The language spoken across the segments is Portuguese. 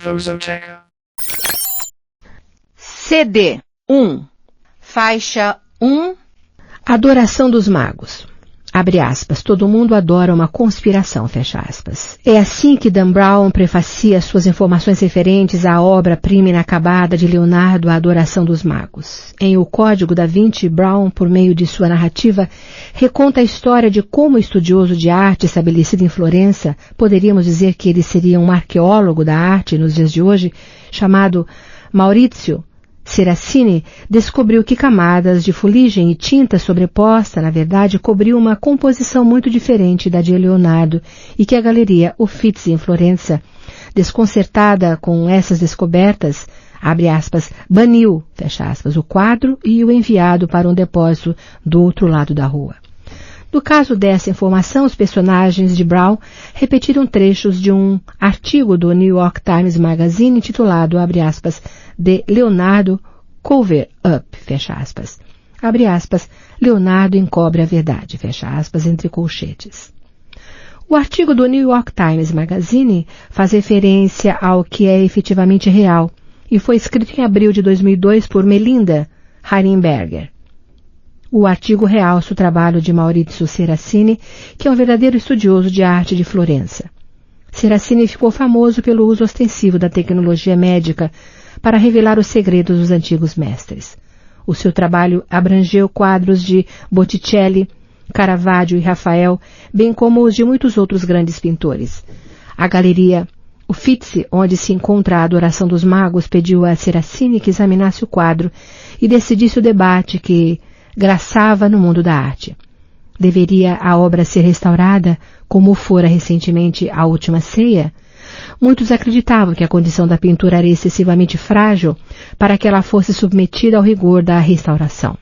Prosoteca. CD 1. Faixa 1. Adoração dos magos. Abre aspas. Todo mundo adora uma conspiração, fecha aspas. É assim que Dan Brown prefacia suas informações referentes à obra-prima inacabada de Leonardo, A Adoração dos Magos. Em O Código da Vinci, Brown, por meio de sua narrativa, reconta a história de como o estudioso de arte estabelecido em Florença, poderíamos dizer que ele seria um arqueólogo da arte nos dias de hoje, chamado Maurizio Seracini, descobriu que camadas de fuligem e tinta sobreposta, na verdade, cobriu uma composição muito diferente da de Leonardo e que a galeria Uffizi, em Florença, desconcertada com essas descobertas, abre aspas, baniu, fecha aspas, o quadro e o enviado para um depósito do outro lado da rua. No caso dessa informação, os personagens de Brown repetiram trechos de um artigo do New York Times Magazine intitulado, abre aspas, de Leonardo Cover Up, fecha aspas. Abre aspas, Leonardo encobre a verdade, fecha aspas, entre colchetes. O artigo do New York Times Magazine faz referência ao que é efetivamente real e foi escrito em abril de 2002 por Melinda Heidenberger. O artigo realça o trabalho de Maurizio Seracini, que é um verdadeiro estudioso de arte de Florença. Seracini ficou famoso pelo uso ostensivo da tecnologia médica para revelar os segredos dos antigos mestres. O seu trabalho abrangeu quadros de Botticelli, Caravaggio e Rafael, bem como os de muitos outros grandes pintores. A galeria Uffizi, onde se encontra a Adoração dos Magos, pediu a Seracini que examinasse o quadro e decidisse o debate que graçava no mundo da arte. Deveria a obra ser restaurada, como fora recentemente a Última Ceia? Muitos acreditavam que a condição da pintura era excessivamente frágil para que ela fosse submetida ao rigor da restauração.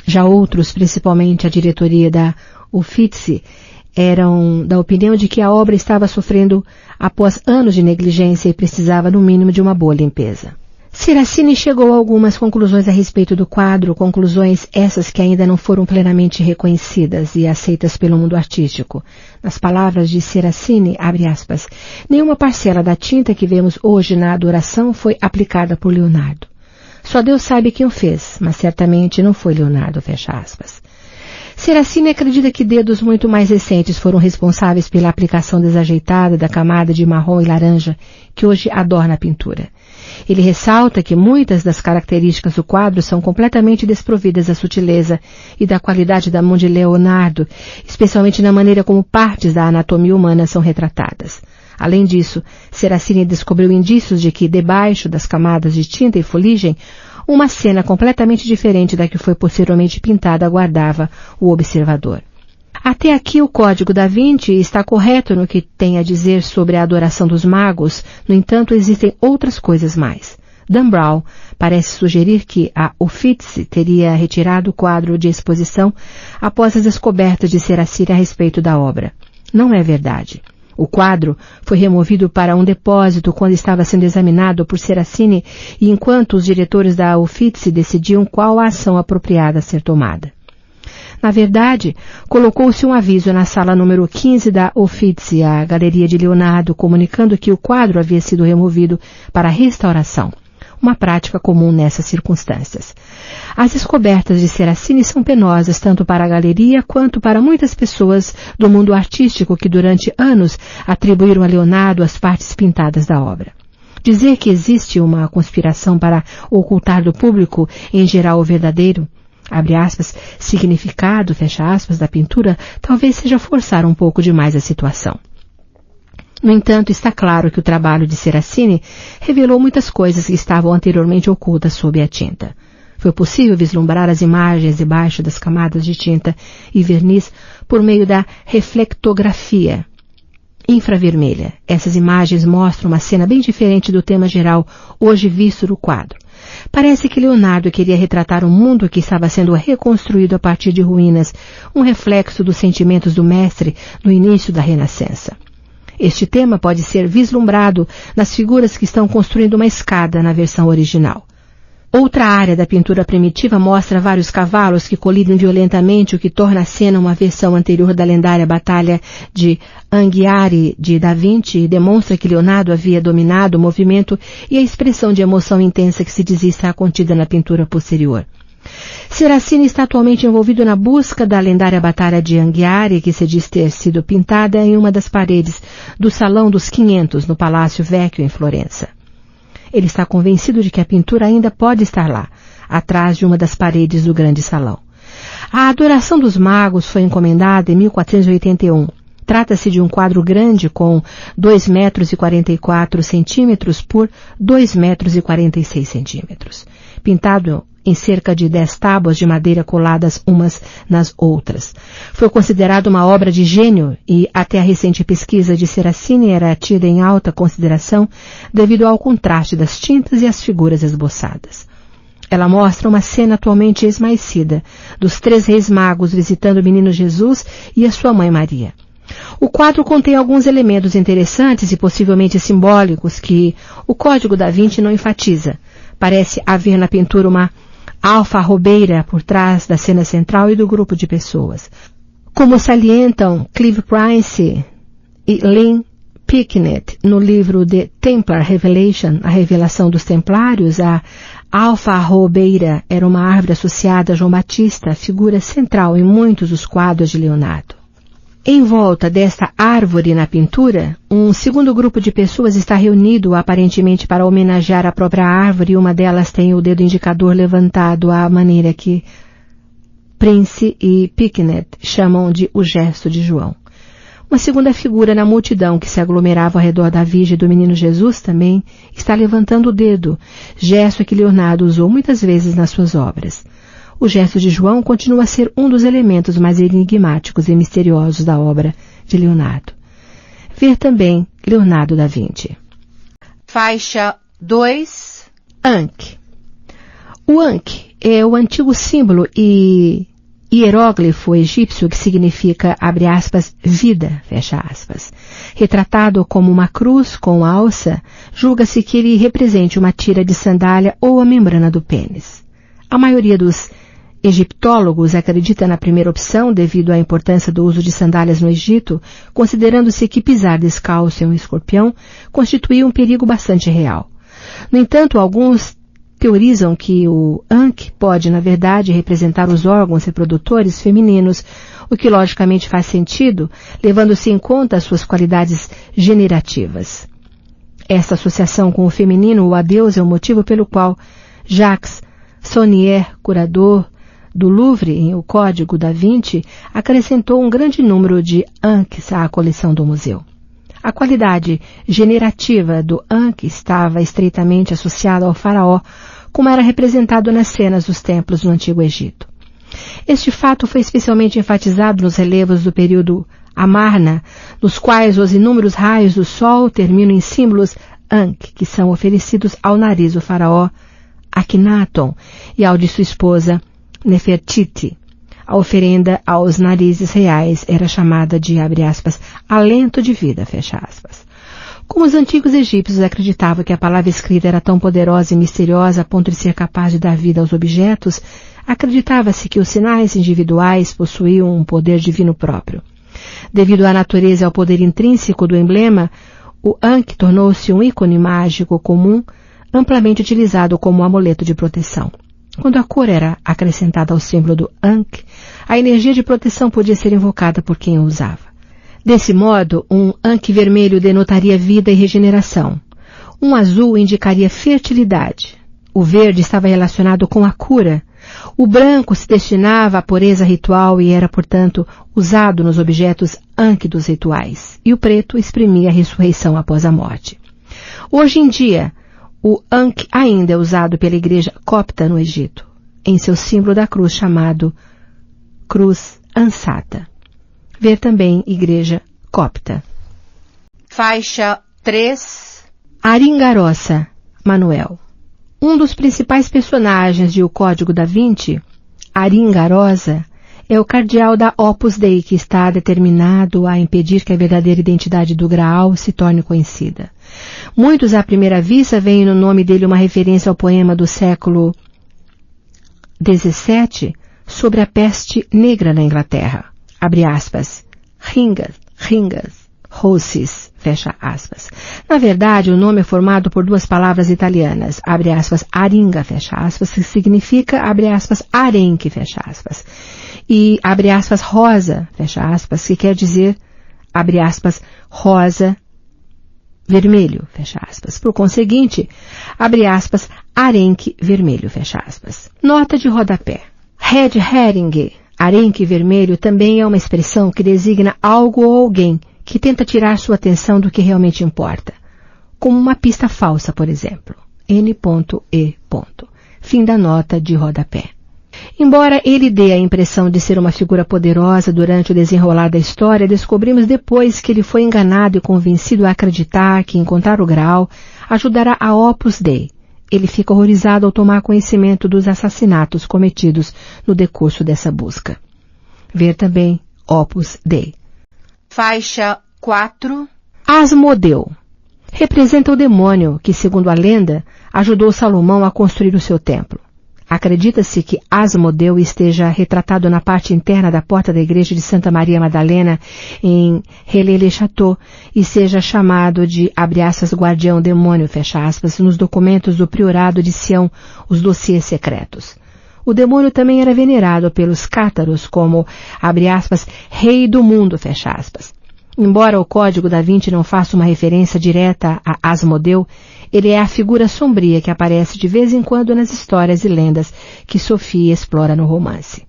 Já outros, principalmente a diretoria da Uffizi, eram da opinião de que a obra estava sofrendo após anos de negligência e precisava, no mínimo, de uma boa limpeza. Seracini chegou a algumas conclusões a respeito do quadro, conclusões essas que ainda não foram plenamente reconhecidas e aceitas pelo mundo artístico. Nas palavras de Seracini, abre aspas, nenhuma parcela da tinta que vemos hoje na adoração foi aplicada por Leonardo. Só Deus sabe quem o fez, mas certamente não foi Leonardo, fecha aspas. Seracini acredita que dedos muito mais recentes foram responsáveis pela aplicação desajeitada da camada de marrom e laranja que hoje adorna a pintura. Ele ressalta que muitas das características do quadro são completamente desprovidas da sutileza e da qualidade da mão de Leonardo, especialmente na maneira como partes da anatomia humana são retratadas. Além disso, Seracini descobriu indícios de que, debaixo das camadas de tinta e fuligem, uma cena completamente diferente da que foi posteriormente pintada aguardava o observador. Até aqui o Código da Vinci está correto no que tem a dizer sobre a adoração dos magos, no entanto existem outras coisas mais. Dan Brown parece sugerir que a Uffizi teria retirado o quadro de exposição após as descobertas de Seracini a respeito da obra. Não é verdade. O quadro foi removido para um depósito quando estava sendo examinado por Seracini e enquanto os diretores da Uffizi decidiam qual a ação apropriada a ser tomada. Na verdade, colocou-se um aviso na sala número 15 da Uffizi, a galeria de Leonardo, comunicando que o quadro havia sido removido para restauração, uma prática comum nessas circunstâncias. As descobertas de Seracini são penosas tanto para a galeria quanto para muitas pessoas do mundo artístico que durante anos atribuíram a Leonardo as partes pintadas da obra. Dizer que existe uma conspiração para ocultar do público, em geral, o verdadeiro, abre aspas, significado, fecha aspas, da pintura, talvez seja forçar um pouco demais a situação. No entanto, está claro que o trabalho de Seracini revelou muitas coisas que estavam anteriormente ocultas sob a tinta. Foi possível vislumbrar as imagens debaixo das camadas de tinta e verniz por meio da reflectografia infravermelha. Essas imagens mostram uma cena bem diferente do tema geral hoje visto no quadro. Parece que Leonardo queria retratar um mundo que estava sendo reconstruído a partir de ruínas, um reflexo dos sentimentos do mestre no início da Renascença. Este tema pode ser vislumbrado nas figuras que estão construindo uma escada na versão original. Outra área da pintura primitiva mostra vários cavalos que colidem violentamente, o que torna a cena uma versão anterior da lendária Batalha de Anghiari de Da Vinci e demonstra que Leonardo havia dominado o movimento e a expressão de emoção intensa que se dizia estar contida na pintura posterior. Seracini está atualmente envolvido na busca da lendária Batalha de Anghiari, que se diz ter sido pintada em uma das paredes do Salão dos 500, no Palácio Vecchio, em Florença. Ele está convencido de que a pintura ainda pode estar lá, atrás de uma das paredes do grande salão. A Adoração dos Magos foi encomendada em 1481. Trata-se de um quadro grande com 2,44 metros por 2,46 metros, pintado em cerca de 10 tábuas de madeira coladas umas nas outras. Foi considerado uma obra de gênio e, até a recente pesquisa de Seracini, era tida em alta consideração devido ao contraste das tintas e as figuras esboçadas. Ela mostra uma cena atualmente esmaecida dos 3 reis magos visitando o menino Jesus e a sua mãe Maria. O quadro contém alguns elementos interessantes e possivelmente simbólicos que o Código da Vinci não enfatiza. Parece haver na pintura uma alfarrobeira por trás da cena central e do grupo de pessoas. Como salientam Clive Price e Lynn Picknett no livro The Templar Revelation, a revelação dos templários, a alfarrobeira era uma árvore associada a João Batista, figura central em muitos dos quadros de Leonardo. Em volta desta árvore na pintura, um segundo grupo de pessoas está reunido aparentemente para homenagear a própria árvore e uma delas tem o dedo indicador levantado à maneira que Prince e Picknett chamam de o gesto de João. Uma segunda figura na multidão que se aglomerava ao redor da Virgem do Menino Jesus também está levantando o dedo, gesto que Leonardo usou muitas vezes nas suas obras. O gesto de João continua a ser um dos elementos mais enigmáticos e misteriosos da obra de Leonardo. Ver também Leonardo da Vinci. Faixa 2. Ankh. O Ankh é o antigo símbolo e hieróglifo egípcio que significa, abre aspas, vida, fecha aspas. Retratado como uma cruz com alça, julga-se que ele represente uma tira de sandália ou a membrana do pênis. A maioria dos egiptólogos acredita na primeira opção devido à importância do uso de sandálias no Egito, considerando-se que pisar descalço em um escorpião constituía um perigo bastante real. No entanto, alguns teorizam que o Ankh pode, na verdade, representar os órgãos reprodutores femininos, o que logicamente faz sentido, levando-se em conta as suas qualidades generativas. Esta associação com o feminino ou a Deus é o motivo pelo qual Jacques Saunier, curador do Louvre em O Código da Vinci, acrescentou um grande número de Ankhs à coleção do museu. A qualidade generativa do Ankh estava estreitamente associada ao faraó, como era representado nas cenas dos templos no Antigo Egito. Este fato foi especialmente enfatizado nos relevos do período Amarna, nos quais os inúmeros raios do sol terminam em símbolos Ankh, que são oferecidos ao nariz do faraó Akhenaton e ao de sua esposa Nefertiti. A oferenda aos narizes reais era chamada de, abre aspas, alento de vida, fecha aspas. Como os antigos egípcios acreditavam que a palavra escrita era tão poderosa e misteriosa a ponto de ser capaz de dar vida aos objetos, acreditava-se que os sinais individuais possuíam um poder divino próprio. Devido à natureza e ao poder intrínseco do emblema, o Ankh tornou-se um ícone mágico comum, amplamente utilizado como amuleto de proteção. Quando a cor era acrescentada ao símbolo do Ankh, a energia de proteção podia ser invocada por quem o usava. Desse modo, um Ankh vermelho denotaria vida e regeneração. Um azul indicaria fertilidade. O verde estava relacionado com a cura. O branco se destinava à pureza ritual e era, portanto, usado nos objetos Ankh dos rituais. E o preto exprimia a ressurreição após a morte. Hoje em dia, o Ankh ainda é usado pela igreja copta no Egito, em seu símbolo da cruz chamado Cruz Ansata. Ver também Igreja Copta. Faixa 3. Aringarosa, Manuel. Um dos principais personagens de O Código da Vinci, Aringarosa, é o cardeal da Opus Dei que está determinado a impedir que a verdadeira identidade do Graal se torne conhecida. Muitos, à primeira vista, veem no nome dele uma referência ao poema do século 17, sobre a peste negra na Inglaterra. Abre aspas. Ringas, rossis, fecha aspas. Na verdade, o nome é formado por duas palavras italianas, abre aspas, aringa, fecha aspas, que significa, abre aspas, arenque, fecha aspas. E, abre aspas, rosa, fecha aspas, que quer dizer, abre aspas, rosa, vermelho, fecha aspas. Por conseguinte, abre aspas, arenque vermelho, fecha aspas. Nota de rodapé. Red herring, arenque vermelho, também é uma expressão que designa algo ou alguém que tenta tirar sua atenção do que realmente importa, como uma pista falsa, por exemplo. N.E. Fim da nota de rodapé. Embora ele dê a impressão de ser uma figura poderosa durante o desenrolar da história, descobrimos depois que ele foi enganado e convencido a acreditar que encontrar o Graal ajudará a Opus Dei. Ele fica horrorizado ao tomar conhecimento dos assassinatos cometidos no decurso dessa busca. Ver também Opus Dei. Faixa 4. Asmodeu. Representa o demônio que, segundo a lenda, ajudou Salomão a construir o seu templo. Acredita-se que Asmodeu esteja retratado na parte interna da porta da igreja de Santa Maria Madalena, em Relais-le-Château, e seja chamado de, abre aspas, guardião demônio, fecha aspas, nos documentos do priorado de Sião, os dossiês secretos. O demônio também era venerado pelos cátaros como, abre aspas, rei do mundo, fecha aspas. Embora o Código da Vinci não faça uma referência direta a Asmodeu, ele é a figura sombria que aparece de vez em quando nas histórias e lendas que Sofia explora no romance.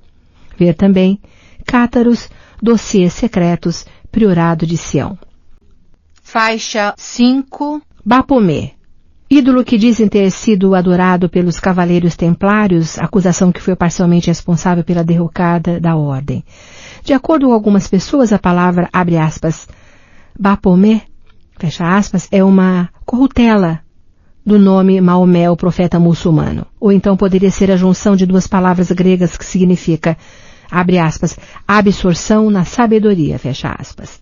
Ver também Cátaros, Dossiês Secretos, Priorado de Sião. Faixa 5. Baphomet. Ídolo que dizem ter sido adorado pelos cavaleiros templários, acusação que foi parcialmente responsável pela derrocada da ordem. De acordo com algumas pessoas, a palavra, abre aspas, Baphomet, fecha aspas, é uma corrutela do nome Maomé, o profeta muçulmano. Ou então poderia ser a junção de duas palavras gregas que significa, abre aspas, absorção na sabedoria, fecha aspas.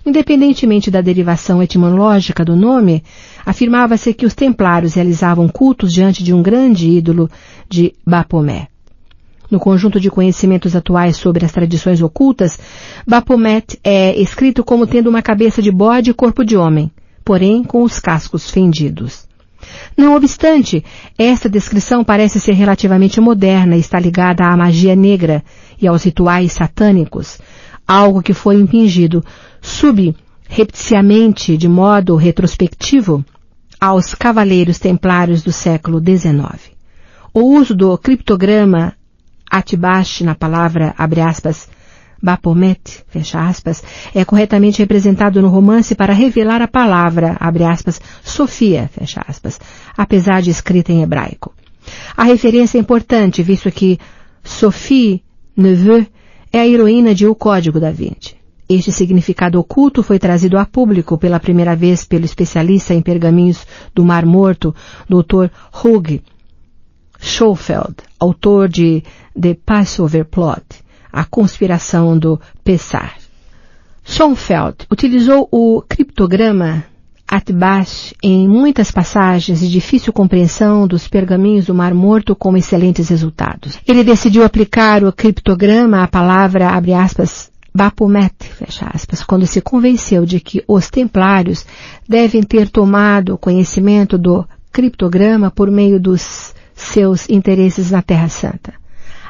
Independentemente da derivação etimológica do nome, afirmava-se que os templários realizavam cultos diante de um grande ídolo de Baphomet. No conjunto de conhecimentos atuais sobre as tradições ocultas, Baphomet é escrito como tendo uma cabeça de bode e corpo de homem, porém com os cascos fendidos. Não obstante, esta descrição parece ser relativamente moderna e está ligada à magia negra e aos rituais satânicos, algo que foi impingido subrepticiamente, de modo retrospectivo, aos cavaleiros templários do século XIX. O uso do criptograma Atbash na palavra, abre aspas, Baphomet, fecha aspas, é corretamente representado no romance para revelar a palavra, abre aspas, Sofia, fecha aspas, apesar de escrita em hebraico. A referência é importante, visto que Sophie Neveu é a heroína de O Código da Vinci. Este significado oculto foi trazido a público pela primeira vez pelo especialista em pergaminhos do Mar Morto, Dr. Hugh Schofield, autor de The Passover Plot, a conspiração do Pessah. Schofield utilizou o criptograma Atbash em muitas passagens de difícil compreensão dos pergaminhos do Mar Morto com excelentes resultados. Ele decidiu aplicar o criptograma à palavra, abre aspas, Baphomet, fecha aspas, quando se convenceu de que os templários devem ter tomado conhecimento do criptograma por meio dos seus interesses na Terra Santa.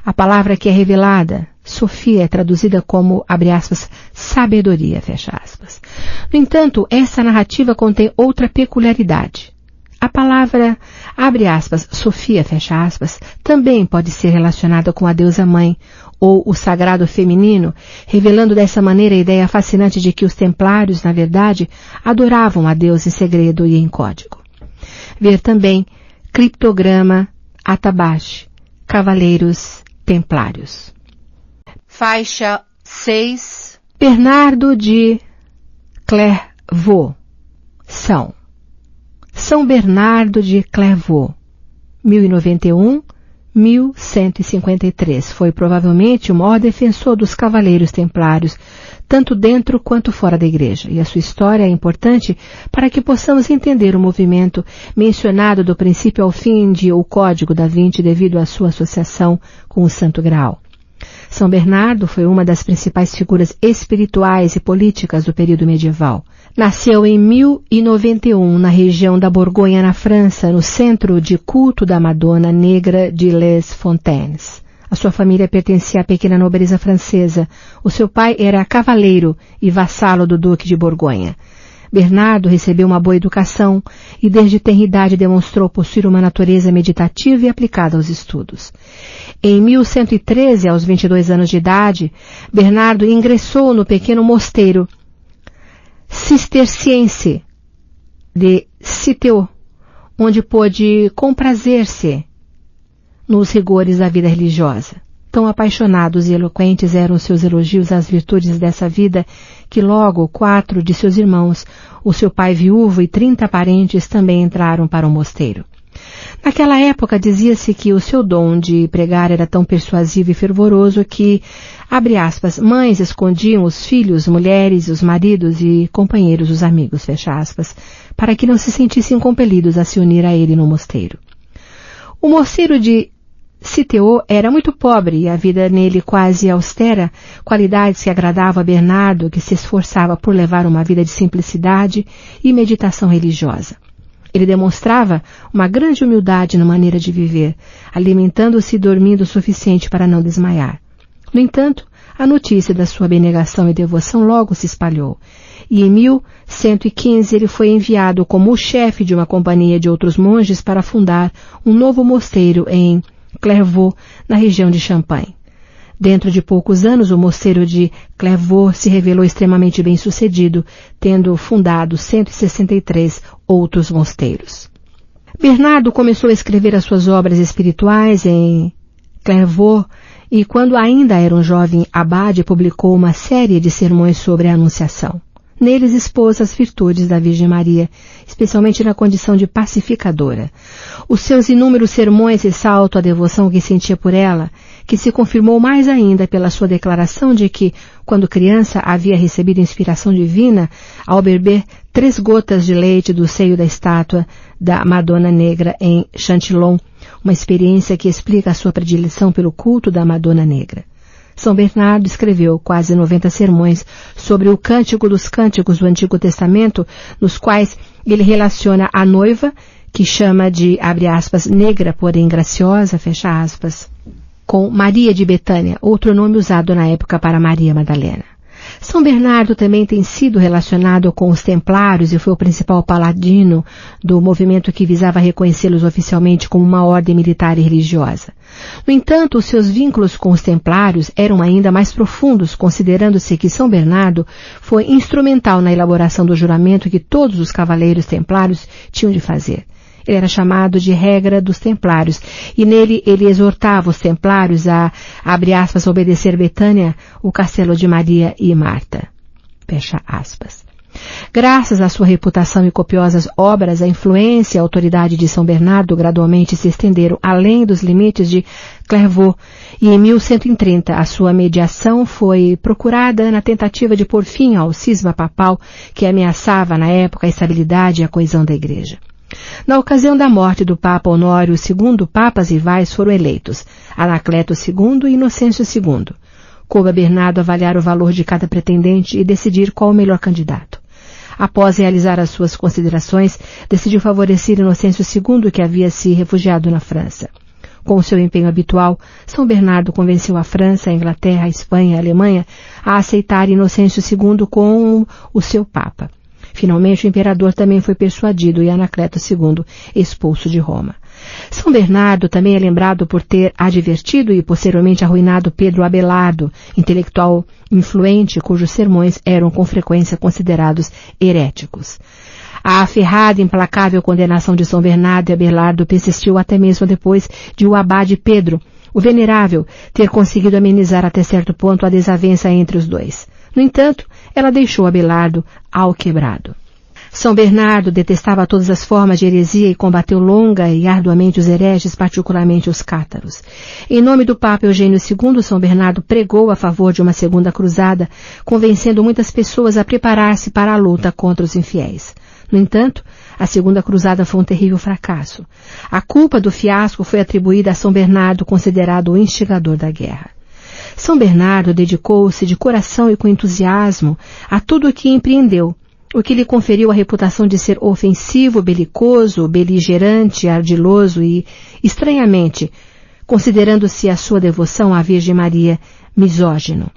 A palavra que é revelada, Sofia, é traduzida como, abre aspas, sabedoria, fecha aspas. No entanto, essa narrativa contém outra peculiaridade. A palavra, abre aspas, Sofia, fecha aspas, também pode ser relacionada com a deusa mãe, ou o sagrado feminino, revelando dessa maneira a ideia fascinante de que os templários, na verdade, adoravam a Deus em segredo e em código. Ver também criptograma Atbash, Cavaleiros Templários. Faixa 6. Bernardo de Clairvaux. São Bernardo de Clairvaux, 1153. Foi provavelmente o maior defensor dos cavaleiros templários, tanto dentro quanto fora da igreja, e a sua história é importante para que possamos entender o movimento mencionado do princípio ao fim de O Código da Vinci devido à sua associação com o Santo Graal. São Bernardo foi uma das principais figuras espirituais e políticas do período medieval. Nasceu em 1091 na região da Borgonha, na França, no centro de culto da Madonna Negra de Les Fontaines. A sua família pertencia à pequena nobreza francesa. O seu pai era cavaleiro e vassalo do Duque de Borgonha. Bernardo recebeu uma boa educação e desde tenra idade demonstrou possuir uma natureza meditativa e aplicada aos estudos. Em 1113, aos 22 anos de idade, Bernardo ingressou no pequeno mosteiro cisterciense de Citeaux, onde pôde comprazer-se nos rigores da vida religiosa. Tão apaixonados e eloquentes eram seus elogios às virtudes dessa vida, que logo 4 de seus irmãos, o seu pai viúvo e 30 parentes também entraram para o mosteiro. Naquela época dizia-se que o seu dom de pregar era tão persuasivo e fervoroso que, abre aspas, mães escondiam os filhos, mulheres, os maridos e companheiros, os amigos, fecha aspas, para que não se sentissem compelidos a se unir a ele no mosteiro. O mosteiro de Citeaux era muito pobre e a vida nele quase austera, qualidades que agradavam a Bernardo, que se esforçava por levar uma vida de simplicidade e meditação religiosa. Ele demonstrava uma grande humildade na maneira de viver, alimentando-se e dormindo o suficiente para não desmaiar. No entanto, a notícia da sua abnegação e devoção logo se espalhou, e em 1115 ele foi enviado como o chefe de uma companhia de outros monges para fundar um novo mosteiro em Clairvaux, na região de Champagne. Dentro de poucos anos, o mosteiro de Clairvaux se revelou extremamente bem-sucedido, tendo fundado 163 outros mosteiros. Bernardo começou a escrever as suas obras espirituais em Clairvaux e, quando ainda era um jovem abade, publicou uma série de sermões sobre a Anunciação. Neles expôs as virtudes da Virgem Maria, especialmente na condição de pacificadora. Os seus inúmeros sermões ressaltam a devoção que sentia por ela, que se confirmou mais ainda pela sua declaração de que, quando criança, havia recebido inspiração divina ao beber 3 gotas de leite do seio da estátua da Madonna Negra em Chantillon, uma experiência que explica a sua predileção pelo culto da Madonna Negra. São Bernardo escreveu quase 90 sermões sobre o Cântico dos Cânticos do Antigo Testamento, nos quais ele relaciona a noiva, que chama de, abre aspas, negra, porém graciosa, fecha aspas, com Maria de Betânia, outro nome usado na época para Maria Madalena. São Bernardo também tem sido relacionado com os Templários e foi o principal paladino do movimento que visava reconhecê-los oficialmente como uma ordem militar e religiosa. No entanto, os seus vínculos com os Templários eram ainda mais profundos, considerando-se que São Bernardo foi instrumental na elaboração do juramento que todos os cavaleiros templários tinham de fazer. Ele era chamado de regra dos templários, e nele ele exortava os templários a, abre aspas, obedecer Betânia, o castelo de Maria e Marta. Fecha aspas. Graças à sua reputação e copiosas obras, a influência e a autoridade de São Bernardo gradualmente se estenderam além dos limites de Clairvaux, e em 1130 a sua mediação foi procurada na tentativa de pôr fim ao cisma papal que ameaçava na época a estabilidade e a coesão da Igreja. Na ocasião da morte do Papa Honório II, papas rivais foram eleitos, Anacleto II e Inocêncio II. Coube a Bernardo avaliar o valor de cada pretendente e decidir qual o melhor candidato. Após realizar as suas considerações, decidiu favorecer Inocêncio II, que havia se refugiado na França. Com o seu empenho habitual, São Bernardo convenceu a França, a Inglaterra, a Espanha e a Alemanha a aceitar Inocêncio II como o seu Papa. Finalmente, o imperador também foi persuadido e Anacleto II expulso de Roma. São Bernardo também é lembrado por ter advertido e posteriormente arruinado Pedro Abelardo, intelectual influente cujos sermões eram com frequência considerados heréticos. A aferrada e implacável condenação de São Bernardo e Abelardo persistiu até mesmo depois de o abade Pedro, o Venerável, ter conseguido amenizar até certo ponto a desavença entre os dois. No entanto, ela deixou Abelardo alquebrado. São Bernardo detestava todas as formas de heresia e combateu longa e arduamente os hereges, particularmente os cátaros. Em nome do Papa Eugênio II, São Bernardo pregou a favor de uma segunda cruzada, convencendo muitas pessoas a preparar-se para a luta contra os infiéis. No entanto, a segunda cruzada foi um terrível fracasso. A culpa do fiasco foi atribuída a São Bernardo, considerado o instigador da guerra. São Bernardo dedicou-se de coração e com entusiasmo a tudo o que empreendeu, o que lhe conferiu a reputação de ser ofensivo, belicoso, beligerante, ardiloso e, estranhamente, considerando-se a sua devoção à Virgem Maria, misógino.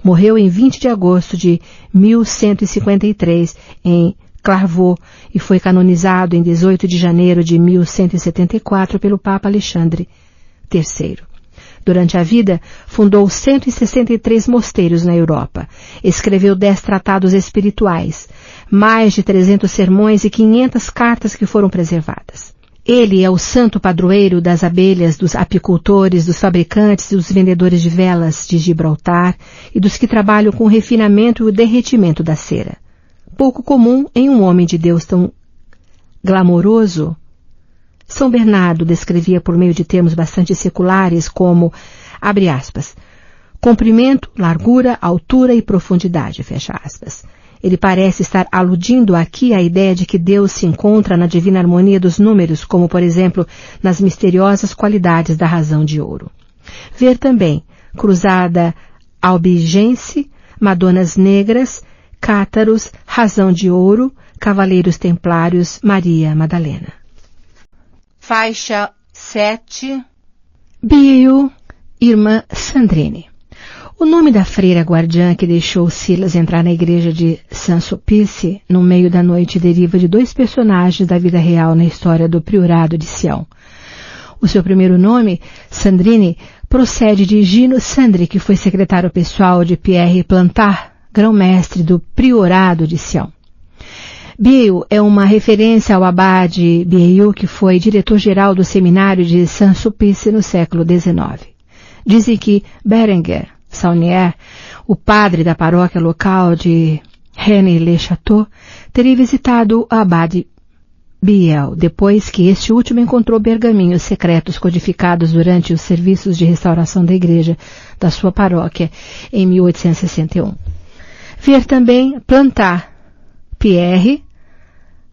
Morreu em 20 de agosto de 1153 em Clairvaux e foi canonizado em 18 de janeiro de 1174 pelo Papa Alexandre III. Durante a vida, fundou 163 mosteiros na Europa, escreveu 10 tratados espirituais, mais de 300 sermões e 500 cartas que foram preservadas. Ele é o santo padroeiro das abelhas, dos apicultores, dos fabricantes e dos vendedores de velas de Gibraltar e dos que trabalham com o refinamento e o derretimento da cera. Pouco comum em um homem de Deus tão glamouroso. São Bernardo descrevia por meio de termos bastante seculares como, abre aspas, comprimento, largura, altura e profundidade, fecha aspas. Ele parece estar aludindo aqui à ideia de que Deus se encontra na divina harmonia dos números, como, por exemplo, nas misteriosas qualidades da razão de ouro. Ver também Cruzada Albigense, Madonas Negras, Cátaros, Razão de Ouro, Cavaleiros Templários, Maria Madalena. Faixa 7. Bio, Irmã Sandrine. O nome da freira guardiã que deixou Silas entrar na igreja de Saint-Sulpice no meio da noite deriva de 2 personagens da vida real na história do Priorado de Sião. O seu primeiro nome, Sandrine, procede de Gino Sandri, que foi secretário pessoal de Pierre Plantard, grão-mestre do Priorado de Sião. Biel é uma referência ao abade Biel, que foi diretor-geral do seminário de Saint-Sulpice no século XIX. Dizem que Berenguer Saunier, o padre da paróquia local de Rennes-le-Château, teria visitado o abade Biel, depois que este último encontrou pergaminhos secretos codificados durante os serviços de restauração da igreja da sua paróquia em 1861. Ver também Plantard, Pierre,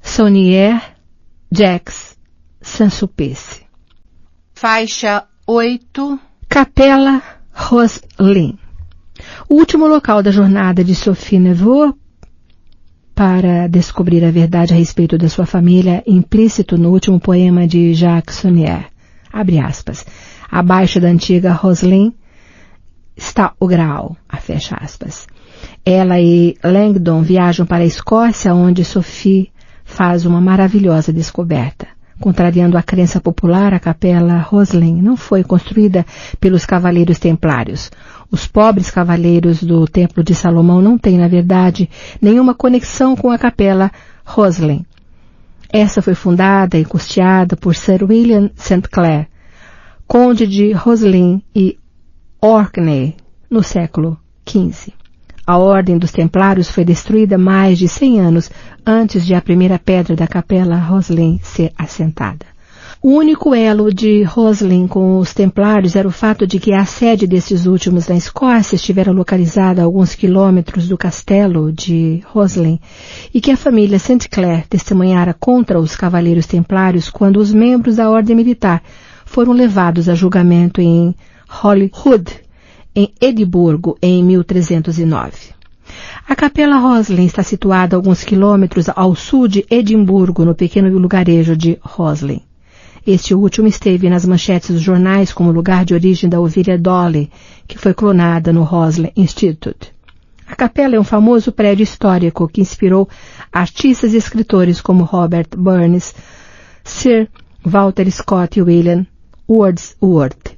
Saunier, Jacques, Saint-Sulpice. Faixa 8. Capela Roslin. O último local da jornada de Sophie Neveu para descobrir a verdade a respeito da sua família, implícito no último poema de Jacques Saunier. Abre aspas. Abaixo da antiga Roslin está o Graal, fecha aspas. Ela e Langdon viajam para a Escócia, onde Sophie faz uma maravilhosa descoberta. Contrariando a crença popular, a capela Roslin não foi construída pelos cavaleiros templários. Os pobres cavaleiros do Templo de Salomão não têm, na verdade, nenhuma conexão com a capela Roslin. Essa foi fundada e custeada por Sir William St. Clair, conde de Roslin e Orkney, no século XV. A Ordem dos Templários foi destruída mais de 100 anos antes de a primeira pedra da capela Roslin ser assentada. O único elo de Roslin com os Templários era o fato de que a sede desses últimos na Escócia estivera localizada a alguns quilômetros do castelo de Roslin e que a família St. Clair testemunhara contra os Cavaleiros Templários quando os membros da Ordem Militar foram levados a julgamento em Holyrood, em Edimburgo, em 1309. A capela Roslin está situada a alguns quilômetros ao sul de Edimburgo, no pequeno lugarejo de Roslin. Este último esteve nas manchetes dos jornais como lugar de origem da ovelha Dolly, que foi clonada no Roslin Institute. A capela é um famoso prédio histórico que inspirou artistas e escritores como Robert Burns, Sir Walter Scott e William Wordsworth.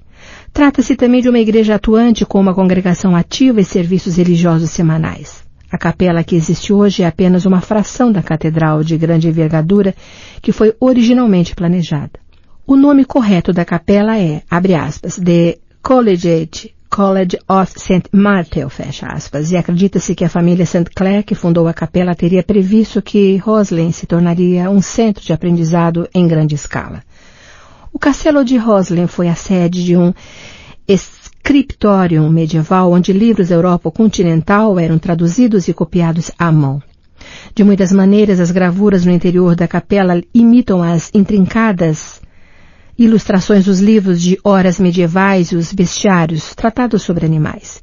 Trata-se também de uma igreja atuante com uma congregação ativa e serviços religiosos semanais. A capela que existe hoje é apenas uma fração da catedral de grande envergadura que foi originalmente planejada. O nome correto da capela é, abre aspas, The Collegiate College of St. Martin, fecha aspas, e acredita-se que a família St. Clair, que fundou a capela, teria previsto que Roslin se tornaria um centro de aprendizado em grande escala. O castelo de Roslin foi a sede de um scriptorium medieval, onde livros da Europa continental eram traduzidos e copiados à mão. De muitas maneiras, as gravuras no interior da capela imitam as intrincadas ilustrações dos livros de horas medievais e os bestiários tratados sobre animais.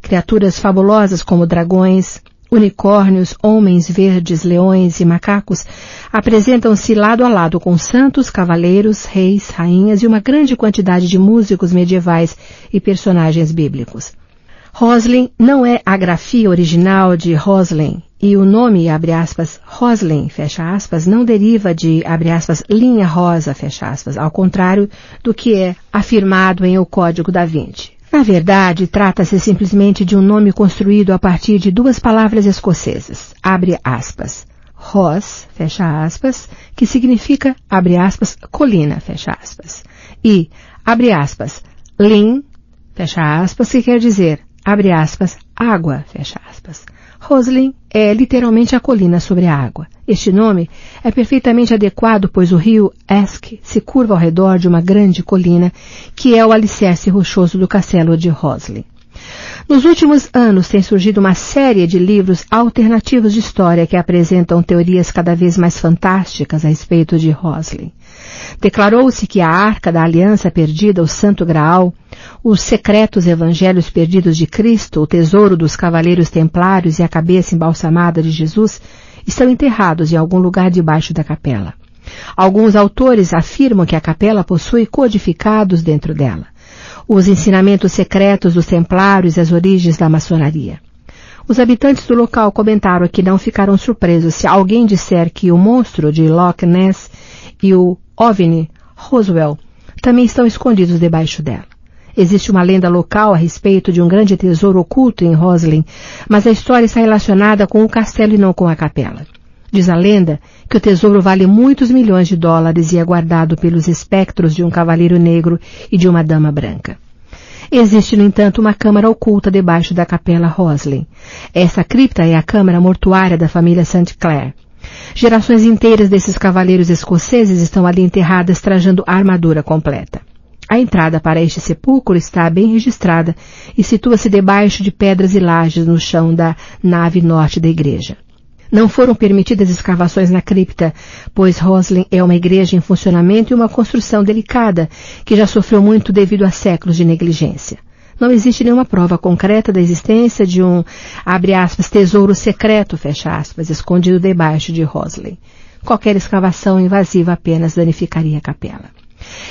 Criaturas fabulosas como dragões, unicórnios, homens verdes, leões e macacos apresentam-se lado a lado com santos, cavaleiros, reis, rainhas e uma grande quantidade de músicos medievais e personagens bíblicos. Roslin não é a grafia original de Roslin, e o nome, abre aspas, Roslin, fecha aspas, não deriva de, abre aspas, linha rosa, fecha aspas, ao contrário do que é afirmado em O Código da Vinci. Na verdade, trata-se simplesmente de um nome construído a partir de duas palavras escocesas, abre aspas, Ros, fecha aspas, que significa, abre aspas, colina, fecha aspas, e, abre aspas, Lin, fecha aspas, que quer dizer, abre aspas, água, fecha aspas. Roslin é literalmente a colina sobre a água. Este nome é perfeitamente adequado, pois o rio Esk se curva ao redor de uma grande colina, que é o alicerce rochoso do castelo de Roslin. Nos últimos anos tem surgido uma série de livros alternativos de história que apresentam teorias cada vez mais fantásticas a respeito de Roslin. Declarou-se que a Arca da Aliança Perdida, o Santo Graal, os secretos evangelhos perdidos de Cristo, o tesouro dos cavaleiros templários e a cabeça embalsamada de Jesus estão enterrados em algum lugar debaixo da capela. Alguns autores afirmam que a capela possui codificados dentro dela os ensinamentos secretos dos templários e as origens da maçonaria. Os habitantes do local comentaram que não ficaram surpresos se alguém disser que o monstro de Loch Ness e o OVNI Roswell também estão escondidos debaixo dela. Existe uma lenda local a respeito de um grande tesouro oculto em Roslin, mas a história está relacionada com o castelo e não com a capela. Diz a lenda que o tesouro vale muitos milhões de dólares e é guardado pelos espectros de um cavaleiro negro e de uma dama branca. Existe, no entanto, uma câmara oculta debaixo da capela Roslin. Essa cripta é a câmara mortuária da família St. Clair. Gerações inteiras desses cavaleiros escoceses estão ali enterradas trajando a armadura completa. A entrada para este sepulcro está bem registrada e situa-se debaixo de pedras e lajes no chão da nave norte da igreja. Não foram permitidas escavações na cripta, pois Roslin é uma igreja em funcionamento e uma construção delicada, que já sofreu muito devido a séculos de negligência. Não existe nenhuma prova concreta da existência de um, abre aspas, tesouro secreto, fecha aspas, escondido debaixo de Roslin. Qualquer escavação invasiva apenas danificaria a capela.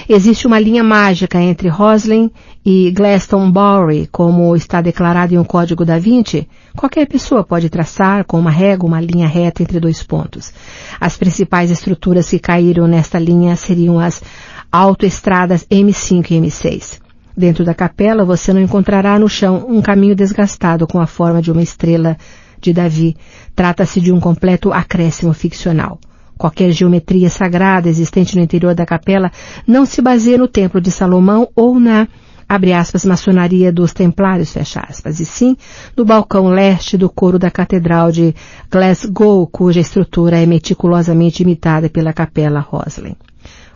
Existe uma linha mágica entre Roslin e Glastonbury, como está declarado em O Código da Vinci. Qualquer pessoa pode traçar com uma régua uma linha reta entre dois pontos. As principais estruturas que caíram nesta linha seriam as autoestradas M5 e M6. Dentro da capela você não encontrará no chão um caminho desgastado com a forma de uma estrela de Davi. Trata-se de um completo acréscimo ficcional. Qualquer geometria sagrada existente no interior da capela não se baseia no Templo de Salomão ou na, abre aspas, maçonaria dos templários, fecha aspas, e sim no balcão leste do coro da Catedral de Glasgow, cuja estrutura é meticulosamente imitada pela capela Roslin.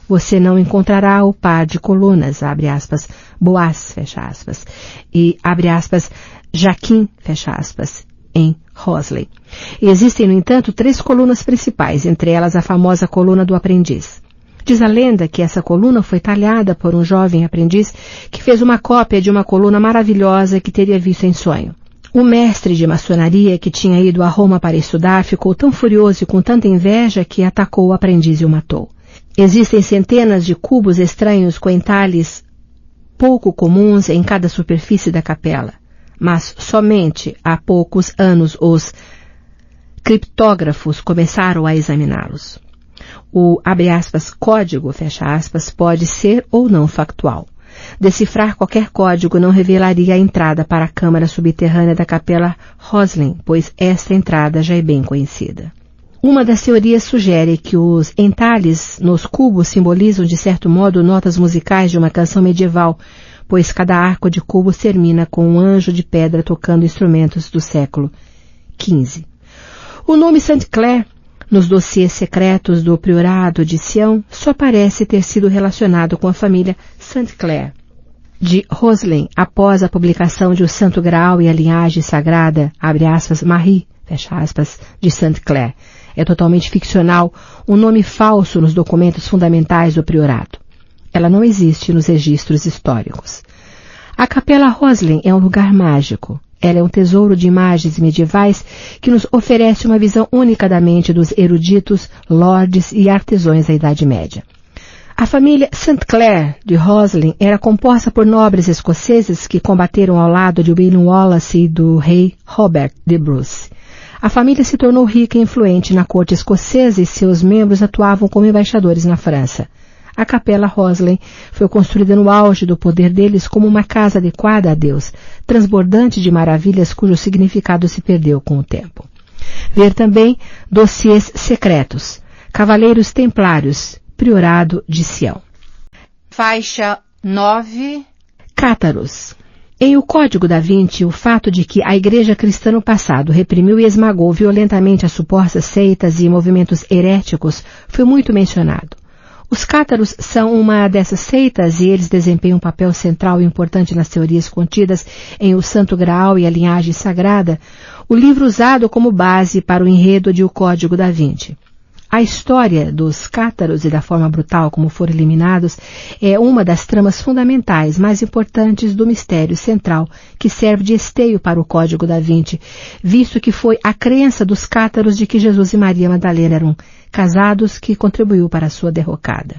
Você não encontrará o par de colunas, abre aspas, Boaz, fecha aspas, e, abre aspas, Jaquim, fecha aspas, em Roslin. Existem, no entanto, 3 colunas principais, entre elas a famosa coluna do aprendiz. Diz a lenda que essa coluna foi talhada por um jovem aprendiz que fez uma cópia de uma coluna maravilhosa que teria visto em sonho. O mestre de maçonaria, que tinha ido a Roma para estudar, ficou tão furioso e com tanta inveja que atacou o aprendiz e o matou. Existem centenas de cubos estranhos com entalhes pouco comuns em cada superfície da capela. Mas somente há poucos anos os criptógrafos começaram a examiná-los. O, abre aspas, código, fecha aspas, pode ser ou não factual. Decifrar qualquer código não revelaria a entrada para a câmara subterrânea da capela Roslin, pois esta entrada já é bem conhecida. Uma das teorias sugere que os entalhes nos cubos simbolizam, de certo modo, notas musicais de uma canção medieval, pois cada arco de cubos termina com um anjo de pedra tocando instrumentos do século XV. O nome Sainte Claire, nos dossiês secretos do Priorado de Sião, só parece ter sido relacionado com a família Sainte Claire de Roslin, após a publicação de O Santo Graal e a Linhagem Sagrada, abre aspas, Marie, fecha aspas, de Sainte Claire. É totalmente ficcional, um nome falso nos documentos fundamentais do Priorado. Ela não existe nos registros históricos. A Capela Roslin é um lugar mágico. Ela é um tesouro de imagens medievais que nos oferece uma visão única da mente dos eruditos, lordes e artesãos da Idade Média. A família Sainte Claire de Roslin era composta por nobres escoceses que combateram ao lado de William Wallace e do rei Robert de Bruce. A família se tornou rica e influente na corte escocesa e seus membros atuavam como embaixadores na França. A Capela Roslin foi construída no auge do poder deles como uma casa adequada a Deus, transbordante de maravilhas cujo significado se perdeu com o tempo. Ver também dossiês secretos, Cavaleiros Templários, Priorado de Sião. Faixa 9. Cátaros. Em O Código da Vinci, o fato de que a Igreja cristã no passado reprimiu e esmagou violentamente as supostas seitas e movimentos heréticos foi muito mencionado. Os cátaros são uma dessas seitas e eles desempenham um papel central e importante nas teorias contidas em O Santo Graal e a Linhagem Sagrada, o livro usado como base para o enredo de O Código da Vinci. A história dos cátaros e da forma brutal como foram eliminados é uma das tramas fundamentais mais importantes do mistério central que serve de esteio para o Código da Vinci, visto que foi a crença dos cátaros de que Jesus e Maria Madalena eram casados que contribuiu para a sua derrocada.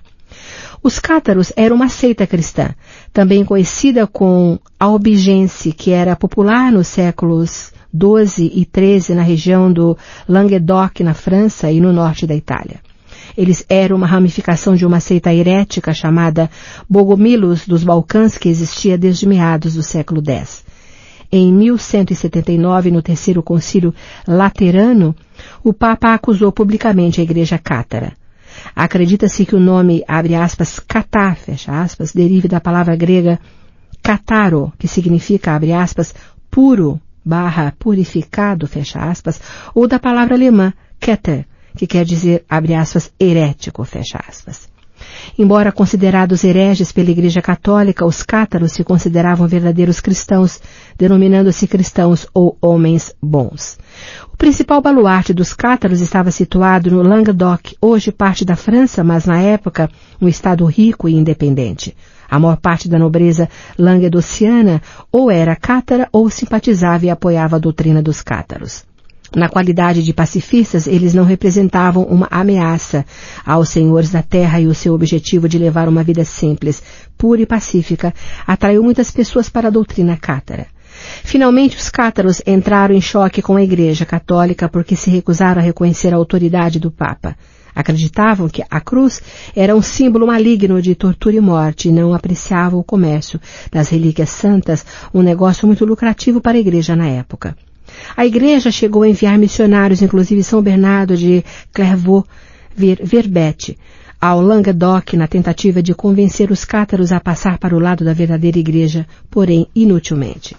Os cátaros eram uma seita cristã, também conhecida com albigense, que era popular nos séculos 12 e 13 na região do Languedoc, na França e no norte da Itália. Eles eram uma ramificação de uma seita herética chamada Bogomilos dos Balcãs, que existia desde meados do século X. Em 1179, no Terceiro Concílio Laterano, o Papa acusou publicamente a Igreja Cátara. Acredita-se que o nome, abre aspas, catá, fecha aspas, derive da palavra grega kataro, que significa, abre aspas, puro, purificado, fecha aspas, ou da palavra alemã, Keter, que quer dizer, abre aspas, herético, fecha aspas. Embora considerados hereges pela Igreja Católica, os cátaros se consideravam verdadeiros cristãos, denominando-se cristãos ou homens bons. O principal baluarte dos cátaros estava situado no Languedoc, hoje parte da França, mas na época um estado rico e independente. A maior parte da nobreza languedociana ou era cátara ou simpatizava e apoiava a doutrina dos cátaros. Na qualidade de pacifistas, eles não representavam uma ameaça aos senhores da terra e o seu objetivo de levar uma vida simples, pura e pacífica atraiu muitas pessoas para a doutrina cátara. Finalmente, os cátaros entraram em choque com a Igreja Católica porque se recusaram a reconhecer a autoridade do Papa. Acreditavam que a cruz era um símbolo maligno de tortura e morte e não apreciavam o comércio das relíquias santas, um negócio muito lucrativo para a Igreja na época. A Igreja chegou a enviar missionários, inclusive São Bernardo de Clairvaux-Verbet, ao Languedoc na tentativa de convencer os cátaros a passar para o lado da verdadeira Igreja, porém inutilmente.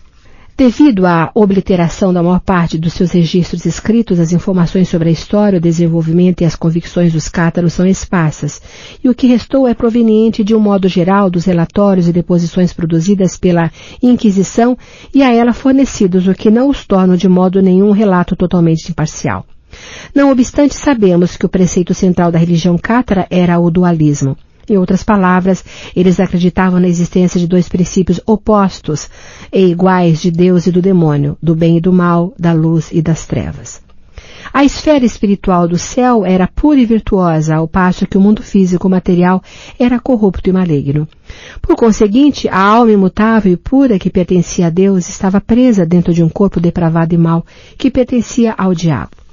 Devido à obliteração da maior parte dos seus registros escritos, as informações sobre a história, o desenvolvimento e as convicções dos cátaros são esparsas, e o que restou é proveniente de um modo geral dos relatórios e deposições produzidas pela Inquisição e a ela fornecidos, o que não os torna de modo nenhum um relato totalmente imparcial. Não obstante, sabemos que o preceito central da religião cátara era o dualismo. Em outras palavras, eles acreditavam na existência de dois princípios opostos e iguais de Deus e do demônio, do bem e do mal, da luz e das trevas. A esfera espiritual do céu era pura e virtuosa, ao passo que o mundo físico material era corrupto e maligno. Por conseguinte, a alma imutável e pura que pertencia a Deus estava presa dentro de um corpo depravado e mau que pertencia ao diabo.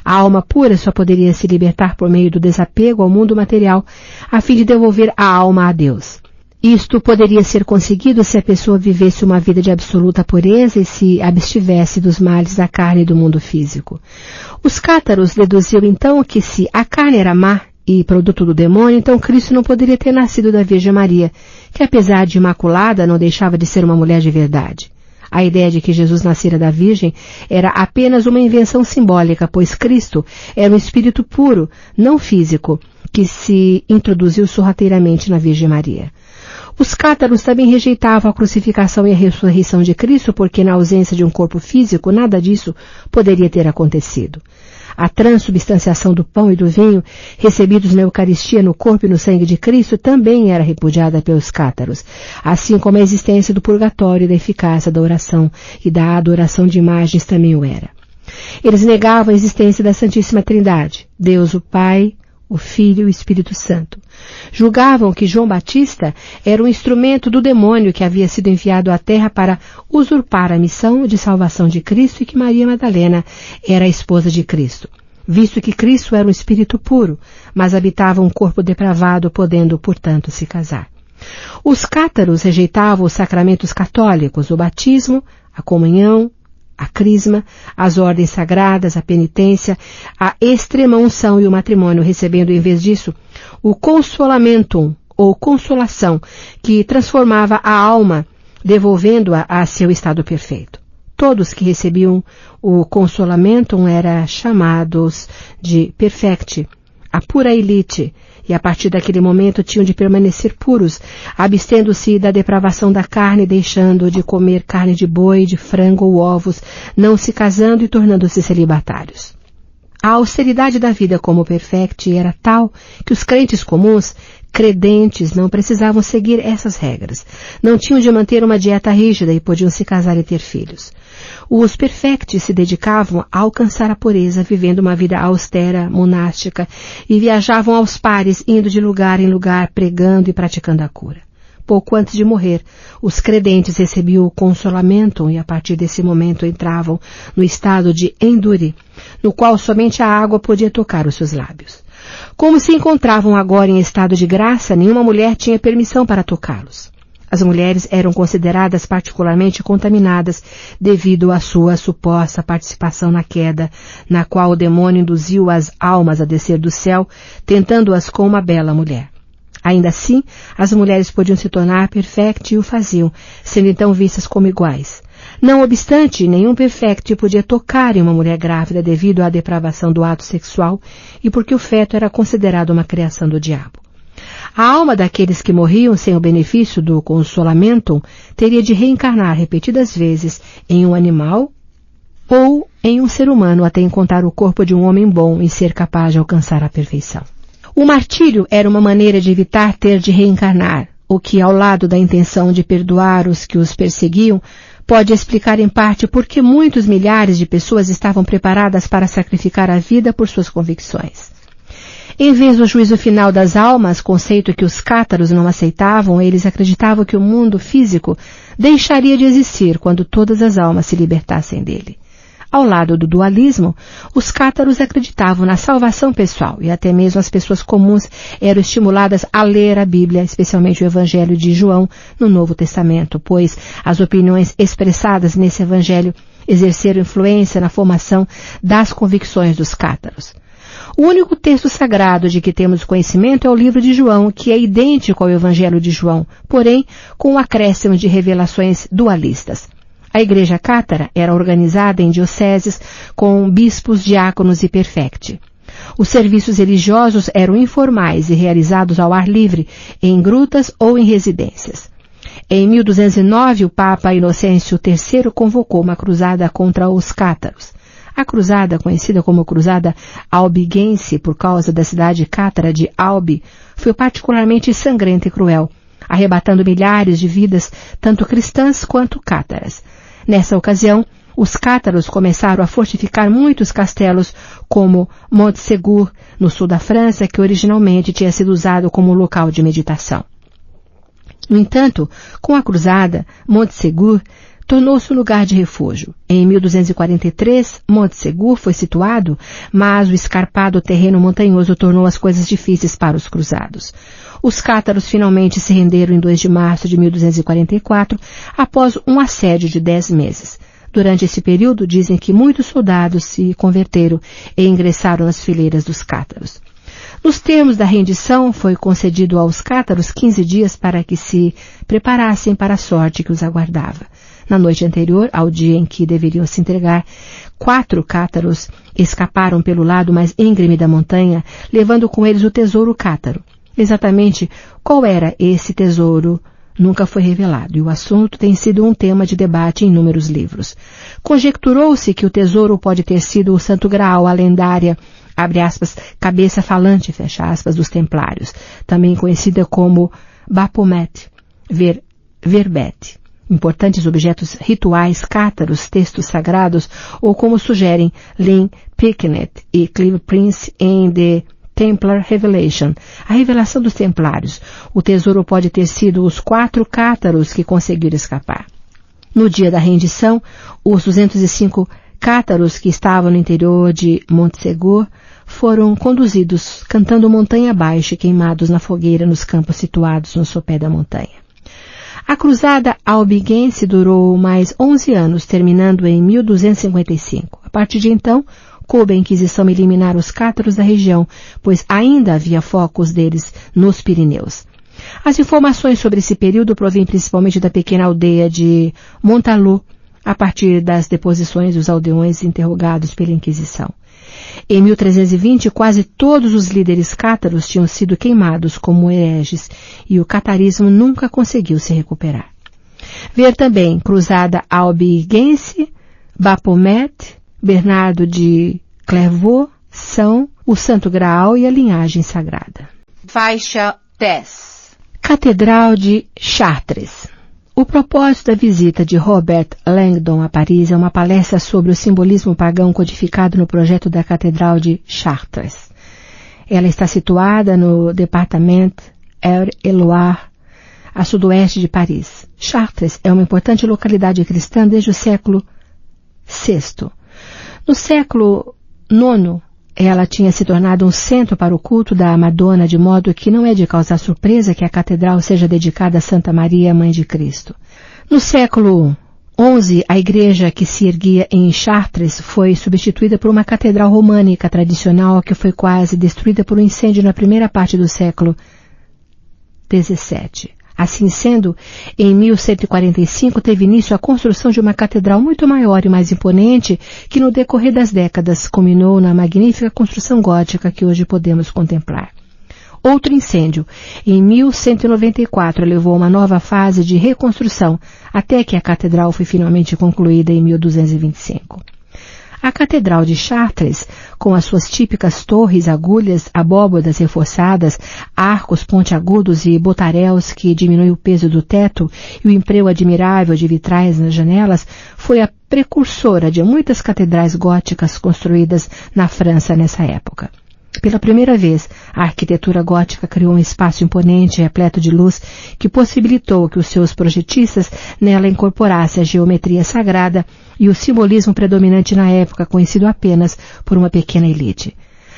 A alma pura só poderia se libertar por meio do desapego ao mundo material, a fim de devolver a alma a Deus. Isto poderia ser conseguido se a pessoa vivesse uma vida de absoluta pureza e se abstivesse dos males da carne e do mundo físico. Os cátaros deduziram então que se a carne era má e produto do demônio, então Cristo não poderia ter nascido da Virgem Maria, que apesar de imaculada, não deixava de ser uma mulher de verdade. A ideia de que Jesus nascera da Virgem era apenas uma invenção simbólica, pois Cristo era um espírito puro, não físico, que se introduziu sorrateiramente na Virgem Maria. Os cátaros também rejeitavam a crucificação e a ressurreição de Cristo, porque na ausência de um corpo físico, nada disso poderia ter acontecido. A transubstanciação do pão e do vinho, recebidos na Eucaristia no corpo e no sangue de Cristo, também era repudiada pelos cátaros, assim como a existência do purgatório e da eficácia da oração e da adoração de imagens também o era. Eles negavam a existência da Santíssima Trindade, Deus o Pai, o Filho e o Espírito Santo. Julgavam que João Batista era um instrumento do demônio que havia sido enviado à terra para usurpar a missão de salvação de Cristo e que Maria Madalena era a esposa de Cristo, visto que Cristo era um espírito puro, mas habitava um corpo depravado, podendo, portanto, se casar. Os cátaros rejeitavam os sacramentos católicos, o batismo, a comunhão, a crisma, as ordens sagradas, a penitência, a extrema-unção e o matrimônio, recebendo em vez disso o consolamentum, ou consolação, que transformava a alma, devolvendo-a a seu estado perfeito. Todos que recebiam o consolamentum eram chamados de perfecti, a pura elite, e a partir daquele momento tinham de permanecer puros, abstendo-se da depravação da carne, deixando de comer carne de boi, de frango ou ovos, não se casando e tornando-se celibatários. A austeridade da vida como perfecti era tal que os crentes comuns, credentes, não precisavam seguir essas regras. Não tinham de manter uma dieta rígida e podiam se casar e ter filhos. Os perfecti se dedicavam a alcançar a pureza, vivendo uma vida austera, monástica, e viajavam aos pares, indo de lugar em lugar, pregando e praticando a cura. Pouco antes de morrer, os credentes recebiam o consolamentum e a partir desse momento entravam no estado de enduri, no qual somente a água podia tocar os seus lábios. Como se encontravam agora em estado de graça, nenhuma mulher tinha permissão para tocá-los. As mulheres eram consideradas particularmente contaminadas devido à sua suposta participação na queda, na qual o demônio induziu as almas a descer do céu, tentando-as com uma bela mulher. Ainda assim, as mulheres podiam se tornar perfecti e o faziam, sendo então vistas como iguais. Não obstante, nenhum perfecti podia tocar em uma mulher grávida devido à depravação do ato sexual e porque o feto era considerado uma criação do diabo. A alma daqueles que morriam sem o benefício do consolamentum teria de reencarnar repetidas vezes em um animal ou em um ser humano até encontrar o corpo de um homem bom e ser capaz de alcançar a perfeição. O martírio era uma maneira de evitar ter de reencarnar, o que, ao lado da intenção de perdoar os que os perseguiam, pode explicar em parte por que muitos milhares de pessoas estavam preparadas para sacrificar a vida por suas convicções. Em vez do juízo final das almas, conceito que os cátaros não aceitavam, eles acreditavam que o mundo físico deixaria de existir quando todas as almas se libertassem dele. Ao lado do dualismo, os cátaros acreditavam na salvação pessoal e até mesmo as pessoas comuns eram estimuladas a ler a Bíblia, especialmente o Evangelho de João no Novo Testamento, pois as opiniões expressadas nesse Evangelho exerceram influência na formação das convicções dos cátaros. O único texto sagrado de que temos conhecimento é o livro de João, que é idêntico ao Evangelho de João, porém com um acréscimo de revelações dualistas. A igreja cátara era organizada em dioceses com bispos, diáconos e perfecti. Os serviços religiosos eram informais e realizados ao ar livre, em grutas ou em residências. Em 1209, o Papa Inocêncio III convocou uma cruzada contra os cátaros. A cruzada, conhecida como Cruzada Albigense por causa da cidade cátara de Albi, foi particularmente sangrenta e cruel, arrebatando milhares de vidas, tanto cristãs quanto cátaras. Nessa ocasião, os cátaros começaram a fortificar muitos castelos, como Montségur, no sul da França, que originalmente tinha sido usado como local de meditação. No entanto, com a cruzada, Montségur tornou-se um lugar de refúgio. Em 1243, Montségur foi situado, mas o escarpado terreno montanhoso tornou as coisas difíceis para os cruzados. Os cátaros finalmente se renderam em 2 de março de 1244, após um assédio de 10 meses. Durante esse período, dizem que muitos soldados se converteram e ingressaram nas fileiras dos cátaros. Nos termos da rendição, foi concedido aos cátaros 15 dias para que se preparassem para a sorte que os aguardava. Na noite anterior, ao dia em que deveriam se entregar, 4 cátaros escaparam pelo lado mais íngreme da montanha, levando com eles o tesouro cátaro. Exatamente qual era esse tesouro nunca foi revelado, e o assunto tem sido um tema de debate em inúmeros livros. Conjecturou-se que o tesouro pode ter sido o Santo Graal, a lendária, abre aspas, cabeça falante, fecha aspas, dos templários, também conhecida como Baphomet, verbete, importantes objetos rituais cátaros, textos sagrados, ou como sugerem Lynn Picknett e Clive Prince em The Templar Revelation, a revelação dos templários. O tesouro pode ter sido os 4 cátaros que conseguiram escapar. No dia da rendição, os 205 cátaros que estavam no interior de Montsegur foram conduzidos, cantando montanha abaixo e queimados na fogueira nos campos situados no sopé da montanha. A cruzada albigense durou mais 11 anos, terminando em 1255. A partir de então, coube à Inquisição eliminar os cátaros da região, pois ainda havia focos deles nos Pirineus. As informações sobre esse período provêm principalmente da pequena aldeia de Montalú, a partir das deposições dos aldeões interrogados pela Inquisição. Em 1320, quase todos os líderes cátaros tinham sido queimados como hereges, e o catarismo nunca conseguiu se recuperar. Ver também Cruzada Albigense, Baphomet, Bernardo de Clairvaux, São, o Santo Graal e a linhagem sagrada. Faixa 10. Catedral de Chartres. O propósito da visita de Robert Langdon a Paris é uma palestra sobre o simbolismo pagão codificado no projeto da Catedral de Chartres. Ela está situada no departamento Eure-et-Loire, a sudoeste de Paris. Chartres é uma importante localidade cristã desde o século VI. No século IX, ela tinha se tornado um centro para o culto da Madonna, de modo que não é de causar surpresa que a catedral seja dedicada a Santa Maria, Mãe de Cristo. No século XI, a igreja que se erguia em Chartres foi substituída por uma catedral românica tradicional que foi quase destruída por um incêndio na primeira parte do século XVII. Assim sendo, em 1145 teve início a construção de uma catedral muito maior e mais imponente que no decorrer das décadas culminou na magnífica construção gótica que hoje podemos contemplar. Outro incêndio, em 1194, levou a uma nova fase de reconstrução, até que a catedral foi finalmente concluída em 1225. A Catedral de Chartres, com as suas típicas torres, agulhas, abóbadas reforçadas, arcos pontiagudos e botaréus que diminuem o peso do teto e o emprego admirável de vitrais nas janelas, foi a precursora de muitas catedrais góticas construídas na França nessa época. Pela primeira vez, a arquitetura gótica criou um espaço imponente e repleto de luz que possibilitou que os seus projetistas nela incorporassem a geometria sagrada e o simbolismo predominante na época, conhecido apenas por uma pequena elite.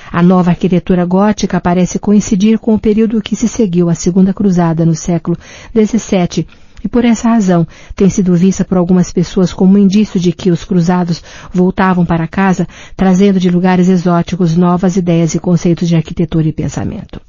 A nova arquitetura gótica parece coincidir com o período que se seguiu à Segunda Cruzada no século XVII, e por essa razão tem sido vista por algumas pessoas como um indício de que os cruzados voltavam para casa trazendo de lugares exóticos novas ideias e conceitos de arquitetura e pensamento.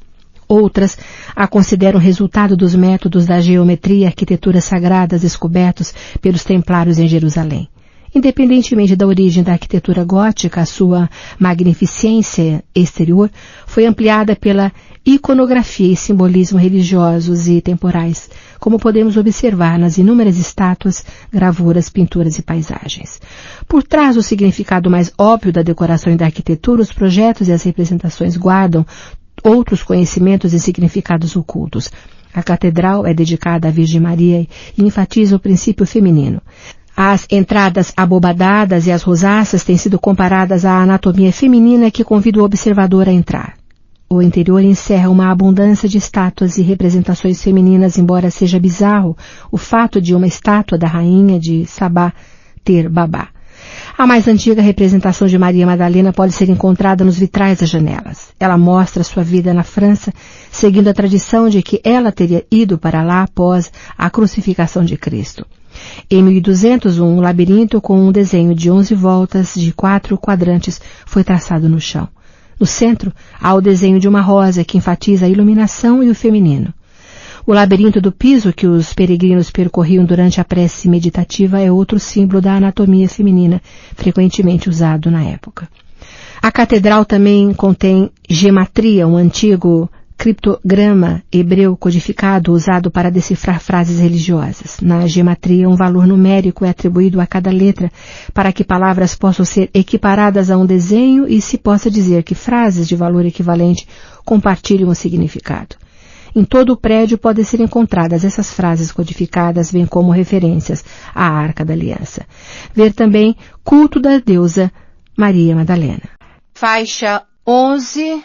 Outras a consideram resultado dos métodos da geometria e arquitetura sagradas descobertos pelos templários em Jerusalém. Independentemente da origem da arquitetura gótica, a sua magnificência exterior foi ampliada pela iconografia e simbolismo religiosos e temporais, como podemos observar nas inúmeras estátuas, gravuras, pinturas e paisagens. Por trás do significado mais óbvio da decoração e da arquitetura, os projetos e as representações guardam outros conhecimentos e significados ocultos. A catedral é dedicada à Virgem Maria e enfatiza o princípio feminino. As entradas abobadadas e as rosáceas têm sido comparadas à anatomia feminina que convida o observador a entrar. O interior encerra uma abundância de estátuas e representações femininas, embora seja bizarro o fato de uma estátua da rainha de Sabá ter babá. A mais antiga representação de Maria Madalena pode ser encontrada nos vitrais das janelas. Ela mostra sua vida na França, seguindo a tradição de que ela teria ido para lá após a crucificação de Cristo. Em 1200, um labirinto com um desenho de 11 voltas de 4 quadrantes foi traçado no chão. No centro, há o desenho de uma rosa que enfatiza a iluminação e o feminino. O labirinto do piso que os peregrinos percorriam durante a prece meditativa é outro símbolo da anatomia feminina, frequentemente usado na época. A catedral também contém gematria, um antigo criptograma hebreu codificado usado para decifrar frases religiosas. Na gematria, um valor numérico é atribuído a cada letra para que palavras possam ser equiparadas a um desenho e se possa dizer que frases de valor equivalente compartilham o significado. Em todo o prédio podem ser encontradas essas frases codificadas, bem como referências à Arca da Aliança. Ver também Culto da Deusa Maria Madalena. Faixa 11.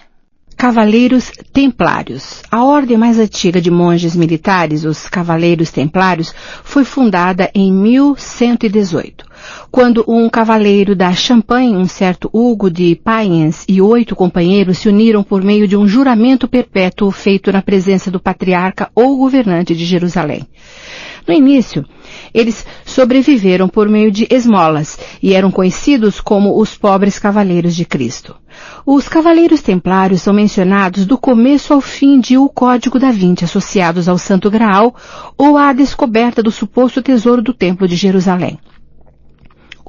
Cavaleiros Templários. A ordem mais antiga de monges militares, os Cavaleiros Templários, foi fundada em 1118, quando um cavaleiro da Champagne, um certo Hugo de Payens, e 8 companheiros se uniram por meio de um juramento perpétuo feito na presença do patriarca ou governante de Jerusalém. No início, eles sobreviveram por meio de esmolas e eram conhecidos como os pobres cavaleiros de Cristo. Os cavaleiros templários são mencionados do começo ao fim de O Código da Vinci, associados ao Santo Graal ou à descoberta do suposto tesouro do Templo de Jerusalém.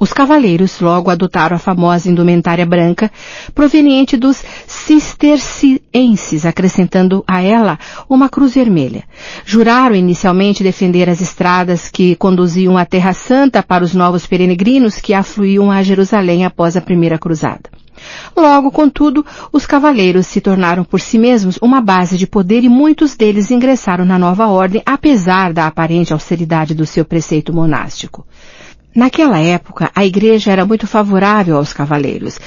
Os cavaleiros logo adotaram a famosa indumentária branca, proveniente dos cistercienses, acrescentando a ela uma cruz vermelha. Juraram inicialmente defender as estradas que conduziam à Terra Santa para os novos peregrinos que afluíam a Jerusalém após a primeira cruzada. Logo, contudo, os cavaleiros se tornaram por si mesmos uma base de poder e muitos deles ingressaram na nova ordem, apesar da aparente austeridade do seu preceito monástico. Naquela época, a igreja era muito favorável aos cavaleiros.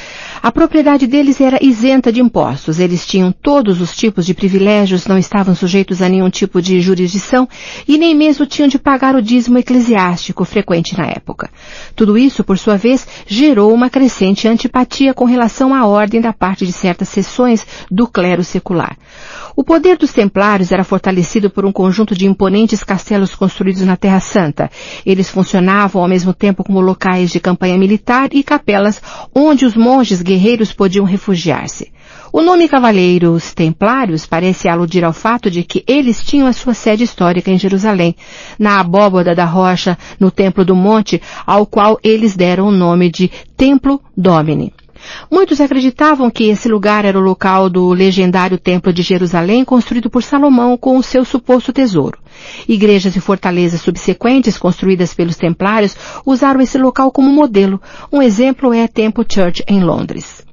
A propriedade deles era isenta de impostos, eles tinham todos os tipos de privilégios, não estavam sujeitos a nenhum tipo de jurisdição e nem mesmo tinham de pagar o dízimo eclesiástico frequente na época. Tudo isso, por sua vez, gerou uma crescente antipatia com relação à ordem da parte de certas seções do clero secular. O poder dos templários era fortalecido por um conjunto de imponentes castelos construídos na Terra Santa. Eles funcionavam ao mesmo tempo como locais de campanha militar e capelas onde os monges guerreiros podiam refugiar-se. O nome Cavaleiros Templários parece aludir ao fato de que eles tinham a sua sede histórica em Jerusalém, na abóbada da rocha, no Templo do Monte, ao qual eles deram o nome de Templo Domini. Muitos acreditavam que esse lugar era o local do legendário Templo de Jerusalém, construído por Salomão com o seu suposto tesouro. Igrejas e fortalezas subsequentes, construídas pelos templários, usaram esse local como modelo. Um exemplo é Temple Church, em Londres.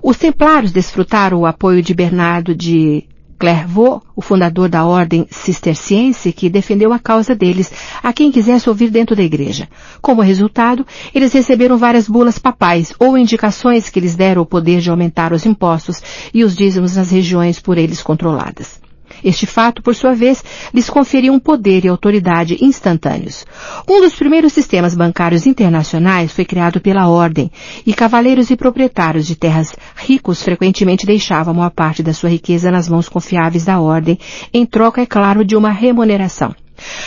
Os templários desfrutaram o apoio de Bernardo de Clairvaux, o fundador da ordem cisterciense, que defendeu a causa deles a quem quisesse ouvir dentro da igreja. Como resultado, eles receberam várias bulas papais ou indicações que lhes deram o poder de aumentar os impostos e os dízimos nas regiões por eles controladas. Este fato, por sua vez, lhes conferia um poder e autoridade instantâneos. Um dos primeiros sistemas bancários internacionais foi criado pela Ordem, e cavaleiros e proprietários de terras ricos frequentemente deixavam a maior parte da sua riqueza nas mãos confiáveis da Ordem, em troca, é claro, de uma remuneração.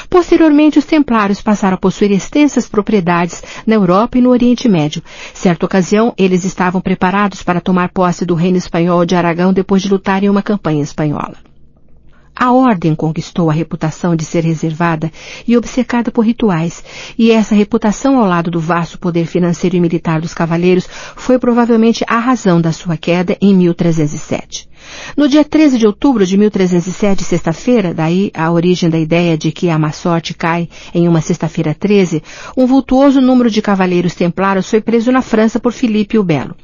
Posteriormente, os templários passaram a possuir extensas propriedades na Europa e no Oriente Médio. Certa ocasião, eles estavam preparados para tomar posse do reino espanhol de Aragão depois de lutar em uma campanha espanhola. A ordem conquistou a reputação de ser reservada e obcecada por rituais, e essa reputação ao lado do vasto poder financeiro e militar dos cavaleiros foi provavelmente a razão da sua queda em 1307. No dia 13 de outubro de 1307, sexta-feira, daí a origem da ideia de que a má sorte cai em uma sexta-feira 13, um vultuoso número de cavaleiros templários foi preso na França por Filipe o Belo.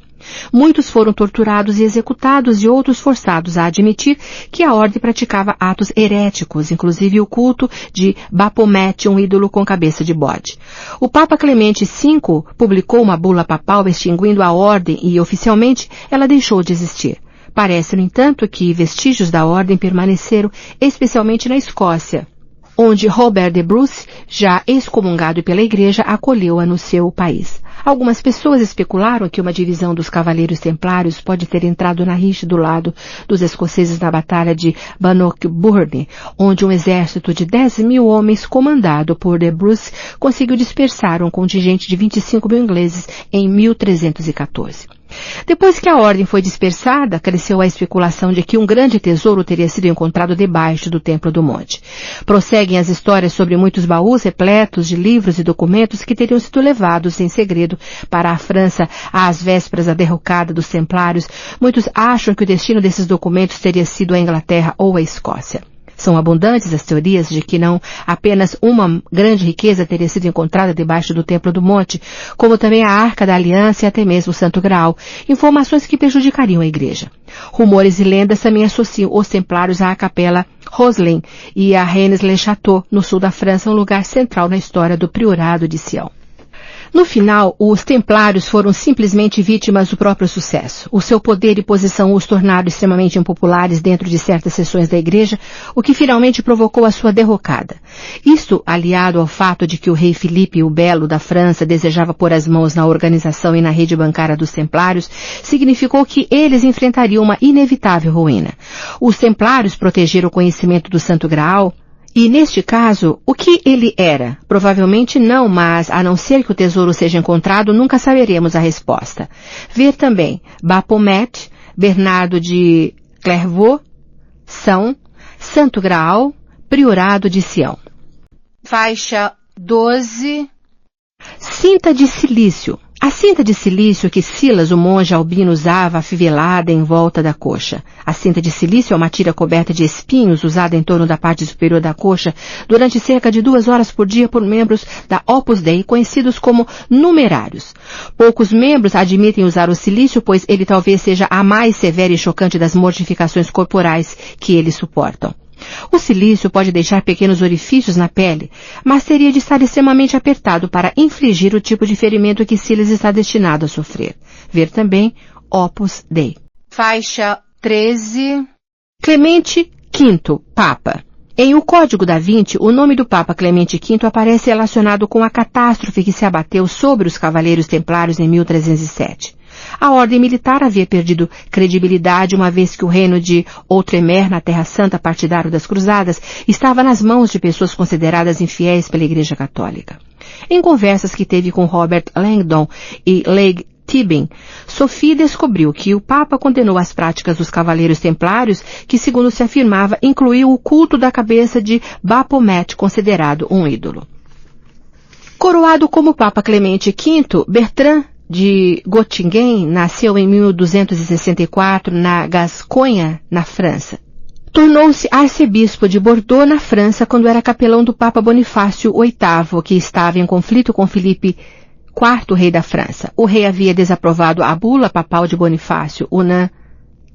Muitos foram torturados e executados e outros forçados a admitir que a ordem praticava atos heréticos, inclusive o culto de Baphomet, um ídolo com cabeça de bode. O Papa Clemente V publicou uma bula papal extinguindo a ordem e, oficialmente, ela deixou de existir. Parece, no entanto, que vestígios da ordem permaneceram, especialmente na Escócia, onde Robert de Bruce, já excomungado pela Igreja, acolheu-a no seu país. Algumas pessoas especularam que uma divisão dos Cavaleiros Templários pode ter entrado na rixa do lado dos escoceses na Batalha de Bannockburn, onde um exército de 10.000 homens, comandado por de Bruce, conseguiu dispersar um contingente de 25.000 ingleses em 1314. Depois que a ordem foi dispersada, cresceu a especulação de que um grande tesouro teria sido encontrado debaixo do Templo do Monte. Prosseguem as histórias sobre muitos baús repletos de livros e documentos que teriam sido levados em segredo para a França às vésperas da derrocada dos Templários. Muitos acham que o destino desses documentos teria sido a Inglaterra ou a Escócia. São abundantes as teorias de que não apenas uma grande riqueza teria sido encontrada debaixo do Templo do Monte, como também a Arca da Aliança e até mesmo o Santo Graal, informações que prejudicariam a Igreja. Rumores e lendas também associam os Templários à Capela Roslin e a Rennes-le-Château, no sul da França, um lugar central na história do Priorado de Sião. No final, os Templários foram simplesmente vítimas do próprio sucesso. O seu poder e posição os tornaram extremamente impopulares dentro de certas seções da Igreja, o que finalmente provocou a sua derrocada. Isto, aliado ao fato de que o rei Filipe o Belo da França desejava pôr as mãos na organização e na rede bancária dos Templários, significou que eles enfrentariam uma inevitável ruína. Os Templários protegeram o conhecimento do Santo Graal, e, neste caso, o que ele era? Provavelmente não, mas, a não ser que o tesouro seja encontrado, nunca saberemos a resposta. Ver também Baphomet, Bernardo de Clairvaux, São, Santo Graal, Priorado de Sião. Faixa 12. Cinta de silício. A cinta de silício que Silas, o monge albino, usava afivelada em volta da coxa. A cinta de silício é uma tira coberta de espinhos usada em torno da parte superior da coxa durante cerca de 2 horas por dia por membros da Opus Dei, conhecidos como numerários. Poucos membros admitem usar o silício, pois ele talvez seja a mais severa e chocante das mortificações corporais que eles suportam. O silício pode deixar pequenos orifícios na pele, mas teria de estar extremamente apertado para infligir o tipo de ferimento que Silas está destinado a sofrer. Ver também Opus Dei. Faixa 13. Clemente V, Papa. Em O Código da Vinci, o nome do Papa Clemente V aparece relacionado com a catástrofe que se abateu sobre os Cavaleiros Templários em 1307. A ordem militar havia perdido credibilidade uma vez que o reino de Outremer, na Terra Santa, partidário das Cruzadas, estava nas mãos de pessoas consideradas infiéis pela Igreja Católica. Em conversas que teve com Robert Langdon e Leigh Tibin, Sophie descobriu que o Papa condenou as práticas dos Cavaleiros Templários, que, segundo se afirmava, incluiu o culto da cabeça de Baphomet, considerado um ídolo. Coroado como Papa Clemente V, Bertrand de Göttingen nasceu em 1264 na Gasconha, na França. Tornou-se arcebispo de Bordeaux, na França, quando era capelão do Papa Bonifácio VIII, que estava em conflito com Filipe IV, rei da França. O rei havia desaprovado a bula papal de Bonifácio, Una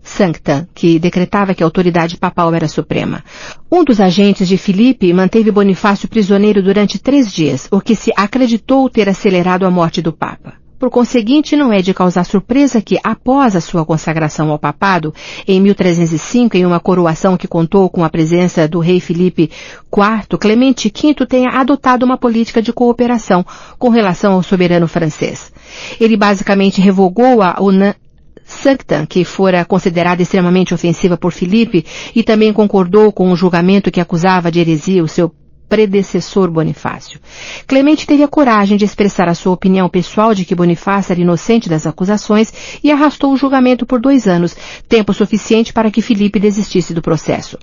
Sanctam, que decretava que a autoridade papal era suprema. Um dos agentes de Filipe manteve Bonifácio prisioneiro durante 3 dias, o que se acreditou ter acelerado a morte do Papa. Por conseguinte, não é de causar surpresa que, após a sua consagração ao papado, em 1305, em uma coroação que contou com a presença do rei Filipe IV, Clemente V tenha adotado uma política de cooperação com relação ao soberano francês. Ele basicamente revogou a Una Sanctam, que fora considerada extremamente ofensiva por Filipe, e também concordou com o julgamento que acusava de heresia o seu predecessor Bonifácio. Clemente teve a coragem de expressar a sua opinião pessoal de que Bonifácio era inocente das acusações e arrastou o julgamento por 2 anos, tempo suficiente para que Filipe desistisse do processo.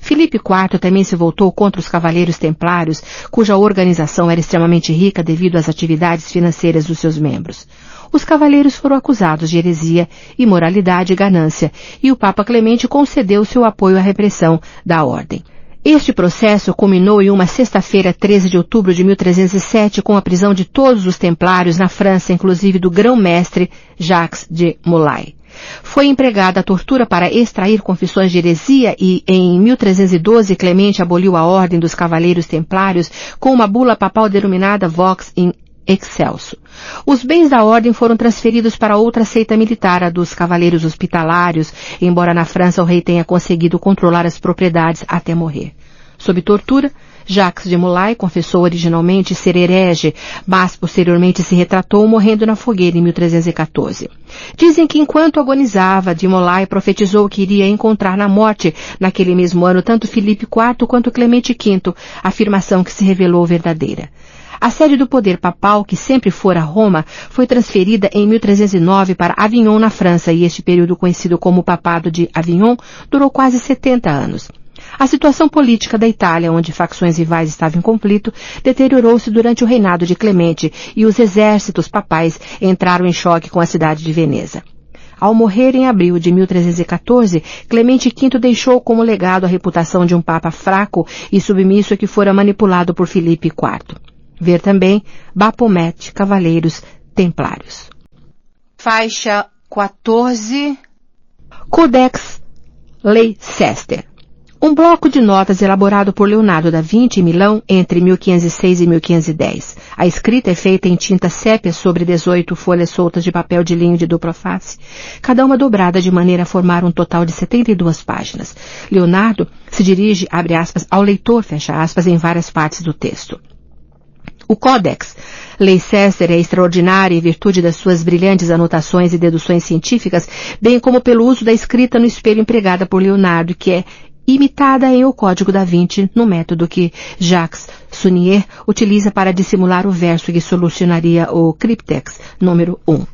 Filipe IV também se voltou contra os Cavaleiros Templários, cuja organização era extremamente rica devido às atividades financeiras dos seus membros. Os cavaleiros foram acusados de heresia, imoralidade e ganância, e o Papa Clemente concedeu seu apoio à repressão da ordem. Este processo culminou em uma sexta-feira, 13 de outubro de 1307, com a prisão de todos os templários na França, inclusive do grão-mestre Jacques de Molay. Foi empregada a tortura para extrair confissões de heresia e, em 1312, Clemente aboliu a ordem dos Cavaleiros Templários com uma bula papal denominada Vox in Excelso. Os bens da ordem foram transferidos para outra seita militar, a dos Cavaleiros Hospitalários, embora na França o rei tenha conseguido controlar as propriedades até morrer. Sob tortura, Jacques de Molay confessou originalmente ser herege, mas posteriormente se retratou morrendo na fogueira em 1314. Dizem que enquanto agonizava, de Molay profetizou que iria encontrar na morte, naquele mesmo ano, tanto Filipe IV quanto Clemente V, afirmação que se revelou verdadeira. A sede do poder papal, que sempre fora Roma, foi transferida em 1309 para Avignon, na França, e este período conhecido como Papado de Avignon durou quase 70 anos. A situação política da Itália, onde facções rivais estavam em conflito, deteriorou-se durante o reinado de Clemente e os exércitos papais entraram em choque com a cidade de Veneza. Ao morrer em abril de 1314, Clemente V deixou como legado a reputação de um papa fraco e submisso que fora manipulado por Filipe IV. Ver também Baphomet, Cavaleiros Templários. Faixa 14. Codex Leicester. Um bloco de notas elaborado por Leonardo da Vinci em Milão entre 1506 e 1510. A escrita é feita em tinta sépia sobre 18 folhas soltas de papel de linho de dupla face, cada uma dobrada de maneira a formar um total de 72 páginas. Leonardo se dirige, abre aspas, ao leitor, fecha aspas, em várias partes do texto. O Codex Leicester é extraordinário em virtude das suas brilhantes anotações e deduções científicas, bem como pelo uso da escrita no espelho empregada por Leonardo, que é imitada em O Código da Vinci, no método que Jacques Sunnier utiliza para dissimular o verso que solucionaria o Cryptex número 1.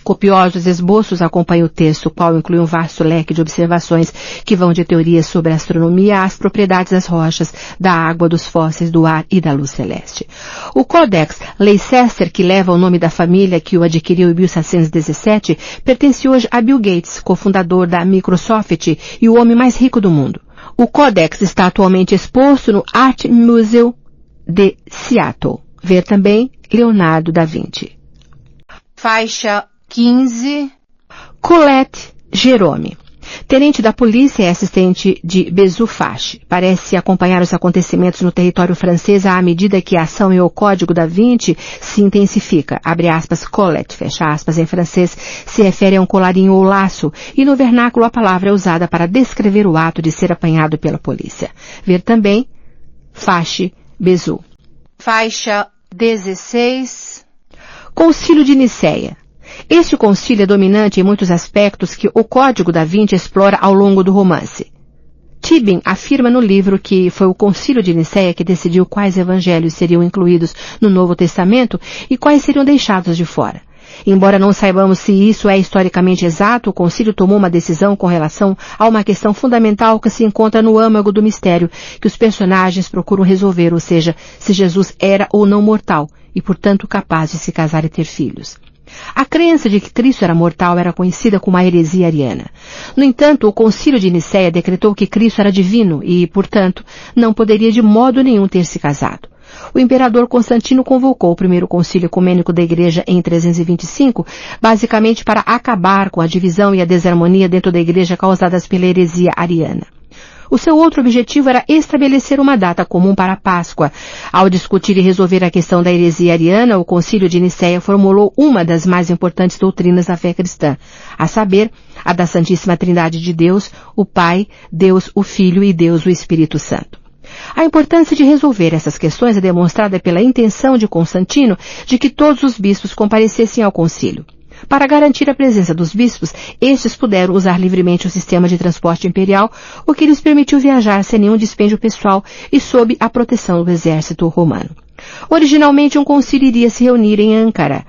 Copiosos esboços acompanham o texto, o qual inclui um vasto leque de observações que vão de teorias sobre a astronomia às propriedades das rochas, da água, dos fósseis, do ar e da luz celeste. O Codex Leicester, que leva o nome da família que o adquiriu em 1717, pertence hoje a Bill Gates, cofundador da Microsoft e o homem mais rico do mundo. O Codex está atualmente exposto no Art Museum de Seattle. Ver também Leonardo da Vinci. Faixa 15. Colette Jerome. Tenente da polícia e assistente de Bezufache. Parece acompanhar os acontecimentos no território francês à medida que a ação e o Código da Vinci se intensifica. Abre aspas, Colette, fecha aspas, em francês, se refere a um colarinho ou laço, e no vernáculo a palavra é usada para descrever o ato de ser apanhado pela polícia. Ver também Fache Bezu. Faixa 16. Concílio de Nicéia. Este concílio é dominante em muitos aspectos que o Código da Vinci explora ao longo do romance. Tibin afirma no livro que foi o concílio de Nicéia que decidiu quais evangelhos seriam incluídos no Novo Testamento e quais seriam deixados de fora. Embora não saibamos se isso é historicamente exato, o concílio tomou uma decisão com relação a uma questão fundamental que se encontra no âmago do mistério que os personagens procuram resolver, ou seja, se Jesus era ou não mortal e, portanto, capaz de se casar e ter filhos. A crença de que Cristo era mortal era conhecida como a heresia ariana. No entanto, o concílio de Nicéia decretou que Cristo era divino e, portanto, não poderia de modo nenhum ter se casado. O imperador Constantino convocou o primeiro concílio ecumênico da Igreja em 325, basicamente para acabar com a divisão e a desarmonia dentro da Igreja causadas pela heresia ariana. O seu outro objetivo era estabelecer uma data comum para a Páscoa. Ao discutir e resolver a questão da heresia ariana, o Concílio de Nicéia formulou uma das mais importantes doutrinas da fé cristã, a saber, a da Santíssima Trindade de Deus, o Pai, Deus o Filho e Deus o Espírito Santo. A importância de resolver essas questões é demonstrada pela intenção de Constantino de que todos os bispos comparecessem ao concílio. Para garantir a presença dos bispos, estes puderam usar livremente o sistema de transporte imperial, o que lhes permitiu viajar sem nenhum dispêndio pessoal e sob a proteção do exército romano. Originalmente, um concílio iria se reunir em Ankara,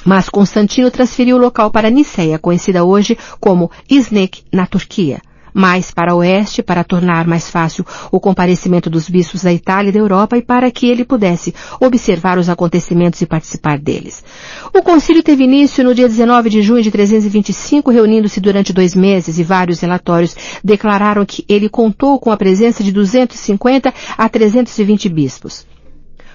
mas Constantino transferiu o local para Nicéia, conhecida hoje como Iznik, na Turquia, mais para o oeste, para tornar mais fácil o comparecimento dos bispos da Itália e da Europa e para que ele pudesse observar os acontecimentos e participar deles. O concílio teve início no dia 19 de junho de 325, reunindo-se durante 2 meses, e vários relatórios declararam que ele contou com a presença de 250 a 320 bispos.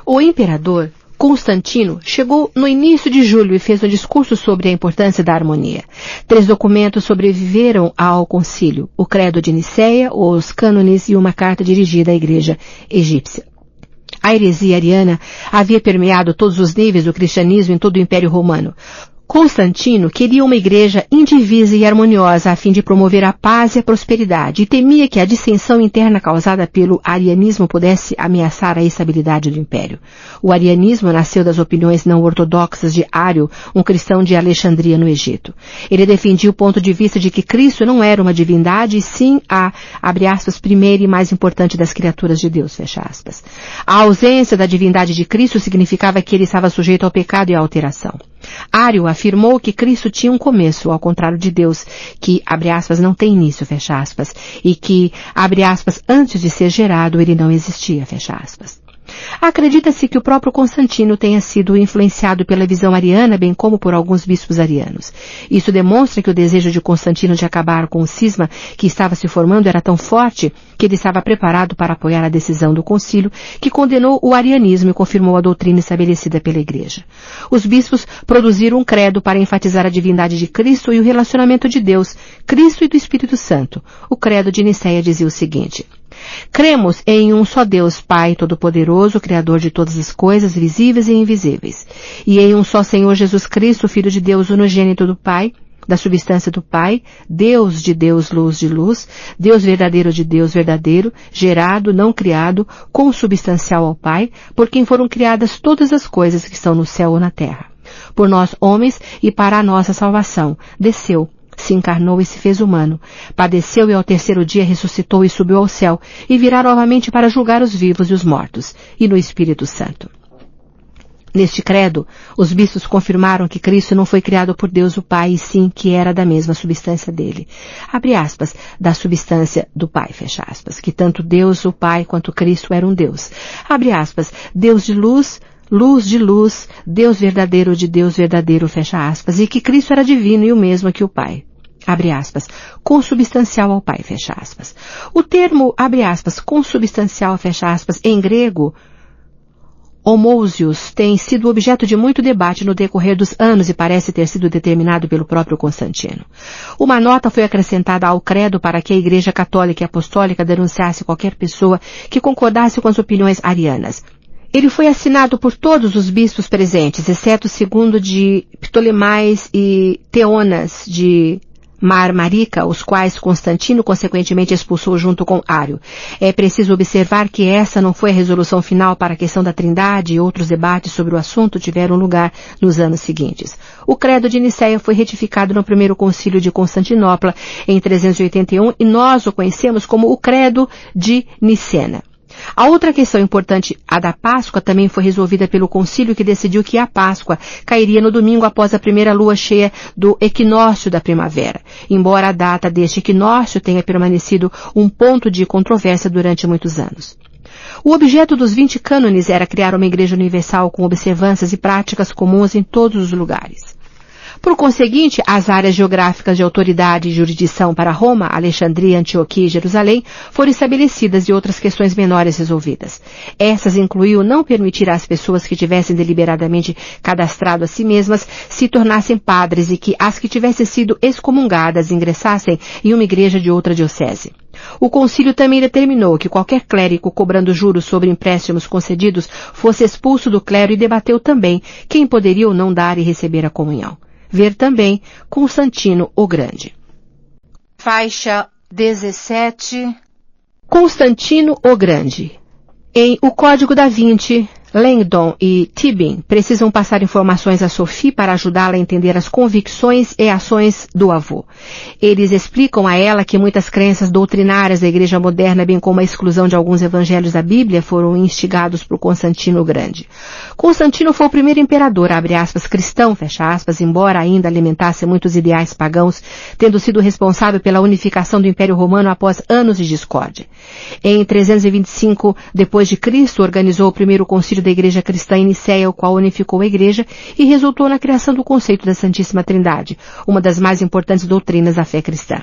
O imperador Constantino chegou no início de julho e fez um discurso sobre a importância da harmonia. 3 documentos sobreviveram ao concílio: o Credo de Nicéia, os cânones e uma carta dirigida à Igreja egípcia. A heresia ariana havia permeado todos os níveis do cristianismo em todo o Império Romano. Constantino queria uma igreja indivisa e harmoniosa a fim de promover a paz e a prosperidade e temia que a dissensão interna causada pelo arianismo pudesse ameaçar a estabilidade do império. O arianismo nasceu das opiniões não ortodoxas de Ário, um cristão de Alexandria no Egito. Ele defendia o ponto de vista de que Cristo não era uma divindade e sim a, abre aspas, primeira e mais importante das criaturas de Deus, fecha aspas. A ausência da divindade de Cristo significava que ele estava sujeito ao pecado e à alteração. Ário afirmou que Cristo tinha um começo, ao contrário de Deus, que, abre aspas, não tem início, fecha aspas, e que, abre aspas, antes de ser gerado, ele não existia, fecha aspas. Acredita-se que o próprio Constantino tenha sido influenciado pela visão ariana, bem como por alguns bispos arianos. Isso demonstra que o desejo de Constantino de acabar com o cisma que estava se formando era tão forte que ele estava preparado para apoiar a decisão do concílio que condenou o arianismo e confirmou a doutrina estabelecida pela Igreja. Os bispos produziram um credo para enfatizar a divindade de Cristo e o relacionamento de Deus, Cristo e do Espírito Santo. O credo de Nicéia dizia o seguinte: cremos em um só Deus, Pai Todo-Poderoso, Criador de todas as coisas, visíveis e invisíveis, e em um só Senhor Jesus Cristo, Filho de Deus, unigênito do Pai, da substância do Pai, Deus de Deus, luz de luz, Deus verdadeiro de Deus verdadeiro, gerado, não criado, consubstancial ao Pai, por quem foram criadas todas as coisas que estão no céu ou na terra. Por nós, homens, e para a nossa salvação, desceu, se encarnou e se fez humano, padeceu e ao terceiro dia ressuscitou e subiu ao céu, e virá novamente para julgar os vivos e os mortos, e no Espírito Santo. Neste credo, os bispos confirmaram que Cristo não foi criado por Deus o Pai, e sim que era da mesma substância dele. Abre aspas, da substância do Pai, fecha aspas, que tanto Deus o Pai quanto Cristo eram Deus. Abre aspas, Deus de luz, luz de luz, Deus verdadeiro de Deus verdadeiro, fecha aspas, e que Cristo era divino e o mesmo que o Pai. Abre aspas, consubstancial ao Pai, fecha aspas. O termo, abre aspas, consubstancial, fecha aspas, em grego, homousios, tem sido objeto de muito debate no decorrer dos anos e parece ter sido determinado pelo próprio Constantino. Uma nota foi acrescentada ao credo para que a Igreja Católica e Apostólica denunciasse qualquer pessoa que concordasse com as opiniões arianas. Ele foi assinado por todos os bispos presentes, exceto o segundo de Ptolemais e Teonas de Marmarica, os quais Constantino consequentemente expulsou junto com Ário. É preciso observar que essa não foi a resolução final para a questão da Trindade e outros debates sobre o assunto tiveram lugar nos anos seguintes. O credo de Nicéia foi retificado no primeiro concílio de Constantinopla em 381 e nós o conhecemos como o credo de Nicena. A outra questão importante, a da Páscoa, também foi resolvida pelo concílio que decidiu que a Páscoa cairia no domingo após a primeira lua cheia do equinócio da primavera, embora a data deste equinócio tenha permanecido um ponto de controvérsia durante muitos anos. O objeto dos 20 cânones era criar uma igreja universal com observâncias e práticas comuns em todos os lugares. Por conseguinte, as áreas geográficas de autoridade e jurisdição para Roma, Alexandria, Antioquia e Jerusalém foram estabelecidas e outras questões menores resolvidas. Essas incluíam não permitir às pessoas que tivessem deliberadamente cadastrado a si mesmas se tornassem padres e que as que tivessem sido excomungadas ingressassem em uma igreja de outra diocese. O concílio também determinou que qualquer clérigo cobrando juros sobre empréstimos concedidos fosse expulso do clero e debateu também quem poderia ou não dar e receber a comunhão. Ver também Constantino o Grande. Faixa 17. Constantino o Grande. Em O Código da Vinci, Langdon e Tibin precisam passar informações a Sophie para ajudá-la a entender as convicções e ações do avô. Eles explicam a ela que muitas crenças doutrinárias da Igreja moderna, bem como a exclusão de alguns evangelhos da Bíblia, foram instigados por Constantino o Grande. Constantino foi o primeiro imperador, abre aspas, cristão, fecha aspas, embora ainda alimentasse muitos ideais pagãos, tendo sido responsável pela unificação do Império Romano após anos de discórdia. Em 325 d.C., organizou o primeiro concílio da Igreja Cristã em Nicéia, o qual unificou a Igreja e resultou na criação do conceito da Santíssima Trindade, uma das mais importantes doutrinas da fé cristã.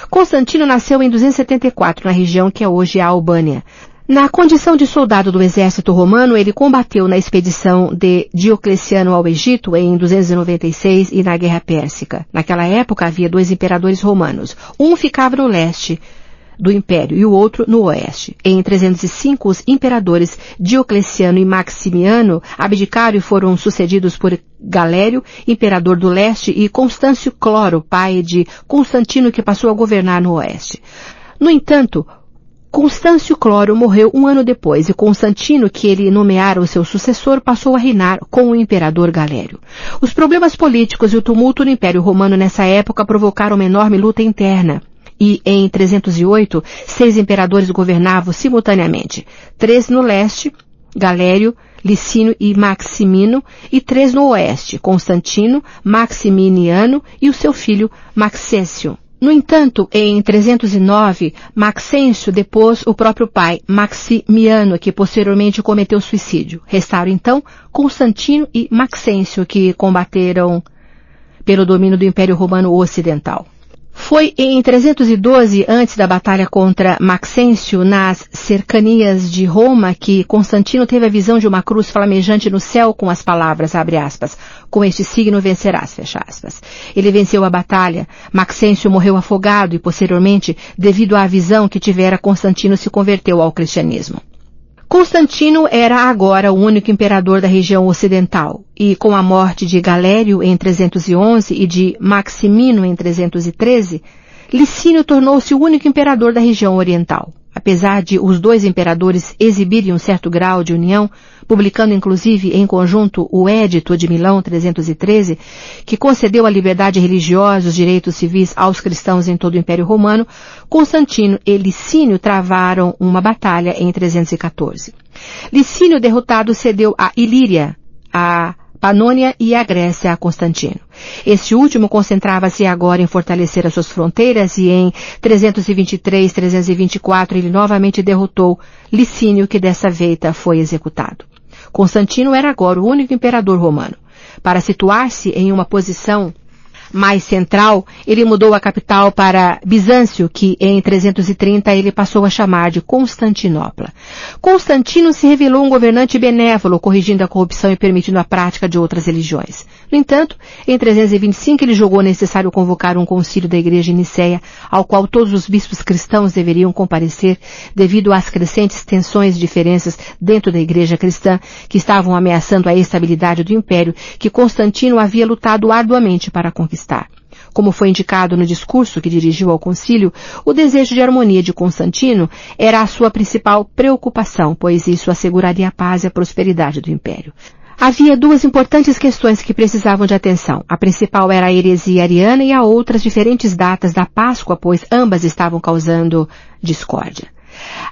Constantino nasceu em 274, na região que é hoje a Albânia. Na condição de soldado do exército romano, ele combateu na expedição de Diocleciano ao Egito em 296 e na Guerra Pérsica. Naquela época havia 2 imperadores romanos. Um ficava no leste do Império e o outro no oeste. Em 305, os imperadores Diocleciano e Maximiano abdicaram e foram sucedidos por Galério, imperador do leste, e Constâncio Cloro, pai de Constantino, que passou a governar no oeste. No entanto, Constâncio Cloro morreu um ano depois e Constantino, que ele nomeara o seu sucessor, passou a reinar com o imperador Galério. Os problemas políticos e o tumulto no Império Romano nessa época provocaram uma enorme luta interna. E, em 308, 6 imperadores governavam simultaneamente. 3 no leste, Galério, Licínio e Maximino, e 3 no oeste, Constantino, Maximiniano e o seu filho Maxêncio. No entanto, em 309, Maxêncio depôs o próprio pai, Maximiano, que posteriormente cometeu suicídio. Restaram então Constantino e Maxêncio, que combateram pelo domínio do Império Romano Ocidental. Foi em 312, antes da batalha contra Maxêncio, nas cercanias de Roma, que Constantino teve a visão de uma cruz flamejante no céu com as palavras, abre aspas, com este signo vencerás, fecha aspas. Ele venceu a batalha. Maxêncio morreu afogado e, posteriormente, devido à visão que tivera, Constantino se converteu ao cristianismo. Constantino era agora o único imperador da região ocidental, e com a morte de Galério em 311 e de Maximino em 313, Licínio tornou-se o único imperador da região oriental. Apesar de os dois imperadores exibirem um certo grau de união, publicando inclusive em conjunto o Édito de Milão 313, que concedeu a liberdade religiosa e os direitos civis aos cristãos em todo o Império Romano, Constantino e Licínio travaram uma batalha em 314. Licínio, derrotado, cedeu a Ilíria, a Panônia e a Grécia a Constantino. Este último concentrava-se agora em fortalecer as suas fronteiras e em 323, 324 ele novamente derrotou Licínio, que dessa feita foi executado. Constantino era agora o único imperador romano. Para situar-se em uma posição mais central, ele mudou a capital para Bizâncio, que em 330 ele passou a chamar de Constantinopla. Constantino se revelou um governante benévolo, corrigindo a corrupção e permitindo a prática de outras religiões. No entanto, em 325 ele julgou necessário convocar um concílio da igreja em Niceia, ao qual todos os bispos cristãos deveriam comparecer, devido às crescentes tensões e diferenças dentro da igreja cristã que estavam ameaçando a estabilidade do império que Constantino havia lutado arduamente para conquistar. Como foi indicado no discurso que dirigiu ao concílio, o desejo de harmonia de Constantino era a sua principal preocupação, pois isso asseguraria a paz e a prosperidade do império. Havia duas importantes questões que precisavam de atenção. A principal era a heresia ariana e a outra as diferentes datas da Páscoa, pois ambas estavam causando discórdia.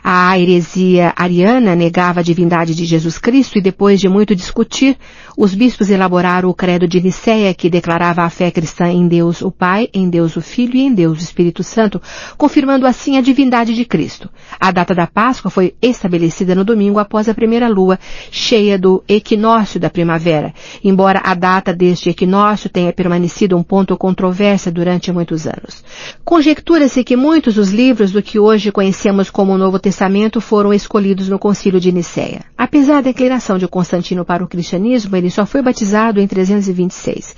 A heresia ariana negava a divindade de Jesus Cristo e, depois de muito discutir, os bispos elaboraram o credo de Niceia, que declarava a fé cristã em Deus o Pai, em Deus o Filho e em Deus o Espírito Santo, confirmando assim a divindade de Cristo. A data da Páscoa foi estabelecida no domingo após a primeira lua cheia do equinócio da primavera, embora a data deste equinócio tenha permanecido um ponto controverso durante muitos anos. Conjectura-se que muitos dos livros do que hoje conhecemos como o Novo Testamento foram escolhidos no Concílio de Niceia. Apesar da inclinação de Constantino para o cristianismo, ele só foi batizado em 326.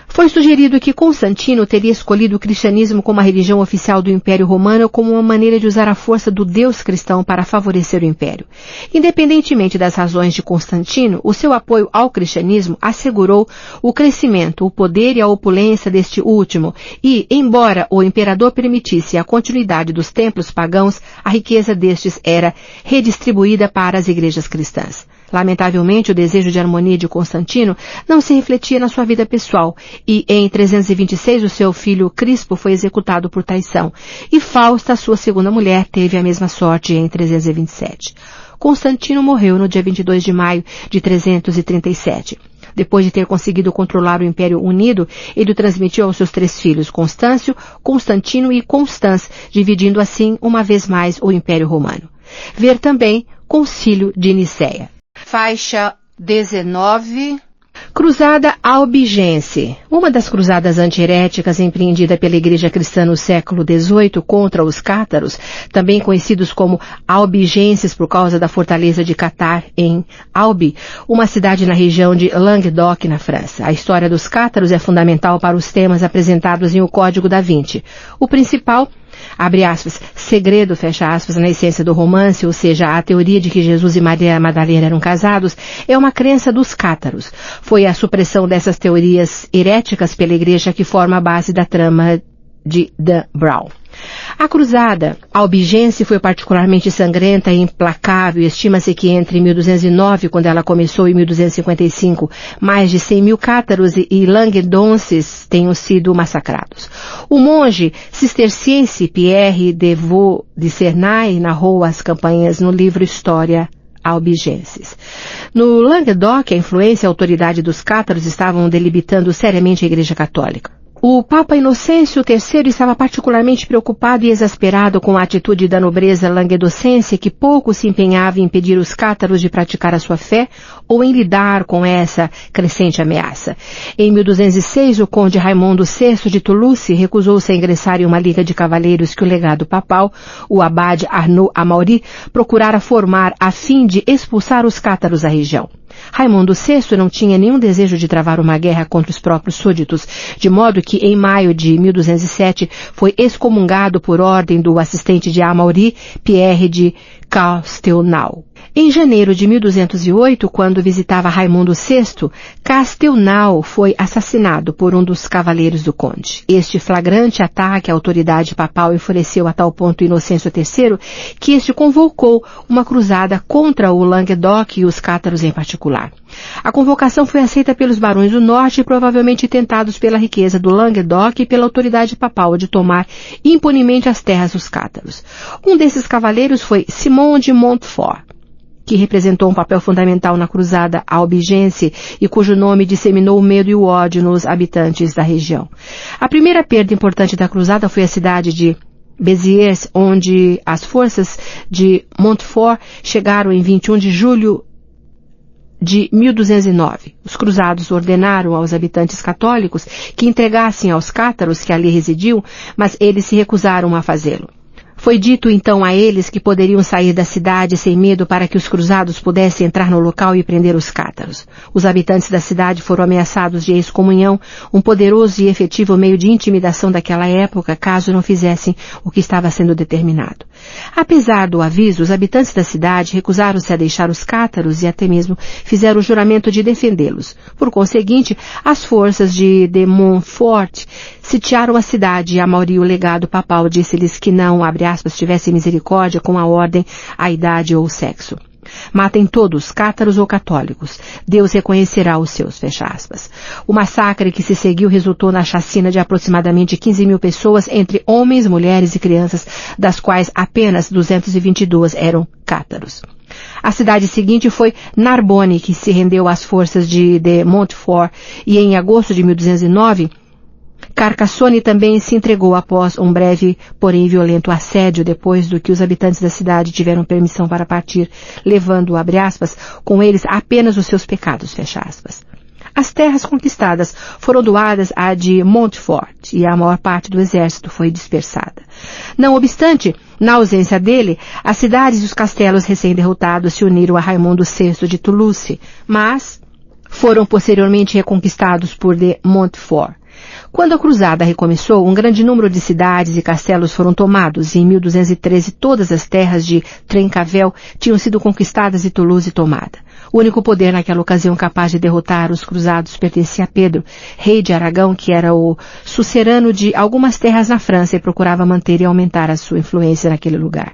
Foi sugerido que Constantino teria escolhido o cristianismo como a religião oficial do Império Romano como uma maneira de usar a força do Deus cristão para favorecer o Império. Independentemente das razões de Constantino, o seu apoio ao cristianismo assegurou o crescimento, o poder e a opulência deste último e, embora o imperador permitisse a continuidade dos templos pagãos, a riqueza destes era redistribuída para as igrejas cristãs. Lamentavelmente, o desejo de harmonia de Constantino não se refletia na sua vida pessoal e, em 326, o seu filho Crispo foi executado por traição e Fausta, sua segunda mulher, teve a mesma sorte em 327. Constantino morreu no dia 22 de maio de 337. Depois de ter conseguido controlar o Império Unido, ele o transmitiu aos seus 3 filhos, Constâncio, Constantino e Constans, dividindo assim, uma vez mais, o Império Romano. Ver também Concílio de Niceia. Faixa 19. Cruzada Albigense. Uma das cruzadas antiheréticas empreendida pela Igreja Cristã no século XVIII contra os cátaros, também conhecidos como albigenses por causa da fortaleza de Catar em Albi, uma cidade na região de Languedoc, na França. A história dos cátaros é fundamental para os temas apresentados em O Código da Vinci. O principal abre aspas, segredo, fecha aspas, na essência do romance, ou seja, a teoria de que Jesus e Maria Madalena eram casados, é uma crença dos cátaros. Foi a supressão dessas teorias heréticas pela igreja que forma a base da trama de Dan Brown. A cruzada albigense foi particularmente sangrenta e implacável. Estima-se que entre 1209, quando ela começou, e 1255, mais de 100 mil cátaros e languedonces tenham sido massacrados. O monge cisterciense Pierre de Vaux de Cernay narrou as campanhas no livro História Albigenses. No Languedoc, a influência e a autoridade dos cátaros estavam delimitando seriamente a Igreja Católica. O Papa Inocêncio III estava particularmente preocupado e exasperado com a atitude da nobreza languedocense, que pouco se empenhava em impedir os cátaros de praticar a sua fé ou em lidar com essa crescente ameaça. Em 1206, o conde Raimundo VI de Toulouse recusou-se a ingressar em uma liga de cavaleiros que o legado papal, o abade Arnaud Amaury, procurara formar a fim de expulsar os cátaros da região. Raimundo VI não tinha nenhum desejo de travar uma guerra contra os próprios súditos, de modo que em maio de 1207 foi excomungado por ordem do assistente de Amaury, Pierre de Castelnau. Em janeiro de 1208, quando visitava Raimundo VI, Castelnau foi assassinado por um dos cavaleiros do conde. Este flagrante ataque à autoridade papal enfureceu a tal ponto Inocêncio III que este convocou uma cruzada contra o Languedoc e os cátaros em particular. A convocação foi aceita pelos barões do norte, provavelmente tentados pela riqueza do Languedoc e pela autoridade papal de tomar impunemente as terras dos cátaros. Um desses cavaleiros foi Simão de Montfort, que representou um papel fundamental na cruzada albigense e cujo nome disseminou o medo e o ódio nos habitantes da região. A primeira perda importante da cruzada foi a cidade de Béziers, onde as forças de Montfort chegaram em 21 de julho de 1209. Os cruzados ordenaram aos habitantes católicos que entregassem aos cátaros que ali residiam, mas eles se recusaram a fazê-lo. Foi dito então a eles que poderiam sair da cidade sem medo para que os cruzados pudessem entrar no local e prender os cátaros. Os habitantes da cidade foram ameaçados de excomunhão, um poderoso e efetivo meio de intimidação daquela época, caso não fizessem o que estava sendo determinado. Apesar do aviso, os habitantes da cidade recusaram-se a deixar os cátaros e até mesmo fizeram o juramento de defendê-los. Por conseguinte, as forças de Montfort sitiaram a cidade e Amaury, o legado papal, disse-lhes que não, abre aspas, tivesse misericórdia com a ordem, a idade ou o sexo. Matem todos, cátaros ou católicos. Deus reconhecerá os seus, fecha aspas. O massacre que se seguiu resultou na chacina de aproximadamente 15 mil pessoas, entre homens, mulheres e crianças, das quais apenas 222 eram cátaros. A cidade seguinte foi Narbonne, que se rendeu às forças de Montfort, e em agosto de 1209, Carcassonne também se entregou após um breve, porém violento assédio, depois do que os habitantes da cidade tiveram permissão para partir, levando, abre aspas, com eles apenas os seus pecados, fecha aspas. As terras conquistadas foram doadas a de Montfort e a maior parte do exército foi dispersada. Não obstante, na ausência dele, as cidades e os castelos recém-derrotados se uniram a Raimundo VI de Toulouse, mas foram posteriormente reconquistados por de Montfort. Quando a cruzada recomeçou, um grande número de cidades e castelos foram tomados e em 1213 todas as terras de Trencavel tinham sido conquistadas e Toulouse tomada. O único poder naquela ocasião capaz de derrotar os cruzados pertencia a Pedro, rei de Aragão, que era o sucerano de algumas terras na França e procurava manter e aumentar a sua influência naquele lugar.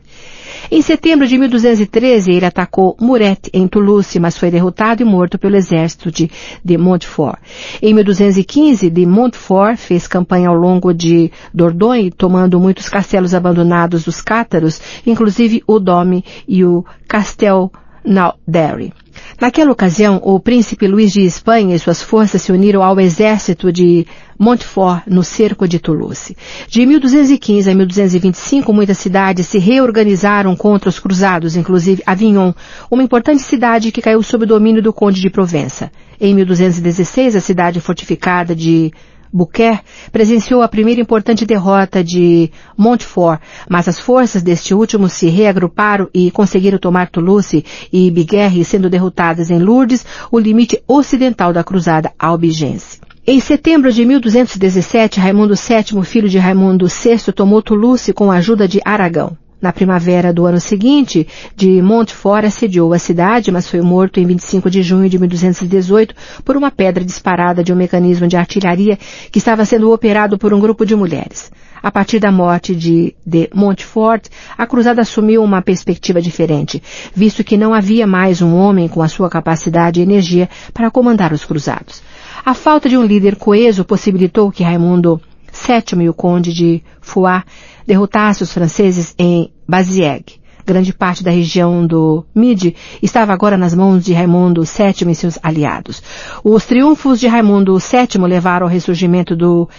Em setembro de 1213, ele atacou Muret, em Toulouse, mas foi derrotado e morto pelo exército de Montfort. Em 1215, de Montfort fez campanha ao longo de Dordogne, tomando muitos castelos abandonados dos cátaros, inclusive o Dôme e o Castelnaudary. Naquela ocasião, o príncipe Luís de Espanha e suas forças se uniram ao exército de Montfort no cerco de Toulouse. De 1215 a 1225, muitas cidades se reorganizaram contra os cruzados, inclusive Avignon, uma importante cidade que caiu sob o domínio do conde de Provença. Em 1216, a cidade fortificada de Beaucaire presenciou a primeira importante derrota de Montfort, mas as forças deste último se reagruparam e conseguiram tomar Toulouse e Bigorre, sendo derrotadas em Lourdes, o limite ocidental da cruzada albigense. Em setembro de 1217, Raimundo VII, filho de Raimundo VI, tomou Toulouse com a ajuda de Aragão. Na primavera do ano seguinte, de Montfort assediou a cidade, mas foi morto em 25 de junho de 1218 por uma pedra disparada de um mecanismo de artilharia que estava sendo operado por um grupo de mulheres. A partir da morte de Montfort, a cruzada assumiu uma perspectiva diferente, visto que não havia mais um homem com a sua capacidade e energia para comandar os cruzados. A falta de um líder coeso possibilitou que Raimundo VII e o conde de Foix derrotassem os franceses em Baziègue. Grande parte da região do Midi estava agora nas mãos de Raimundo VII e seus aliados. Os triunfos de Raimundo VII levaram ao ressurgimento do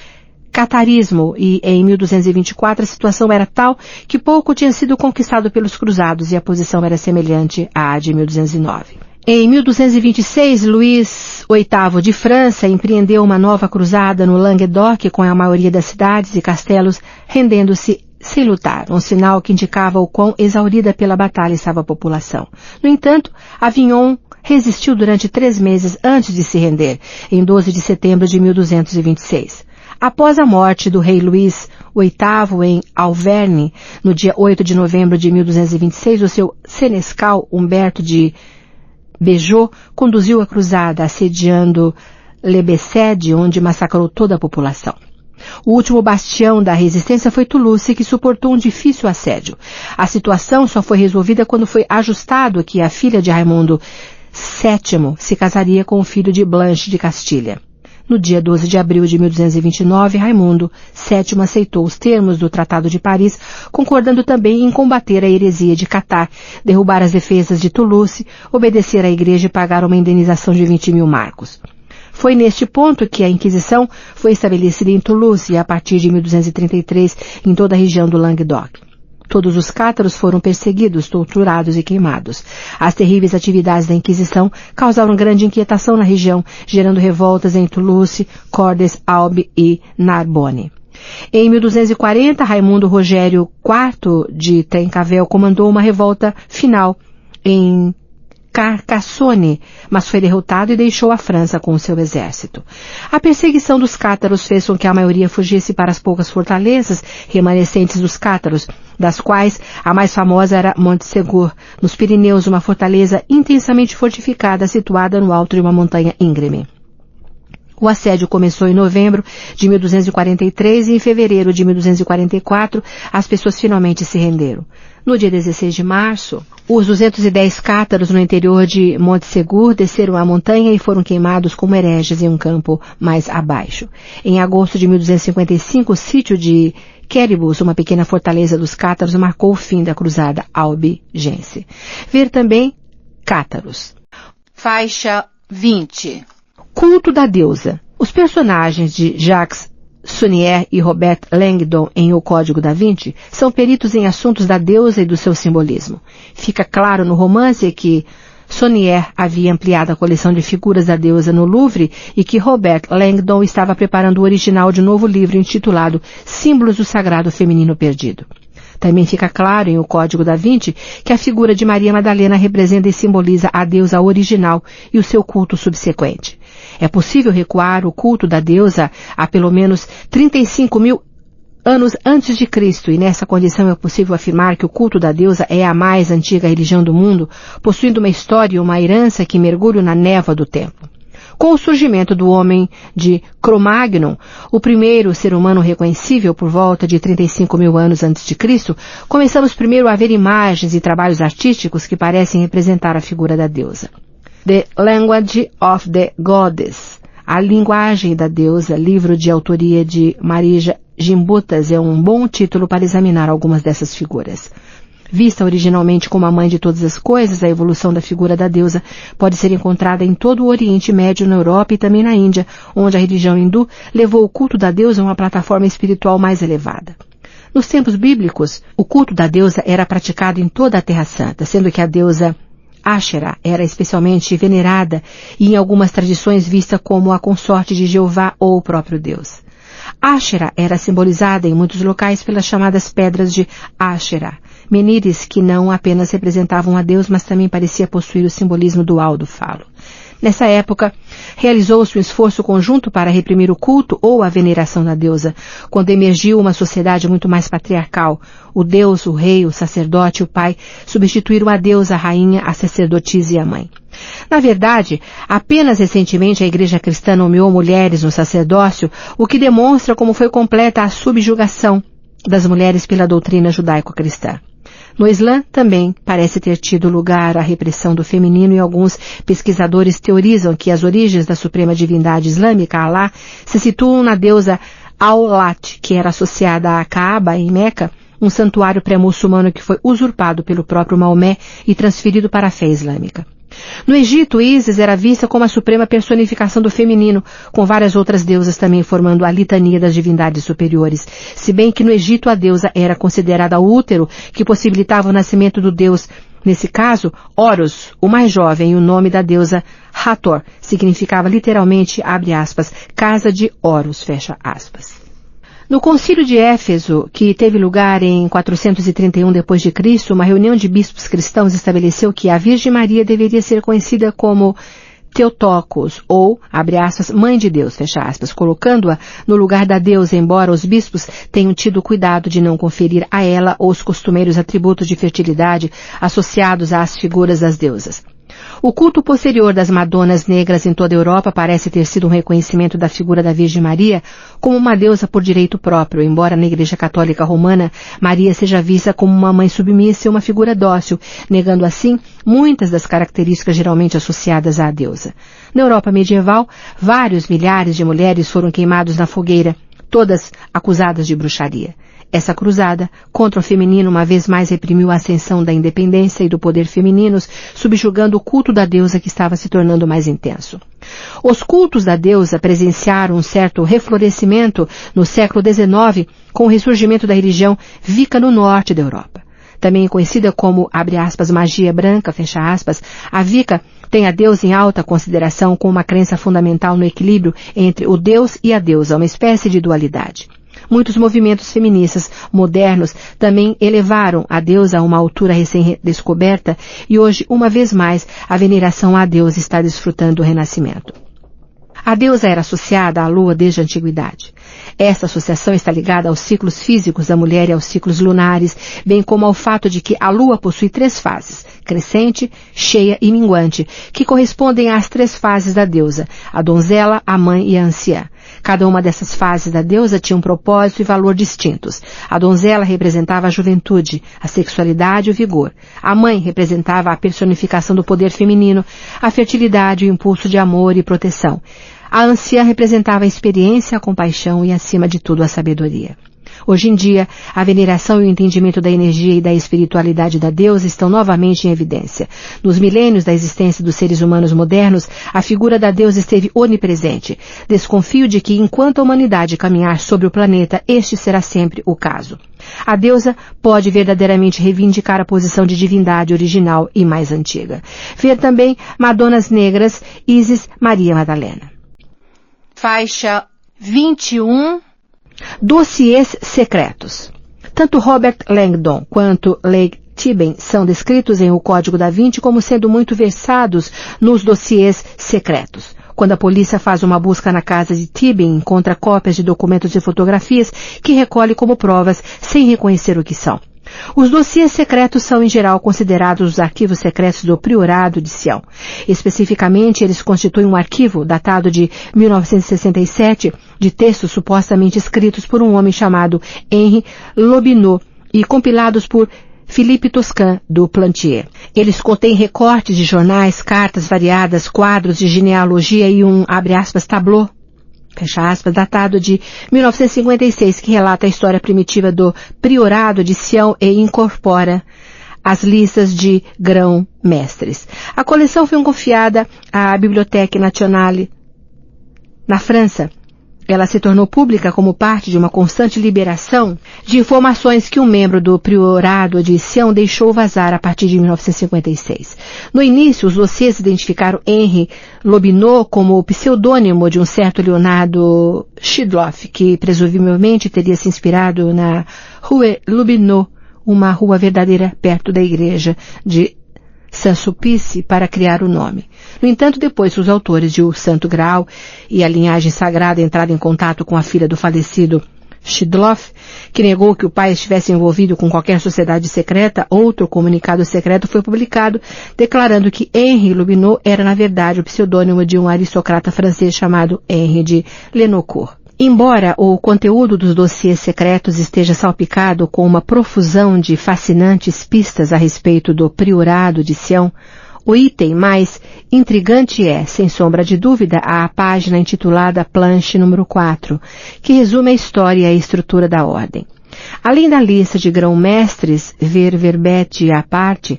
catarismo e, em 1224, a situação era tal que pouco tinha sido conquistado pelos cruzados e a posição era semelhante à de 1209. Em 1226, Luís VIII de França empreendeu uma nova cruzada no Languedoc com a maioria das cidades e castelos rendendo-se sem lutar, um sinal que indicava o quão exaurida pela batalha estava a população. No entanto, Avignon resistiu durante 3 meses antes de se render, em 12 de setembro de 1226. Após a morte do rei Luís VIII em Auvergne, no dia 8 de novembro de 1226, o seu senescal Humberto de Beaujeu conduziu a cruzada, assediando Le Bessède, onde massacrou toda a população. O último bastião da resistência foi Toulouse, que suportou um difícil assédio. A situação só foi resolvida quando foi ajustado que a filha de Raimundo VII se casaria com o filho de Blanche de Castilha. No dia 12 de abril de 1229, Raimundo VII aceitou os termos do Tratado de Paris, concordando também em combater a heresia de Catar, derrubar as defesas de Toulouse, obedecer à igreja e pagar uma indenização de 20.000 marcos. Foi neste ponto que a Inquisição foi estabelecida em Toulouse e, a partir de 1233, em toda a região do Languedoc. Todos os cátaros foram perseguidos, torturados e queimados. As terríveis atividades da Inquisição causaram grande inquietação na região, gerando revoltas em Toulouse, Cordes, Albi e Narbonne. Em 1240, Raimundo Rogério IV de Trencavel comandou uma revolta final em Carcassonne, mas foi derrotado e deixou a França com o seu exército. A perseguição dos cátaros fez com que a maioria fugisse para as poucas fortalezas remanescentes dos cátaros, das quais a mais famosa era Montségur, nos Pirineus, uma fortaleza intensamente fortificada situada no alto de uma montanha íngreme. O assédio começou em novembro de 1243 e em fevereiro de 1244 as pessoas finalmente se renderam. No dia 16 de março, os 210 cátaros no interior de Montségur desceram a montanha e foram queimados como hereges em um campo mais abaixo. Em agosto de 1255, o sítio de Quéribus, uma pequena fortaleza dos cátaros, marcou o fim da cruzada albigense. Ver também cátaros. Faixa 20. Culto da deusa. Os personagens de Jacques Saunière e Robert Langdon em O Código da Vinci são peritos em assuntos da deusa e do seu simbolismo. Fica claro no romance que Saunière havia ampliado a coleção de figuras da deusa no Louvre e que Robert Langdon estava preparando o original de um novo livro intitulado Símbolos do Sagrado Feminino Perdido. Também fica claro em O Código da Vinci que a figura de Maria Madalena representa e simboliza a deusa original e o seu culto subsequente. É possível recuar o culto da deusa a pelo menos 35.000 anos antes de Cristo, e nessa condição é possível afirmar que o culto da deusa é a mais antiga religião do mundo, possuindo uma história e uma herança que mergulham na névoa do tempo. Com o surgimento do homem de Cro-Magnon, o primeiro ser humano reconhecível por volta de 35.000 anos antes de Cristo, começamos primeiro a ver imagens e trabalhos artísticos que parecem representar a figura da deusa. The Language of the Goddess, A Linguagem da Deusa, livro de autoria de Marija Gimbutas, é um bom título para examinar algumas dessas figuras. Vista originalmente como a mãe de todas as coisas, a evolução da figura da deusa pode ser encontrada em todo o Oriente Médio, na Europa e também na Índia, onde a religião hindu levou o culto da deusa a uma plataforma espiritual mais elevada. Nos tempos bíblicos, o culto da deusa era praticado em toda a Terra Santa, sendo que a deusa Ashera era especialmente venerada e em algumas tradições vista como a consorte de Jeová ou o próprio Deus. Ashera era simbolizada em muitos locais pelas chamadas pedras de Ashera, menires que não apenas representavam a Deus, mas também parecia possuir o simbolismo dual do falo. Nessa época, realizou-se um esforço conjunto para reprimir o culto ou a veneração da deusa, quando emergiu uma sociedade muito mais patriarcal. O deus, o rei, o sacerdote e o pai substituíram a deusa, a rainha, a sacerdotisa e a mãe. Na verdade, apenas recentemente a Igreja Cristã nomeou mulheres no sacerdócio, o que demonstra como foi completa a subjugação das mulheres pela doutrina judaico-cristã. No Islã também parece ter tido lugar a repressão do feminino e alguns pesquisadores teorizam que as origens da suprema divindade islâmica, Alá, se situam na deusa Al-Lat, que era associada a Kaaba em Meca, um santuário pré-muçulmano que foi usurpado pelo próprio Maomé e transferido para a fé islâmica. No Egito, Ísis era vista como a suprema personificação do feminino, com várias outras deusas também formando a litania das divindades superiores, se bem que no Egito a deusa era considerada o útero que possibilitava o nascimento do deus. Nesse caso, Horus, o mais jovem, e o nome da deusa Hathor significava literalmente, abre aspas, casa de Horus, fecha aspas. No Concílio de Éfeso, que teve lugar em 431 d.C., uma reunião de bispos cristãos estabeleceu que a Virgem Maria deveria ser conhecida como Theotokos, ou, abre aspas, Mãe de Deus, fecha aspas, colocando-a no lugar da deusa, embora os bispos tenham tido cuidado de não conferir a ela os costumeiros atributos de fertilidade associados às figuras das deusas. O culto posterior das Madonas negras em toda a Europa parece ter sido um reconhecimento da figura da Virgem Maria como uma deusa por direito próprio, embora na Igreja Católica Romana Maria seja vista como uma mãe submissa e uma figura dócil, negando assim muitas das características geralmente associadas à deusa. Na Europa medieval, vários milhares de mulheres foram queimados na fogueira, todas acusadas de bruxaria. Essa cruzada contra o feminino uma vez mais reprimiu a ascensão da independência e do poder femininos, subjugando o culto da deusa que estava se tornando mais intenso. Os cultos da deusa presenciaram um certo reflorescimento no século XIX com o ressurgimento da religião Wicca no norte da Europa. Também conhecida como, abre aspas, magia branca, fecha aspas, a Wicca tem a deusa em alta consideração com uma crença fundamental no equilíbrio entre o deus e a deusa, uma espécie de dualidade. Muitos movimentos feministas modernos também elevaram a deusa a uma altura recém-descoberta e hoje, uma vez mais, a veneração à deusa está desfrutando do renascimento. A deusa era associada à lua desde a antiguidade. Essa associação está ligada aos ciclos físicos da mulher e aos ciclos lunares, bem como ao fato de que a lua possui 3 fases, crescente, cheia e minguante, que correspondem às 3 fases da deusa, a donzela, a mãe e a anciã. Cada uma dessas fases da deusa tinha um propósito e valor distintos. A donzela representava a juventude, a sexualidade e o vigor. A mãe representava a personificação do poder feminino, a fertilidade, o impulso de amor e proteção. A anciã representava a experiência, a compaixão e, acima de tudo, a sabedoria. Hoje em dia, a veneração e o entendimento da energia e da espiritualidade da deusa estão novamente em evidência. Nos milênios da existência dos seres humanos modernos, a figura da deusa esteve onipresente. Desconfio de que, enquanto a humanidade caminhar sobre o planeta, este será sempre o caso. A deusa pode verdadeiramente reivindicar a posição de divindade original e mais antiga. Ver também Madonas Negras, Ísis, Maria Madalena. Faixa 21. Dossiês secretos. Tanto Robert Langdon quanto Leigh Tibben são descritos em O Código da Vinci como sendo muito versados nos dossiês secretos. Quando a polícia faz uma busca na casa de Tibben, encontra cópias de documentos e fotografias que recolhe como provas sem reconhecer o que são. Os dossiês secretos são, em geral, considerados os arquivos secretos do Priorado de Sião. Especificamente, eles constituem um arquivo datado de 1967 de textos supostamente escritos por um homem chamado Henri Lobineau e compilados por Philippe Toscan, do Plantier. Eles contêm recortes de jornais, cartas variadas, quadros de genealogia e um, abre aspas, tableau, fecha aspas, datado de 1956, que relata a história primitiva do Priorado de Sião e incorpora as listas de grão-mestres. A coleção foi confiada à Bibliothèque Nationale na França. Ela se tornou pública como parte de uma constante liberação de informações que um membro do Priorado de Sião deixou vazar a partir de 1956. No início, os dossiês identificaram Henri Lobineau como o pseudônimo de um certo Leonardo Schidloff, que presumivelmente teria se inspirado na Rue Lobineau, uma rua verdadeira perto da igreja de Saint-Sulpice para criar o nome. No entanto, depois que os autores de O Santo Graal e a linhagem sagrada entraram em contato com a filha do falecido Schindloff, que negou que o pai estivesse envolvido com qualquer sociedade secreta, outro comunicado secreto foi publicado declarando que Henri Lubinot era na verdade o pseudônimo de um aristocrata francês chamado Henri de Lenaucourt. Embora o conteúdo dos dossiês secretos esteja salpicado com uma profusão de fascinantes pistas a respeito do priorado de Sião, o item mais intrigante é, sem sombra de dúvida, a página intitulada Planche número 4, que resume a história e a estrutura da ordem. Além da lista de grão-mestres, ver verbete à parte,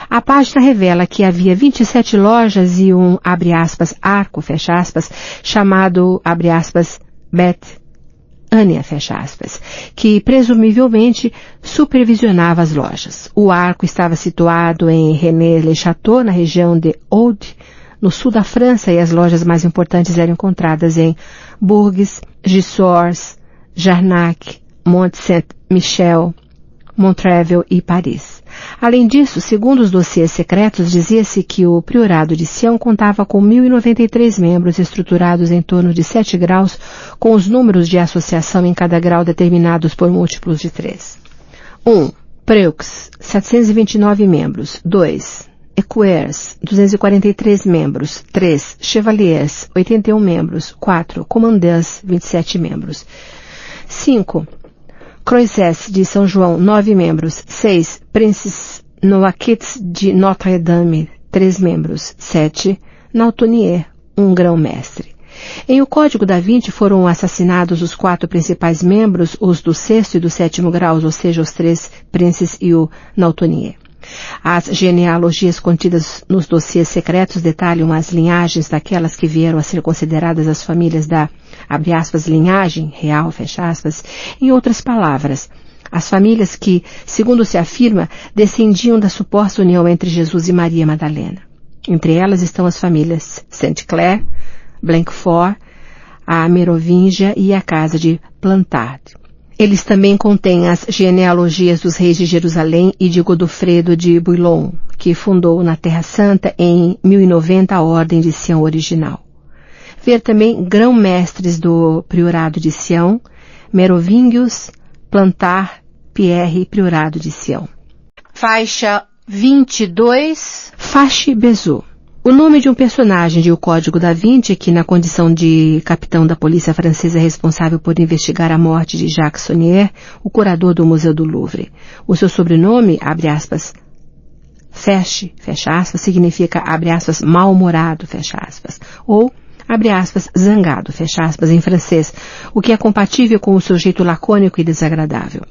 a página revela que havia 27 lojas e um, abre aspas, arco, fecha aspas, chamado, abre aspas, Bet-Ania, fecha aspas, que presumivelmente supervisionava as lojas. O arco estava situado em Rennes-le-Château, na região de Aude, no sul da França, e as lojas mais importantes eram encontradas em Bourges, Gisors, Jarnac, Mont-Saint-Michel, Montreuil e Paris. Além disso, segundo os dossiês secretos, dizia-se que o priorado de Sião contava com 1.093 membros estruturados em torno de 7 graus, com os números de associação em cada grau determinados por múltiplos de 3. 1. Preux, 729 membros. 2. Écuers, 243 membros. 3. Chevaliers, 81 membros. 4. Commandeurs, 27 membros. 5. Croisés de São João, 9 membros. 6. Princes Noakits de Notre-Dame, 3 membros. 7. Nautonier, um grão-mestre. Em O Código da Vinci foram assassinados os 4 principais membros, os do 6º e do 7º graus, ou seja, os 3 princes e o Nautonier. As genealogias contidas nos dossiês secretos detalham as linhagens daquelas que vieram a ser consideradas as famílias da, abre aspas, linhagem real, fecha aspas. Em outras palavras, as famílias que, segundo se afirma, descendiam da suposta união entre Jesus e Maria Madalena. Entre elas estão as famílias Saint-Clair, Blanquefort, a Merovingia e a casa de Plantard. Eles também contêm as genealogias dos reis de Jerusalém e de Godofredo de Bouillon, que fundou na Terra Santa em 1090 a Ordem de Sião original. Ver também grão-mestres do Priorado de Sião, Merovingius, Plantard, Pierre e Priorado de Sião. Faixa 22. Fache-Bezou. O nome de um personagem de O Código da Vinci, que na condição de capitão da polícia francesa é responsável por investigar a morte de Jacques Sonnier, o curador do Museu do Louvre. O seu sobrenome, abre aspas, Feche, fecha aspas, significa, abre aspas, mal-humorado, fecha aspas, ou, abre aspas, zangado, fecha aspas, em francês, o que é compatível com o seu jeito lacônico e desagradável.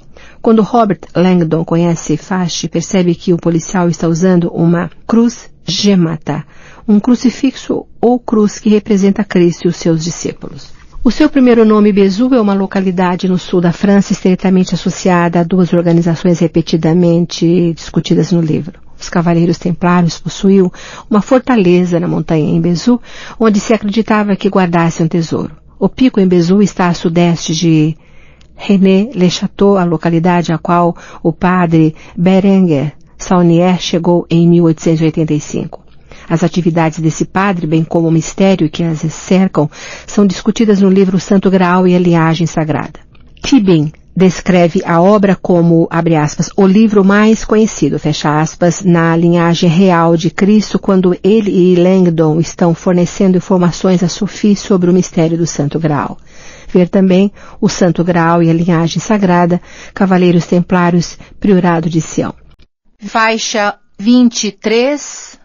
Quando Robert Langdon conhece Fache, percebe que o policial está usando uma cruz gemata, um crucifixo ou cruz que representa Cristo e os seus discípulos. O seu primeiro nome, Bezou, é uma localidade no sul da França estreitamente associada a 2 organizações repetidamente discutidas no livro. Os Cavaleiros Templários possuíam uma fortaleza na montanha em Bezou, onde se acreditava que guardasse um tesouro. O pico em Bezou está a sudeste de Rennes-le-Château, a localidade a qual o padre Berenguer Saunier chegou em 1885. As atividades desse padre, bem como o mistério que as cercam, são discutidas no livro Santo Graal e a Linhagem Sagrada. Tibin descreve a obra como, abre aspas, o livro mais conhecido, fecha aspas, na linhagem real de Cristo, quando ele e Langdon estão fornecendo informações a Sophie sobre o mistério do Santo Graal. Ver também o Santo Graal e a Linhagem Sagrada, Cavaleiros Templários, Priorado de Sião. Faixa 23.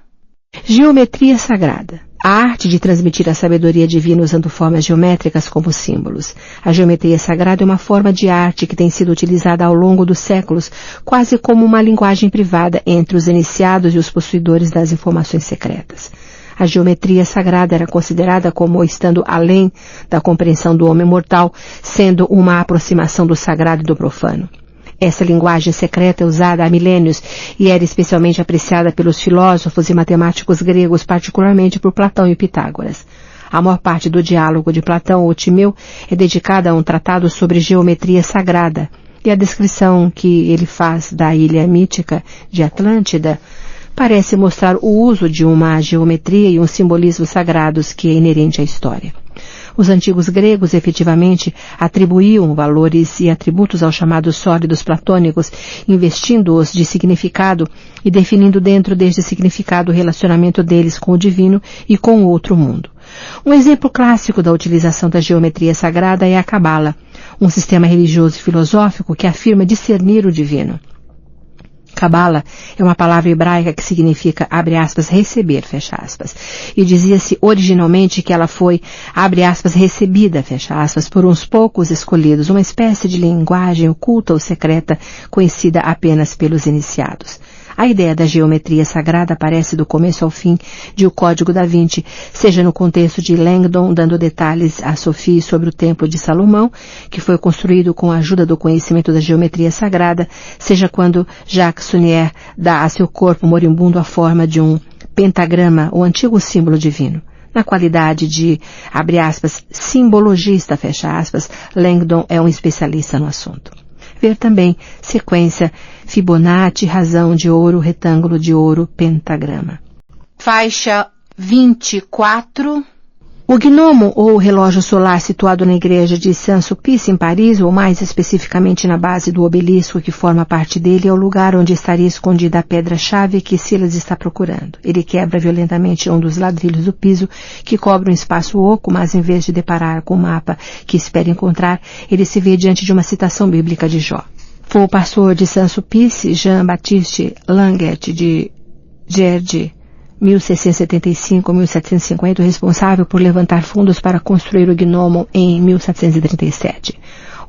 Geometria Sagrada. A arte de transmitir a sabedoria divina usando formas geométricas como símbolos. A geometria sagrada é uma forma de arte que tem sido utilizada ao longo dos séculos, quase como uma linguagem privada entre os iniciados e os possuidores das informações secretas. A geometria sagrada era considerada como estando além da compreensão do homem mortal, sendo uma aproximação do sagrado e do profano. Essa linguagem secreta é usada há milênios e era especialmente apreciada pelos filósofos e matemáticos gregos, particularmente por Platão e Pitágoras. A maior parte do diálogo de Platão, o Timeu, é dedicada a um tratado sobre geometria sagrada, e a descrição que ele faz da ilha mítica de Atlântida parece mostrar o uso de uma geometria e um simbolismo sagrados que é inerente à história. Os antigos gregos efetivamente atribuíam valores e atributos aos chamados sólidos platônicos, investindo-os de significado e definindo dentro deste significado o relacionamento deles com o divino e com o outro mundo. Um exemplo clássico da utilização da geometria sagrada é a Cabala, um sistema religioso e filosófico que afirma discernir o divino. Cabala é uma palavra hebraica que significa, abre aspas, receber, fecha aspas. E dizia-se originalmente que ela foi, abre aspas, recebida, fecha aspas, por uns poucos escolhidos, uma espécie de linguagem oculta ou secreta conhecida apenas pelos iniciados. A ideia da geometria sagrada aparece do começo ao fim de O Código da Vinci, seja no contexto de Langdon dando detalhes a Sophie sobre o Templo de Salomão, que foi construído com a ajuda do conhecimento da geometria sagrada, seja quando Jacques Sunier dá a seu corpo moribundo a forma de um pentagrama, o antigo símbolo divino. Na qualidade de, abre aspas, simbologista, fecha aspas, Langdon é um especialista no assunto. Ver também sequência Fibonacci, razão de ouro, retângulo de ouro, pentagrama. Faixa 24. O gnomo, ou relógio solar situado na igreja de Saint-Sulpice, em Paris, ou mais especificamente na base do obelisco que forma parte dele, é o lugar onde estaria escondida a pedra-chave que Silas está procurando. Ele quebra violentamente um dos ladrilhos do piso que cobre um espaço oco, mas em vez de deparar com o mapa que espera encontrar, ele se vê diante de uma citação bíblica de Jó. Foi o pastor de Saint-Sulpice, Jean-Baptiste Languet de Gerde, 1675-1750, responsável por levantar fundos para construir o gnomo em 1737.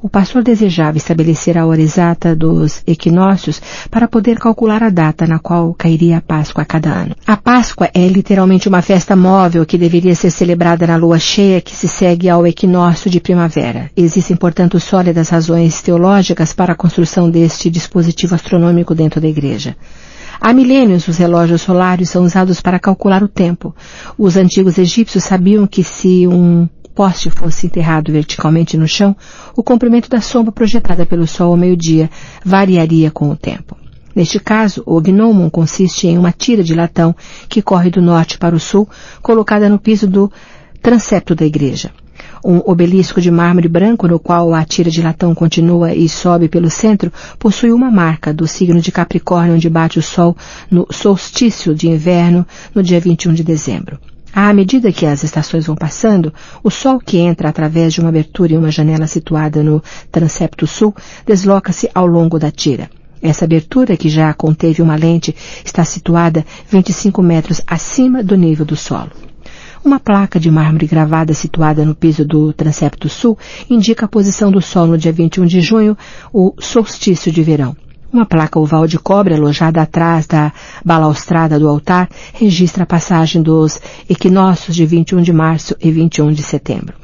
O pastor desejava estabelecer a hora exata dos equinócios para poder calcular a data na qual cairia a Páscoa a cada ano. A Páscoa é literalmente uma festa móvel que deveria ser celebrada na lua cheia que se segue ao equinócio de primavera. Existem, portanto, sólidas razões teológicas para a construção deste dispositivo astronômico dentro da igreja. Há milênios, os relógios solares são usados para calcular o tempo. Os antigos egípcios sabiam que se um poste fosse enterrado verticalmente no chão, o comprimento da sombra projetada pelo sol ao meio-dia variaria com o tempo. Neste caso, o gnomon consiste em uma tira de latão que corre do norte para o sul, colocada no piso do transepto da igreja. Um obelisco de mármore branco, no qual a tira de latão continua e sobe pelo centro, possui uma marca do signo de Capricórnio, onde bate o sol no solstício de inverno, no dia 21 de dezembro. À medida que as estações vão passando, o sol que entra através de uma abertura em uma janela situada no transepto sul desloca-se ao longo da tira. Essa abertura, que já conteve uma lente, está situada 25 metros acima do nível do solo. Uma placa de mármore gravada situada no piso do transepto sul indica a posição do sol no dia 21 de junho, o solstício de verão. Uma placa oval de cobre alojada atrás da balaustrada do altar registra a passagem dos equinócios de 21 de março e 21 de setembro.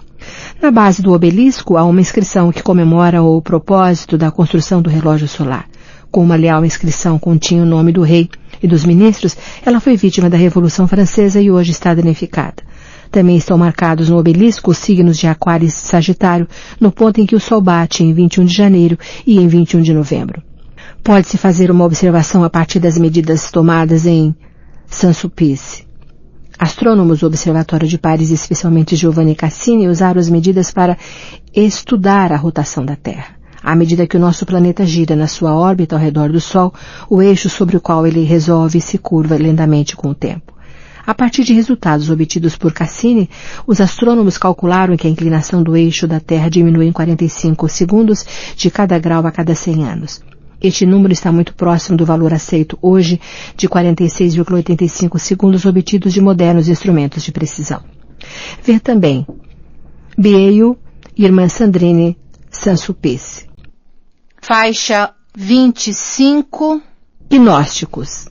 Na base do obelisco há uma inscrição que comemora o propósito da construção do relógio solar. Com uma leal inscrição continha o nome do rei e dos ministros, ela foi vítima da Revolução Francesa e hoje está danificada. Também estão marcados no obelisco os signos de Aquário e Sagitário, no ponto em que o sol bate em 21 de janeiro e em 21 de novembro. Pode-se fazer uma observação a partir das medidas tomadas em Saint-Sulpice. Astrônomos do Observatório de Paris, especialmente Giovanni Cassini, usaram as medidas para estudar a rotação da Terra. À medida que o nosso planeta gira na sua órbita ao redor do Sol, o eixo sobre o qual ele resolve se curva lentamente com o tempo. A partir de resultados obtidos por Cassini, os astrônomos calcularam que a inclinação do eixo da Terra diminui em 45 segundos de cada grau a cada 100 anos. Este número está muito próximo do valor aceito hoje de 46,85 segundos obtidos de modernos instrumentos de precisão. Ver também Biel, Irmã Sandrine, Saint-Sulpice. Faixa 25. Gnósticos.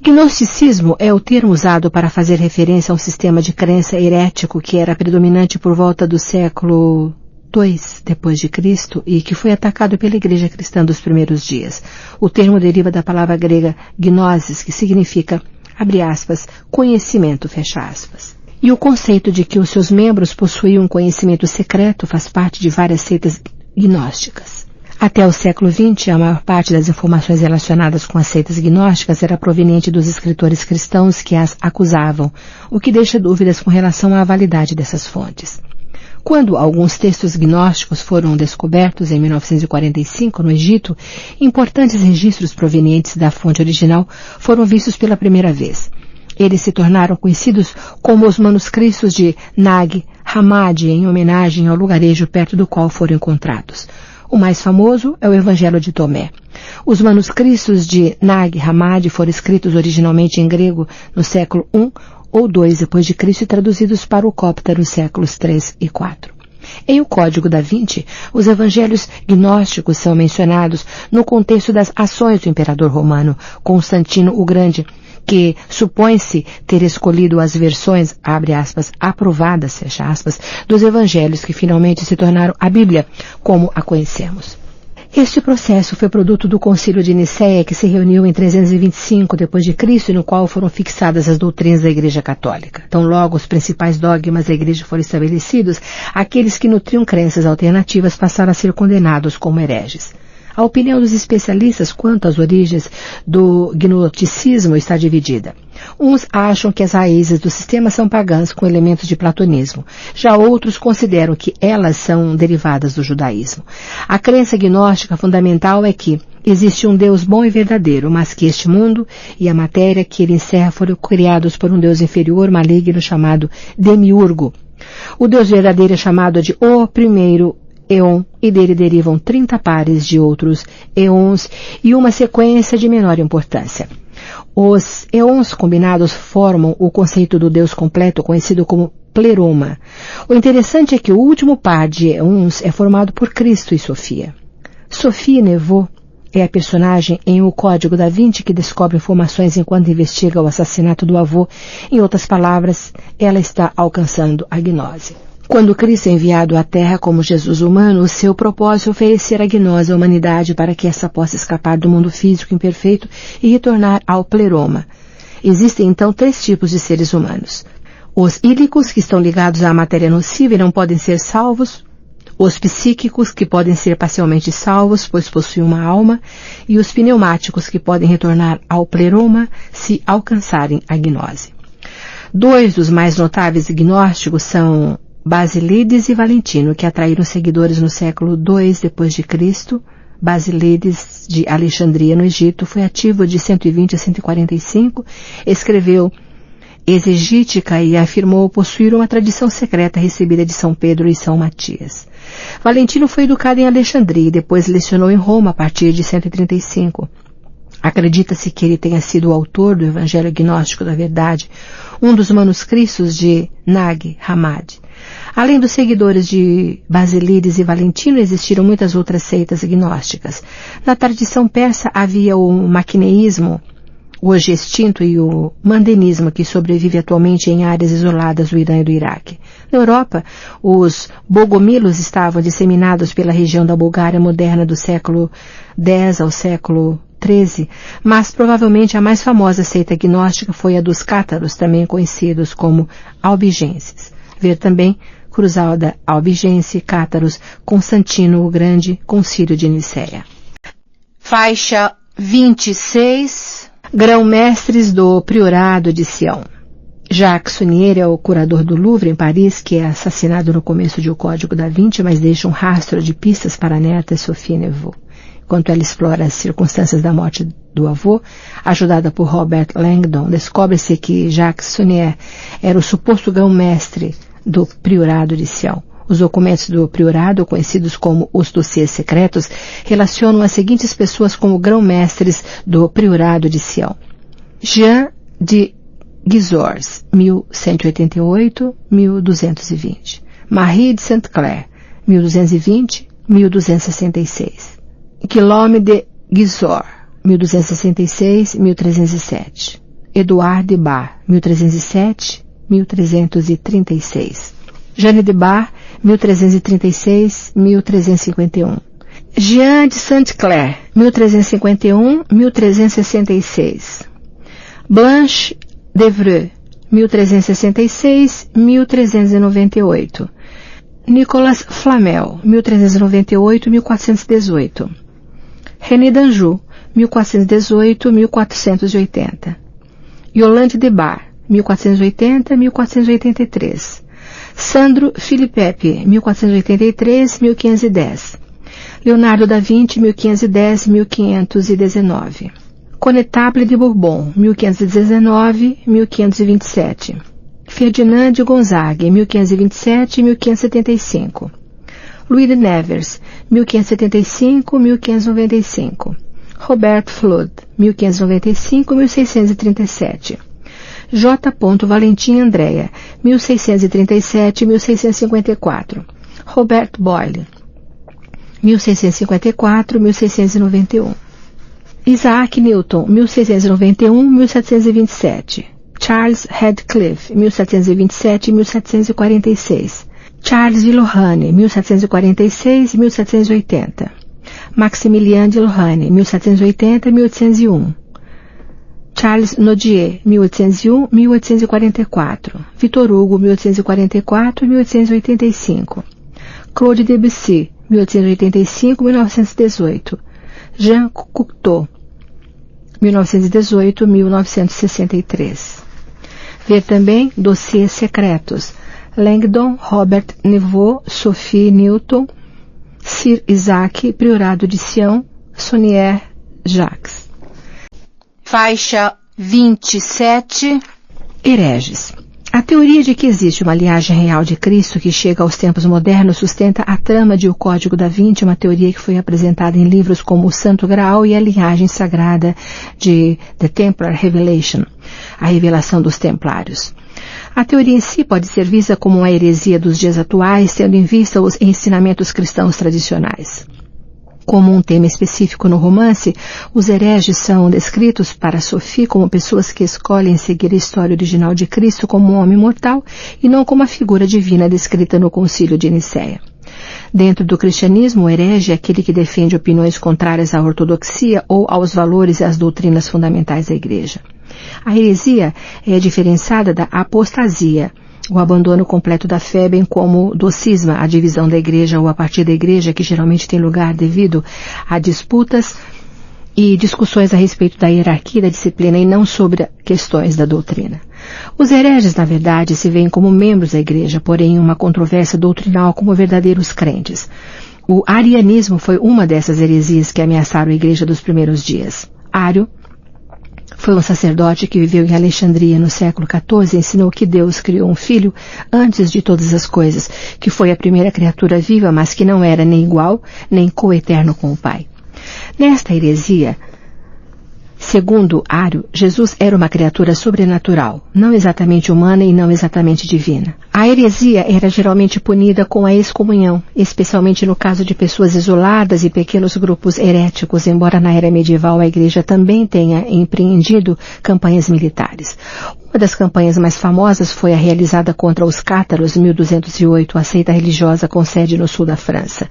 Gnosticismo é o termo usado para fazer referência a um sistema de crença herético que era predominante por volta do século II depois de Cristo e que foi atacado pela Igreja Cristã dos primeiros dias. O termo deriva da palavra grega gnosis, que significa, abre aspas, conhecimento, fecha aspas. E o conceito de que os seus membros possuíam um conhecimento secreto faz parte de várias seitas gnósticas. Até o século XX, a maior parte das informações relacionadas com as seitas gnósticas era proveniente dos escritores cristãos que as acusavam, o que deixa dúvidas com relação à validade dessas fontes. Quando alguns textos gnósticos foram descobertos em 1945 no Egito, importantes registros provenientes da fonte original foram vistos pela primeira vez. Eles se tornaram conhecidos como os manuscritos de Nag Hammadi, em homenagem ao lugarejo perto do qual foram encontrados. O mais famoso é o Evangelho de Tomé. Os manuscritos de Nag Hammadi foram escritos originalmente em grego no século I ou II depois de Cristo e traduzidos para o copta nos séculos III e IV. Em O Código da Vinci, os evangelhos gnósticos são mencionados no contexto das ações do imperador romano Constantino o Grande, que supõe-se ter escolhido as versões, abre aspas, aprovadas, fecha aspas, dos evangelhos que finalmente se tornaram a Bíblia, como a conhecemos. Este processo foi produto do Concílio de Nicéia, que se reuniu em 325 d.C. e no qual foram fixadas as doutrinas da Igreja Católica. Tão logo os principais dogmas da Igreja foram estabelecidos, aqueles que nutriam crenças alternativas passaram a ser condenados como hereges. A opinião dos especialistas quanto às origens do gnosticismo está dividida. Uns acham que as raízes do sistema são pagãs com elementos de platonismo. Já outros consideram que elas são derivadas do judaísmo. A crença gnóstica fundamental é que existe um Deus bom e verdadeiro, mas que este mundo e a matéria que ele encerra foram criados por um Deus inferior, maligno, chamado Demiurgo. O Deus verdadeiro é chamado de O Primeiro Eon, e dele derivam 30 pares de outros eons e uma sequência de menor importância. Os eons combinados formam o conceito do Deus completo, conhecido como pleroma. O interessante é que o último par de eons é formado por Cristo e Sofia. Sophie Neveu é a personagem em O Código da Vinci que descobre informações enquanto investiga o assassinato do avô. Em outras palavras, ela está alcançando a gnose. Quando Cristo é enviado à Terra como Jesus humano, o seu propósito é oferecer a gnose à humanidade para que essa possa escapar do mundo físico imperfeito e retornar ao pleroma. Existem então 3 tipos de seres humanos. Os ílicos, que estão ligados à matéria nociva e não podem ser salvos, os psíquicos, que podem ser parcialmente salvos, pois possuem uma alma, e os pneumáticos, que podem retornar ao pleroma se alcançarem a gnose. 2 dos mais notáveis gnósticos são Basílides e Valentino, que atraíram seguidores no século II d.C. Basílides de Alexandria, no Egito, foi ativo de 120 a 145, escreveu exegítica e afirmou possuir uma tradição secreta recebida de São Pedro e São Matias. Valentino foi educado em Alexandria e depois lecionou em Roma a partir de 135. Acredita-se que ele tenha sido o autor do Evangelho Gnóstico da Verdade, um dos manuscritos de Nag Hammadi. Além dos seguidores de Basílides e Valentino, existiram muitas outras seitas gnósticas. Na tradição persa havia o maquineísmo, hoje extinto, e o mandenismo, que sobrevive atualmente em áreas isoladas do Irã e do Iraque. Na Europa, os bogomilos estavam disseminados pela região da Bulgária moderna do século X ao século XIII, mas provavelmente a mais famosa seita gnóstica foi a dos cátaros, também conhecidos como albigenses. Ver também Cruzada Albigense, Cátaros, Constantino o Grande, Concílio de Nicéia. Faixa 26. Grão-mestres do Priorado de Sião. Jacques Sonnier é o curador do Louvre, em Paris, que é assassinado no começo de O Código da Vinci, mas deixa um rastro de pistas para a neta Sophie Neveu. Enquanto ela explora as circunstâncias da morte do avô, ajudada por Robert Langdon, descobre-se que Jacques Sonnier era o suposto grão-mestre do Priorado de Sião. Os documentos do Priorado, conhecidos como os dossiês secretos, relacionam as seguintes pessoas como grão-mestres do Priorado de Sião: Jean de Gisors, 1188-1220. Marie de Saint-Clair, 1220-1266. Guillaume de Gisors, 1266-1307. Edouard de Bar, 1307-1336. Jeanne de Bar, 1336-1351. Jean de Saint-Clair, 1351-1366. Blanche d'Evreux, 1366-1398. Nicolas Flamel, 1398-1418. René d'Anjou, 1418-1480. Yolande de Bar, 1480-1483. Sandro Filipepe, 1483-1510. Leonardo da Vinci, 1510-1519. Connétable de Bourbon, 1519-1527. Ferdinand de Gonzague, 1527-1575. Louis de Nevers, 1575-1595. Robert Flood, 1595-1637. J. Valentim Andrea, 1637-1654. Robert Boyle, 1654-1691. Isaac Newton, 1691-1727. Charles Radcliffe, 1727-1746. Charles Villorane, 1746-1780. Maximilien de Lorraine, 1780-1801. Charles Nodier, 1801-1844. Victor Hugo, 1844-1885. Claude Debussy, 1885-1918. Jean Cocteau, 1918-1963. Ver também Dossiês Secretos. Langdon, Robert Neveu, Sophie Newton, Sir Isaac, Priorado de Sião, Sonier Jacques. Faixa 27. Hereges. A teoria de que existe uma linhagem real de Cristo que chega aos tempos modernos sustenta a trama de O Código da Vinci, uma teoria que foi apresentada em livros como O Santo Graal e a linhagem sagrada de The Templar Revelation, a revelação dos Templários. A teoria em si pode ser vista como uma heresia dos dias atuais, tendo em vista os ensinamentos cristãos tradicionais. Como um tema específico no romance, os hereges são descritos para Sophie como pessoas que escolhem seguir a história original de Cristo como um homem mortal e não como a figura divina descrita no Concílio de Nicéia. Dentro do cristianismo, o herege é aquele que defende opiniões contrárias à ortodoxia ou aos valores e às doutrinas fundamentais da Igreja. A heresia é diferenciada da apostasia, o abandono completo da fé, bem como do cisma, a divisão da igreja ou a partir da igreja, que geralmente tem lugar devido a disputas e discussões a respeito da hierarquia da disciplina e não sobre questões da doutrina. Os hereges, na verdade, se veem como membros da igreja, porém em uma controvérsia doutrinal como verdadeiros crentes. O arianismo foi uma dessas heresias que ameaçaram a igreja dos primeiros dias. Ário foi um sacerdote que viveu em Alexandria no século XIV e ensinou que Deus criou um filho antes de todas as coisas, que foi a primeira criatura viva, mas que não era nem igual, nem coeterno com o Pai. Nesta heresia, segundo Ário, Jesus era uma criatura sobrenatural, não exatamente humana e não exatamente divina. A heresia era geralmente punida com a excomunhão, especialmente no caso de pessoas isoladas e pequenos grupos heréticos, embora na era medieval a igreja também tenha empreendido campanhas militares. Uma das campanhas mais famosas foi a realizada contra os cátaros, 1208, a seita religiosa com sede no sul da França.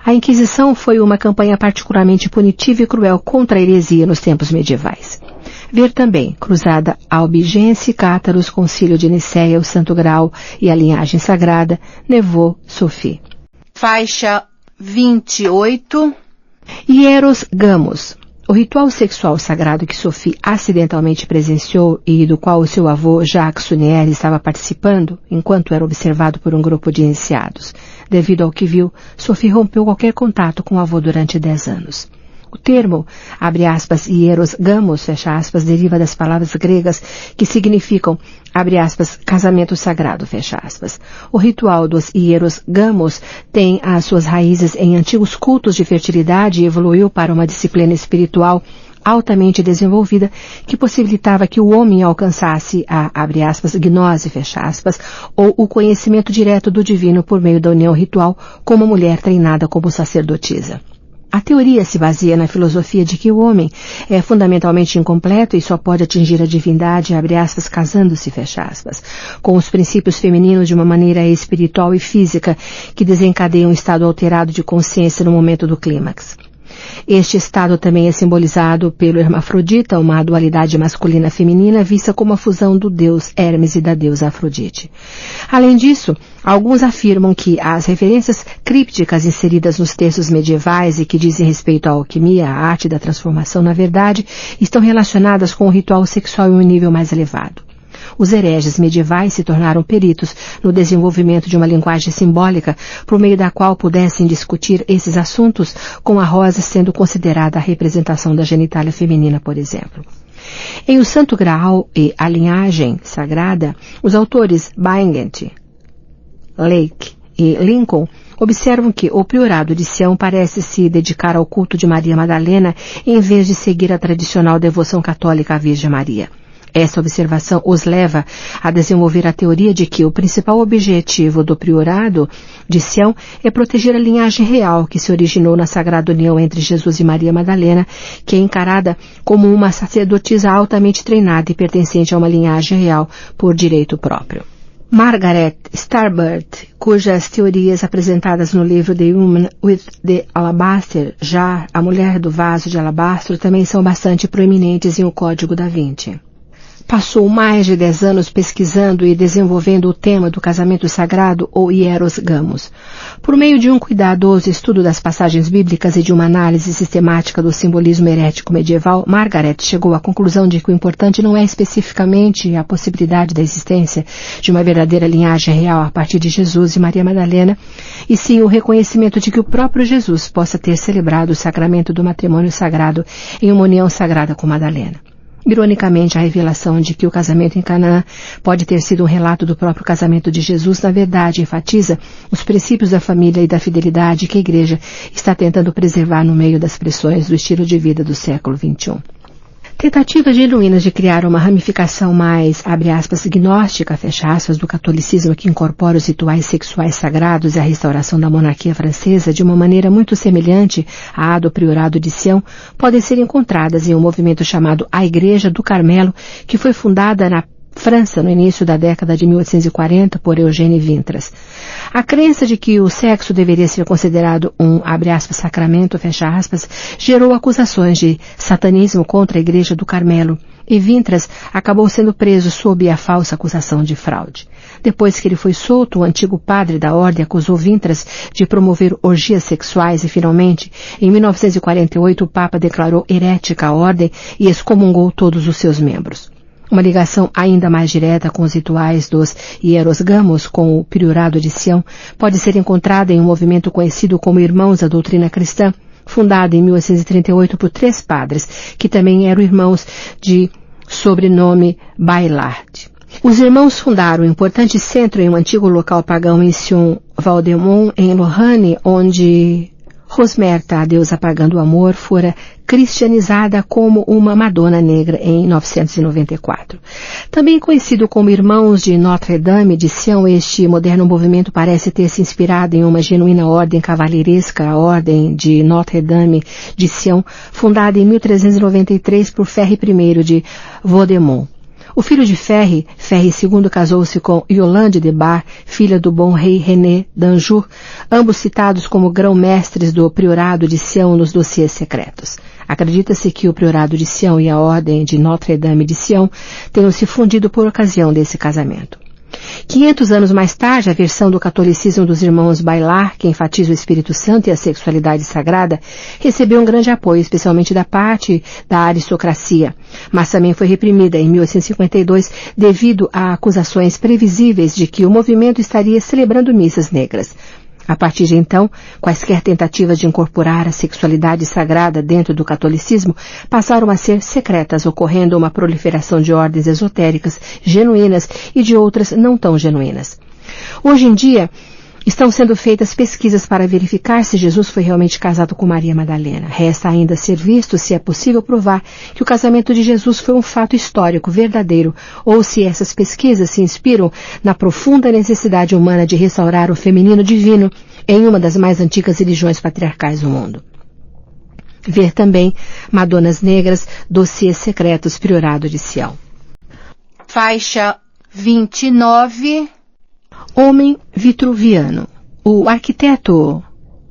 A Inquisição foi uma campanha particularmente punitiva e cruel contra a heresia nos tempos medievais. Ver também Cruzada Albigense, Cátaros, Concílio de Nicéia, o Santo Graal e a linhagem sagrada, Neveu, Sophie. Faixa 28. Hieros Gamos. O ritual sexual sagrado que Sophie acidentalmente presenciou e do qual o seu avô Jacques Sunier estava participando enquanto era observado por um grupo de iniciados. Devido ao que viu, Sophie rompeu qualquer contato com o avô durante 10 anos. O termo, abre aspas, hieros gamos, fecha aspas, deriva das palavras gregas que significam, abre aspas, casamento sagrado, fecha aspas. O ritual dos hieros gamos tem as suas raízes em antigos cultos de fertilidade e evoluiu para uma disciplina espiritual altamente desenvolvida que possibilitava que o homem alcançasse a, abre aspas, gnose, fecha aspas, ou o conhecimento direto do divino por meio da união ritual com uma mulher treinada como sacerdotisa. A teoria se baseia na filosofia de que o homem é fundamentalmente incompleto e só pode atingir a divindade, abre aspas, casando-se, fecha aspas, com os princípios femininos de uma maneira espiritual e física que desencadeiam um estado alterado de consciência no momento do clímax. Este estado também é simbolizado pelo hermafrodita, uma dualidade masculina-feminina vista como a fusão do deus Hermes e da deusa Afrodite. Além disso, alguns afirmam que as referências crípticas inseridas nos textos medievais e que dizem respeito à alquimia, à arte da transformação, na verdade, estão relacionadas com o ritual sexual em um nível mais elevado. Os hereges medievais se tornaram peritos no desenvolvimento de uma linguagem simbólica por meio da qual pudessem discutir esses assuntos, com a rosa sendo considerada a representação da genitália feminina, por exemplo. Em O Santo Graal e a Linhagem Sagrada, os autores Bingent, Lake e Lincoln observam que o priorado de Sião parece se dedicar ao culto de Maria Madalena em vez de seguir a tradicional devoção católica à Virgem Maria. Essa observação os leva a desenvolver a teoria de que o principal objetivo do priorado de Sião é proteger a linhagem real que se originou na sagrada união entre Jesus e Maria Madalena, que é encarada como uma sacerdotisa altamente treinada e pertencente a uma linhagem real por direito próprio. Margaret Starbird, cujas teorias apresentadas no livro The Woman with the Alabaster Jar, a Mulher do Vaso de Alabastro, também são bastante proeminentes em O Código da Vinci. Passou mais de 10 anos pesquisando e desenvolvendo o tema do casamento sagrado ou hieros gamos. Por meio de um cuidadoso estudo das passagens bíblicas e de uma análise sistemática do simbolismo herético medieval, Margaret chegou à conclusão de que o importante não é especificamente a possibilidade da existência de uma verdadeira linhagem real a partir de Jesus e Maria Madalena, e sim o reconhecimento de que o próprio Jesus possa ter celebrado o sacramento do matrimônio sagrado em uma união sagrada com Madalena. Ironicamente, a revelação de que o casamento em Canaã pode ter sido um relato do próprio casamento de Jesus, na verdade, enfatiza os princípios da família e da fidelidade que a Igreja está tentando preservar no meio das pressões do estilo de vida do século XXI. Tentativas genuínas de criar uma ramificação mais, abre aspas, gnóstica, fecha aspas, do catolicismo que incorpora os rituais sexuais sagrados e a restauração da monarquia francesa de uma maneira muito semelhante à do priorado de Sião, podem ser encontradas em um movimento chamado A Igreja do Carmelo, que foi fundada na França no início da década de 1840 por Eugène Vintras. A crença de que o sexo deveria ser considerado um, abre aspas, sacramento, fecha aspas, gerou acusações de satanismo contra a Igreja do Carmelo, e Vintras acabou sendo preso sob a falsa acusação de fraude. Depois que ele foi solto, o antigo padre da ordem acusou Vintras de promover orgias sexuais e, finalmente, em 1948, o Papa declarou herética a ordem e excomungou todos os seus membros. Uma ligação ainda mais direta com os rituais dos hieros gamos com o priorado de Sião pode ser encontrada em um movimento conhecido como Irmãos da Doutrina Cristã, fundado em 1838 por 3 padres, que também eram irmãos de sobrenome Bailard. Os irmãos fundaram um importante centro em um antigo local pagão em Sion-Valdemont, em Lorraine, onde Rosmerta, a deusa pagã do amor, fora cristianizada como uma Madonna Negra em 994. Também conhecido como Irmãos de Notre-Dame de Sião, este moderno movimento parece ter se inspirado em uma genuína ordem cavalheiresca, a Ordem de Notre-Dame de Sião, fundada em 1393 por Ferry I de Vaudémont. O filho de Ferry II casou-se com Yolande de Bar, filha do bom rei René d'Anjou, ambos citados como grão-mestres do priorado de Sião nos dossiês secretos. Acredita-se que o priorado de Sião e a ordem de Notre-Dame de Sião tenham se fundido por ocasião desse casamento. 500 anos mais tarde, a versão do catolicismo dos irmãos Bailard, que enfatiza o Espírito Santo e a sexualidade sagrada, recebeu um grande apoio, especialmente da parte da aristocracia, mas também foi reprimida em 1852 devido a acusações previsíveis de que o movimento estaria celebrando missas negras. A partir de então, quaisquer tentativas de incorporar a sexualidade sagrada dentro do catolicismo passaram a ser secretas, ocorrendo uma proliferação de ordens esotéricas genuínas e de outras não tão genuínas. Hoje em dia, estão sendo feitas pesquisas para verificar se Jesus foi realmente casado com Maria Madalena. Resta ainda ser visto se é possível provar que o casamento de Jesus foi um fato histórico, verdadeiro, ou se essas pesquisas se inspiram na profunda necessidade humana de restaurar o feminino divino em uma das mais antigas religiões patriarcais do mundo. Ver também Madonas Negras, dossiês secretos, priorado de Sião. Faixa 29. Homem vitruviano. O arquiteto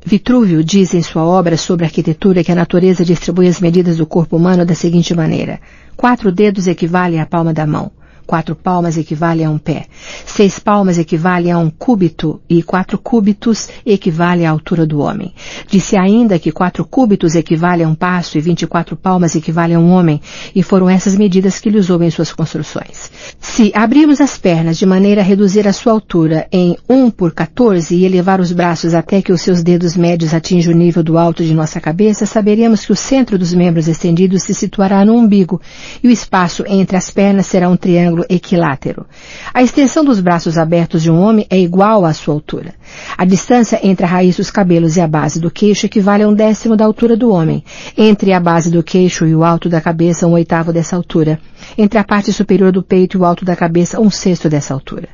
Vitrúvio diz em sua obra sobre arquitetura que a natureza distribui as medidas do corpo humano da seguinte maneira: 4 dedos equivalem à palma da mão. 4 palmas equivalem a um pé. 6 palmas equivalem a um cúbito e 4 cúbitos equivalem à altura do homem. Disse ainda que 4 cúbitos equivalem a um passo e 24 palmas equivalem a um homem, e foram essas medidas que ele usou em suas construções. Se abrirmos as pernas de maneira a reduzir a sua altura em 1/14 e elevar os braços até que os seus dedos médios atinjam o nível do alto de nossa cabeça, saberemos que o centro dos membros estendidos se situará no umbigo e o espaço entre as pernas será um triângulo equilátero. A extensão dos braços abertos de um homem é igual à sua altura. A distância entre a raiz dos cabelos e a base do queixo equivale a 1/10 da altura do homem. Entre a base do queixo e o alto da cabeça, 1/8 dessa altura. Entre a parte superior do peito e o alto da cabeça, 1/6 dessa altura.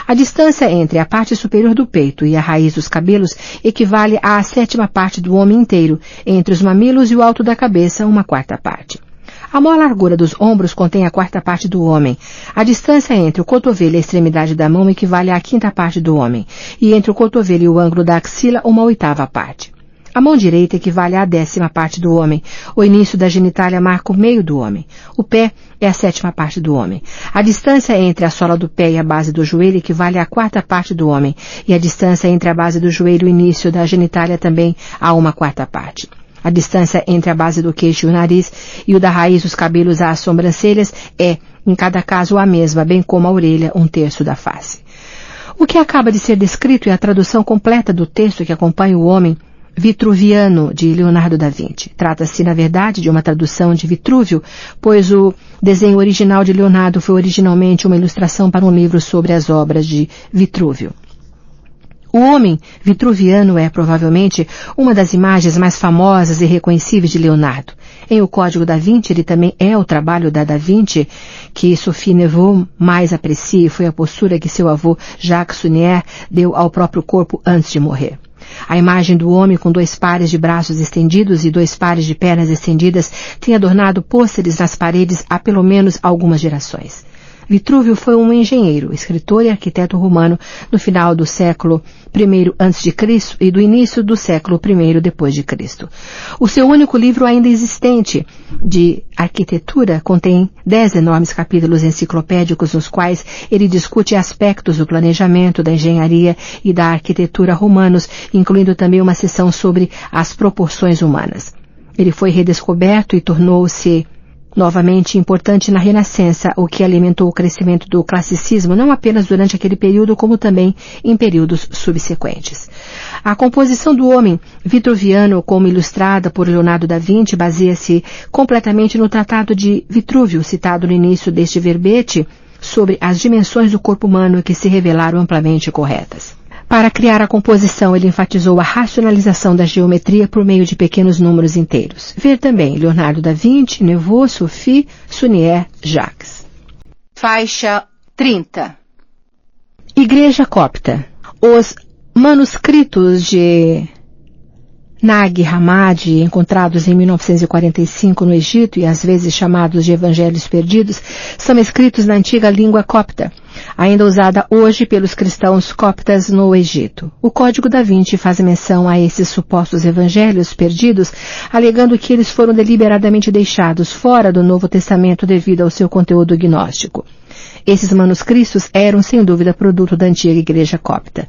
A distância entre a parte superior do peito e a raiz dos cabelos equivale à 7ª parte do homem inteiro. Entre os mamilos e o alto da cabeça, 1/4 parte. A maior largura dos ombros contém a 4ª parte do homem. A distância entre o cotovelo e a extremidade da mão equivale à 5ª parte do homem. E entre o cotovelo e o ângulo da axila, 1/8 parte. A mão direita equivale à 10ª parte do homem. O início da genitália marca o meio do homem. O pé é a 7ª parte do homem. A distância entre a sola do pé e a base do joelho equivale à 4ª parte do homem. E a distância entre a base do joelho e o início da genitália também a 1/4 parte. A distância entre a base do queixo e o nariz e o da raiz dos cabelos às sobrancelhas é, em cada caso, a mesma, bem como a orelha, 1/3 da face. O que acaba de ser descrito é a tradução completa do texto que acompanha o homem vitruviano de Leonardo da Vinci. Trata-se, na verdade, de uma tradução de Vitrúvio, pois o desenho original de Leonardo foi originalmente uma ilustração para um livro sobre as obras de Vitrúvio. O homem vitruviano é, provavelmente, uma das imagens mais famosas e reconhecíveis de Leonardo. Em O Código da Vinci, ele também é o trabalho da Vinci que Sophie Neveu mais aprecia e foi a postura que seu avô Jacques Sunier deu ao próprio corpo antes de morrer. A imagem do homem com 2 pares de braços estendidos e 2 pares de pernas estendidas tem adornado pôsteres nas paredes há pelo menos algumas gerações. Vitrúvio foi um engenheiro, escritor e arquiteto romano no final do século I a.C. e do início do século I depois de Cristo. O seu único livro ainda existente de arquitetura contém 10 enormes capítulos enciclopédicos nos quais ele discute aspectos do planejamento, da engenharia e da arquitetura romanos, incluindo também uma seção sobre as proporções humanas. Ele foi redescoberto e tornou-se novamente importante na Renascença, o que alimentou o crescimento do classicismo não apenas durante aquele período, como também em períodos subsequentes. A composição do homem vitruviano, como ilustrada por Leonardo da Vinci, baseia-se completamente no Tratado de Vitrúvio, citado no início deste verbete, sobre as dimensões do corpo humano que se revelaram amplamente corretas. Para criar a composição, ele enfatizou a racionalização da geometria por meio de pequenos números inteiros. Ver também Leonardo da Vinci, Neveu, Sophie, Sunier, Jacques. Faixa 30. Igreja Copta. Os manuscritos de Nag Hammadi, encontrados em 1945 no Egito e às vezes chamados de Evangelhos Perdidos, são escritos na antiga língua copta, ainda usada hoje pelos cristãos coptas no Egito. O Código da Vinci faz menção a esses supostos evangelhos perdidos, alegando que eles foram deliberadamente deixados fora do Novo Testamento devido ao seu conteúdo gnóstico. Esses manuscritos eram, sem dúvida, produto da antiga Igreja Copta.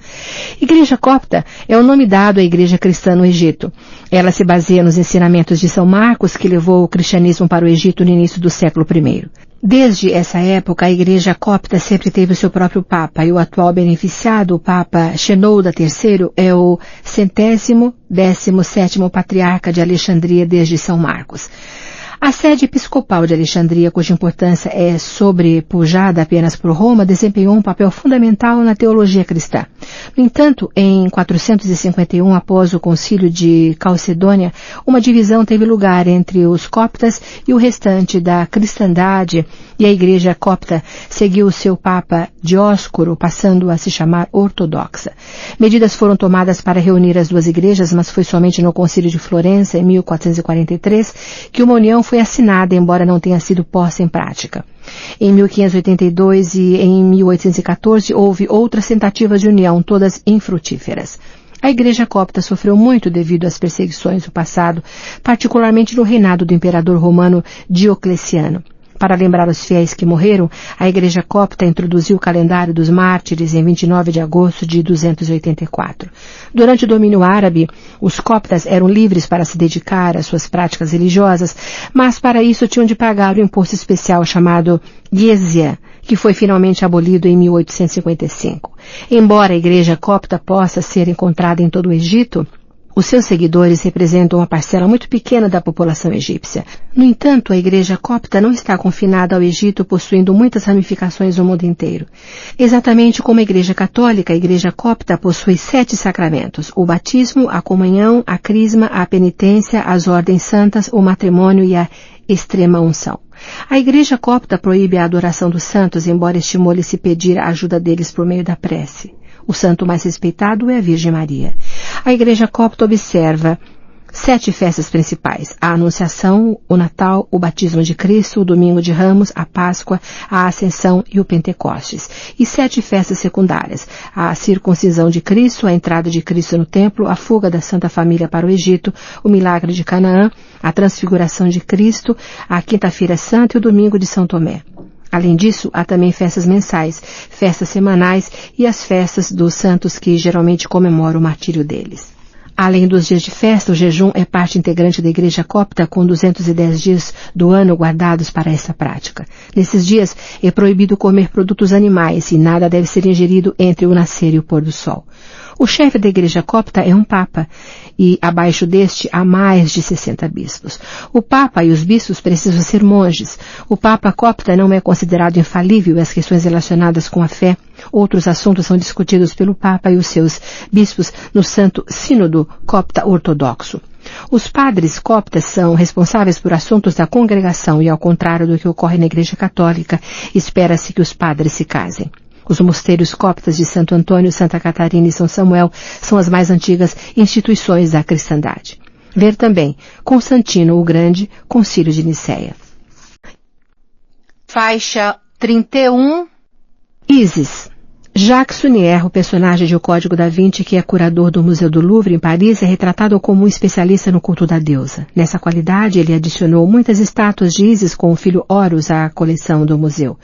Igreja Copta é o nome dado à Igreja Cristã no Egito. Ela se baseia nos ensinamentos de São Marcos, que levou o cristianismo para o Egito no início do século I. Desde essa época, a Igreja Copta sempre teve o seu próprio Papa, e o atual beneficiado, o Papa Shenouda III, é o 117º Patriarca de Alexandria desde São Marcos. A sede episcopal de Alexandria, cuja importância é sobrepujada apenas por Roma, desempenhou um papel fundamental na teologia cristã. No entanto, em 451, após o concílio de Calcedônia, uma divisão teve lugar entre os coptas e o restante da cristandade, e a Igreja Copta seguiu o seu Papa Dióscoro, passando a se chamar ortodoxa. Medidas foram tomadas para reunir as duas igrejas, mas foi somente no concílio de Florença, em 1443, que uma união foi assinada, embora não tenha sido posta em prática. Em 1582 e em 1814 houve outras tentativas de união, todas infrutíferas. A Igreja Copta sofreu muito devido às perseguições do passado, particularmente no reinado do imperador romano Diocleciano. Para lembrar os fiéis que morreram, a Igreja Copta introduziu o calendário dos mártires em 29 de agosto de 284. Durante o domínio árabe, os coptas eram livres para se dedicar às suas práticas religiosas, mas para isso tinham de pagar o imposto especial chamado Jizya, que foi finalmente abolido em 1855. Embora a Igreja Copta possa ser encontrada em todo o Egito, os seus seguidores representam uma parcela muito pequena da população egípcia. No entanto, a Igreja Copta não está confinada ao Egito, possuindo muitas ramificações no mundo inteiro. Exatamente como a Igreja Católica, a Igreja Copta possui 7 sacramentos: o batismo, a comunhão, a crisma, a penitência, as ordens santas, o matrimônio e a extrema unção. A Igreja Copta proíbe a adoração dos santos, embora estimule-se pedir a ajuda deles por meio da prece. O santo mais respeitado é a Virgem Maria. A Igreja Copta observa 7 festas principais: a Anunciação, o Natal, o Batismo de Cristo, o Domingo de Ramos, a Páscoa, a Ascensão e o Pentecostes. E 7 festas secundárias: a Circuncisão de Cristo, a entrada de Cristo no Templo, a fuga da Santa Família para o Egito, o Milagre de Canaã, a Transfiguração de Cristo, a Quinta-feira Santa e o Domingo de São Tomé. Além disso, há também festas mensais, festas semanais e as festas dos santos que geralmente comemoram o martírio deles. Além dos dias de festa, o jejum é parte integrante da Igreja Copta, com 210 dias do ano guardados para essa prática. Nesses dias, é proibido comer produtos animais e nada deve ser ingerido entre o nascer e o pôr do sol. O chefe da Igreja Copta é um Papa, e abaixo deste há mais de 60 bispos. O Papa e os bispos precisam ser monges. O Papa Copta não é considerado infalível e as questões relacionadas com a fé. Outros assuntos são discutidos pelo Papa e os seus bispos no Santo Sínodo Copta Ortodoxo. Os padres coptas são responsáveis por assuntos da congregação e, ao contrário do que ocorre na Igreja Católica, espera-se que os padres se casem. Os mosteiros coptas de Santo Antônio, Santa Catarina e São Samuel são as mais antigas instituições da cristandade. Ver também Constantino o Grande, Concílio de Nicéia. Faixa 31. Ísis. Jacques Sunier, o personagem de O Código da Vinci, que é curador do Museu do Louvre, em Paris, é retratado como um especialista no culto da deusa. Nessa qualidade, ele adicionou muitas estátuas de Ísis com o filho Horus à coleção do museu.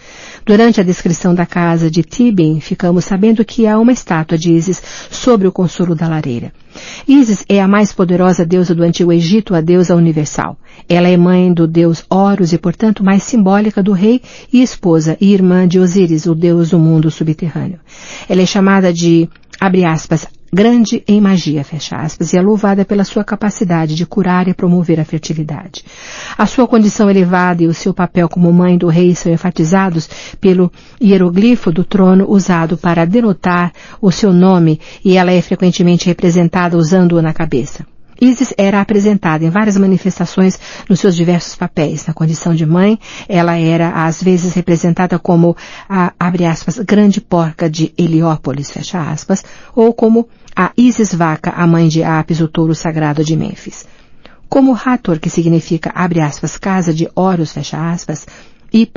Durante a descrição da casa de Tibin, ficamos sabendo que há uma estátua de Ísis sobre o consolo da lareira. Ísis é a mais poderosa deusa do Antigo Egito, a deusa universal. Ela é mãe do deus Horus e, portanto, mais simbólica do rei e esposa e irmã de Osíris, o deus do mundo subterrâneo. Ela é chamada de, abre aspas, grande em magia, fecha aspas, e é louvada pela sua capacidade de curar e promover a fertilidade. A sua condição elevada e o seu papel como mãe do rei são enfatizados pelo hieroglifo do trono usado para denotar o seu nome, e ela é frequentemente representada usando-o na cabeça. Ísis era apresentada em várias manifestações nos seus diversos papéis. Na condição de mãe, ela era às vezes representada como a, abre aspas, grande porca de Heliópolis, fecha aspas, ou como a Ísis Vaca, a mãe de Apis, o touro sagrado de Mênfis. Como Hathor, que significa, abre aspas, casa de Horus, fecha aspas, e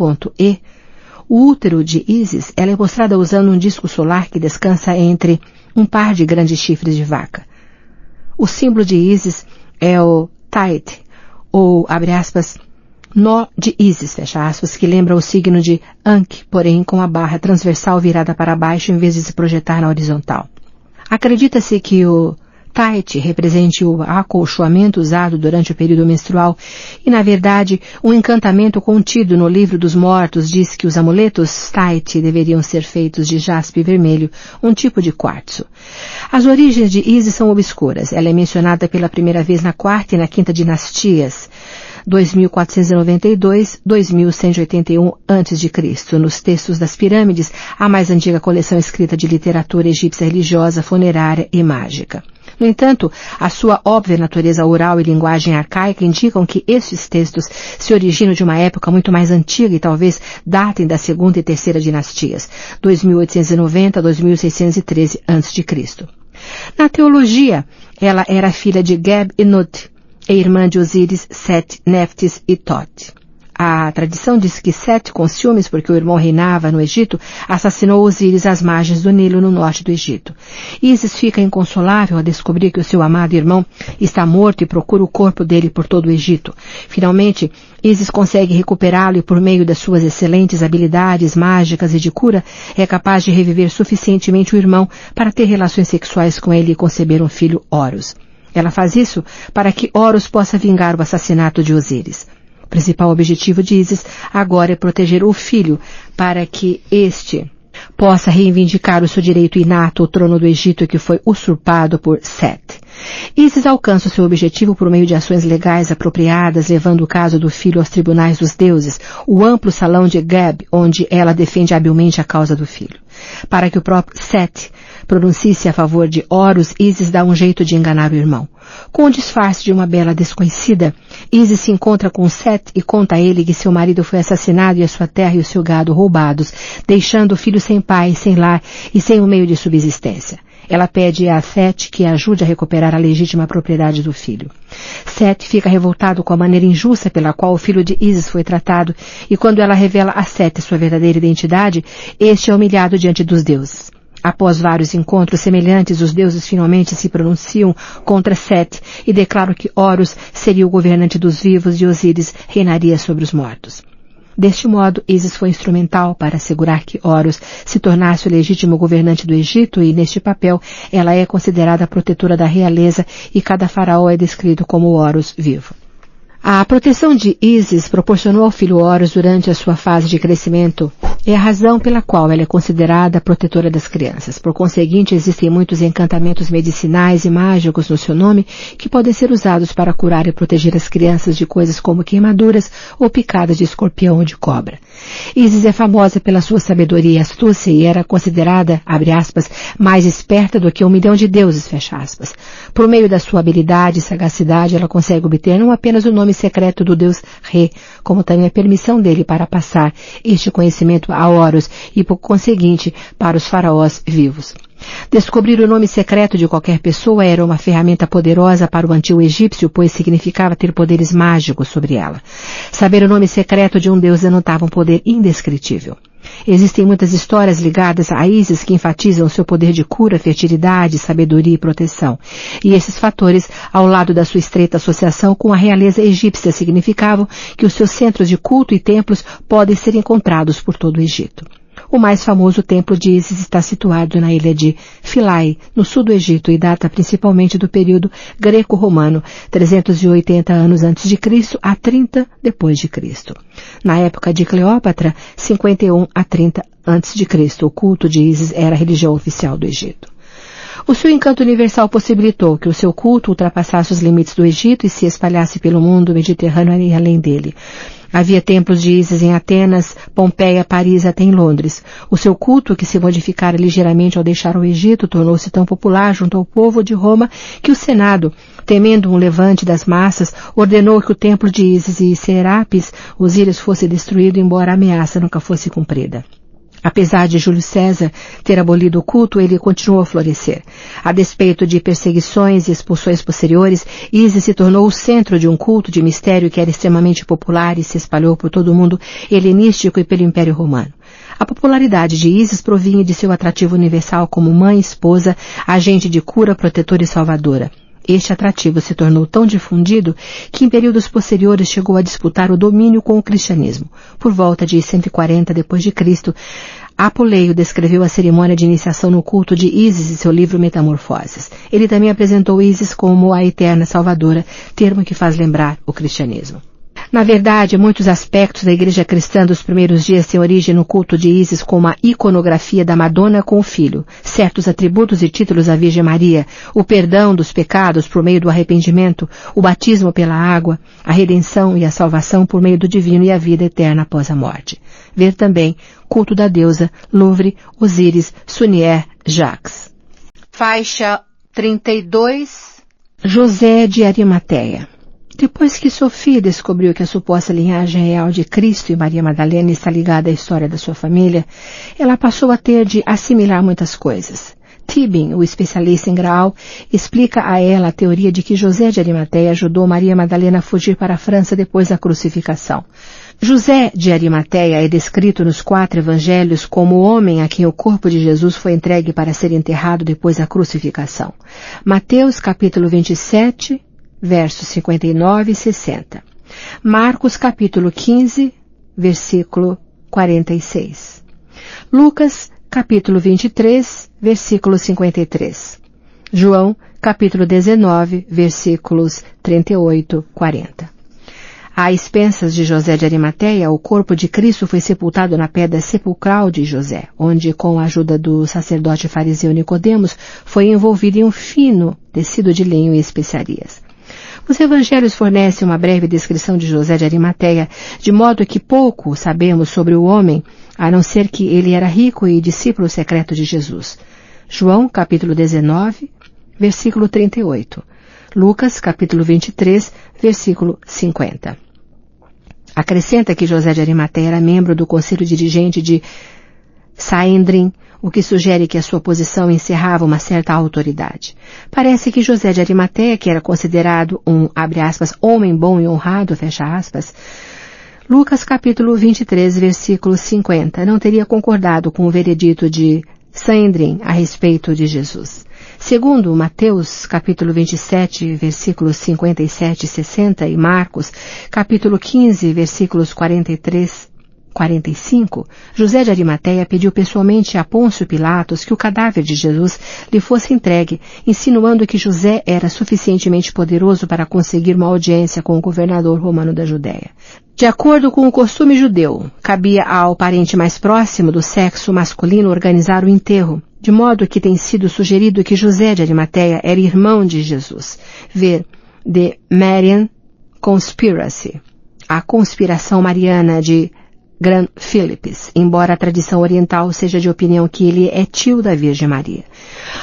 o útero de Ísis, ela é mostrada usando um disco solar que descansa entre um par de grandes chifres de vaca. O símbolo de Ísis é o Tait, ou, abre aspas, nó de Ísis, fecha aspas, que lembra o signo de Ankh, porém com a barra transversal virada para baixo em vez de se projetar na horizontal. Acredita-se que o Tait represente o acolchoamento usado durante o período menstrual e, na verdade, um encantamento contido no Livro dos Mortos diz que os amuletos Tait deveriam ser feitos de jaspe vermelho, um tipo de quartzo. As origens de Ísis são obscuras. Ela é mencionada pela primeira vez na quarta e na quinta dinastias, 2492, 2181 a.C. Nos textos das pirâmides, a mais antiga coleção escrita de literatura egípcia religiosa, funerária e mágica. No entanto, a sua óbvia natureza oral e linguagem arcaica indicam que estes textos se originam de uma época muito mais antiga e talvez datem da segunda e terceira dinastias, 2890 a 2613 a.C. Na teologia, ela era filha de Geb e Nut, e irmã de Osíris, Set, Neftis e Tot. A tradição diz que Sete, com ciúmes porque o irmão reinava no Egito, assassinou Osíris às margens do Nilo, no norte do Egito. Ísis fica inconsolável a descobrir que o seu amado irmão está morto e procura o corpo dele por todo o Egito. Finalmente, Ísis consegue recuperá-lo e, por meio das suas excelentes habilidades mágicas e de cura, é capaz de reviver suficientemente o irmão para ter relações sexuais com ele e conceber um filho, Horus. Ela faz isso para que Horus possa vingar o assassinato de Osíris. O principal objetivo de Ísis agora é proteger o filho para que este possa reivindicar o seu direito inato ao trono do Egito que foi usurpado por Sete. Ísis alcança o seu objetivo por meio de ações legais apropriadas, levando o caso do filho aos tribunais dos deuses, o amplo salão de Geb, onde ela defende habilmente a causa do filho. Para que o próprio Sete pronuncie-se a favor de Horus, Ísis dá um jeito de enganar o irmão. Com o disfarce de uma bela desconhecida, Ísis se encontra com Sete e conta a ele que seu marido foi assassinado e a sua terra e o seu gado roubados, deixando o filho sem pai, sem lar e sem um meio de subsistência. Ela pede a Sete que a ajude a recuperar a legítima propriedade do filho. Sete fica revoltado com a maneira injusta pela qual o filho de Ísis foi tratado, e quando ela revela a Sete sua verdadeira identidade, este é humilhado diante dos deuses. Após vários encontros semelhantes, os deuses finalmente se pronunciam contra Sete e declaram que Horus seria o governante dos vivos e Osíris reinaria sobre os mortos. Deste modo, Ísis foi instrumental para assegurar que Horus se tornasse o legítimo governante do Egito e, neste papel, ela é considerada a protetora da realeza e cada faraó é descrito como Horus vivo. A proteção de Ísis proporcionou ao filho Horus durante a sua fase de crescimento é a razão pela qual ela é considerada a protetora das crianças. Por conseguinte, existem muitos encantamentos medicinais e mágicos no seu nome que podem ser usados para curar e proteger as crianças de coisas como queimaduras ou picadas de escorpião ou de cobra. Ísis é famosa pela sua sabedoria e astúcia e era considerada, abre aspas, mais esperta do que 1 milhão de deuses, fecha aspas. Por meio da sua habilidade e sagacidade, ela consegue obter não apenas o nome secreto do deus Re, como também a permissão dele para passar este conhecimento a Horus e, por conseguinte, para os faraós vivos. Descobrir o nome secreto de qualquer pessoa era uma ferramenta poderosa para o antigo egípcio, pois significava ter poderes mágicos sobre ela. Saber o nome secreto de um deus denotava um poder indescritível. Existem muitas histórias ligadas a Ísis que enfatizam seu poder de cura, fertilidade, sabedoria e proteção. E esses fatores, ao lado da sua estreita associação com a realeza egípcia, significavam que os seus centros de culto e templos podem ser encontrados por todo o Egito. O mais famoso templo de Ísis está situado na ilha de Philae, no sul do Egito, e data principalmente do período greco-romano, 380 anos antes de Cristo a 30 depois de Cristo. Na época de Cleópatra, 51 a 30 antes de Cristo, o culto de Ísis era a religião oficial do Egito. O seu encanto universal possibilitou que o seu culto ultrapassasse os limites do Egito e se espalhasse pelo mundo mediterrâneo e além dele. Havia templos de Ísis em Atenas, Pompeia, Paris e até em Londres. O seu culto, que se modificara ligeiramente ao deixar o Egito, tornou-se tão popular junto ao povo de Roma que o Senado, temendo um levante das massas, ordenou que o templo de Ísis e Serapis, Osíris, fosse destruído, embora a ameaça nunca fosse cumprida. Apesar de Júlio César ter abolido o culto, ele continuou a florescer. A despeito de perseguições e expulsões posteriores, Ísis se tornou o centro de um culto de mistério que era extremamente popular e se espalhou por todo o mundo helenístico e pelo Império Romano. A popularidade de Ísis provinha de seu atrativo universal como mãe, esposa, agente de cura, protetora e salvadora. Este atrativo se tornou tão difundido que em períodos posteriores chegou a disputar o domínio com o cristianismo. Por volta de 140 d.C., Apuleio descreveu a cerimônia de iniciação no culto de Ísis em seu livro Metamorfoses. Ele também apresentou Ísis como a eterna salvadora, termo que faz lembrar o cristianismo. Na verdade, muitos aspectos da igreja cristã dos primeiros dias têm origem no culto de Ísis, como a iconografia da Madonna com o Filho, certos atributos e títulos à Virgem Maria, o perdão dos pecados por meio do arrependimento, o batismo pela água, a redenção e a salvação por meio do divino e a vida eterna após a morte. Ver também culto da deusa, Louvre, Osíris, Sunier, Jacques. Faixa 32. José de Arimateia. Depois que Sophie descobriu que a suposta linhagem real de Cristo e Maria Madalena está ligada à história da sua família, ela passou a ter de assimilar muitas coisas. Tibin, o especialista em Graal, explica a ela a teoria de que José de Arimateia ajudou Maria Madalena a fugir para a França depois da crucificação. José de Arimateia é descrito nos 4 evangelhos como o homem a quem o corpo de Jesus foi entregue para ser enterrado depois da crucificação. Mateus capítulo 27, versos 59 e 60. Marcos capítulo 15, versículo 46. Lucas capítulo 23, versículo 53. João capítulo 19, versículos 38, 40. À expensas de José de Arimateia, o corpo de Cristo foi sepultado na pedra sepulcral de José, onde, com a ajuda do sacerdote fariseu Nicodemos, foi envolvido em um fino tecido de linho e especiarias. Os evangelhos fornecem uma breve descrição de José de Arimateia, de modo que pouco sabemos sobre o homem, a não ser que ele era rico e discípulo secreto de Jesus. João, capítulo 19, versículo 38. Lucas, capítulo 23, versículo 50. Acrescenta que José de Arimateia era membro do conselho dirigente de Sanedrim, o que sugere que a sua posição encerrava uma certa autoridade. Parece que José de Arimateia, que era considerado um, abre aspas, homem bom e honrado, fecha aspas, Lucas capítulo 23, versículo 50, não teria concordado com o veredito de Sanedrim a respeito de Jesus. Segundo Mateus, capítulo 27, versículos 57 e 60, e Marcos, capítulo 15, versículos 43 e 45, José de Arimateia pediu pessoalmente a Pôncio Pilatos que o cadáver de Jesus lhe fosse entregue, insinuando que José era suficientemente poderoso para conseguir uma audiência com o governador romano da Judéia. De acordo com o costume judeu, cabia ao parente mais próximo do sexo masculino organizar o enterro, de modo que tem sido sugerido que José de Arimateia era irmão de Jesus. Ver The Marian Conspiracy, a conspiração mariana de Graham Phillips, embora a tradição oriental seja de opinião que ele é tio da Virgem Maria.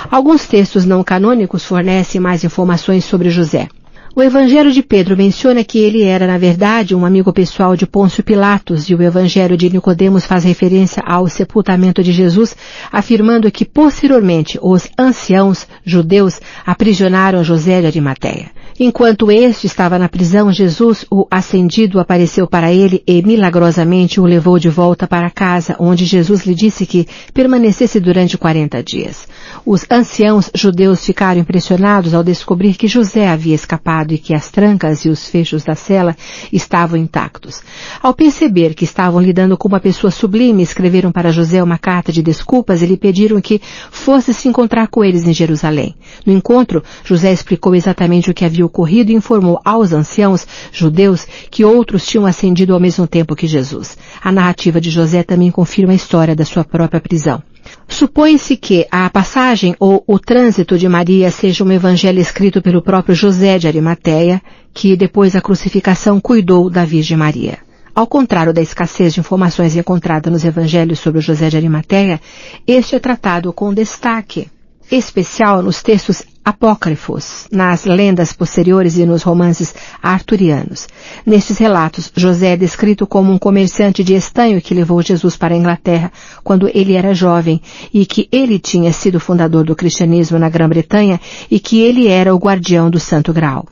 Alguns textos não canônicos fornecem mais informações sobre José. O Evangelho de Pedro menciona que ele era, na verdade, um amigo pessoal de Pôncio Pilatos, e o Evangelho de Nicodemos faz referência ao sepultamento de Jesus, afirmando que, posteriormente, os anciãos judeus aprisionaram José de Arimateia. Enquanto este estava na prisão, Jesus, o ascendido, apareceu para ele e, milagrosamente, o levou de volta para casa, onde Jesus lhe disse que permanecesse durante 40 dias. Os anciãos judeus ficaram impressionados ao descobrir que José havia escapado e que as trancas e os fechos da cela estavam intactos. Ao perceber que estavam lidando com uma pessoa sublime, escreveram para José uma carta de desculpas e lhe pediram que fosse se encontrar com eles em Jerusalém. No encontro, José explicou exatamente o que havia ocorrido e informou aos anciãos judeus que outros tinham ascendido ao mesmo tempo que Jesus. A narrativa de José também confirma a história da sua própria prisão. Supõe-se que a passagem ou o trânsito de Maria seja um evangelho escrito pelo próprio José de Arimateia, que depois da crucificação cuidou da Virgem Maria. Ao contrário da escassez de informações encontrada nos evangelhos sobre José de Arimateia, este é tratado com destaque especial nos textos apócrifos, nas lendas posteriores e nos romances arturianos. Nestes relatos, José é descrito como um comerciante de estanho que levou Jesus para a Inglaterra quando ele era jovem e que ele tinha sido fundador do cristianismo na Grã-Bretanha e que ele era o guardião do Santo Graal.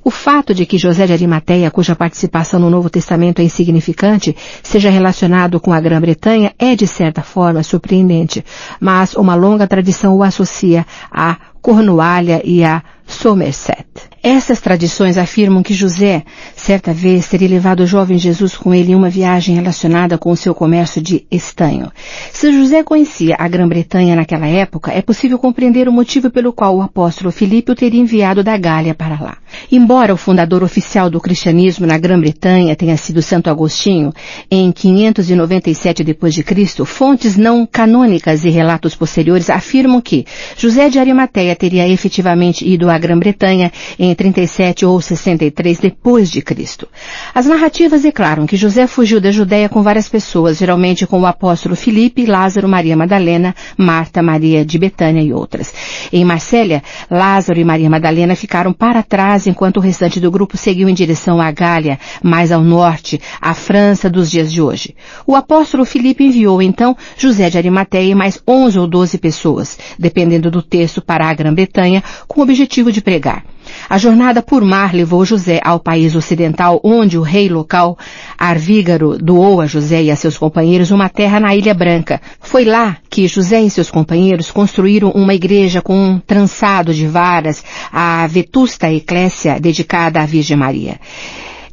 O fato de que José de Arimateia, cuja participação no Novo Testamento é insignificante, seja relacionado com a Grã-Bretanha é, de certa forma, surpreendente, mas uma longa tradição o associa a Cornualha e a Somerset. Essas tradições afirmam que José, certa vez, teria levado o jovem Jesus com ele em uma viagem relacionada com o seu comércio de estanho. Se José conhecia a Grã-Bretanha naquela época, é possível compreender o motivo pelo qual o apóstolo Filipe o teria enviado da Gália para lá. Embora o fundador oficial do cristianismo na Grã-Bretanha tenha sido Santo Agostinho, em 597 d.C., fontes não canônicas e relatos posteriores afirmam que José de Arimateia teria efetivamente ido à Grã-Bretanha em 37 ou 63 depois de Cristo. As narrativas declaram que José fugiu da Judéia com várias pessoas, geralmente com o apóstolo Filipe, Lázaro, Maria Madalena, Marta, Maria de Betânia e outras. Em Marsella, Lázaro e Maria Madalena ficaram para trás enquanto o restante do grupo seguiu em direção à Gália, mais ao norte, à França dos dias de hoje. O apóstolo Filipe enviou então José de Arimateia e mais 11 ou 12 pessoas, dependendo do texto, para a Grã-Bretanha, com o objetivo de pregar. A jornada por mar levou José ao país ocidental, onde o rei local, Arvígaro, doou a José e a seus companheiros uma terra na Ilha Branca. Foi lá que José e seus companheiros construíram uma igreja com um trançado de varas, a vetusta eclésia dedicada à Virgem Maria.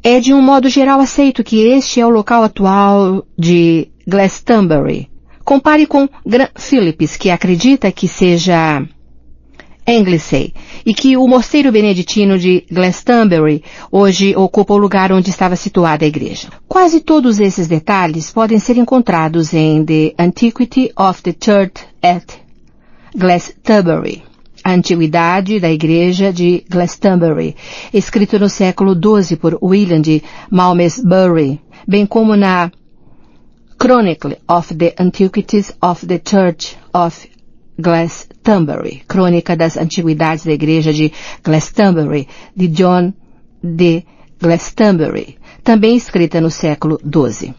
É de um modo geral aceito que este é o local atual de Glastonbury. Compare com Grand Philips, que acredita que seja Anglesey, e que o mosteiro beneditino de Glastonbury hoje ocupa o lugar onde estava situada a igreja. Quase todos esses detalhes podem ser encontrados em The Antiquity of the Church at Glastonbury, a Antiguidade da Igreja de Glastonbury, escrito no século XII por William de Malmesbury, bem como na Chronicle of the Antiquities of the Church of Glastonbury, Crônica das Antiguidades da Igreja de Glastonbury, de John de Glastonbury, também escrita no século XII.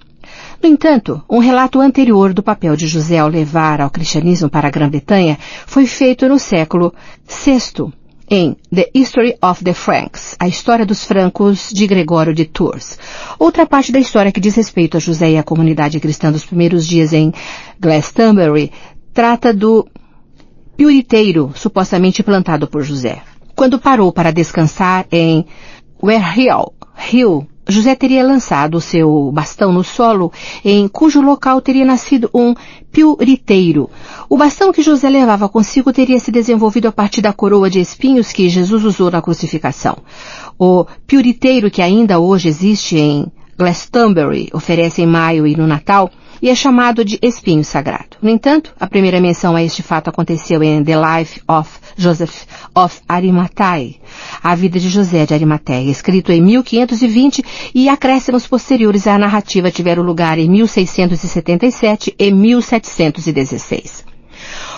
No entanto, um relato anterior do papel de José ao levar ao cristianismo para a Grã-Bretanha foi feito no século VI, em The History of the Franks, a história dos francos de Gregório de Tours. Outra parte da história que diz respeito a José e a comunidade cristã dos primeiros dias em Glastonbury trata do piuriteiro supostamente plantado por José. Quando parou para descansar em Werehill, José teria lançado o seu bastão no solo, em cujo local teria nascido um piuriteiro. O bastão que José levava consigo teria se desenvolvido a partir da coroa de espinhos que Jesus usou na crucificação. O piuriteiro, que ainda hoje existe em Glastonbury, oferece em maio e no Natal, e é chamado de espinho sagrado. No entanto, a primeira menção a este fato aconteceu em The Life of Joseph of Arimathea, a vida de José de Arimateia, escrito em 1520, e acréscimos posteriores à narrativa tiveram lugar em 1677 e 1716.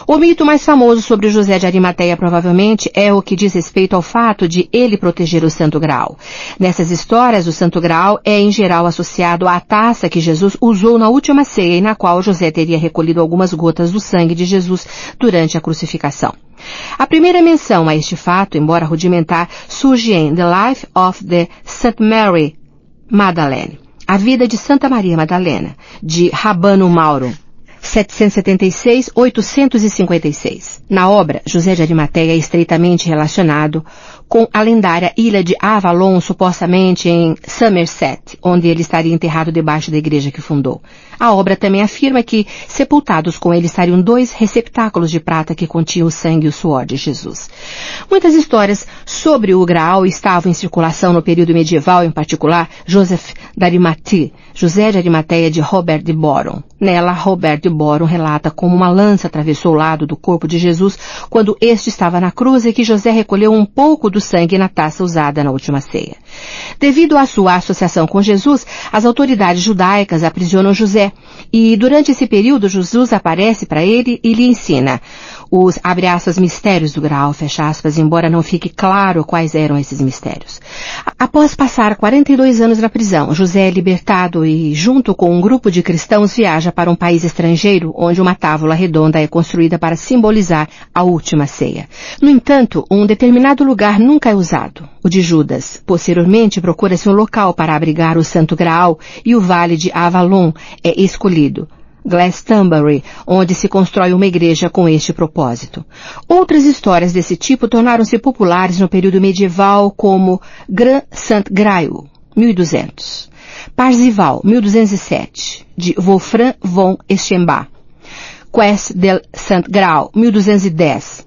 O mito mais famoso sobre José de Arimateia provavelmente é o que diz respeito ao fato de ele proteger o Santo Graal. Nessas histórias, o Santo Graal é em geral associado à taça que Jesus usou na última ceia e na qual José teria recolhido algumas gotas do sangue de Jesus durante a crucificação. A primeira menção a este fato, embora rudimentar, surge em The Life of the St. Mary Magdalene, a vida de Santa Maria Madalena, de Rabano Mauro, 776-856. Na obra, José de Arimateia é estreitamente relacionado com a lendária ilha de Avalon, supostamente em Somerset, onde ele estaria enterrado debaixo da igreja que fundou. A obra também afirma que, sepultados com ele, estariam 2 receptáculos de prata que continham o sangue e o suor de Jesus. Muitas histórias sobre o Graal estavam em circulação no período medieval, em particular, Joseph d'Arimathie, José de Arimateia de Robert de Boron. Nela, Robert de Boron relata como uma lança atravessou o lado do corpo de Jesus quando este estava na cruz e que José recolheu um pouco do sangue na taça usada na última ceia. Devido à sua associação com Jesus, as autoridades judaicas aprisionam José e durante esse período Jesus aparece para ele e lhe ensina os, abre aspas, mistérios do Graal, fecha aspas, embora não fique claro quais eram esses mistérios. Após passar 42 anos na prisão, José é libertado e, junto com um grupo de cristãos, viaja para um país estrangeiro, onde uma tábua redonda é construída para simbolizar a última ceia. No entanto, um determinado lugar nunca é usado, o de Judas. Posteriormente, procura-se um local para abrigar o Santo Graal e o Vale de Avalon é escolhido, Glastonbury, onde se constrói uma igreja com este propósito. Outras histórias desse tipo tornaram-se populares no período medieval, como Grand St. Graal, 1200, Parzival, 1207, de Wolfram von Eschenbach, Quest del St. Graal, 1210,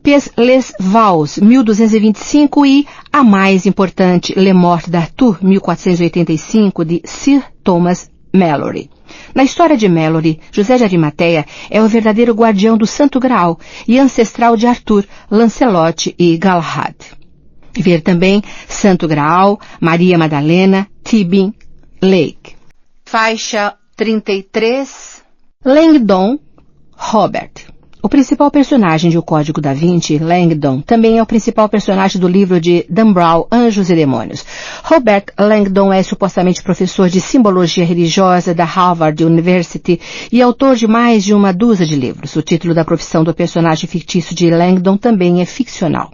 Pes les Vals, 1225 e, a mais importante, Le Mort d'Arthur, 1485, de Sir Thomas Malory. Na história de Malory, José de Arimateia é o verdadeiro guardião do Santo Graal e ancestral de Arthur, Lancelot e Galahad. Ver também Santo Graal, Maria Madalena, Tibin, Lake. Faixa 33. Langdon, Robert. O principal personagem de O Código da Vinci, Langdon, também é o principal personagem do livro de Dan Brown, Anjos e Demônios. Robert Langdon é supostamente professor de simbologia religiosa da Harvard University e autor de mais de uma dúzia de livros. O título da profissão do personagem fictício de Langdon também é ficcional.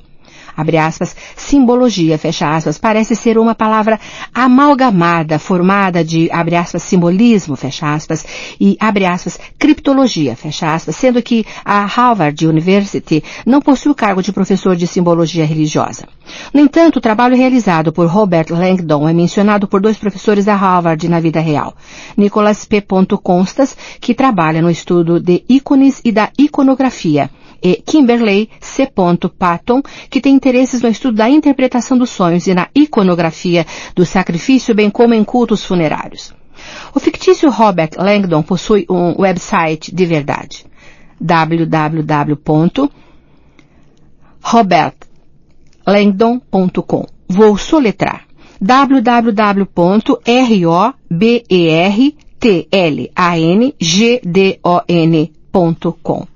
abre aspas, simbologia, fecha aspas, parece ser uma palavra amalgamada, formada de, abre aspas, simbolismo, fecha aspas, e, abre aspas, criptologia, fecha aspas, sendo que a Harvard University não possui o cargo de professor de simbologia religiosa. No entanto, o trabalho realizado por Robert Langdon é mencionado por 2 professores da Harvard na vida real. Nicholas P. Constas, que trabalha no estudo de ícones e da iconografia, e Kimberly C. Patton, que tem interesses no estudo da interpretação dos sonhos e na iconografia do sacrifício, bem como em cultos funerários. O fictício Robert Langdon possui um website de verdade, www.robertlangdon.com. Vou soletrar, www.robertlangdon.com.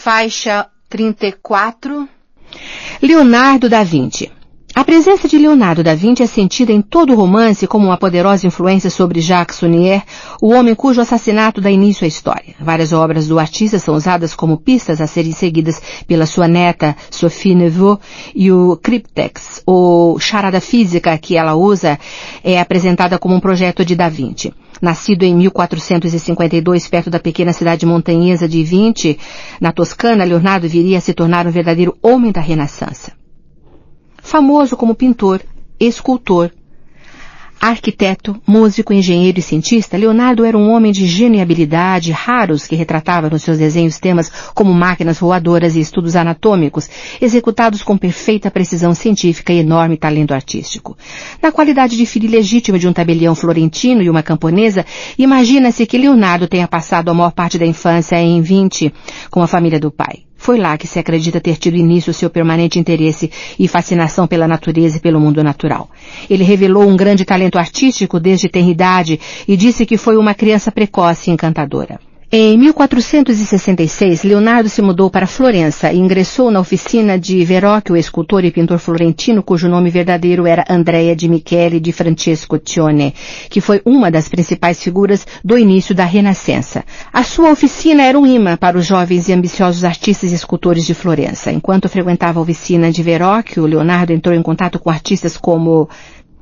Faixa 34. Leonardo da Vinci. A presença de Leonardo da Vinci é sentida em todo o romance como uma poderosa influência sobre Jacques Sonnier, o homem cujo assassinato dá início à história. Várias obras do artista são usadas como pistas a serem seguidas pela sua neta, Sophie Neveu, e o Cryptex, ou charada física que ela usa, é apresentada como um projeto de Da Vinci. Nascido em 1452, perto da pequena cidade montanhesa de Vinci, na Toscana, Leonardo viria a se tornar um verdadeiro homem da Renascença. Famoso como pintor, escultor, arquiteto, músico, engenheiro e cientista, Leonardo era um homem de gênio e habilidade raros que retratava nos seus desenhos temas como máquinas voadoras e estudos anatômicos, executados com perfeita precisão científica e enorme talento artístico. Na qualidade de filho legítimo de um tabelião florentino e uma camponesa, imagina-se que Leonardo tenha passado a maior parte da infância em Vinci com a família do pai. Foi lá que se acredita ter tido início seu permanente interesse e fascinação pela natureza e pelo mundo natural. Ele revelou um grande talento artístico desde tenra idade e disse que foi uma criança precoce e encantadora. Em 1466, Leonardo se mudou para Florença e ingressou na oficina de Verrocchio, escultor e pintor florentino, cujo nome verdadeiro era Andrea di Michele di Francesco Cione, que foi uma das principais figuras do início da Renascença. A sua oficina era um imã para os jovens e ambiciosos artistas e escultores de Florença. Enquanto frequentava a oficina de Verrocchio, Leonardo entrou em contato com artistas como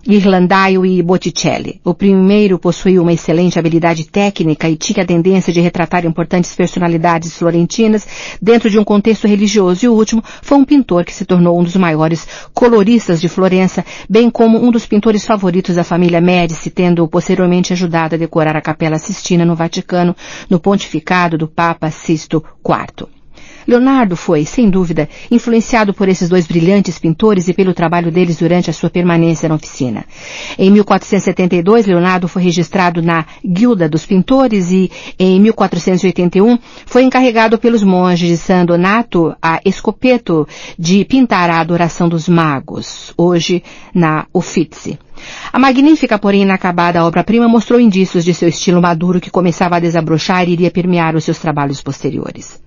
Ghirlandaio e Botticelli. O primeiro possuía uma excelente habilidade técnica e tinha a tendência de retratar importantes personalidades florentinas dentro de um contexto religioso, e o último foi um pintor que se tornou um dos maiores coloristas de Florença, bem como um dos pintores favoritos da família Médici, tendo posteriormente ajudado a decorar a Capela Sistina no Vaticano, no pontificado do Papa Sisto IV. Leonardo foi, sem dúvida, influenciado por esses 2 brilhantes pintores e pelo trabalho deles durante a sua permanência na oficina. Em 1472, Leonardo foi registrado na Guilda dos Pintores e, em 1481, foi encarregado pelos monges de San Donato a Escopeto de pintar a Adoração dos Magos, hoje na Uffizi. A magnífica, porém inacabada obra-prima mostrou indícios de seu estilo maduro que começava a desabrochar e iria permear os seus trabalhos posteriores.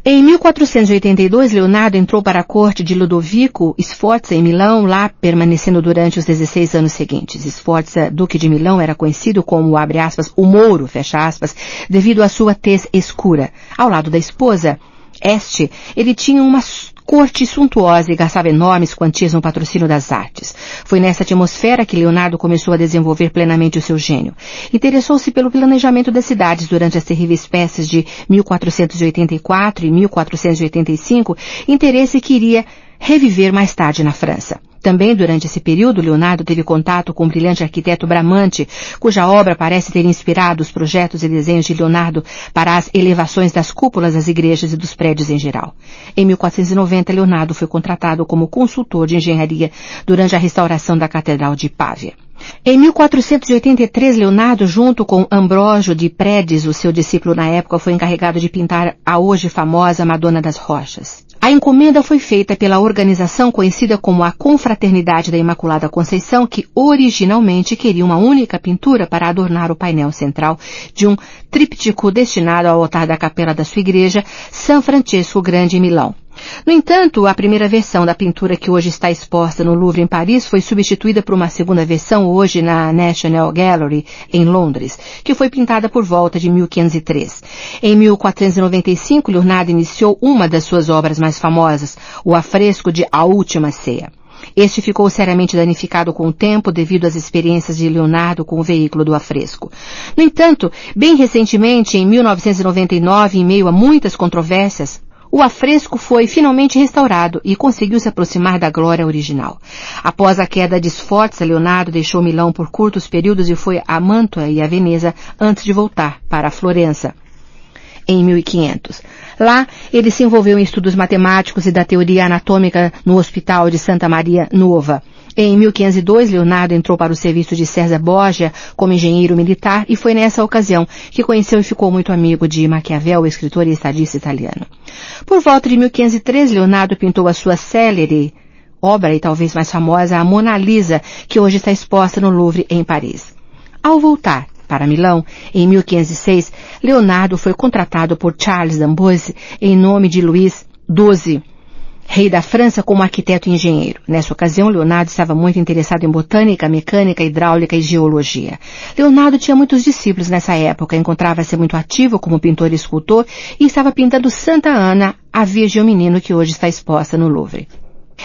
Em 1482, Leonardo entrou para a corte de Ludovico Sforza em Milão, lá permanecendo durante os 16 anos seguintes. Sforza, duque de Milão, era conhecido como, abre aspas, o Mouro, fecha aspas, devido à sua tez escura. Ao lado da esposa, Este, ele tinha uma corte suntuosa e gastava enormes quantias no patrocínio das artes. Foi nessa atmosfera que Leonardo começou a desenvolver plenamente o seu gênio. Interessou-se pelo planejamento das cidades durante as terríveis pestes de 1484 e 1485, interesse que iria reviver mais tarde na França. Também durante esse período, Leonardo teve contato com o brilhante arquiteto Bramante, cuja obra parece ter inspirado os projetos e desenhos de Leonardo para as elevações das cúpulas das igrejas e dos prédios em geral. Em 1490, Leonardo foi contratado como consultor de engenharia durante a restauração da Catedral de Pávia. Em 1483, Leonardo, junto com Ambrógio de Prédis, o seu discípulo na época, foi encarregado de pintar a hoje famosa Madonna das Rochas. A encomenda foi feita pela organização conhecida como a Confraternidade da Imaculada Conceição, que originalmente queria uma única pintura para adornar o painel central de um tríptico destinado ao altar da capela da sua igreja, San Francesco Grande, em Milão. No entanto, a primeira versão da pintura que hoje está exposta no Louvre em Paris foi substituída por uma segunda versão hoje na National Gallery em Londres, que foi pintada por volta de 1503. Em 1495, Leonardo iniciou uma das suas obras mais famosas, o afresco de A Última Ceia. Este ficou seriamente danificado com o tempo devido às experiências de Leonardo com o veículo do afresco. No entanto, bem recentemente, em 1999, em meio a muitas controvérsias, o afresco foi finalmente restaurado e conseguiu se aproximar da glória original. Após a queda de Sforza, Leonardo deixou Milão por curtos períodos e foi a Mantua e a Veneza antes de voltar para a Florença em 1500. Lá, ele se envolveu em estudos matemáticos e da teoria anatômica no Hospital de Santa Maria Nuova. Em 1502, Leonardo entrou para o serviço de César Borgia como engenheiro militar e foi nessa ocasião que conheceu e ficou muito amigo de Maquiavel, o escritor e estadista italiano. Por volta de 1503, Leonardo pintou a sua célere obra e talvez mais famosa, a Mona Lisa, que hoje está exposta no Louvre em Paris. Ao voltar para Milão, em 1506, Leonardo foi contratado por Charles d'Amboise em nome de Luís XII, rei da França, como arquiteto e engenheiro. Nessa ocasião, Leonardo estava muito interessado em botânica, mecânica, hidráulica e geologia. Leonardo tinha muitos discípulos nessa época, encontrava-se muito ativo como pintor e escultor e estava pintando Santa Ana, a Virgem e o Menino, que hoje está exposta no Louvre.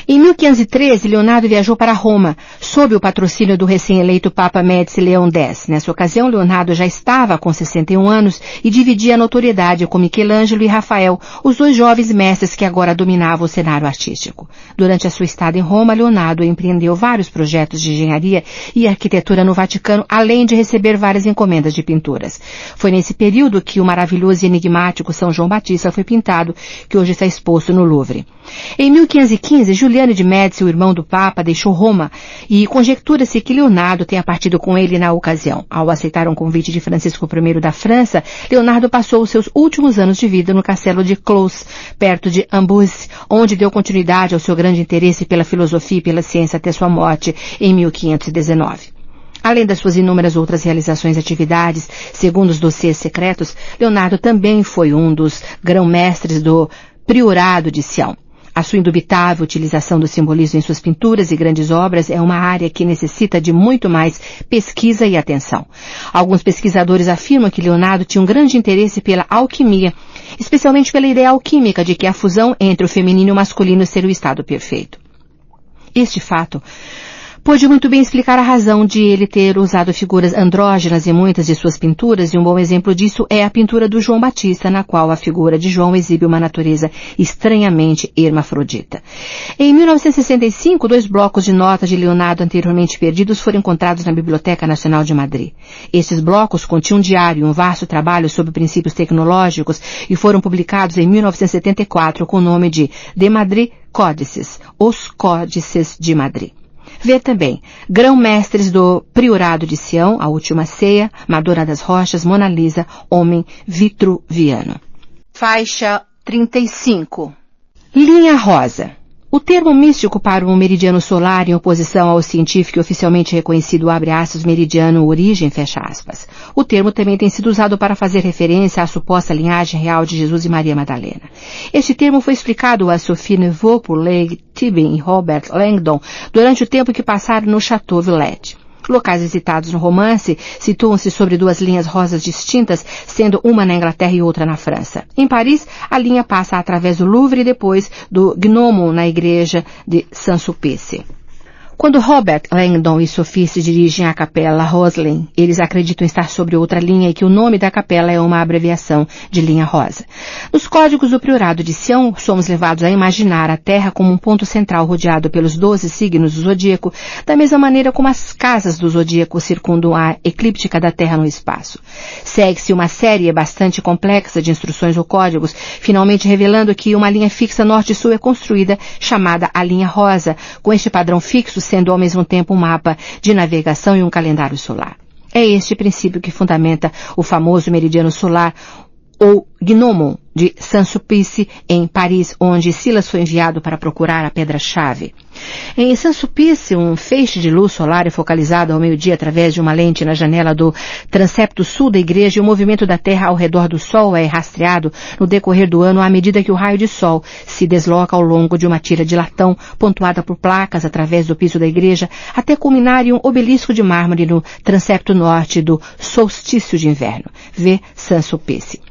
Em 1513, Leonardo viajou para Roma, sob o patrocínio do recém-eleito Papa Médici Leão X. Nessa ocasião, Leonardo já estava com 61 anos e dividia a notoriedade com Michelangelo e Rafael, os dois jovens mestres que agora dominavam o cenário artístico. Durante a sua estada em Roma, Leonardo empreendeu vários projetos de engenharia e arquitetura no Vaticano, além de receber várias encomendas de pinturas. Foi nesse período que o maravilhoso e enigmático São João Batista foi pintado, que hoje está exposto no Louvre. Em 1515, Giuliano de Médici, o irmão do Papa, deixou Roma e conjectura-se que Leonardo tenha partido com ele na ocasião. Ao aceitar um convite de Francisco I da França, Leonardo passou os seus últimos anos de vida no castelo de Clos, perto de Amboise, onde deu continuidade ao seu grande interesse pela filosofia e pela ciência até sua morte em 1519. Além das suas inúmeras outras realizações e atividades, segundo os dossiês secretos, Leonardo também foi um dos grão-mestres do Priorado de Sião. A sua indubitável utilização do simbolismo em suas pinturas e grandes obras é uma área que necessita de muito mais pesquisa e atenção. Alguns pesquisadores afirmam que Leonardo tinha um grande interesse pela alquimia, especialmente pela ideia alquímica de que a fusão entre o feminino e o masculino seria o estado perfeito. Este fato pode muito bem explicar a razão de ele ter usado figuras andrógenas em muitas de suas pinturas, e um bom exemplo disso é a pintura do João Batista, na qual a figura de João exibe uma natureza estranhamente hermafrodita. Em 1965, 2 blocos de notas de Leonardo anteriormente perdidos foram encontrados na Biblioteca Nacional de Madrid. Esses blocos continham um diário e um vasto trabalho sobre princípios tecnológicos e foram publicados em 1974 com o nome de Madrid Códices, os Códices de Madrid. Vê também Grão-Mestres do Priorado de Sião, A Última Ceia, Madonna das Rochas, Mona Lisa, Homem Vitruviano. Faixa 35. Linha rosa. O termo místico para um meridiano solar, em oposição ao científico e oficialmente reconhecido, abre aspas, meridiano origem, fecha aspas. O termo também tem sido usado para fazer referência à suposta linhagem real de Jesus e Maria Madalena. Este termo foi explicado a Sophie Neveu por Leigh Tibin e Robert Langdon durante o tempo que passaram no Chateau Villette. Locais visitados no romance situam-se sobre 2 linhas rosas distintas, sendo uma na Inglaterra e outra na França. Em Paris, a linha passa através do Louvre e depois do Gnomon na igreja de Saint-Sulpice. Quando Robert Langdon e Sophie se dirigem à capela Roslin, eles acreditam estar sobre outra linha e que o nome da capela é uma abreviação de linha rosa. Nos códigos do Priorado de Sião, somos levados a imaginar a Terra como um ponto central rodeado pelos 12 signos do zodíaco, da mesma maneira como as casas do zodíaco circundam a eclíptica da Terra no espaço. Segue-se uma série bastante complexa de instruções ou códigos, finalmente revelando que uma linha fixa norte-sul é construída, chamada a linha rosa, com este padrão fixo sendo ao mesmo tempo um mapa de navegação e um calendário solar. É este princípio que fundamenta o famoso meridiano solar, ou Gnomon, de Saint-Sulpice, em Paris, onde Silas foi enviado para procurar a pedra-chave. Em Saint-Sulpice, um feixe de luz solar é focalizado ao meio-dia através de uma lente na janela do transepto sul da igreja, e o movimento da Terra ao redor do Sol é rastreado no decorrer do ano à medida que o raio de Sol se desloca ao longo de uma tira de latão pontuada por placas através do piso da igreja, até culminar em um obelisco de mármore no transepto norte do solstício de inverno. Vê Saint-Sulpice.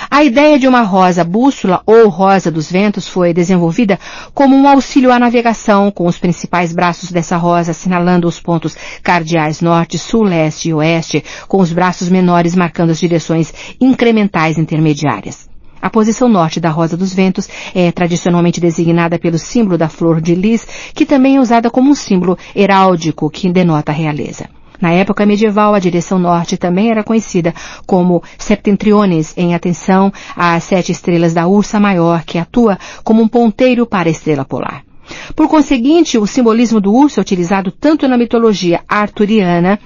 A ideia de uma rosa bússola ou rosa dos ventos foi desenvolvida como um auxílio à navegação, com os principais braços dessa rosa assinalando os pontos cardeais norte, sul, leste e oeste, com os braços menores marcando as direções incrementais intermediárias. A posição norte da rosa dos ventos é tradicionalmente designada pelo símbolo da flor de lis, que também é usada como um símbolo heráldico que denota a realeza. Na época medieval, a direção norte também era conhecida como Septentriones, em atenção às 7 estrelas da Ursa Maior, que atua como um ponteiro para a estrela polar. Por conseguinte, o simbolismo do urso é utilizado tanto na mitologia arturiana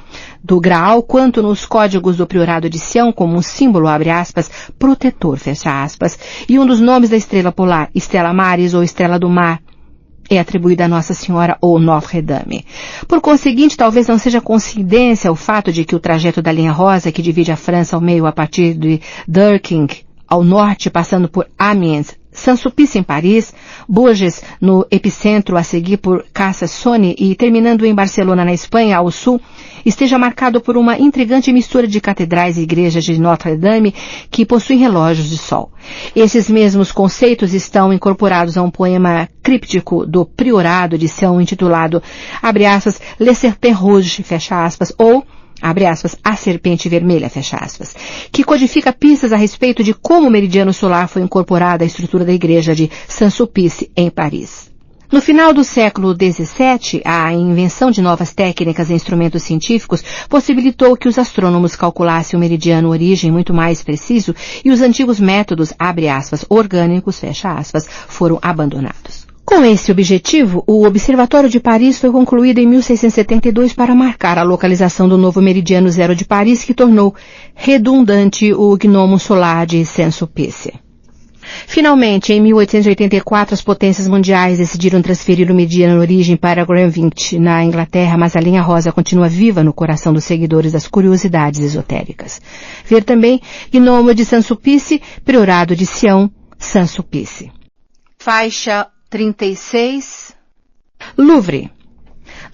do Graal, quanto nos códigos do Priorado de Sião como um símbolo, abre aspas, protetor, fecha aspas, e um dos nomes da estrela polar, Stella Maris ou Estrela do Mar, é atribuída a Nossa Senhora ou Notre Dame. Por conseguinte, talvez não seja coincidência o fato de que o trajeto da linha rosa, que divide a França ao meio a partir de Dorking ao norte, passando por Amiens, Saint-Sulpice em Paris, Bourges no epicentro, a seguir por Carcassonne e terminando em Barcelona, na Espanha, ao sul, esteja marcado por uma intrigante mistura de catedrais e igrejas de Notre Dame que possuem relógios de sol. Esses mesmos conceitos estão incorporados a um poema críptico do Priorado de Sião intitulado, abre aspas, Le Serpent Rouge, fecha aspas, ou abre aspas, a serpente vermelha, fecha aspas, que codifica pistas a respeito de como o meridiano solar foi incorporado à estrutura da igreja de Saint-Sulpice, em Paris. No final do século XVII, a invenção de novas técnicas e instrumentos científicos possibilitou que os astrônomos calculassem o meridiano origem muito mais preciso e os antigos métodos, abre aspas, orgânicos, fecha aspas, foram abandonados. Com esse objetivo, o Observatório de Paris foi concluído em 1672 para marcar a localização do novo meridiano zero de Paris, que tornou redundante o gnomo solar de Saint-Sulpice. Finalmente, em 1884, as potências mundiais decidiram transferir o meridiano origem para Greenwich, na Inglaterra, mas a linha rosa continua viva no coração dos seguidores das curiosidades esotéricas. Ver também Gnomo de Saint-Sulpice, Priorado de Sião, Saint-Sulpice. Faixa 36. Louvre.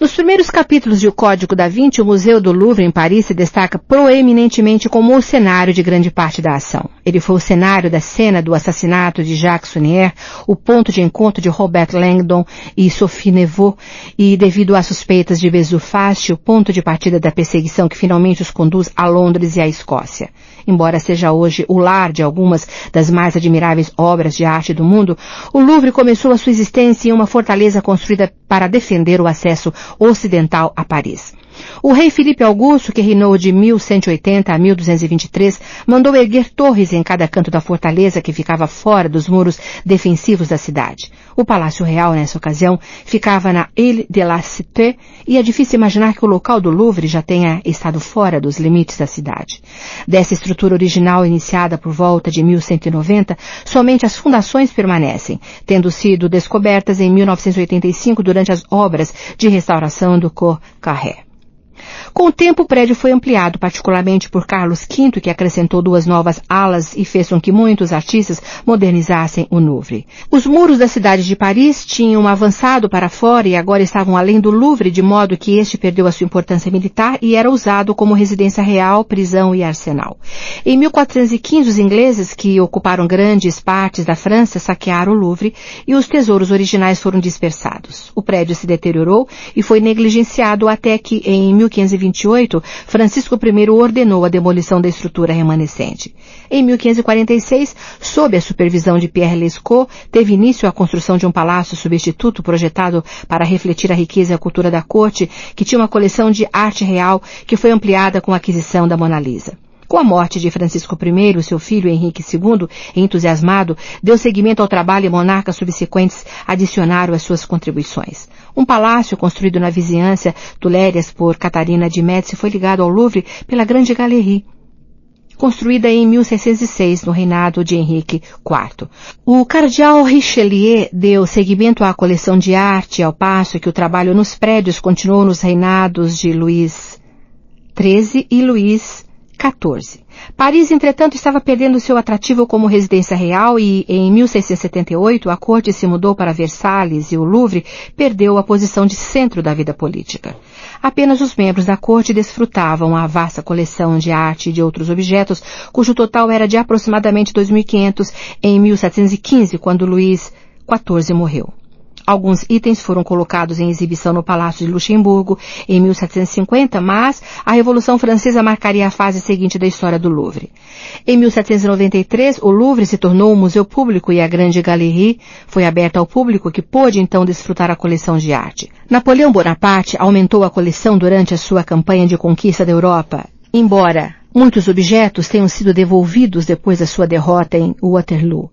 Nos primeiros capítulos de O Código da Vinci, o Museu do Louvre, em Paris, se destaca proeminentemente como o cenário de grande parte da ação. Ele foi o cenário da cena do assassinato de Jacques Sonnier, o ponto de encontro de Robert Langdon e Sophie Neveu, e devido às suspeitas de Vesuvius, o ponto de partida da perseguição que finalmente os conduz a Londres e à Escócia. Embora seja hoje o lar de algumas das mais admiráveis obras de arte do mundo, o Louvre começou a sua existência em uma fortaleza construída para defender o acesso ocidental a Paris. O rei Filipe Augusto, que reinou de 1180 a 1223, mandou erguer torres em cada canto da fortaleza que ficava fora dos muros defensivos da cidade. O Palácio Real, nessa ocasião, ficava na Ile de la Cité, e é difícil imaginar que o local do Louvre já tenha estado fora dos limites da cidade. Dessa estrutura original, iniciada por volta de 1190, somente as fundações permanecem, tendo sido descobertas em 1985 durante as obras de restauração do Cours Carré. Com o tempo, o prédio foi ampliado, particularmente por Carlos V, que acrescentou 2 novas alas e fez com que muitos artistas modernizassem o Louvre. Os muros da cidade de Paris tinham avançado para fora e agora estavam além do Louvre, de modo que este perdeu a sua importância militar e era usado como residência real, prisão e arsenal. Em 1415, os ingleses, que ocuparam grandes partes da França, saquearam o Louvre e os tesouros originais foram dispersados. O prédio se deteriorou e foi negligenciado até que, em 1528, Francisco I ordenou a demolição da estrutura remanescente. Em 1546, sob a supervisão de Pierre Lescot, teve início a construção de um palácio substituto projetado para refletir a riqueza e a cultura da corte, que tinha uma coleção de arte real que foi ampliada com a aquisição da Mona Lisa. Com a morte de Francisco I, seu filho Henrique II, entusiasmado, deu seguimento ao trabalho e monarcas subsequentes adicionaram as suas contribuições. Um palácio construído na vizinhança Tulérias por Catarina de Médici foi ligado ao Louvre pela Grande Galerie. construída em 1606, no reinado de Henrique IV. O cardeal Richelieu deu seguimento à coleção de arte, ao passo que o trabalho nos prédios continuou nos reinados de Luís XIII e Luís XIV. Paris, entretanto, estava perdendo seu atrativo como residência real e, em 1678, a corte se mudou para Versalhes e o Louvre perdeu a posição de centro da vida política. Apenas os membros da corte desfrutavam a vasta coleção de arte e de outros objetos, cujo total era de aproximadamente 2.500 em 1715, quando Luís XIV morreu. Alguns itens foram colocados em exibição no Palácio de Luxemburgo em 1750, mas a Revolução Francesa marcaria a fase seguinte da história do Louvre. Em 1793, o Louvre se tornou um museu público e a Grande Galerie foi aberta ao público, que pôde então desfrutar a coleção de arte. Napoleão Bonaparte aumentou a coleção durante a sua campanha de conquista da Europa, embora muitos objetos tenham sido devolvidos depois da sua derrota em Waterloo.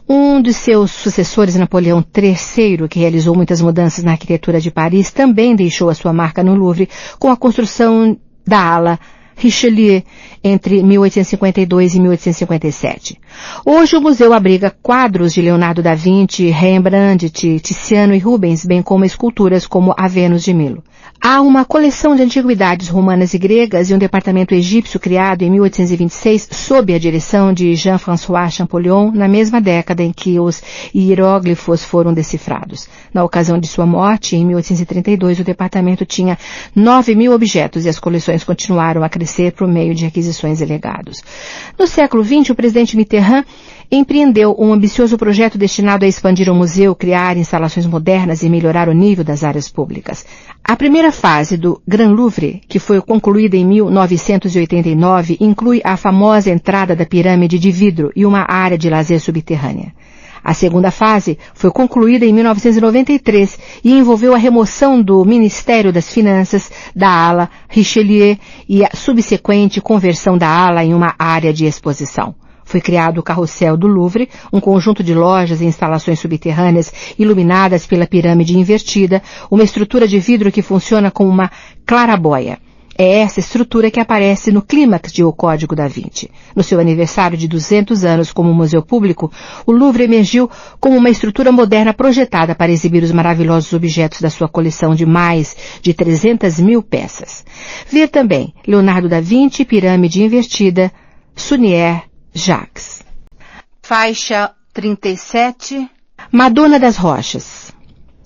Um de seus sucessores, Napoleão III, que realizou muitas mudanças na arquitetura de Paris, também deixou a sua marca no Louvre com a construção da ala Richelieu entre 1852 e 1857. Hoje o museu abriga quadros de Leonardo da Vinci, Rembrandt, Tiziano e Rubens, bem como esculturas como a Vênus de Milo. Há uma coleção de antiguidades romanas e gregas e um departamento egípcio criado em 1826 sob a direção de Jean-François Champollion, na mesma década em que os hieróglifos foram decifrados. Na ocasião de sua morte, em 1832, o departamento tinha 9.000 objetos e as coleções continuaram a crescer por meio de aquisições e legados. No século XX, o presidente Mitterrand empreendeu um ambicioso projeto destinado a expandir o museu, criar instalações modernas e melhorar o nível das áreas públicas. A primeira fase do Grand Louvre, que foi concluída em 1989, inclui a famosa entrada da pirâmide de vidro e uma área de lazer subterrânea. A segunda fase foi concluída em 1993 e envolveu a remoção do Ministério das Finanças da ala Richelieu e a subsequente conversão da ala em uma área de exposição. Foi criado o Carrossel do Louvre, um conjunto de lojas e instalações subterrâneas iluminadas pela pirâmide invertida, uma estrutura de vidro que funciona como uma clarabóia. É essa estrutura que aparece no clímax de O Código da Vinci. No seu aniversário de 200 anos como museu público, o Louvre emergiu como uma estrutura moderna projetada para exibir os maravilhosos objetos da sua coleção de mais de 300.000 peças. Ver também Leonardo da Vinci, Pirâmide Invertida, Sunier, Jacques. Faixa 37. Madonna das Rochas.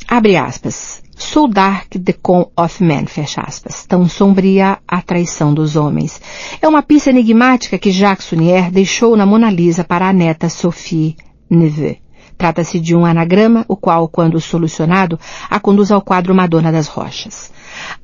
Abre aspas. So dark the con of men, fecha aspas. Tão sombria a traição dos homens. É uma pista enigmática que Jacques Sunier deixou na Mona Lisa para a neta Sophie Neveu. Trata-se de um anagrama, o qual, quando solucionado, a conduz ao quadro Madonna das Rochas.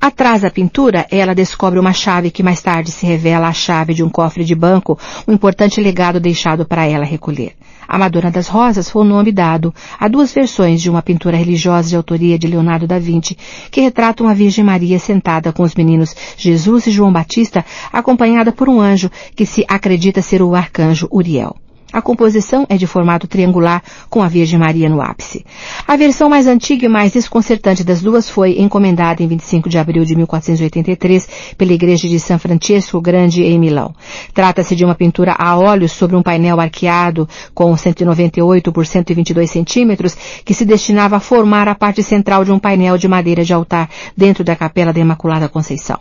Atrás da pintura, ela descobre uma chave que mais tarde se revela a chave de um cofre de banco, um importante legado deixado para ela recolher. A Madonna das Rosas foi o nome dado a duas versões de uma pintura religiosa de autoria de Leonardo da Vinci, que retratam a Virgem Maria sentada com os meninos Jesus e João Batista, acompanhada por um anjo que se acredita ser o arcanjo Uriel. A composição é de formato triangular, com a Virgem Maria no ápice. A versão mais antiga e mais desconcertante das duas foi encomendada em 25 de abril de 1483 pela Igreja de San Francesco Grande em Milão. Trata-se de uma pintura a óleo sobre um painel arqueado com 198 por 122 centímetros que se destinava a formar a parte central de um painel de madeira de altar dentro da Capela da Imaculada Conceição.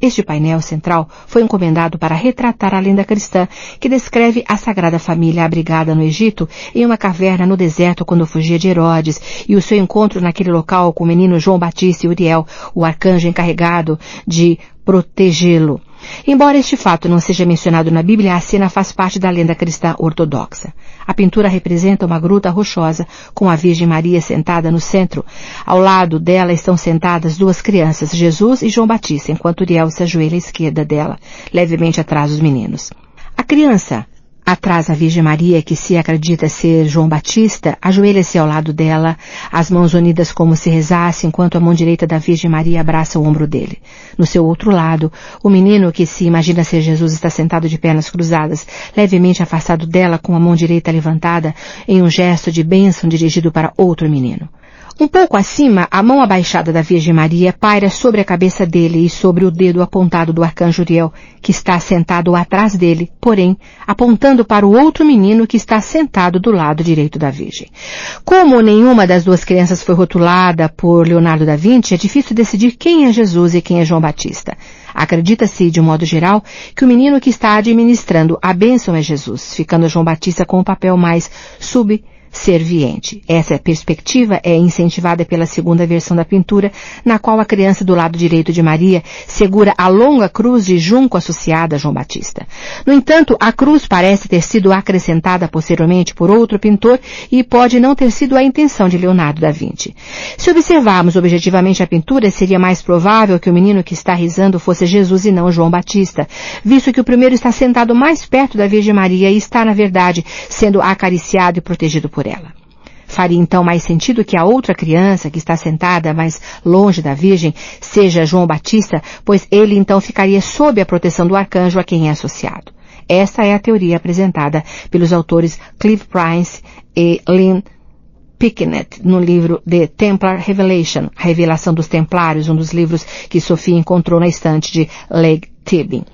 Este painel central foi encomendado para retratar a lenda cristã que descreve a Sagrada Família abrigada no Egito em uma caverna no deserto quando fugia de Herodes e o seu encontro naquele local com o menino João Batista e Uriel, o arcanjo encarregado de protegê-lo. Embora este fato não seja mencionado na Bíblia, a cena faz parte da lenda cristã ortodoxa. A pintura representa uma gruta rochosa com a Virgem Maria sentada no centro. Ao lado dela estão sentadas duas crianças, Jesus e João Batista, enquanto Uriel se ajoelha à esquerda dela, levemente atrás dos meninos. A criança, atrás da Virgem Maria, que se acredita ser João Batista, ajoelha-se ao lado dela, as mãos unidas como se rezasse, enquanto a mão direita da Virgem Maria abraça o ombro dele. No seu outro lado, o menino, que se imagina ser Jesus, está sentado de pernas cruzadas, levemente afastado dela, com a mão direita levantada, em um gesto de bênção dirigido para outro menino. Um pouco acima, a mão abaixada da Virgem Maria paira sobre a cabeça dele e sobre o dedo apontado do arcanjo Uriel, que está sentado atrás dele, porém, apontando para o outro menino que está sentado do lado direito da Virgem. Como nenhuma das duas crianças foi rotulada por Leonardo da Vinci, é difícil decidir quem é Jesus e quem é João Batista. Acredita-se, de modo geral, que o menino que está administrando a bênção é Jesus, ficando João Batista com o papel mais subserviente. Essa perspectiva é incentivada pela segunda versão da pintura, na qual a criança do lado direito de Maria segura a longa cruz de junco associada a João Batista. No entanto, a cruz parece ter sido acrescentada posteriormente por outro pintor e pode não ter sido a intenção de Leonardo da Vinci. Se observarmos objetivamente a pintura, seria mais provável que o menino que está risando fosse Jesus e não João Batista, visto que o primeiro está sentado mais perto da Virgem Maria e está, na verdade, sendo acariciado e protegido por ela. Faria então mais sentido que a outra criança, que está sentada mais longe da Virgem, seja João Batista, pois ele então ficaria sob a proteção do arcanjo a quem é associado. Esta é a teoria apresentada pelos autores Clive Prince e Lynn Picknett no livro The Templar Revelation, a Revelação dos Templários, um dos livros que Sophie encontrou na estante de Legg Tibbin.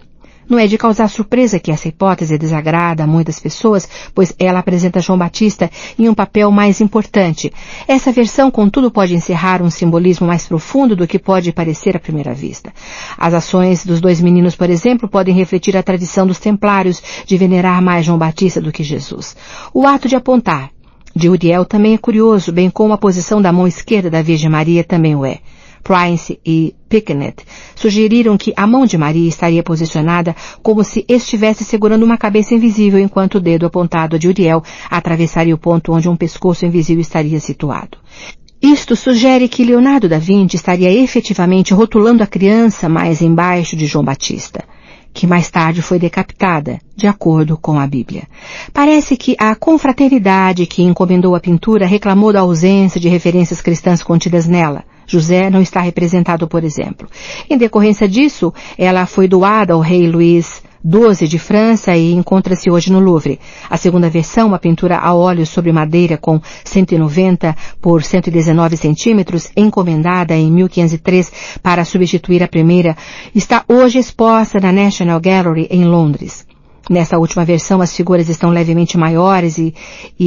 Não é de causar surpresa que essa hipótese desagrada a muitas pessoas, pois ela apresenta João Batista em um papel mais importante. Essa versão, contudo, pode encerrar um simbolismo mais profundo do que pode parecer à primeira vista. As ações dos dois meninos, por exemplo, podem refletir a tradição dos templários de venerar mais João Batista do que Jesus. O ato de apontar de Uriel também é curioso, bem como a posição da mão esquerda da Virgem Maria também o é. Prince e Picknett sugeriram que a mão de Maria estaria posicionada como se estivesse segurando uma cabeça invisível, enquanto o dedo apontado de Uriel atravessaria o ponto onde um pescoço invisível estaria situado. Isto sugere que Leonardo da Vinci estaria efetivamente rotulando a criança mais embaixo de João Batista, que mais tarde foi decapitada, de acordo com a Bíblia. Parece que a confraternidade que encomendou a pintura reclamou da ausência de referências cristãs contidas nela. José não está representado, por exemplo. Em decorrência disso, ela foi doada ao rei Luís XII de França e encontra-se hoje no Louvre. A segunda versão, uma pintura a óleo sobre madeira com 190 por 119 centímetros, encomendada em 1503 para substituir a primeira, está hoje exposta na National Gallery em Londres. Nessa última versão, as figuras estão levemente maiores e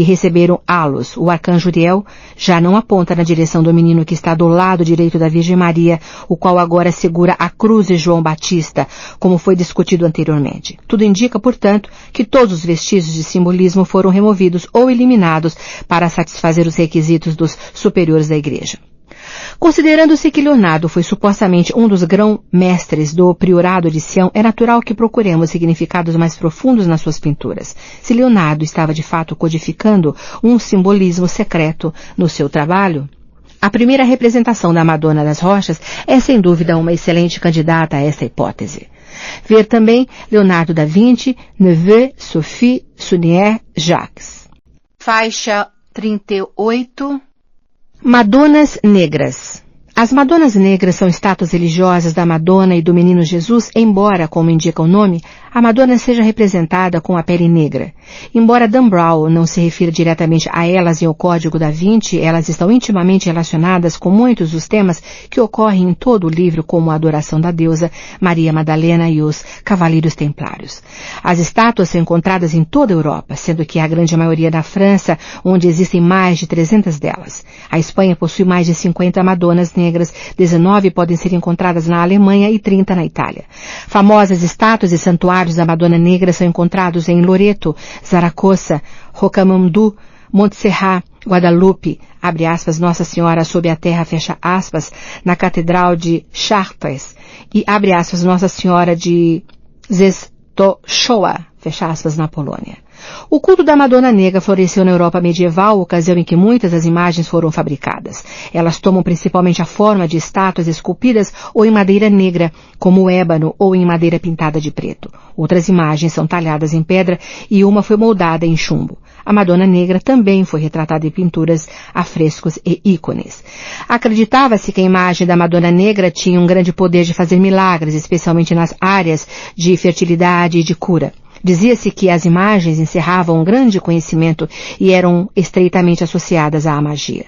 receberam halos. O arcanjo Uriel já não aponta na direção do menino que está do lado direito da Virgem Maria, o qual agora segura a cruz de João Batista, como foi discutido anteriormente. Tudo indica, portanto, que todos os vestígios de simbolismo foram removidos ou eliminados para satisfazer os requisitos dos superiores da Igreja. Considerando-se que Leonardo foi supostamente um dos grão-mestres do priorado de Sião, é natural que procuremos significados mais profundos nas suas pinturas. Se Leonardo estava de fato codificando um simbolismo secreto no seu trabalho, a primeira representação da Madonna das Rochas é sem dúvida uma excelente candidata a essa hipótese. Ver também Leonardo da Vinci, Neveu, Sophie, Sunier, Jacques. Faixa 38. Madonas negras. As Madonas negras são estátuas religiosas da Madonna e do Menino Jesus, embora, como indica o nome, a Madonna seja representada com a pele negra. Embora Dan Brown não se refira diretamente a elas em O Código da Vinci, elas estão intimamente relacionadas com muitos dos temas que ocorrem em todo o livro, como a adoração da deusa, Maria Madalena e os Cavaleiros Templários. As estátuas são encontradas em toda a Europa, sendo que a grande maioria na França, onde existem mais de 300 delas. A Espanha possui mais de 50 Madonas negras, 19 podem ser encontradas na Alemanha e 30 na Itália. Famosas estátuas e santuários da Madonna Negra são encontrados em Loreto, Zaragoza, Rocamadour, Montserrat, Guadalupe, abre aspas, Nossa Senhora sob a terra, fecha aspas, na Catedral de Chartres, e abre aspas, Nossa Senhora de Zestochowa, fecha aspas, na Polônia. O culto da Madonna Negra floresceu na Europa medieval, ocasião em que muitas das imagens foram fabricadas. Elas tomam principalmente a forma de estátuas esculpidas ou em madeira negra, como o ébano, ou em madeira pintada de preto. Outras imagens são talhadas em pedra e uma foi moldada em chumbo. A Madonna Negra também foi retratada em pinturas, afrescos e ícones. Acreditava-se que a imagem da Madonna Negra tinha um grande poder de fazer milagres, especialmente nas áreas de fertilidade e de cura. Dizia-se que as imagens encerravam um grande conhecimento e eram estreitamente associadas à magia.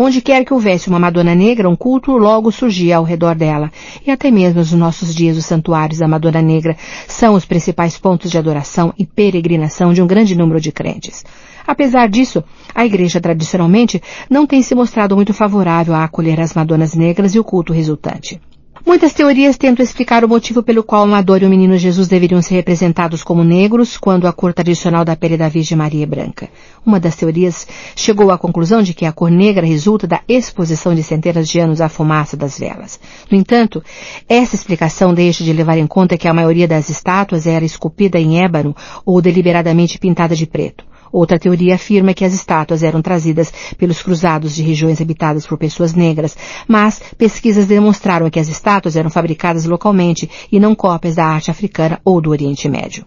Onde quer que houvesse uma Madonna Negra, um culto logo surgia ao redor dela. E até mesmo nos nossos dias os santuários da Madonna Negra são os principais pontos de adoração e peregrinação de um grande número de crentes. Apesar disso, a Igreja tradicionalmente não tem se mostrado muito favorável a acolher as Madonas Negras e o culto resultante. Muitas teorias tentam explicar o motivo pelo qual a Madonna e o Menino Jesus deveriam ser representados como negros, quando a cor tradicional da pele da Virgem Maria é branca. Uma das teorias chegou à conclusão de que a cor negra resulta da exposição de centenas de anos à fumaça das velas. No entanto, essa explicação deixa de levar em conta que a maioria das estátuas era esculpida em ébano ou deliberadamente pintada de preto. Outra teoria afirma que as estátuas eram trazidas pelos cruzados de regiões habitadas por pessoas negras, mas pesquisas demonstraram que as estátuas eram fabricadas localmente e não cópias da arte africana ou do Oriente Médio.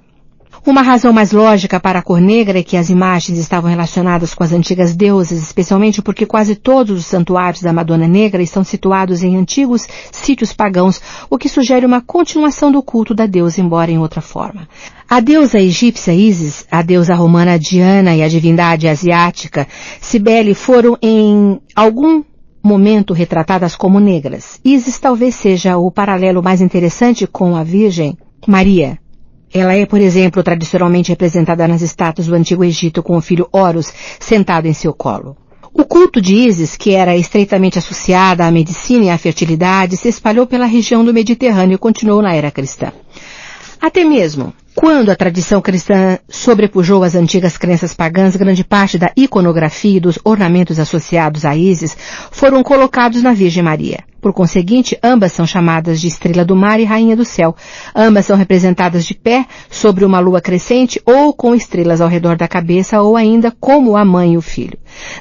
Uma razão mais lógica para a cor negra é que as imagens estavam relacionadas com as antigas deusas, especialmente porque quase todos os santuários da Madonna Negra estão situados em antigos sítios pagãos, o que sugere uma continuação do culto da deusa, embora em outra forma. A deusa egípcia Ísis, a deusa romana Diana e a divindade asiática Cibele foram em algum momento retratadas como negras. Ísis talvez seja o paralelo mais interessante com a Virgem Maria. Ela é, por exemplo, tradicionalmente representada nas estátuas do Antigo Egito com o filho Horus sentado em seu colo. O culto de Ísis, que era estreitamente associada à medicina e à fertilidade, se espalhou pela região do Mediterrâneo e continuou na era cristã. Até mesmo quando a tradição cristã sobrepujou as antigas crenças pagãs, grande parte da iconografia e dos ornamentos associados a Ísis foram colocados na Virgem Maria. Por conseguinte, ambas são chamadas de Estrela do Mar e Rainha do Céu. Ambas são representadas de pé sobre uma lua crescente ou com estrelas ao redor da cabeça ou ainda como a mãe e o filho.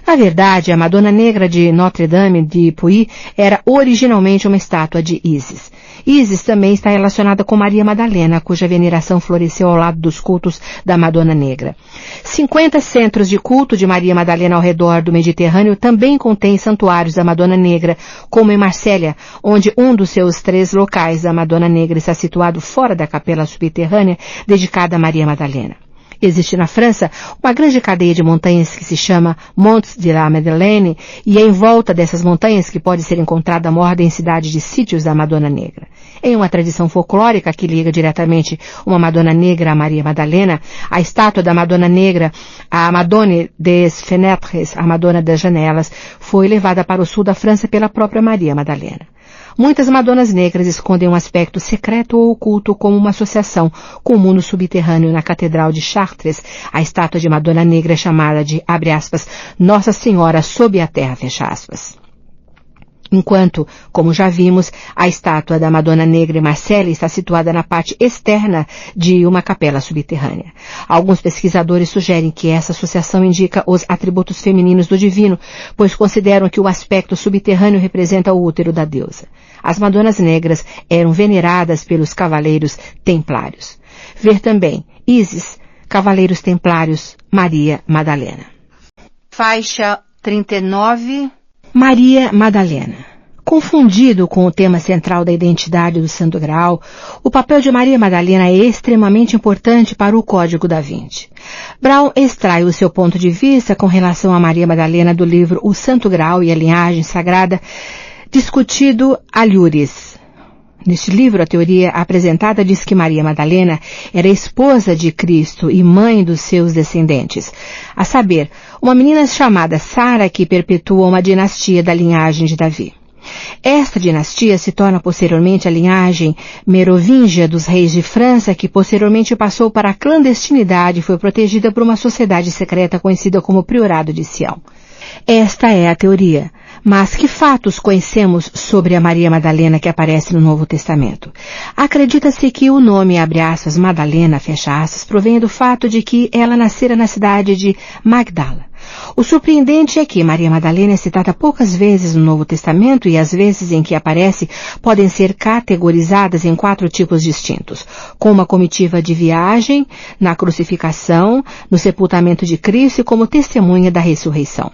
Na verdade, a Madonna Negra de Notre-Dame de Puy era originalmente uma estátua de Ísis. Ísis também está relacionada com Maria Madalena, cuja veneração floresceu ao lado dos cultos da Madonna Negra. 50 centros de culto de Maria Madalena ao redor do Mediterrâneo também contêm santuários da Madonna Negra, como em Marsella, onde um dos seus 3 locais da Madonna Negra está situado fora da capela subterrânea dedicada a Maria Madalena. Existe na França uma grande cadeia de montanhas que se chama Monts de la Madeleine e é em volta dessas montanhas que pode ser encontrada a maior densidade de sítios da Madonna Negra. Em uma tradição folclórica que liga diretamente uma Madonna Negra a Maria Madalena, a estátua da Madonna Negra, a Madone des Fenêtres, a Madonna das Janelas, foi levada para o sul da França pela própria Maria Madalena. Muitas Madonas Negras escondem um aspecto secreto ou oculto como uma associação com o mundo subterrâneo. Na Catedral de Chartres, a estátua de Madonna Negra é chamada de, abre aspas, Nossa Senhora sob a terra, fecha aspas. Enquanto, como já vimos, a estátua da Madonna Negra em Marsella está situada na parte externa de uma capela subterrânea. Alguns pesquisadores sugerem que essa associação indica os atributos femininos do divino, pois consideram que o aspecto subterrâneo representa o útero da deusa. As Madonas Negras eram veneradas pelos cavaleiros templários. Ver também Ísis, Cavaleiros Templários, Maria Madalena. Faixa 39. Maria Madalena. Confundido com o tema central da identidade do Santo Graal, o papel de Maria Madalena é extremamente importante para o Código da Vinci. Brown extrai o seu ponto de vista com relação a Maria Madalena do livro O Santo Graal e a Linhagem Sagrada, discutido a Lures. Neste livro, a teoria apresentada diz que Maria Madalena era esposa de Cristo e mãe dos seus descendentes, a saber, uma menina chamada Sara que perpetua uma dinastia da linhagem de Davi. Esta dinastia se torna posteriormente a linhagem merovingia dos reis de França, que posteriormente passou para a clandestinidade e foi protegida por uma sociedade secreta conhecida como Priorado de Sião. Esta é a teoria. Mas que fatos conhecemos sobre a Maria Madalena que aparece no Novo Testamento? Acredita-se que o nome, abre aspas, Madalena, fecha aspas, provém do fato de que ela nascera na cidade de Magdala. O surpreendente é que Maria Madalena é citada poucas vezes no Novo Testamento e as vezes em que aparece podem ser categorizadas em 4 tipos distintos, como a comitiva de viagem, na crucificação, no sepultamento de Cristo e como testemunha da ressurreição.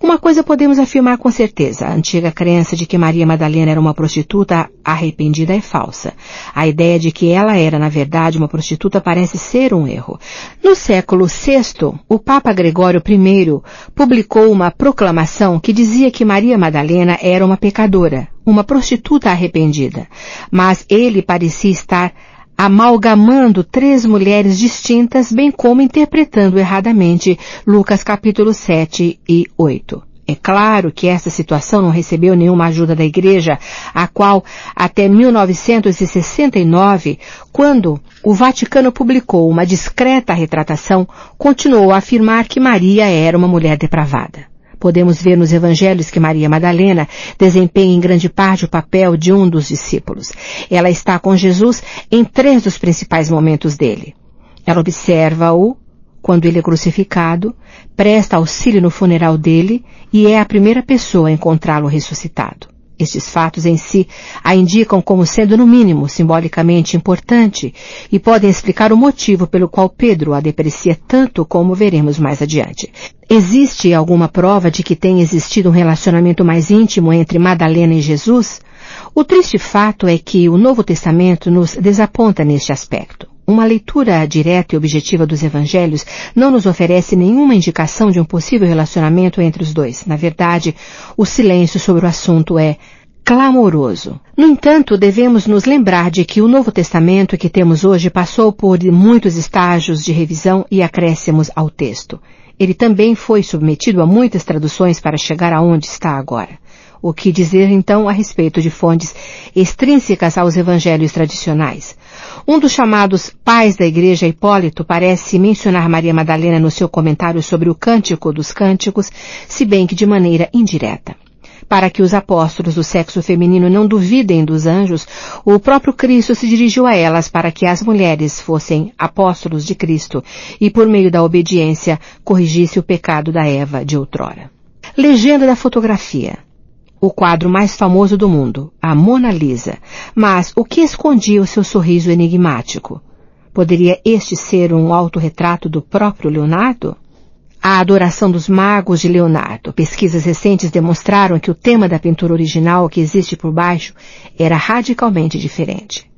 Uma coisa podemos afirmar com certeza, a antiga crença de que Maria Madalena era uma prostituta arrependida é falsa. A ideia de que ela era, na verdade, uma prostituta parece ser um erro. No século VI, o Papa Gregório I publicou uma proclamação que dizia que Maria Madalena era uma pecadora, uma prostituta arrependida, mas ele parecia estar amalgamando 3 mulheres distintas, bem como interpretando erradamente Lucas capítulo 7 e 8. É claro que essa situação não recebeu nenhuma ajuda da Igreja, a qual, até 1969, quando o Vaticano publicou uma discreta retratação, continuou a afirmar que Maria era uma mulher depravada. Podemos ver nos evangelhos que Maria Madalena desempenha em grande parte o papel de um dos discípulos. Ela está com Jesus em 3 dos principais momentos dele. Ela observa-o quando ele é crucificado, presta auxílio no funeral dele e é a primeira pessoa a encontrá-lo ressuscitado. Estes fatos em si a indicam como sendo, no mínimo, simbolicamente importante e podem explicar o motivo pelo qual Pedro a deprecia tanto, como veremos mais adiante. Existe alguma prova de que tenha existido um relacionamento mais íntimo entre Madalena e Jesus? O triste fato é que o Novo Testamento nos desaponta neste aspecto. Uma leitura direta e objetiva dos evangelhos não nos oferece nenhuma indicação de um possível relacionamento entre os dois. Na verdade, o silêncio sobre o assunto é clamoroso. No entanto, devemos nos lembrar de que o Novo Testamento que temos hoje passou por muitos estágios de revisão e acréscimos ao texto. Ele também foi submetido a muitas traduções para chegar aonde está agora. O que dizer, então, a respeito de fontes extrínsecas aos evangelhos tradicionais? Um dos chamados pais da Igreja, Hipólito, parece mencionar Maria Madalena no seu comentário sobre o Cântico dos Cânticos, se bem que de maneira indireta. Para que os apóstolos do sexo feminino não duvidem dos anjos, o próprio Cristo se dirigiu a elas para que as mulheres fossem apóstolos de Cristo e, por meio da obediência, corrigisse o pecado da Eva de outrora. Legenda da fotografia. O quadro mais famoso do mundo, a Mona Lisa. Mas o que escondia o seu sorriso enigmático? Poderia este ser um autorretrato do próprio Leonardo? A adoração dos magos de Leonardo. Pesquisas recentes demonstraram que o tema da pintura original que existe por baixo era radicalmente diferente.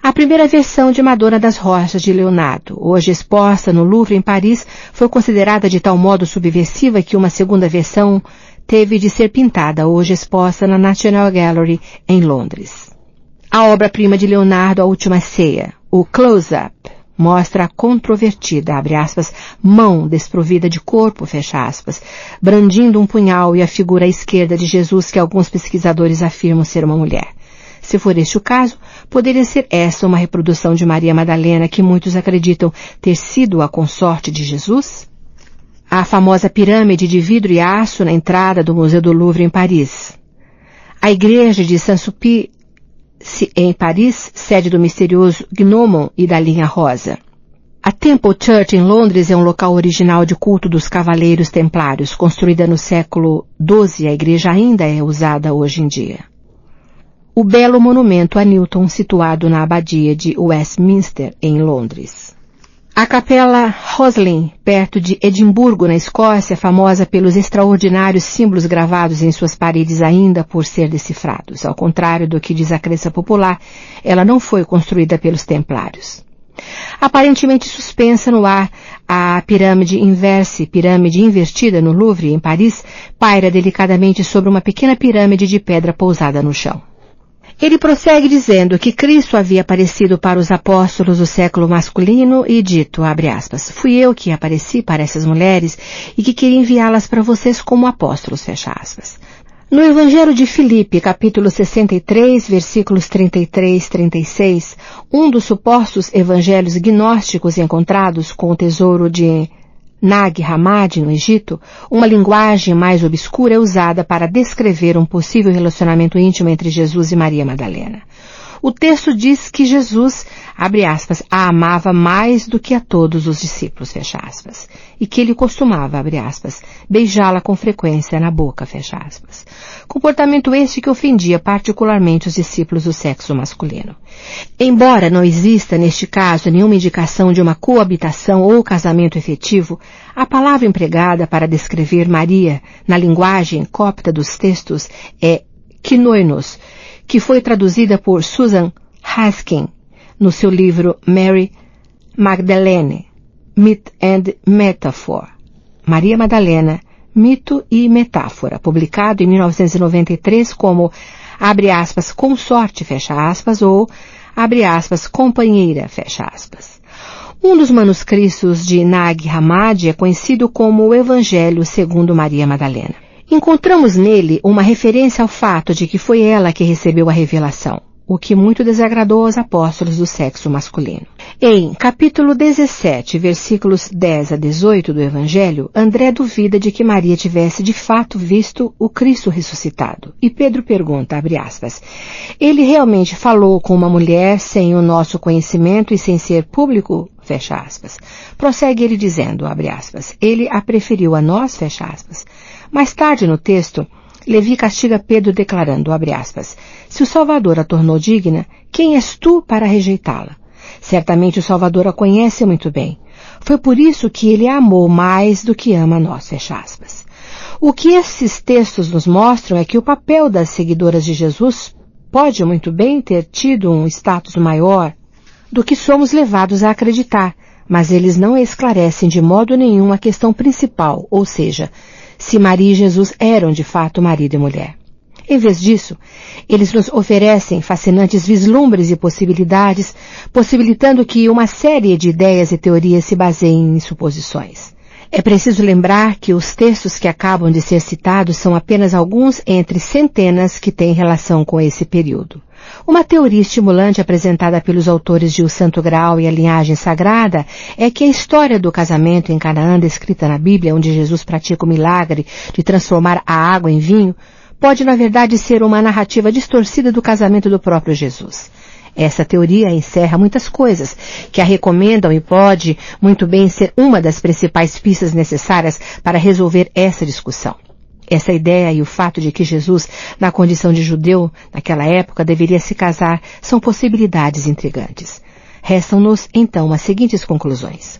A primeira versão de Madonna das Rochas de Leonardo, hoje exposta no Louvre em Paris, foi considerada de tal modo subversiva que uma segunda versão teve de ser pintada, hoje exposta na National Gallery em Londres. A obra-prima de Leonardo, A Última Ceia, o Close-Up, mostra a controvertida, abre aspas, mão desprovida de corpo, fecha aspas, brandindo um punhal e a figura à esquerda de Jesus que alguns pesquisadores afirmam ser uma mulher. Se for este o caso, poderia ser esta uma reprodução de Maria Madalena que muitos acreditam ter sido a consorte de Jesus? A famosa pirâmide de vidro e aço na entrada do Museu do Louvre em Paris. A igreja de Saint-Sulpice em Paris, sede do misterioso Gnomon e da linha rosa. A Temple Church em Londres é um local original de culto dos Cavaleiros Templários. Construída no século XII, a igreja ainda é usada hoje em dia. O belo monumento a Newton, situado na abadia de Westminster, em Londres. A Capela Roslin, perto de Edimburgo, na Escócia, famosa pelos extraordinários símbolos gravados em suas paredes ainda por ser decifrados. Ao contrário do que diz a crença popular, ela não foi construída pelos templários. Aparentemente suspensa no ar, a pirâmide inversa, pirâmide invertida no Louvre, em Paris, paira delicadamente sobre uma pequena pirâmide de pedra pousada no chão. Ele prossegue dizendo que Cristo havia aparecido para os apóstolos do século masculino e dito, abre aspas, fui eu que apareci para essas mulheres e que queria enviá-las para vocês como apóstolos, fecha aspas. No Evangelho de Filipe, capítulo 63, versículos 33 e 36, um dos supostos evangelhos gnósticos encontrados com o tesouro de Nag Hammadi, no Egito, uma linguagem mais obscura é usada para descrever um possível relacionamento íntimo entre Jesus e Maria Madalena. O texto diz que Jesus, abre aspas, a amava mais do que a todos os discípulos, fecha aspas, e que ele costumava, abre aspas, beijá-la com frequência na boca, fecha aspas. Comportamento este que ofendia particularmente os discípulos do sexo masculino. Embora não exista, neste caso, nenhuma indicação de uma coabitação ou casamento efetivo, a palavra empregada para descrever Maria na linguagem copta dos textos é kinoinos, que foi traduzida por Susan Haskin no seu livro Mary Magdalene, Myth and Metaphor, Maria Madalena, Mito e Metáfora, publicado em 1993 como, abre aspas, consorte, fecha aspas, ou, abre aspas, companheira, fecha aspas. Um dos manuscritos de Nag Hammadi é conhecido como o Evangelho segundo Maria Madalena. Encontramos nele uma referência ao fato de que foi ela que recebeu a revelação, o que muito desagradou aos apóstolos do sexo masculino. Em capítulo 17, versículos 10 a 18 do Evangelho, André duvida de que Maria tivesse de fato visto o Cristo ressuscitado. E Pedro pergunta, abre aspas, ele realmente falou com uma mulher sem o nosso conhecimento e sem ser público? Fecha aspas. Prossegue ele dizendo, abre aspas, ele a preferiu a nós, fecha aspas. Mais tarde no texto, Levi castiga Pedro declarando, abre aspas, se o Salvador a tornou digna, quem és tu para rejeitá-la? Certamente o Salvador a conhece muito bem. Foi por isso que ele a amou mais do que ama a nós, fecha aspas. O que esses textos nos mostram é que o papel das seguidoras de Jesus pode muito bem ter tido um status maior do que somos levados a acreditar, mas eles não esclarecem de modo nenhum a questão principal, ou seja, se Maria e Jesus eram de fato marido e mulher. Em vez disso, eles nos oferecem fascinantes vislumbres e possibilidades, possibilitando que uma série de ideias e teorias se baseiem em suposições. É preciso lembrar que os textos que acabam de ser citados são apenas alguns entre centenas que têm relação com esse período. Uma teoria estimulante apresentada pelos autores de O Santo Graal e a Linhagem Sagrada é que a história do casamento em Canaã descrita na Bíblia, onde Jesus pratica o milagre de transformar a água em vinho, pode na verdade ser uma narrativa distorcida do casamento do próprio Jesus. Essa teoria encerra muitas coisas que a recomendam e pode muito bem ser uma das principais pistas necessárias para resolver essa discussão. Essa ideia e o fato de que Jesus, na condição de judeu, naquela época, deveria se casar, são possibilidades intrigantes. Restam-nos, então, as seguintes conclusões.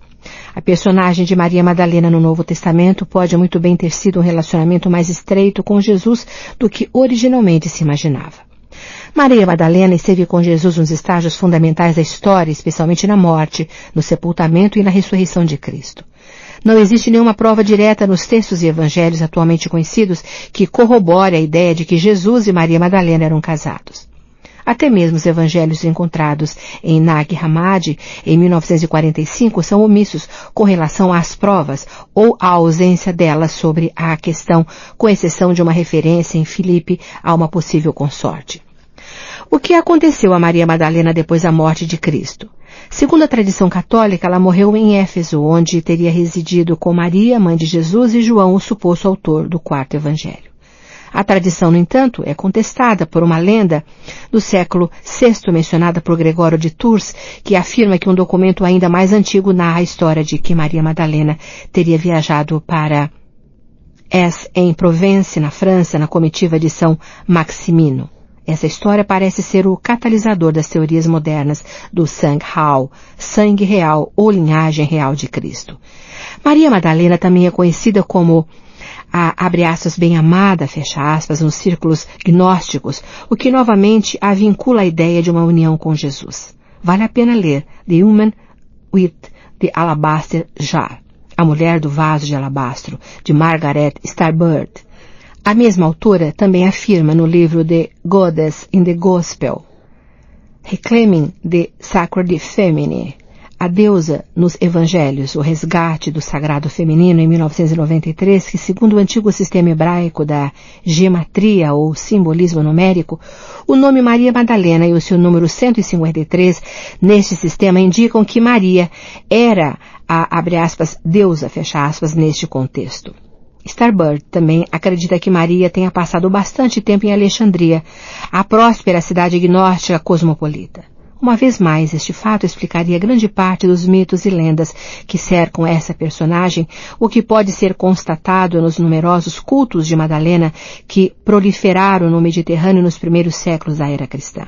A personagem de Maria Madalena no Novo Testamento pode muito bem ter sido um relacionamento mais estreito com Jesus do que originalmente se imaginava. Maria Madalena esteve com Jesus nos estágios fundamentais da história, especialmente na morte, no sepultamento e na ressurreição de Cristo. Não existe nenhuma prova direta nos textos e evangelhos atualmente conhecidos que corrobore a ideia de que Jesus e Maria Madalena eram casados. Até mesmo os evangelhos encontrados em Nag Hammadi, em 1945, são omissos com relação às provas ou à ausência delas sobre a questão, com exceção de uma referência em Filipe a uma possível consorte. O que aconteceu a Maria Madalena depois da morte de Cristo? Segundo a tradição católica, ela morreu em Éfeso, onde teria residido com Maria, mãe de Jesus, e João, o suposto autor do quarto evangelho. A tradição, no entanto, é contestada por uma lenda do século VI mencionada por Gregório de Tours, que afirma que um documento ainda mais antigo narra a história de que Maria Madalena teria viajado para Aix, em Provence, na França, na comitiva de São Maximino. Essa história parece ser o catalisador das teorias modernas do Sanghal, sangue real ou linhagem real de Cristo. Maria Madalena também é conhecida como a, abre aspas, bem-amada, fecha aspas, nos círculos gnósticos, o que novamente a vincula à ideia de uma união com Jesus. Vale a pena ler The Woman with the Alabaster Jar, A Mulher do Vaso de Alabastro, de Margaret Starbird. A mesma autora também afirma no livro The Goddess in the Gospel, Reclaiming the Sacred Feminine, A Deusa nos Evangelhos, o resgate do sagrado feminino, em 1993, que segundo o antigo sistema hebraico da gematria ou simbolismo numérico, o nome Maria Madalena e o seu número 153 neste sistema indicam que Maria era a, abre aspas, deusa, fecha aspas, neste contexto. Starbird também acredita que Maria tenha passado bastante tempo em Alexandria, a próspera cidade gnóstica cosmopolita. Uma vez mais, este fato explicaria grande parte dos mitos e lendas que cercam essa personagem, o que pode ser constatado nos numerosos cultos de Madalena que proliferaram no Mediterrâneo nos primeiros séculos da era cristã.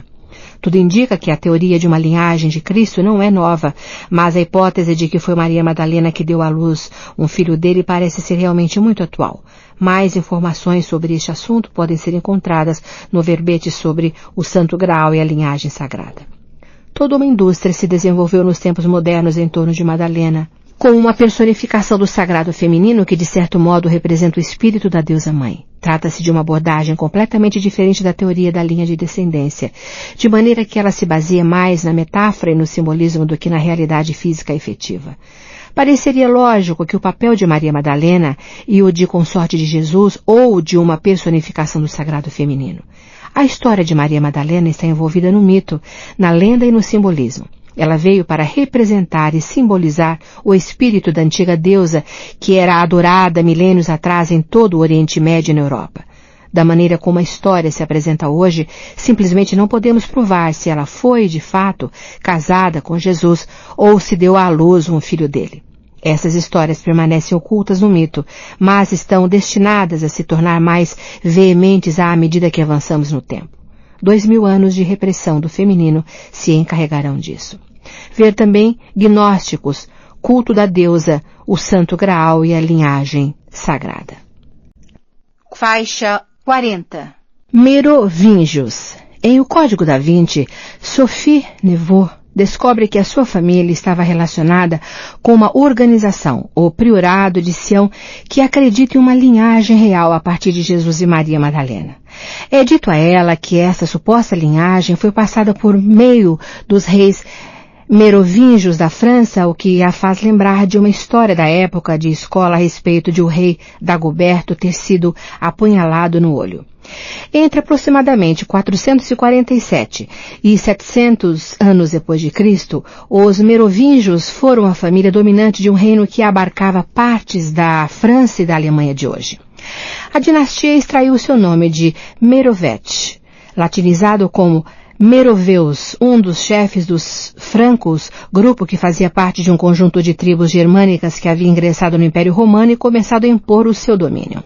Tudo indica que a teoria de uma linhagem de Cristo não é nova, mas a hipótese de que foi Maria Madalena que deu à luz um filho dele parece ser realmente muito atual. Mais informações sobre este assunto podem ser encontradas no verbete sobre o Santo Graal e a linhagem sagrada. Toda uma indústria se desenvolveu nos tempos modernos em torno de Madalena, como uma personificação do sagrado feminino que de certo modo representa o espírito da deusa mãe. Trata-se de uma abordagem completamente diferente da teoria da linha de descendência, de maneira que ela se baseia mais na metáfora e no simbolismo do que na realidade física efetiva. Pareceria lógico que o papel de Maria Madalena e o de consorte de Jesus ou de uma personificação do sagrado feminino. A história de Maria Madalena está envolvida no mito, na lenda e no simbolismo. Ela veio para representar e simbolizar o espírito da antiga deusa que era adorada milênios atrás em todo o Oriente Médio e na Europa. Da maneira como a história se apresenta hoje, simplesmente não podemos provar se ela foi, de fato, casada com Jesus ou se deu à luz um filho dele. Essas histórias permanecem ocultas no mito, mas estão destinadas a se tornar mais veementes à medida que avançamos no tempo. 2000 anos de repressão do feminino se encarregarão disso. Ver também gnósticos, culto da deusa, o Santo Graal e a linhagem sagrada. Faixa 40. Merovingios. Em O Código da Vinci, Sophie Neveu descobre que a sua família estava relacionada com uma organização, o Priorado de Sião, que acredita em uma linhagem real a partir de Jesus e Maria Madalena. É dito a ela que essa suposta linhagem foi passada por meio dos reis merovingios da França, o que a faz lembrar de uma história da época de escola a respeito de o rei Dagoberto ter sido apunhalado no olho. Entre aproximadamente 447 e 700 anos depois de Cristo, os merovingios foram a família dominante de um reino que abarcava partes da França e da Alemanha de hoje. A dinastia extraiu seu nome de Merovet, latinizado como Meroveus, um dos chefes dos francos, grupo que fazia parte de um conjunto de tribos germânicas que havia ingressado no Império Romano e começado a impor o seu domínio.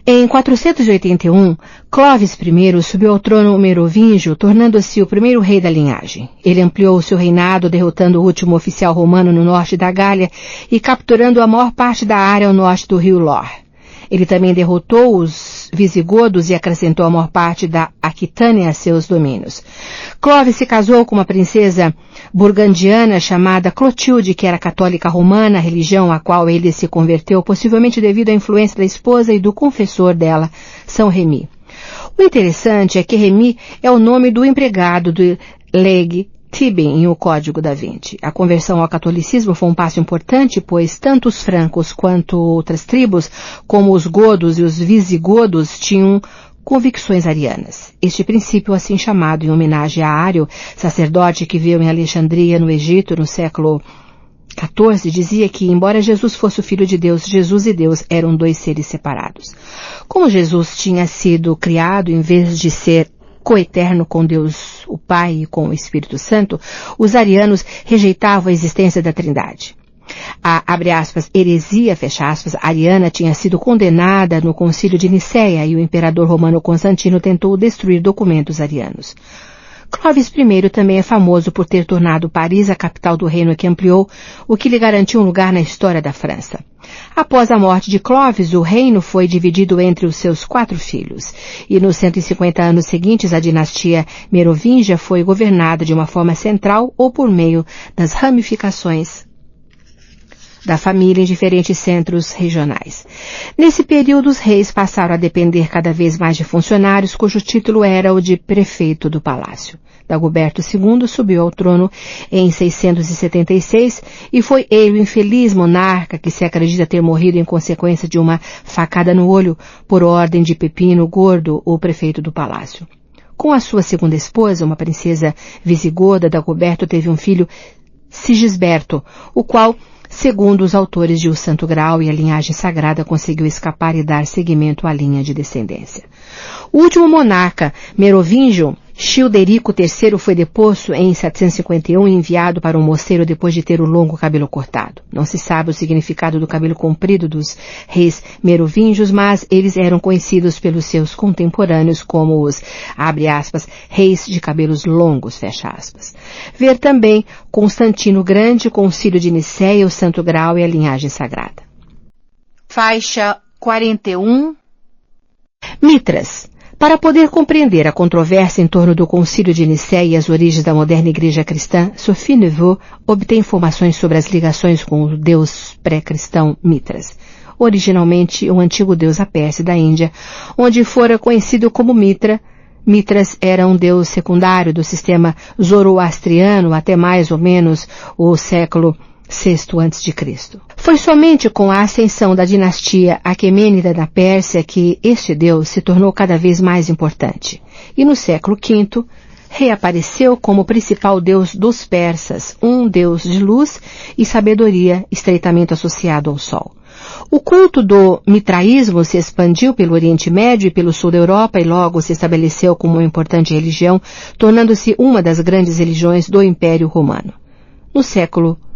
Em 481, Clovis I subiu ao trono merovingio, tornando-se o primeiro rei da linhagem. Ele ampliou seu reinado, derrotando o último oficial romano no norte da Gália e capturando a maior parte da área ao norte do rio Loire. Ele também derrotou os visigodos e acrescentou a maior parte da Aquitânia a seus domínios. Clovis se casou com uma princesa burgundiana chamada Clotilde, que era católica romana, religião à qual ele se converteu, possivelmente devido à influência da esposa e do confessor dela, São Remi. O interessante é que Remi é o nome do empregado do Legue Tibin em O Código da Vinci. A conversão ao catolicismo foi um passo importante, pois tanto os francos quanto outras tribos, como os godos e os visigodos, tinham convicções arianas. Este princípio, assim chamado em homenagem a Ário, sacerdote que viveu em Alexandria, no Egito, no século XIV, dizia que, embora Jesus fosse o Filho de Deus, Jesus e Deus eram dois seres separados. Como Jesus tinha sido criado, em vez de ser coeterno com Deus o Pai e com o Espírito Santo, os arianos rejeitavam a existência da Trindade. A, abre aspas, heresia, fecha aspas, ariana tinha sido condenada no Concílio de Nicéia e o imperador romano Constantino tentou destruir documentos arianos. Clovis I também é famoso por ter tornado Paris a capital do reino que ampliou, o que lhe garantiu um lugar na história da França. Após a morte de Clovis, o reino foi dividido entre os seus 4 filhos, e nos 150 anos seguintes a dinastia merovingia foi governada de uma forma central ou por meio das ramificações da família em diferentes centros regionais. Nesse período, os reis passaram a depender cada vez mais de funcionários, cujo título era o de prefeito do palácio. Dagoberto II subiu ao trono em 676 e foi ele o infeliz monarca que se acredita ter morrido em consequência de uma facada no olho por ordem de Pepino Gordo, o prefeito do palácio. Com a sua segunda esposa, uma princesa visigoda, Dagoberto teve um filho, Sigisberto, o qual segundo os autores de O Santo Graal e a linhagem sagrada conseguiu escapar e dar seguimento à linha de descendência. O último monarca merovingio, Childerico III, foi deposto em 751 e enviado para um mosteiro depois de ter o longo cabelo cortado. Não se sabe o significado do cabelo comprido dos reis merovingios, mas eles eram conhecidos pelos seus contemporâneos como os, abre aspas, reis de cabelos longos, fecha aspas. Ver também Constantino Grande, Concílio de Nicéia, o Santo Graal e a linhagem sagrada. Faixa 41. Mitras. Para poder compreender a controvérsia em torno do Concílio de Nicéia e as origens da moderna igreja cristã, Sophie Neveu obtém informações sobre as ligações com o deus pré-cristão Mitras. Originalmente, o antigo deus da Pérsia e da Índia, onde fora conhecido como Mitra, Mitras era um deus secundário do sistema zoroastriano até mais ou menos o século VI a.C. Foi somente com a ascensão da dinastia Aquemênida da Pérsia que este deus se tornou cada vez mais importante. E no século V, reapareceu como principal deus dos persas, um deus de luz e sabedoria estreitamente associado ao sol. O culto do mitraísmo se expandiu pelo Oriente Médio e pelo sul da Europa e logo se estabeleceu como uma importante religião, tornando-se uma das grandes religiões do Império Romano. No século II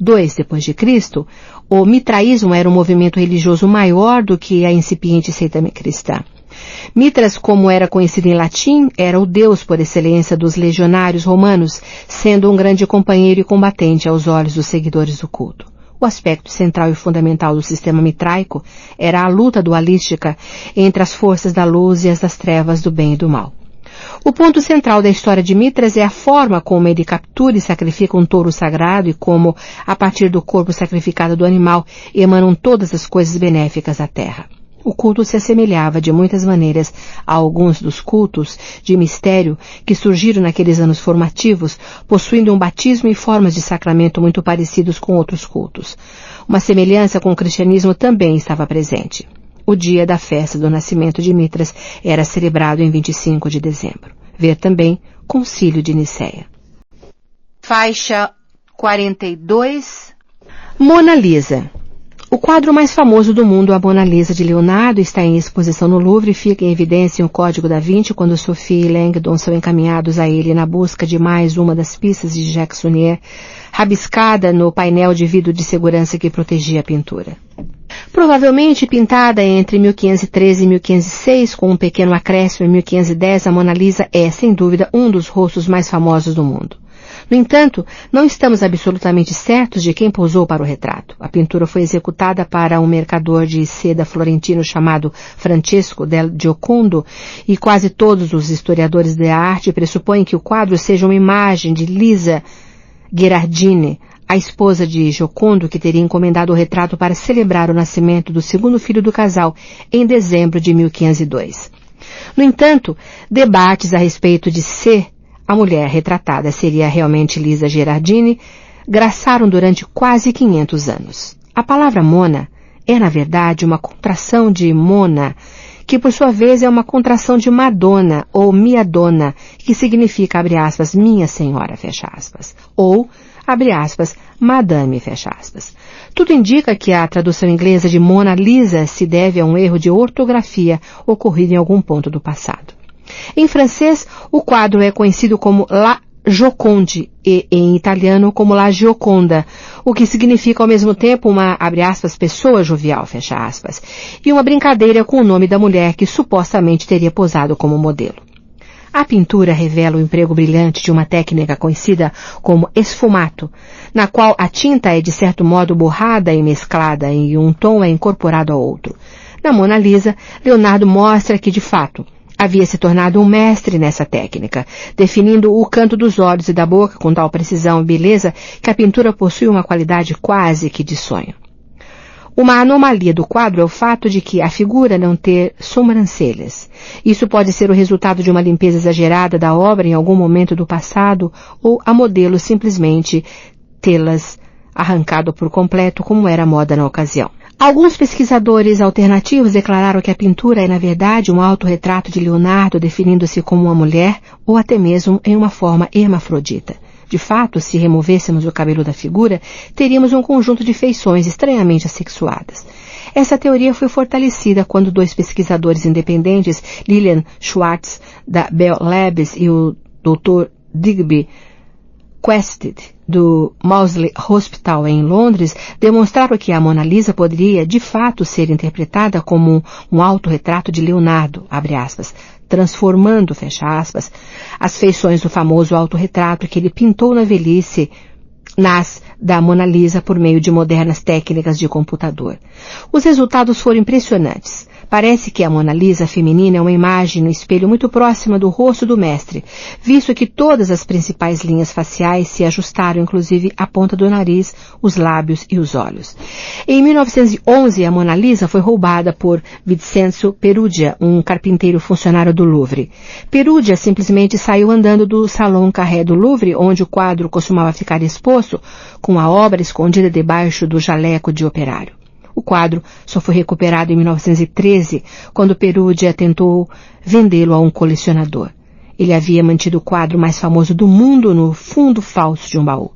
d.C., o mitraísmo era um movimento religioso maior do que a incipiente seita cristã. Mitras, como era conhecido em latim, era o deus por excelência dos legionários romanos, sendo um grande companheiro e combatente aos olhos dos seguidores do culto. O aspecto central e fundamental do sistema mitraico era a luta dualística entre as forças da luz e as das trevas, do bem e do mal. O ponto central da história de Mitras é a forma como ele captura e sacrifica um touro sagrado e como, a partir do corpo sacrificado do animal, emanam todas as coisas benéficas à terra. O culto se assemelhava de muitas maneiras a alguns dos cultos de mistério que surgiram naqueles anos formativos, possuindo um batismo e formas de sacramento muito parecidos com outros cultos. Uma semelhança com o cristianismo também estava presente. O dia da festa do nascimento de Mitras era celebrado em 25 de dezembro. Ver também Concílio de Nicéia. Faixa 42. Mona Lisa. O quadro mais famoso do mundo, a Mona Lisa de Leonardo, está em exposição no Louvre e fica em evidência o Código da Vinci quando Sophie e Langdon são encaminhados a ele na busca de mais uma das pistas de Jacques Sonnier, rabiscada no painel de vidro de segurança que protegia a pintura. Provavelmente pintada entre 1513 e 1506, com um pequeno acréscimo em 1510, a Mona Lisa é, sem dúvida, um dos rostos mais famosos do mundo. No entanto, não estamos absolutamente certos de quem posou para o retrato. A pintura foi executada para um mercador de seda florentino chamado Francesco del Giocondo e quase todos os historiadores da arte pressupõem que o quadro seja uma imagem de Lisa Gherardini, a esposa de Giocondo, que teria encomendado o retrato para celebrar o nascimento do segundo filho do casal em dezembro de 1502. No entanto, debates a respeito de se a mulher retratada seria realmente Lisa Gherardini graçaram durante quase 500 anos. A palavra Mona é, na verdade, uma contração de Mona, que por sua vez é uma contração de Madonna ou Mia Donna, que significa, abre aspas, minha senhora, fecha aspas, ou, abre aspas, madame, fecha aspas. Tudo indica que a tradução inglesa de Mona Lisa se deve a um erro de ortografia ocorrido em algum ponto do passado. Em francês, o quadro é conhecido como La Gioconde e em italiano como La Gioconda, o que significa ao mesmo tempo uma, abre aspas, pessoa jovial, fecha aspas, e uma brincadeira com o nome da mulher que supostamente teria posado como modelo. A pintura revela o emprego brilhante de uma técnica conhecida como esfumato, na qual a tinta é de certo modo borrada e mesclada e um tom é incorporado ao outro. Na Mona Lisa, Leonardo mostra que, de fato, havia se tornado um mestre nessa técnica, definindo o canto dos olhos e da boca com tal precisão e beleza que a pintura possui uma qualidade quase que de sonho. Uma anomalia do quadro é o fato de que a figura não ter sobrancelhas. Isso pode ser o resultado de uma limpeza exagerada da obra em algum momento do passado ou a modelo simplesmente tê-las arrancado por completo, como era a moda na ocasião. Alguns pesquisadores alternativos declararam que a pintura é, na verdade, um autorretrato de Leonardo definindo-se como uma mulher ou até mesmo em uma forma hermafrodita. De fato, se removêssemos o cabelo da figura, teríamos um conjunto de feições estranhamente assexuadas. Essa teoria foi fortalecida quando 2 pesquisadores independentes, Lillian Schwartz, da Bell Labs, e o Dr. Digby Quested, do Maudsley Hospital em Londres, demonstraram que a Mona Lisa poderia, de fato, ser interpretada como um autorretrato de Leonardo, abre aspas, transformando, fecha aspas, as feições do famoso autorretrato que ele pintou na velhice da Mona Lisa por meio de modernas técnicas de computador. Os resultados foram impressionantes. Parece que a Mona Lisa feminina é uma imagem no espelho muito próxima do rosto do mestre, visto que todas as principais linhas faciais se ajustaram, inclusive a ponta do nariz, os lábios e os olhos. Em 1911, a Mona Lisa foi roubada por Vincenzo Perugia, um carpinteiro funcionário do Louvre. Perugia simplesmente saiu andando do Salão Carré do Louvre, onde o quadro costumava ficar exposto, com a obra escondida debaixo do jaleco de operário. O quadro só foi recuperado em 1913, quando Perugia tentou vendê-lo a um colecionador. Ele havia mantido o quadro mais famoso do mundo no fundo falso de um baú.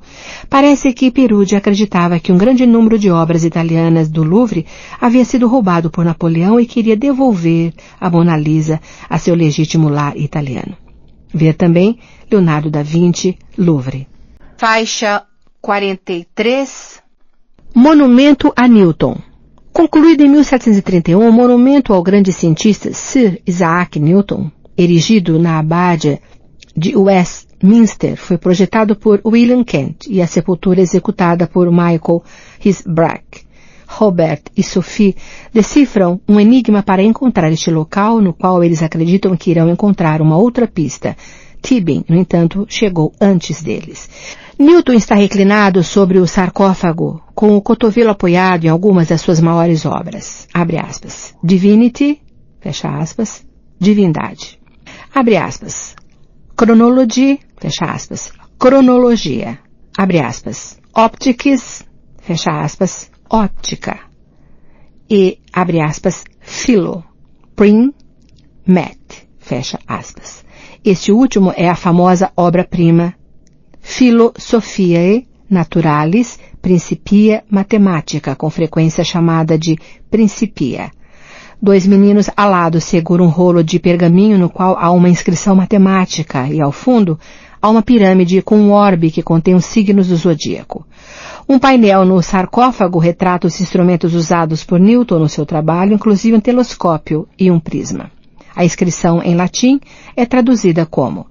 Parece que Perugia acreditava que um grande número de obras italianas do Louvre havia sido roubado por Napoleão e queria devolver a Mona Lisa a seu legítimo lar italiano. Ver também Leonardo da Vinci, Louvre. Faixa 43. Monumento a Newton. Concluído em 1731, o monumento ao grande cientista Sir Isaac Newton, erigido na abade de Westminster, foi projetado por William Kent e a sepultura executada por Michael Hisbrack. Robert e Sophie decifram um enigma para encontrar este local, no qual eles acreditam que irão encontrar uma outra pista. Tibin, no entanto, chegou antes deles. Newton está reclinado sobre o sarcófago, com o cotovelo apoiado em algumas das suas maiores obras. Abre aspas. Divinity, fecha aspas, divindade. Abre aspas. Chronology, fecha aspas, cronologia. Abre aspas. Optics, fecha aspas, óptica. E, abre aspas, philo, prim, met, fecha aspas. Este último é a famosa obra-prima Philosophiae Naturalis Principia Mathematica, com frequência chamada de Principia. 2 meninos alados seguram um rolo de pergaminho no qual há uma inscrição matemática e, ao fundo, há uma pirâmide com um orbe que contém os signos do zodíaco. Um painel no sarcófago retrata os instrumentos usados por Newton no seu trabalho, inclusive um telescópio e um prisma. A inscrição em latim é traduzida como: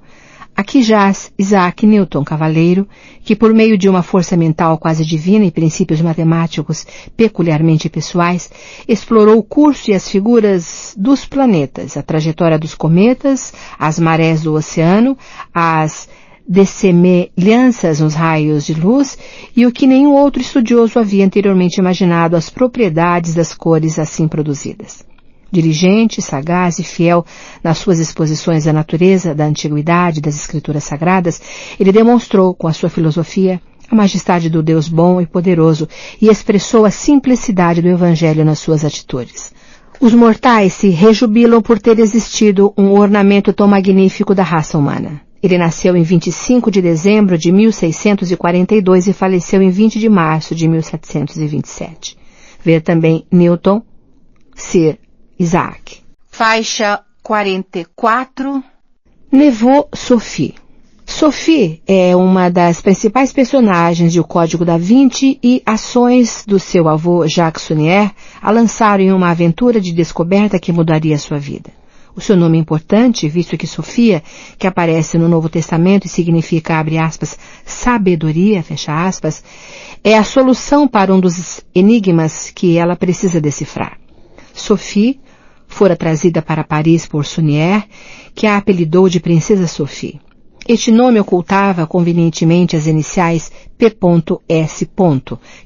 aqui jaz Isaac Newton, cavaleiro, que por meio de uma força mental quase divina e princípios matemáticos peculiarmente pessoais, explorou o curso e as figuras dos planetas, a trajetória dos cometas, as marés do oceano, as dessemelhanças nos raios de luz e o que nenhum outro estudioso havia anteriormente imaginado, as propriedades das cores assim produzidas. Diligente, sagaz e fiel nas suas exposições da natureza, da antiguidade, das escrituras sagradas, ele demonstrou com a sua filosofia a majestade do Deus bom e poderoso e expressou a simplicidade do Evangelho nas suas atitudes. Os mortais se rejubilam por ter existido um ornamento tão magnífico da raça humana. Ele nasceu em 25 de dezembro de 1642 e faleceu em 20 de março de 1727. Ver também Newton, Sir Isaac. Faixa 44. Neveu Sophie. Sophie é uma das principais personagens de O Código da Vinci e ações do seu avô Jacques Sonnier a lançaram em uma aventura de descoberta que mudaria sua vida. O seu nome é importante, visto que Sofia, que aparece no Novo Testamento e significa, abre aspas, sabedoria, fecha aspas, é a solução para um dos enigmas que ela precisa decifrar. Sophie fora trazida para Paris por Sonnier, que a apelidou de Princesa Sophie. Este nome ocultava convenientemente as iniciais P.S.,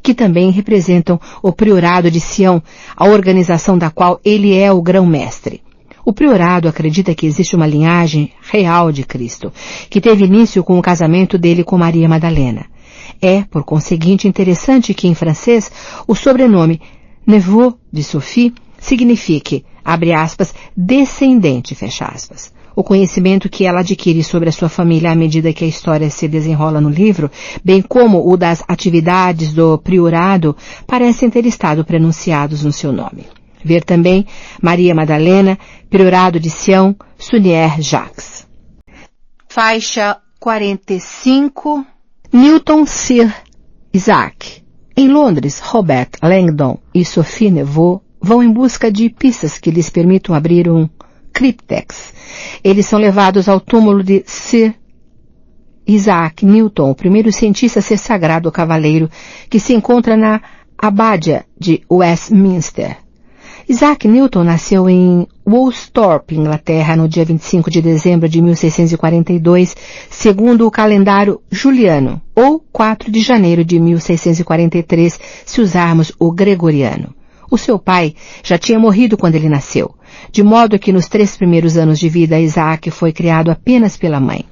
que também representam o Priorado de Sião, a organização da qual ele é o grão-mestre. O Priorado acredita que existe uma linhagem real de Cristo, que teve início com o casamento dele com Maria Madalena. É, por conseguinte, interessante que em francês o sobrenome Neveu de Sophie signifique, abre aspas, descendente, fecha aspas. O conhecimento que ela adquire sobre a sua família à medida que a história se desenrola no livro, bem como o das atividades do priorado, parecem ter estado pronunciados no seu nome. Ver também Maria Madalena, Priorado de Sião, Sunier Jacques. Faixa 45. Newton Sir Isaac. Em Londres, Robert Langdon e Sophie Neveu vão em busca de pistas que lhes permitam abrir um cryptex. Eles são levados ao túmulo de Sir Isaac Newton, o primeiro cientista a ser sagrado cavaleiro, que se encontra na Abádia de Westminster. Isaac Newton nasceu em Woolsthorpe, Inglaterra, no dia 25 de dezembro de 1642, segundo o calendário juliano, ou 4 de janeiro de 1643, se usarmos o gregoriano. O seu pai já tinha morrido quando ele nasceu, de modo que nos 3 primeiros anos de vida Isaac foi criado apenas pela mãe.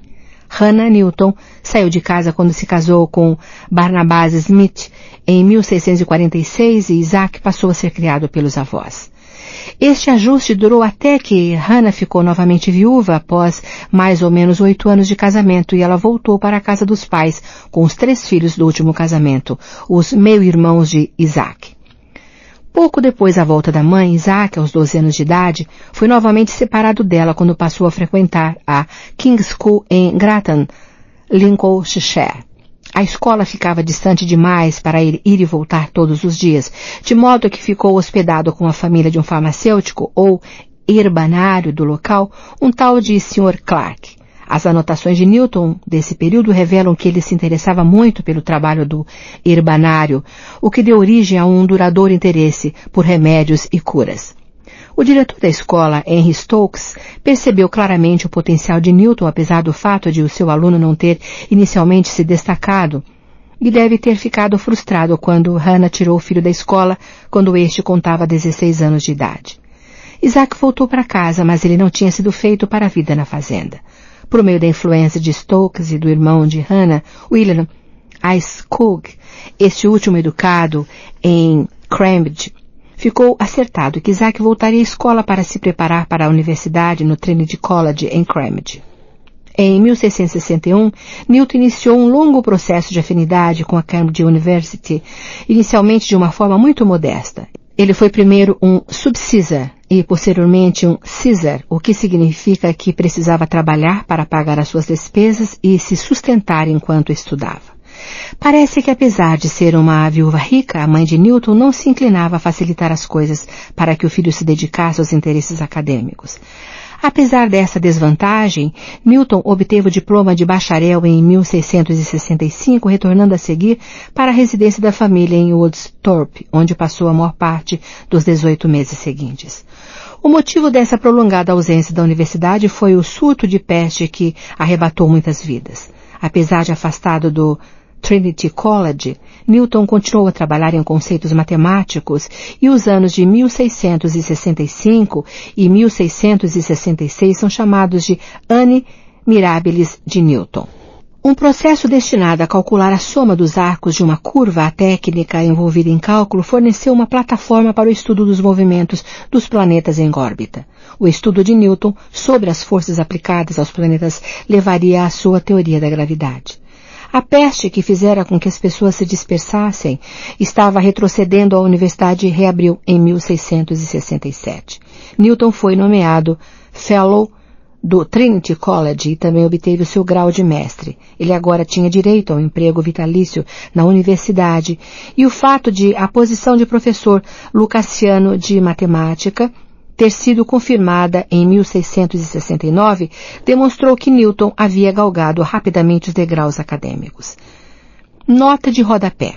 Hannah Newton saiu de casa quando se casou com Barnabas Smith em 1646 e Isaac passou a ser criado pelos avós. Este ajuste durou até que Hannah ficou novamente viúva após mais ou menos 8 anos de casamento e ela voltou para a casa dos pais com os 3 filhos do último casamento, os meio-irmãos de Isaac. Pouco depois da volta da mãe, Isaac, aos 12 anos de idade, foi novamente separado dela quando passou a frequentar a King's School em Grattan, Lincolnshire. A escola ficava distante demais para ele ir e voltar todos os dias, de modo que ficou hospedado com a família de um farmacêutico ou herbanário do local, um tal de Sr. Clark. As anotações de Newton desse período revelam que ele se interessava muito pelo trabalho do herbanário, o que deu origem a um duradouro interesse por remédios e curas. O diretor da escola, Henry Stokes, percebeu claramente o potencial de Newton, apesar do fato de o seu aluno não ter inicialmente se destacado, e deve ter ficado frustrado quando Hannah tirou o filho da escola quando este contava 16 anos de idade. Isaac voltou para casa, mas ele não tinha sido feito para a vida na fazenda. Por meio da influência de Stokes e do irmão de Hannah, William Icecoog, este último educado em Cambridge, ficou acertado que Isaac voltaria à escola para se preparar para a universidade no Trinity College em Cambridge. Em 1661, Newton iniciou um longo processo de afinidade com a Cambridge University, inicialmente de uma forma muito modesta. Ele foi primeiro um subcaesar e posteriormente um caesar, o que significa que precisava trabalhar para pagar as suas despesas e se sustentar enquanto estudava. Parece que apesar de ser uma viúva rica, a mãe de Newton não se inclinava a facilitar as coisas para que o filho se dedicasse aos interesses acadêmicos. Apesar dessa desvantagem, Newton obteve o diploma de bacharel em 1665, retornando a seguir para a residência da família em Woolsthorpe, onde passou a maior parte dos 18 meses seguintes. O motivo dessa prolongada ausência da universidade foi o surto de peste que arrebatou muitas vidas. Apesar de afastado do Trinity College, Newton continuou a trabalhar em conceitos matemáticos e os anos de 1665 e 1666 são chamados de Anni Mirabilis de Newton. Um processo destinado a calcular a soma dos arcos de uma curva, a técnica envolvida em cálculo, forneceu uma plataforma para o estudo dos movimentos dos planetas em órbita. O estudo de Newton sobre as forças aplicadas aos planetas levaria à sua teoria da gravidade. A peste que fizera com que as pessoas se dispersassem estava retrocedendo. A universidade reabriu em 1667. Newton foi nomeado Fellow do Trinity College e também obteve o seu grau de mestre. Ele agora tinha direito ao emprego vitalício na universidade e o fato de a posição de professor lucassiano de matemática ter sido confirmada em 1669, demonstrou que Newton havia galgado rapidamente os degraus acadêmicos. Nota de rodapé.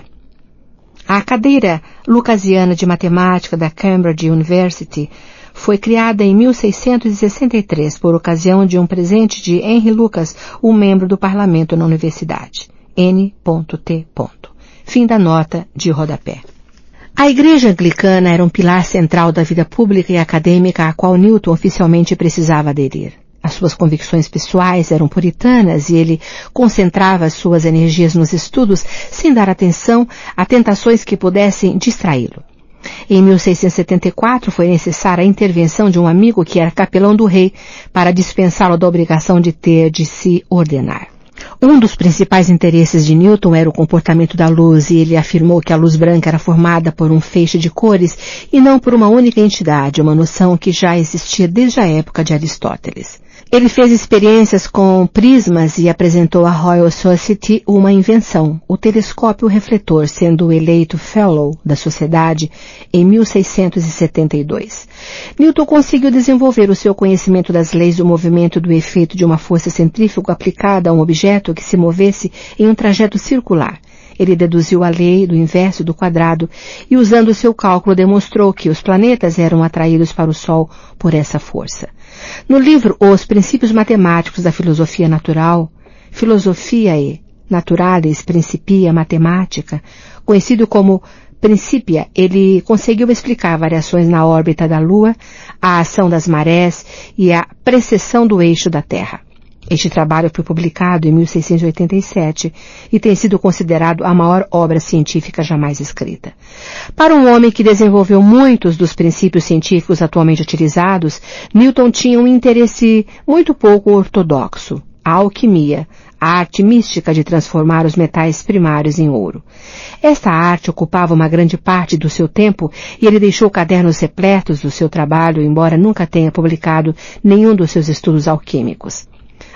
A cadeira lucasiana de matemática da Cambridge University foi criada em 1663 por ocasião de um presente de Henry Lucas, um membro do parlamento na universidade. N.T. Fim da nota de rodapé. A Igreja Anglicana era um pilar central da vida pública e acadêmica a qual Newton oficialmente precisava aderir. As suas convicções pessoais eram puritanas e ele concentrava suas energias nos estudos sem dar atenção a tentações que pudessem distraí-lo. Em 1674 foi necessária a intervenção de um amigo que era capelão do rei para dispensá-lo da obrigação de se ordenar. Um dos principais interesses de Newton era o comportamento da luz, e ele afirmou que a luz branca era formada por um feixe de cores e não por uma única entidade, uma noção que já existia desde a época de Aristóteles. Ele fez experiências com prismas e apresentou à Royal Society uma invenção, o telescópio refletor, sendo eleito Fellow da Sociedade em 1672. Newton conseguiu desenvolver o seu conhecimento das leis do movimento do efeito de uma força centrífuga aplicada a um objeto que se movesse em um trajeto circular. Ele deduziu a lei do inverso do quadrado e, usando o seu cálculo, demonstrou que os planetas eram atraídos para o Sol por essa força. No livro Os Princípios Matemáticos da Filosofia Natural, Philosophiae Naturalis Principia Mathematica, conhecido como Principia, ele conseguiu explicar variações na órbita da Lua, a ação das marés e a precessão do eixo da Terra. Este trabalho foi publicado em 1687 e tem sido considerado a maior obra científica jamais escrita. Para um homem que desenvolveu muitos dos princípios científicos atualmente utilizados, Newton tinha um interesse muito pouco ortodoxo: a alquimia, a arte mística de transformar os metais primários em ouro. Esta arte ocupava uma grande parte do seu tempo e ele deixou cadernos repletos do seu trabalho, embora nunca tenha publicado nenhum dos seus estudos alquímicos.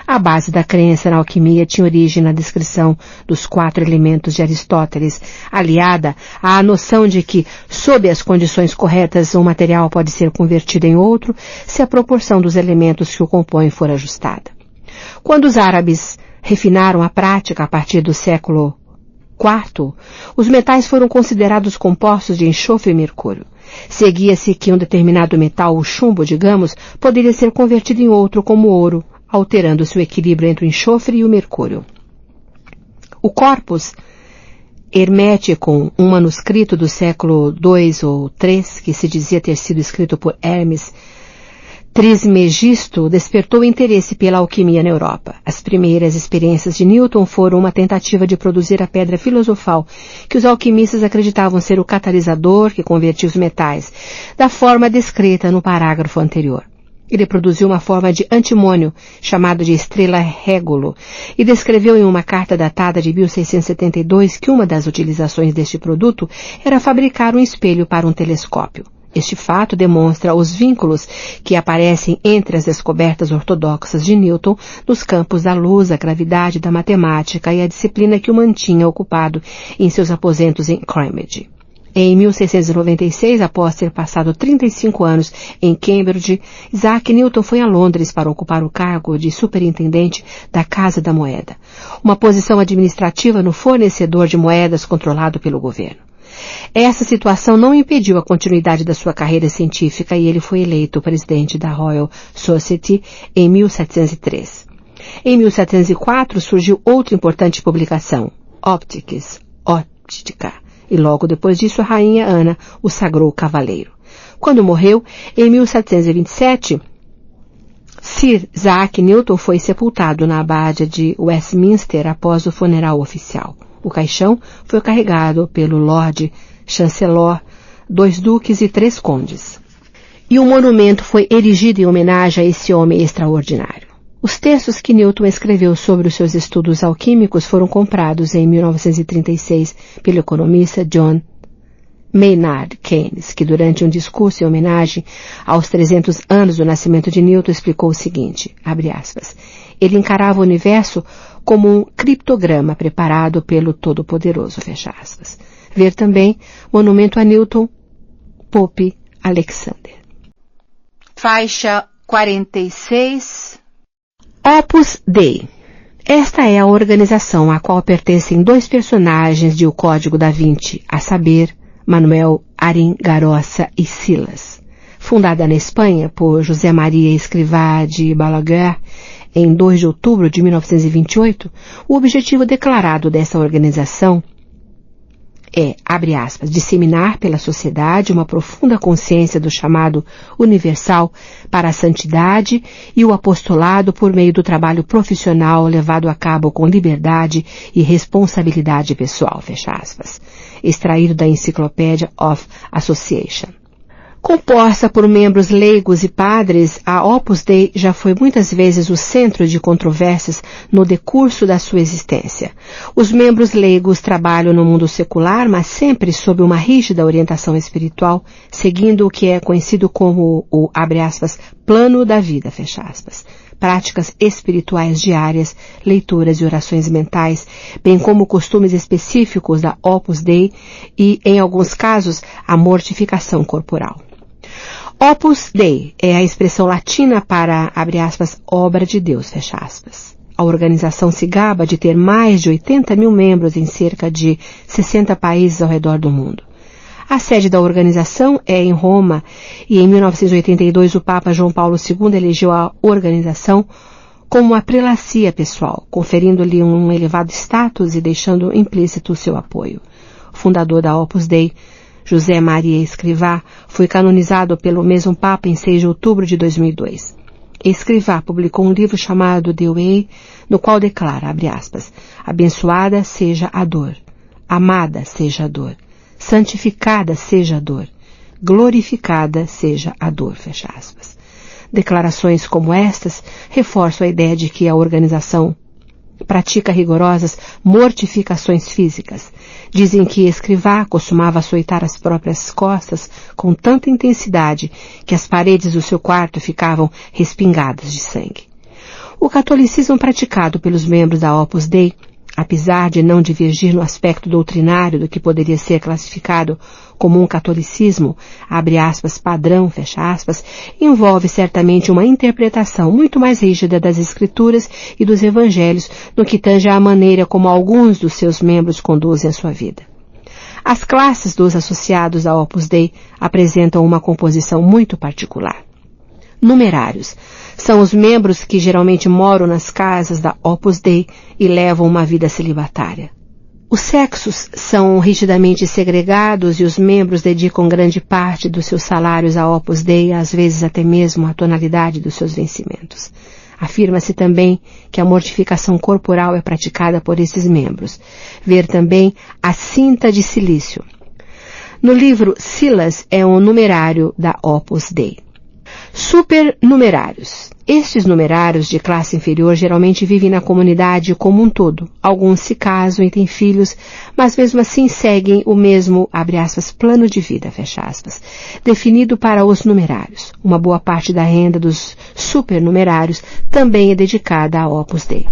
A base da crença na alquimia tinha origem na descrição dos 4 elementos de Aristóteles, aliada à noção de que, sob as condições corretas, um material pode ser convertido em outro se a proporção dos elementos que o compõem for ajustada. Quando os árabes refinaram a prática a partir do século IV, os metais foram considerados compostos de enxofre e mercúrio. Seguia-se que um determinado metal, o chumbo, digamos, poderia ser convertido em outro como ouro, alterando-se o equilíbrio entre o enxofre e o mercúrio. O Corpus Hermeticum, um manuscrito do século II ou III, que se dizia ter sido escrito por Hermes Trismegisto, despertou interesse pela alquimia na Europa. As primeiras experiências de Newton foram uma tentativa de produzir a pedra filosofal, que os alquimistas acreditavam ser o catalisador que convertia os metais, da forma descrita no parágrafo anterior. Ele produziu uma forma de antimônio, chamada de estrela régulo, e descreveu em uma carta datada de 1672 que uma das utilizações deste produto era fabricar um espelho para um telescópio. Este fato demonstra os vínculos que aparecem entre as descobertas ortodoxas de Newton nos campos da luz, da gravidade, da matemática e a disciplina que o mantinha ocupado em seus aposentos em Cambridge. Em 1696, após ter passado 35 anos em Cambridge, Isaac Newton foi a Londres para ocupar o cargo de superintendente da Casa da Moeda, uma posição administrativa no fornecedor de moedas controlado pelo governo. Essa situação não impediu a continuidade da sua carreira científica e ele foi eleito presidente da Royal Society em 1703. Em 1704 surgiu outra importante publicação, Optics, Óptica, e logo depois disso a rainha Ana o sagrou cavaleiro. Quando morreu, em 1727, Sir Isaac Newton foi sepultado na abade de Westminster após o funeral oficial. O caixão foi carregado pelo Lord Chancellor, 2 duques e 3 condes. E um monumento foi erigido em homenagem a esse homem extraordinário. Os textos que Newton escreveu sobre os seus estudos alquímicos foram comprados em 1936 pelo economista John Maynard Keynes, que durante um discurso em homenagem aos 300 anos do nascimento de Newton explicou o seguinte, abre aspas, ele encarava o universo como um criptograma preparado pelo Todo-Poderoso, fecha aspas. Ver também Monumento a Newton, Pope Alexander. Faixa 46. Opus Dei. Esta é a organização à qual pertencem 2 personagens de O Código da Vinci, a saber, Manuel Aringarossa e Silas. Fundada na Espanha por José Maria Escrivá de Balaguer em 2 de outubro de 1928, o objetivo declarado dessa organização é, abre aspas, disseminar pela sociedade uma profunda consciência do chamado universal para a santidade e o apostolado por meio do trabalho profissional levado a cabo com liberdade e responsabilidade pessoal, fecha aspas. Extraído da Encyclopedia of Association. Composta por membros leigos e padres, a Opus Dei já foi muitas vezes o centro de controvérsias no decurso da sua existência. Os membros leigos trabalham no mundo secular, mas sempre sob uma rígida orientação espiritual, seguindo o que é conhecido como o, abre aspas, plano da vida, fecha aspas. Práticas espirituais diárias, leituras e orações mentais, bem como costumes específicos da Opus Dei e, em alguns casos, a mortificação corporal. Opus Dei é a expressão latina para, abre aspas, obra de Deus, fecha aspas. A organização se gaba de ter mais de 80 mil membros em cerca de 60 países ao redor do mundo. A sede da organização é em Roma e em 1982 o Papa João Paulo II elegeu a organização como uma prelacia pessoal, conferindo-lhe um elevado status e deixando implícito o seu apoio. O fundador da Opus Dei, José Maria Escrivá, foi canonizado pelo mesmo Papa em 6 de outubro de 2002. Escrivá publicou um livro chamado The Way, no qual declara, abre aspas, abençoada seja a dor, amada seja a dor, santificada seja a dor, glorificada seja a dor, fecha aspas. Declarações como estas reforçam a ideia de que a organização pratica rigorosas mortificações físicas. Dizem que Escrivá costumava açoitar as próprias costas com tanta intensidade que as paredes do seu quarto ficavam respingadas de sangue. O catolicismo praticado pelos membros da Opus Dei, apesar de não divergir no aspecto doutrinário do que poderia ser classificado como um catolicismo, abre aspas, padrão, fecha aspas, envolve certamente uma interpretação muito mais rígida das Escrituras e dos Evangelhos no que tange à maneira como alguns dos seus membros conduzem a sua vida. As classes dos associados à Opus Dei apresentam uma composição muito particular. Numerários são os membros que geralmente moram nas casas da Opus Dei e levam uma vida celibatária. Os sexos são rigidamente segregados e os membros dedicam grande parte dos seus salários à Opus Dei, às vezes até mesmo a tonalidade dos seus vencimentos. Afirma-se também que a mortificação corporal é praticada por esses membros. Ver também a cinta de silício. No livro Silas é um numerário da Opus Dei. Supernumerários. Estes numerários de classe inferior geralmente vivem na comunidade como um todo. Alguns se casam e têm filhos, mas mesmo assim seguem o mesmo, abre aspas, plano de vida, fecha aspas, definido para os numerários. Uma boa parte da renda dos supernumerários também é dedicada à Opus Dei.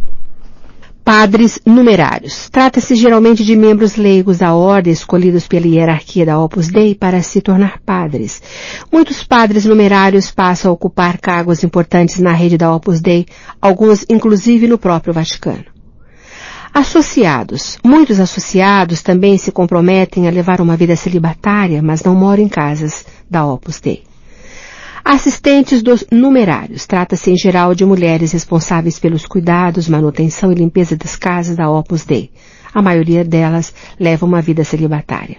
Padres numerários. Trata-se geralmente de membros leigos da ordem escolhidos pela hierarquia da Opus Dei para se tornar padres. Muitos padres numerários passam a ocupar cargos importantes na rede da Opus Dei, alguns inclusive no próprio Vaticano. Associados. Muitos associados também se comprometem a levar uma vida celibatária, mas não moram em casas da Opus Dei. Assistentes dos numerários. Trata-se em geral de mulheres responsáveis pelos cuidados, manutenção e limpeza das casas da Opus Dei. A maioria delas leva uma vida celibatária.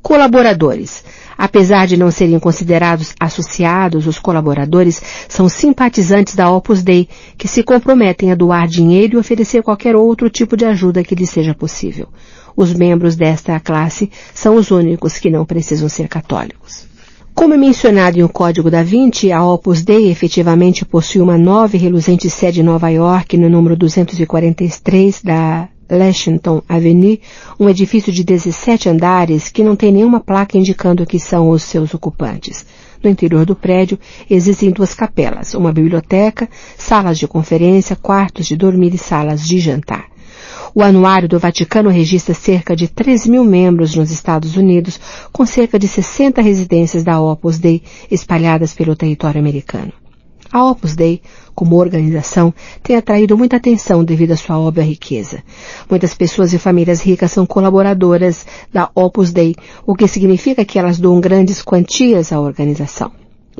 Colaboradores. Apesar de não serem considerados associados, os colaboradores são simpatizantes da Opus Dei, que se comprometem a doar dinheiro e oferecer qualquer outro tipo de ajuda que lhes seja possível. Os membros desta classe são os únicos que não precisam ser católicos. Como é mencionado em O Código da Vinci, a Opus Dei efetivamente possui uma nova e reluzente sede em Nova York, no número 243 da Lexington Avenue, um edifício de 17 andares que não tem nenhuma placa indicando que são os seus ocupantes. No interior do prédio existem 2 capelas, uma biblioteca, salas de conferência, quartos de dormir e salas de jantar. O Anuário do Vaticano registra cerca de 3.000 membros nos Estados Unidos, com cerca de 60 residências da Opus Dei espalhadas pelo território americano. A Opus Dei, como organização, tem atraído muita atenção devido à sua óbvia riqueza. Muitas pessoas e famílias ricas são colaboradoras da Opus Dei, o que significa que elas doam grandes quantias à organização.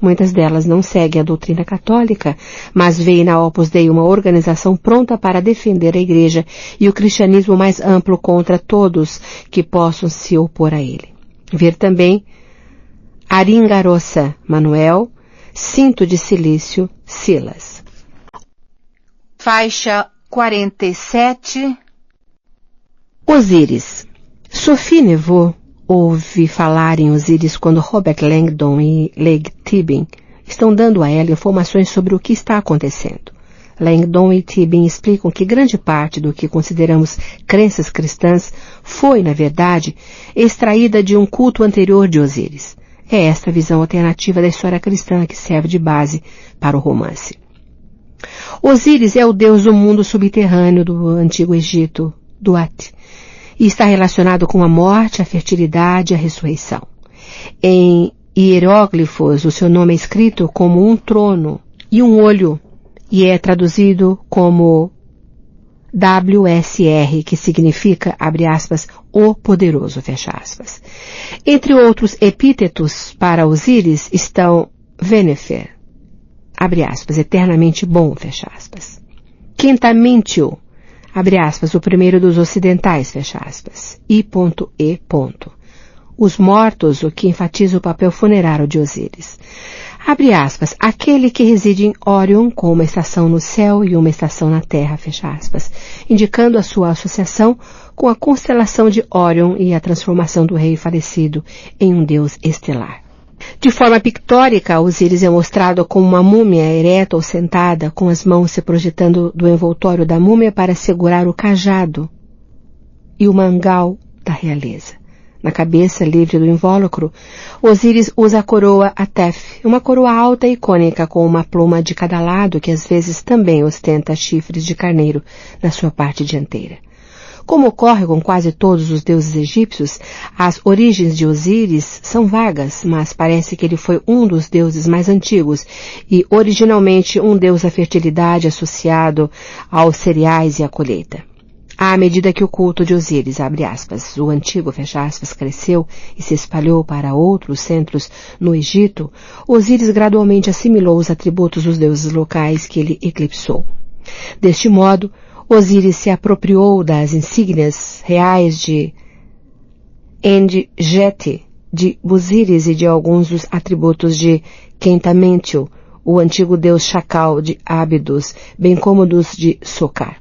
Muitas delas não seguem a doutrina católica, mas veem na Opus Dei uma organização pronta para defender a Igreja e o cristianismo mais amplo contra todos que possam se opor a ele. Ver também Aringarosa Manuel, Cinto de Silício Silas. Faixa 47. Osíris. Sophie Neveu ouve falar em Osíris quando Robert Langdon e Leigh Tibin estão dando a ela informações sobre o que está acontecendo. Langdon e Tibin explicam que grande parte do que consideramos crenças cristãs foi, na verdade, extraída de um culto anterior de Osíris. É esta visão alternativa da história cristã que serve de base para o romance. Osíris é o deus do mundo subterrâneo do Antigo Egito, Duat, e está relacionado com a morte, a fertilidade e a ressurreição. Em hieróglifos, o seu nome é escrito como um trono e um olho, e é traduzido como WSR, que significa, abre aspas, o poderoso, fecha aspas. Entre outros epítetos para Osíris estão Venefer, abre aspas, eternamente bom, fecha aspas. Quintamintio, abre aspas, o primeiro dos ocidentais, fecha aspas. I.E. Os mortos, o que enfatiza o papel funerário de Osíris. Abre aspas, aquele que reside em Órion, com uma estação no céu e uma estação na terra, fecha aspas, indicando a sua associação com a constelação de Órion e a transformação do rei falecido em um deus estelar. De forma pictórica, Osíris é mostrado como uma múmia ereta ou sentada, com as mãos se projetando do envoltório da múmia para segurar o cajado e o mangal da realeza. Na cabeça, livre do invólucro, Osíris usa a coroa Atef, uma coroa alta e cônica com uma pluma de cada lado que às vezes também ostenta chifres de carneiro na sua parte dianteira. Como ocorre com quase todos os deuses egípcios, as origens de Osíris são vagas, mas parece que ele foi um dos deuses mais antigos e originalmente um deus da fertilidade associado aos cereais e à colheita. À medida que o culto de Osíris, abre aspas, o antigo, fecha aspas, cresceu e se espalhou para outros centros no Egito, Osíris gradualmente assimilou os atributos dos deuses locais que ele eclipsou. Deste modo, Osíris se apropriou das insígnias reais de Enjeti, de Busíris e de alguns dos atributos de Quintamintio, o antigo deus chacal de Ábidos, bem como dos de Socar.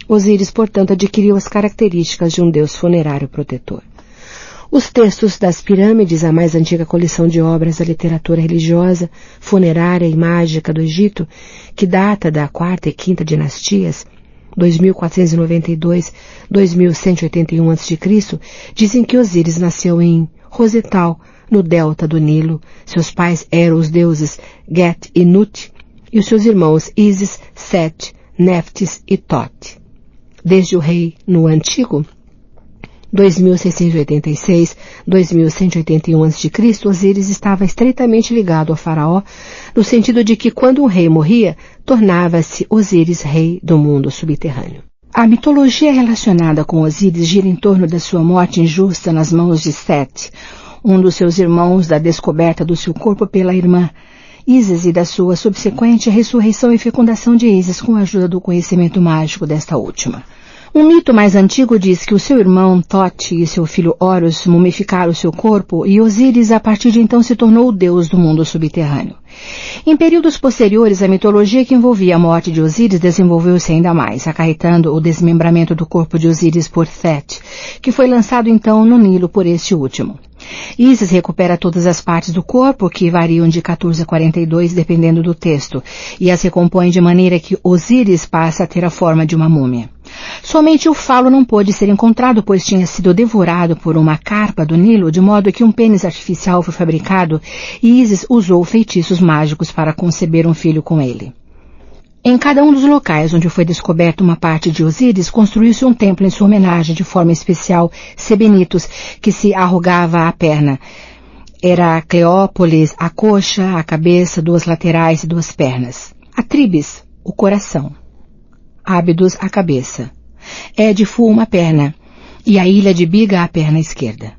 Osíris, portanto, adquiriu as características de um deus funerário protetor. Os textos das pirâmides, a mais antiga coleção de obras da literatura religiosa, funerária e mágica do Egito, que data da 4ª e 5ª dinastias, 2492-2181 a.C., dizem que Osíris nasceu em Rosetal, no delta do Nilo. Seus pais eram os deuses Get e Nut, e os seus irmãos Isis, Set, Neftis e Tot. Desde o rei no Antigo, 2686-2181 a.C., Osíris estava estreitamente ligado ao faraó, no sentido de que quando um rei morria, tornava-se Osíris rei do mundo subterrâneo. A mitologia relacionada com Osíris gira em torno da sua morte injusta nas mãos de Set, um dos seus irmãos, da descoberta do seu corpo pela irmã Isis e da sua subsequente ressurreição e fecundação de Isis com a ajuda do conhecimento mágico desta última. Um mito mais antigo diz que o seu irmão Tot e seu filho Horus mumificaram seu corpo e Osíris a partir de então se tornou o deus do mundo subterrâneo. Em períodos posteriores, a mitologia que envolvia a morte de Osíris desenvolveu-se ainda mais, acarretando o desmembramento do corpo de Osíris por Thet, que foi lançado então no Nilo por este último. Isis recupera todas as partes do corpo, que variam de 14 a 42, dependendo do texto, e as recompõe de maneira que Osíris passa a ter a forma de uma múmia. Somente o falo não pôde ser encontrado, pois tinha sido devorado por uma carpa do Nilo, de modo que um pênis artificial foi fabricado e Isis usou feitiços mágicos para conceber um filho com ele. Em cada um dos locais onde foi descoberta uma parte de Osíris, construiu-se um templo em sua homenagem, de forma especial, Sebenitos, que se arrogava a perna. Era Cleópolis, a coxa, a cabeça, 2 laterais e 2 pernas. Atribes, o coração. Ábidos, a cabeça. Édifu, uma perna. E a ilha de Biga, a perna esquerda.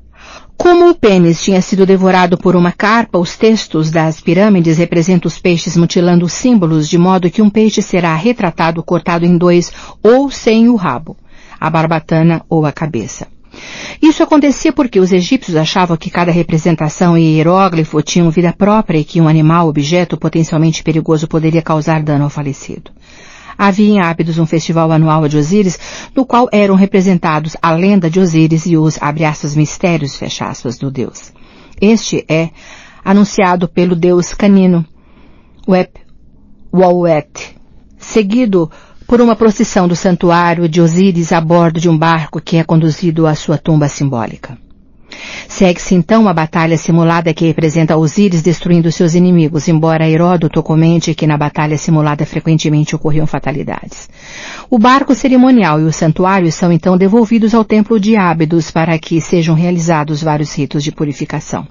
Como o pênis tinha sido devorado por uma carpa, os textos das pirâmides representam os peixes mutilando os símbolos, de modo que um peixe será retratado cortado em dois ou sem o rabo, a barbatana ou a cabeça. Isso acontecia porque os egípcios achavam que cada representação e hieróglifo tinham vida própria e que um animal, objeto potencialmente perigoso poderia causar dano ao falecido. Havia em Ábidos um festival anual de Osíris, no qual eram representados a lenda de Osíris e os, abre aspas, mistérios, fecha aspas, do deus. Este é anunciado pelo deus canino, Wep-Wawet, seguido por uma procissão do santuário de Osíris a bordo de um barco que é conduzido à sua tumba simbólica. Segue-se então uma batalha simulada que representa Osíris destruindo seus inimigos, embora Heródoto comente que na batalha simulada frequentemente ocorriam fatalidades. O barco cerimonial e o santuário são então devolvidos ao templo de Ábidos para que sejam realizados vários ritos de purificação.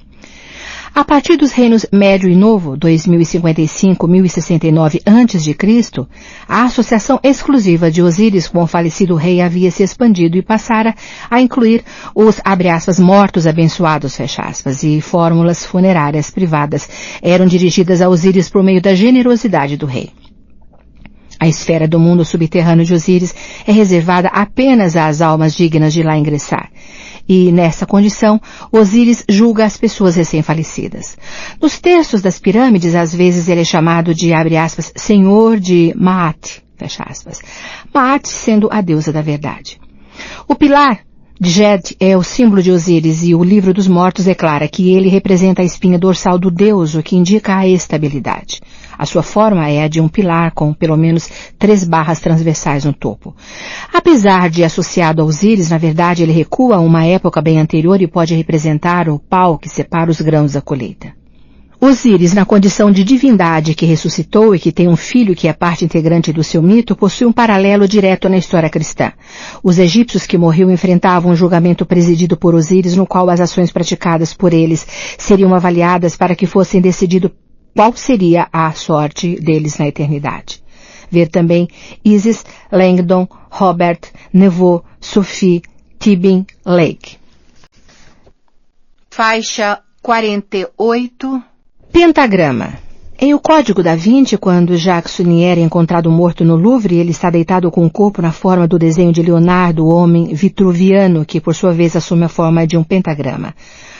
A partir dos reinos Médio e Novo, 2055-1069 a.C., a associação exclusiva de Osíris com o falecido rei havia se expandido e passara a incluir os, abre aspas, mortos abençoados, fecha aspas, e fórmulas funerárias privadas eram dirigidas a Osíris por meio da generosidade do rei. A esfera do mundo subterrâneo de Osíris é reservada apenas às almas dignas de lá ingressar. E, nessa condição, Osíris julga as pessoas recém-falecidas. Nos textos das pirâmides, às vezes ele é chamado de, abre aspas, Senhor de Maat, fecha aspas. Maat sendo a deusa da verdade. O pilar de Djed é o símbolo de Osíris e o livro dos mortos declara que ele representa a espinha dorsal do deus, o que indica a estabilidade. A sua forma é a de um pilar com pelo menos 3 barras transversais no topo. Apesar de associado a Osíris, na verdade ele recua a uma época bem anterior e pode representar o pau que separa os grãos da colheita. Osíris, na condição de divindade que ressuscitou e que tem um filho que é parte integrante do seu mito, possui um paralelo direto na história cristã. Os egípcios que morriam enfrentavam um julgamento presidido por Osíris, no qual as ações praticadas por eles seriam avaliadas para que fossem decidido qual seria a sorte deles na eternidade. Ver também Isis, Langdon, Robert, Neveu, Sophie, Tibin, Lake. Faixa 48. Pentagrama. Em O Código da Vinci, quando Jacques Sunier é encontrado morto no Louvre, ele está deitado com o corpo na forma do desenho de Leonardo, o homem vitruviano, que por sua vez assume a forma de um pentagrama.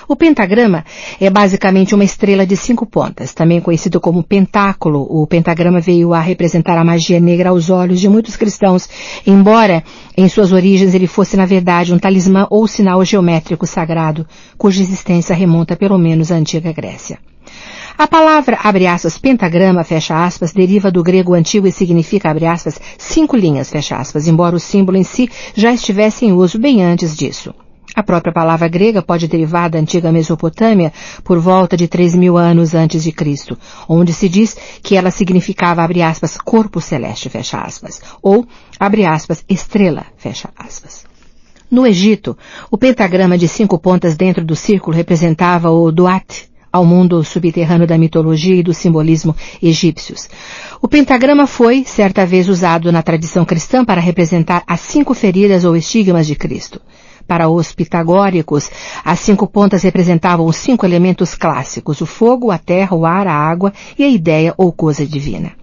O pentagrama é basicamente uma estrela de 5 pontas, também conhecido como pentáculo. O pentagrama veio a representar a magia negra aos olhos de muitos cristãos, embora em suas origens ele fosse na verdade um talismã ou sinal geométrico sagrado, cuja existência remonta pelo menos à antiga Grécia. A palavra, abre aspas, pentagrama, fecha aspas, deriva do grego antigo e significa, abre aspas, 5 linhas, fecha aspas, embora o símbolo em si já estivesse em uso bem antes disso. A própria palavra grega pode derivar da antiga Mesopotâmia por volta de 3.000 anos antes de Cristo, onde se diz que ela significava, abre aspas, corpo celeste, fecha aspas, ou, abre aspas, estrela, fecha aspas. No Egito, o pentagrama de 5 pontas dentro do círculo representava o Duat, ao mundo subterrâneo da mitologia e do simbolismo egípcios. O pentagrama foi, certa vez, usado na tradição cristã para representar as 5 feridas ou estigmas de Cristo. Para os pitagóricos, as 5 pontas representavam os 5 elementos clássicos, o fogo, a terra, o ar, a água e a ideia ou coisa divina.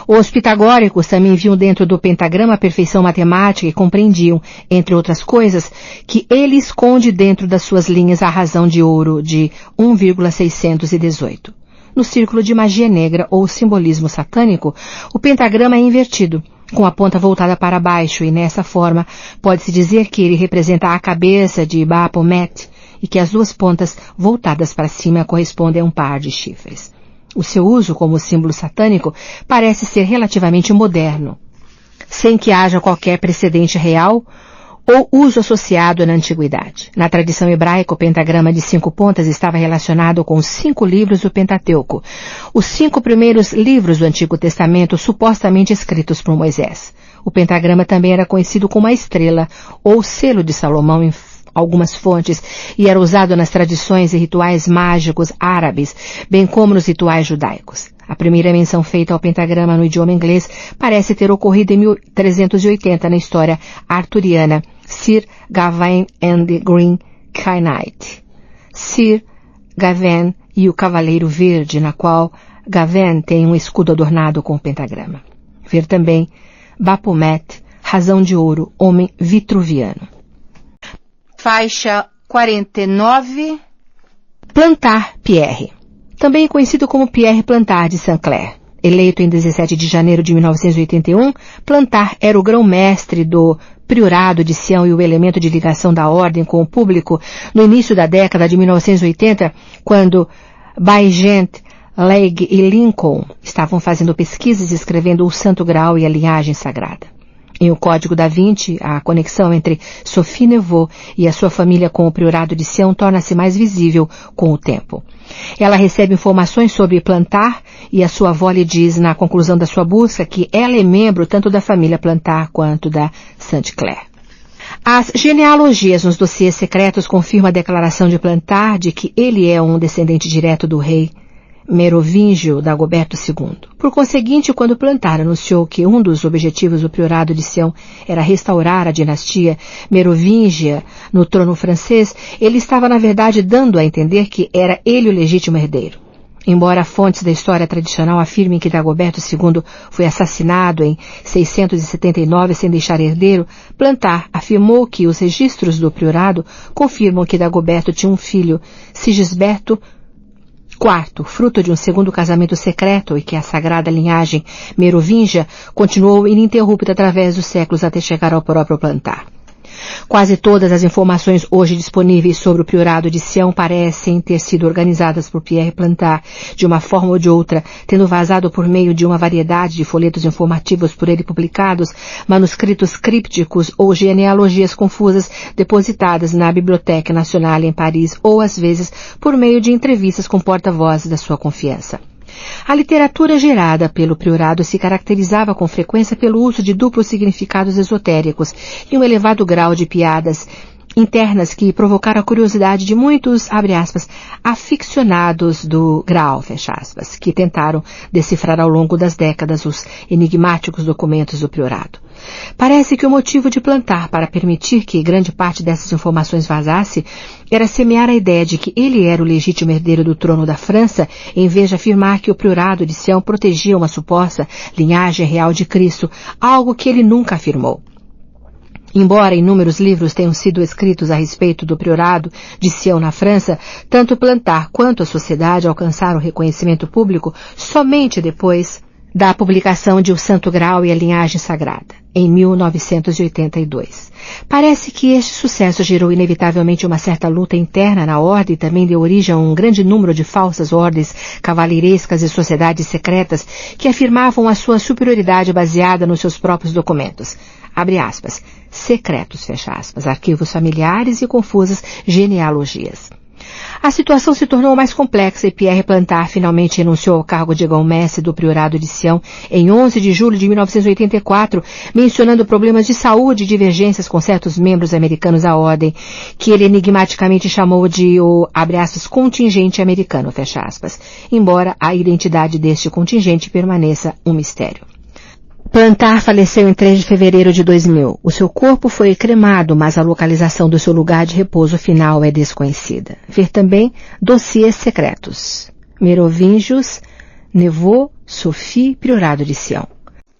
Os pitagóricos também viam dentro do pentagrama a perfeição matemática e compreendiam, entre outras coisas, que ele esconde dentro das suas linhas a razão de ouro de 1,618. No círculo de magia negra ou simbolismo satânico, o pentagrama é invertido, com a ponta voltada para baixo, e nessa forma pode-se dizer que ele representa a cabeça de Baphomet e que as 2 pontas voltadas para cima correspondem a um par de chifres. O seu uso como símbolo satânico parece ser relativamente moderno, sem que haja qualquer precedente real ou uso associado na antiguidade. Na tradição hebraica, o pentagrama de 5 pontas estava relacionado com os 5 livros do Pentateuco, os 5 primeiros livros do Antigo Testamento supostamente escritos por Moisés. O pentagrama também era conhecido como a estrela ou selo de Salomão em algumas fontes e era usado nas tradições e rituais mágicos árabes, bem como nos rituais judaicos. A primeira menção feita ao pentagrama no idioma inglês parece ter ocorrido em 1380 na história arturiana Sir Gawain and the Green Knight. Sir Gawain e o Cavaleiro Verde, na qual Gawain tem um escudo adornado com o pentagrama. Ver também Baphomet, Razão de Ouro, Homem Vitruviano. Faixa 49. Plantar Pierre. Também conhecido como Pierre Plantard de Saint-Clair. Eleito em 17 de janeiro de 1981, Plantard era o grão-mestre do Priorado de Sião e o elemento de ligação da ordem com o público no início da década de 1980, quando Baigent, Legge e Lincoln estavam fazendo pesquisas e escrevendo o Santo Graal e a linhagem sagrada. Em O Código da Vinci, a conexão entre Sophie Neveu e a sua família com o Priorado de Sião torna-se mais visível com o tempo. Ela recebe informações sobre Plantard e a sua avó lhe diz, na conclusão da sua busca, que ela é membro tanto da família Plantard quanto da Saint-Clair. As genealogias nos dossiês secretos confirmam a declaração de Plantard de que ele é um descendente direto do rei Merovingio Dagoberto II. Por conseguinte, quando Plantard anunciou que um dos objetivos do Priorado de Sião era restaurar a dinastia merovingia no trono francês, ele estava, na verdade, dando a entender que era ele o legítimo herdeiro. Embora fontes da história tradicional afirmem que Dagoberto II foi assassinado em 679 sem deixar herdeiro, Plantard afirmou que os registros do Priorado confirmam que Dagoberto tinha um filho, Sigisberto IV, fruto de um segundo casamento secreto, e que a sagrada linhagem merovingia continuou ininterrupta através dos séculos até chegar ao próprio Plantard. Quase todas as informações hoje disponíveis sobre o Priorado de Sião parecem ter sido organizadas por Pierre Plantard de uma forma ou de outra, tendo vazado por meio de uma variedade de folhetos informativos por ele publicados, manuscritos crípticos ou genealogias confusas depositadas na Bibliothèque Nationale em Paris ou, às vezes, por meio de entrevistas com porta-vozes da sua confiança. A literatura gerada pelo Priorado se caracterizava com frequência pelo uso de duplos significados esotéricos e um elevado grau de piadas internas que provocaram a curiosidade de muitos, abre aspas, aficionados do Graal, fecha aspas, que tentaram decifrar ao longo das décadas os enigmáticos documentos do Priorado. Parece que o motivo de Plantard para permitir que grande parte dessas informações vazasse era semear a ideia de que ele era o legítimo herdeiro do trono da França, em vez de afirmar que o Priorado de Sião protegia uma suposta linhagem real de Cristo, algo que ele nunca afirmou. Embora inúmeros livros tenham sido escritos a respeito do Priorado de Sião na França, tanto Plantard quanto a sociedade alcançaram reconhecimento público somente depois da publicação de O Santo Graal e a Linhagem Sagrada, em 1982. Parece que este sucesso gerou inevitavelmente uma certa luta interna na ordem e também deu origem a um grande número de falsas ordens cavaleirescas e sociedades secretas que afirmavam a sua superioridade baseada nos seus próprios documentos. Abre aspas, secretos, fecha aspas, arquivos familiares e confusas genealogias. A situação se tornou mais complexa e Pierre Plantard finalmente renunciou ao cargo de grão-mestre do Priorado de Sião em 11 de julho de 1984, mencionando problemas de saúde e divergências com certos membros americanos da ordem, que ele enigmaticamente chamou de o, abre aspas, contingente americano, fecha aspas, embora a identidade deste contingente permaneça um mistério. Plantard faleceu em 3 de fevereiro de 2000. O seu corpo foi cremado, mas a localização do seu lugar de repouso final é desconhecida. Ver também dossiês secretos. Merovingios, Neveu, Sophie, Priorado de Sião.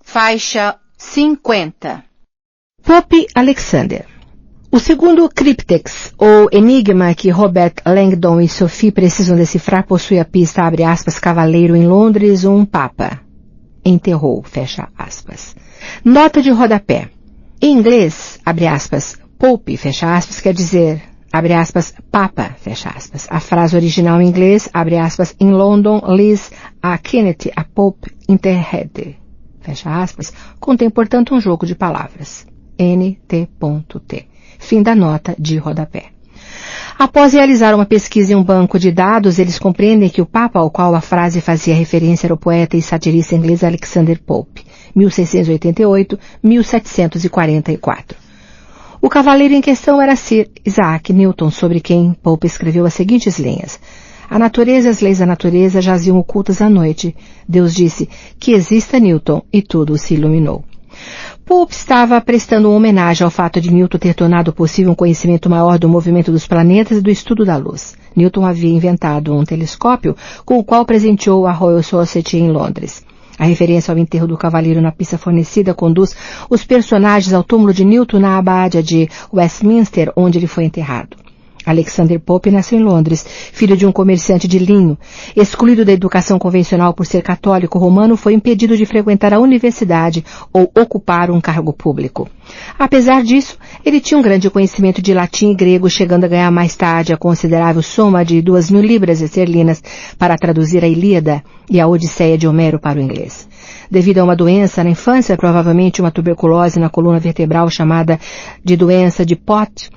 Faixa 50. Pope Alexander. O segundo cryptex, ou enigma que Robert Langdon e Sophie precisam decifrar, possui a pista, abre aspas, cavaleiro em Londres, um papa. Enterrou, fecha aspas. Nota de rodapé. Em inglês, abre aspas, Pope, fecha aspas, quer dizer, abre aspas, Papa, fecha aspas. A frase original em inglês, abre aspas, in London lies a Kenneth, a Pope interred, fecha aspas, contém, portanto, um jogo de palavras. NT.T. Fim da nota de rodapé. Após realizar uma pesquisa em um banco de dados, eles compreendem que o Papa ao qual a frase fazia referência era o poeta e satirista inglês Alexander Pope, 1688-1744. O cavaleiro em questão era Sir Isaac Newton, sobre quem Pope escreveu as seguintes linhas. A natureza e as leis da natureza jaziam ocultas à noite. Deus disse que exista Newton e tudo se iluminou. Pope estava prestando uma homenagem ao fato de Newton ter tornado possível um conhecimento maior do movimento dos planetas e do estudo da luz. Newton havia inventado um telescópio com o qual presenteou a Royal Society em Londres. A referência ao enterro do cavaleiro na pista fornecida conduz os personagens ao túmulo de Newton na abadia de Westminster, onde ele foi enterrado. Alexander Pope nasceu em Londres, filho de um comerciante de linho. Excluído da educação convencional por ser católico romano, foi impedido de frequentar a universidade ou ocupar um cargo público. Apesar disso, ele tinha um grande conhecimento de latim e grego, chegando a ganhar mais tarde a considerável soma de 2.000 libras esterlinas para traduzir a Ilíada e a Odisseia de Homero para o inglês. Devido a uma doença na infância, provavelmente uma tuberculose na coluna vertebral chamada de doença de Pott,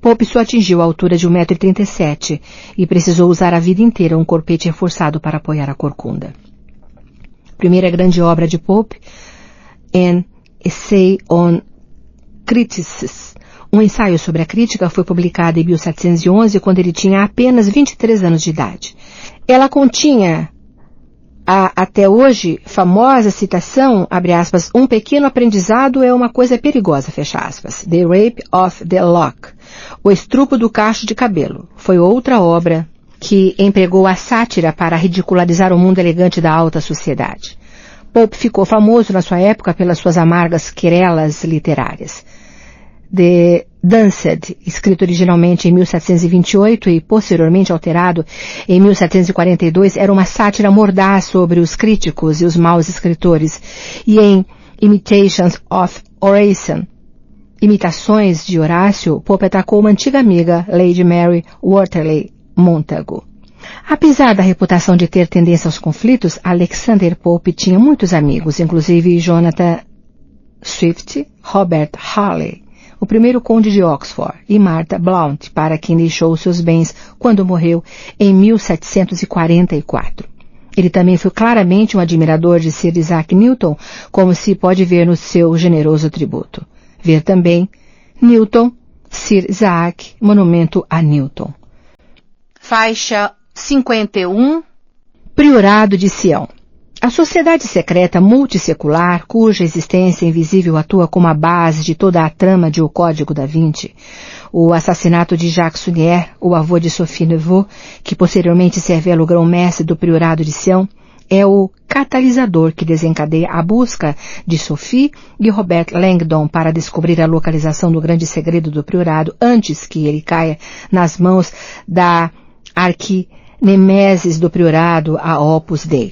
Pope só atingiu a altura de 1,37 m e precisou usar a vida inteira um corpete reforçado para apoiar a corcunda. Primeira grande obra de Pope, An Essay on Criticism, um ensaio sobre a crítica, foi publicada em 1711, quando ele tinha apenas 23 anos de idade. Ela continha a, até hoje, famosa citação, abre aspas, um pequeno aprendizado é uma coisa perigosa, fecha aspas, The Rape of the Lock, o estrupo do cacho de cabelo. Foi outra obra que empregou a sátira para ridicularizar o mundo elegante da alta sociedade. Pope ficou famoso na sua época pelas suas amargas querelas literárias. The Dunced, escrito originalmente em 1728 e posteriormente alterado em 1742, era uma sátira mordaz sobre os críticos e os maus escritores, e em Imitations of Horace, Imitações de Horácio, Pope atacou uma antiga amiga, Lady Mary Wortley Montagu. Apesar da reputação de ter tendência aos conflitos, Alexander Pope tinha muitos amigos, inclusive Jonathan Swift, Robert Harley, o primeiro conde de Oxford, e Martha Blount, para quem deixou seus bens quando morreu em 1744. Ele também foi claramente um admirador de Sir Isaac Newton, como se pode ver no seu generoso tributo. Ver também Newton, Sir Isaac, Monumento a Newton. Faixa 51. Priorado de Sião. A sociedade secreta multissecular, cuja existência invisível atua como a base de toda a trama de O Código da Vinci, o assassinato de Jacques Sunier, o avô de Sophie Neveu, que posteriormente se revela o grão-mestre do Priorado de Sião, é o catalisador que desencadeia a busca de Sophie e Robert Langdon para descobrir a localização do grande segredo do Priorado antes que ele caia nas mãos da arquinemesis do Priorado, a Opus Dei.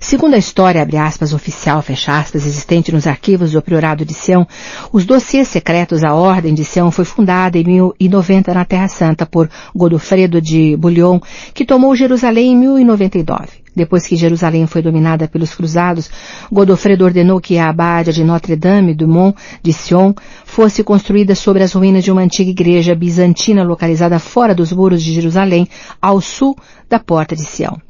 Segundo a história, abre aspas, oficial, fecha aspas, existente nos arquivos do Priorado de Sião, os dossiês secretos, a Ordem de Sião foi fundada em 1090 na Terra Santa por Godofredo de Bouillon, que tomou Jerusalém em 1099. Depois que Jerusalém foi dominada pelos cruzados, Godofredo ordenou que a abádia de Notre-Dame du Mont de Sion fosse construída sobre as ruínas de uma antiga igreja bizantina localizada fora dos muros de Jerusalém, ao sul da Porta de Sião.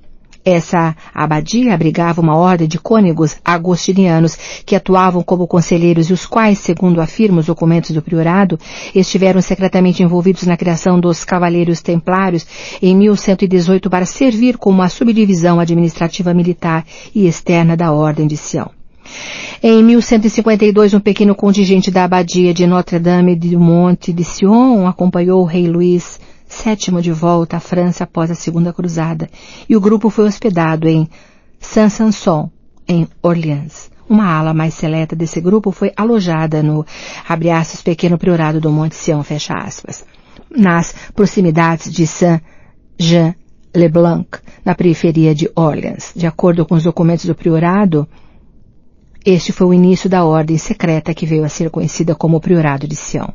Essa abadia abrigava uma ordem de cônegos agostinianos que atuavam como conselheiros e os quais, segundo afirmam os documentos do priorado, estiveram secretamente envolvidos na criação dos Cavaleiros Templários em 1118 para servir como a subdivisão administrativa militar e externa da Ordem de Sião. Em 1152, um pequeno contingente da abadia de Notre-Dame du Mont de Sion acompanhou o rei Luís VII de volta à França após a Segunda Cruzada, e o grupo foi hospedado em Saint-Sanson, em Orleans. Uma ala mais seleta desse grupo foi alojada no, abre aspas, pequeno priorado do Monte Sião, fecha aspas, nas proximidades de Saint-Jean-le-Blanc, na periferia de Orleans. De acordo com os documentos do priorado, este foi o início da ordem secreta que veio a ser conhecida como o Priorado de Sião.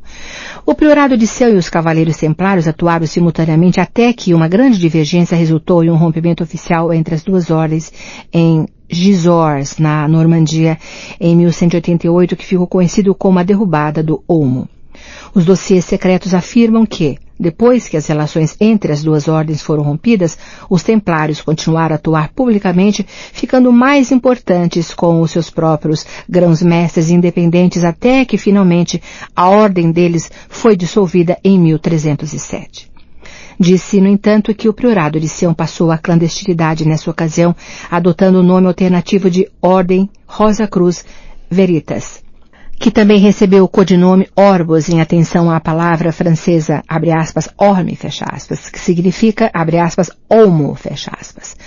O Priorado de Sião e os Cavaleiros Templários atuaram simultaneamente até que uma grande divergência resultou em um rompimento oficial entre as duas ordens em Gisors, na Normandia, em 1188, que ficou conhecido como a Derrubada do Olmo. Os dossiês secretos afirmam que, depois que as relações entre as duas ordens foram rompidas, os templários continuaram a atuar publicamente, ficando mais importantes com os seus próprios grãos-mestres independentes até que, finalmente, a ordem deles foi dissolvida em 1307. Disse, no entanto, que o Priorado de Sião passou à clandestinidade nessa ocasião, adotando o nome alternativo de Ordem Rosa Cruz Veritas, que também recebeu o codinome Orbos em atenção à palavra francesa, abre aspas, orme, fecha aspas, que significa, abre aspas, olmo, fecha aspas.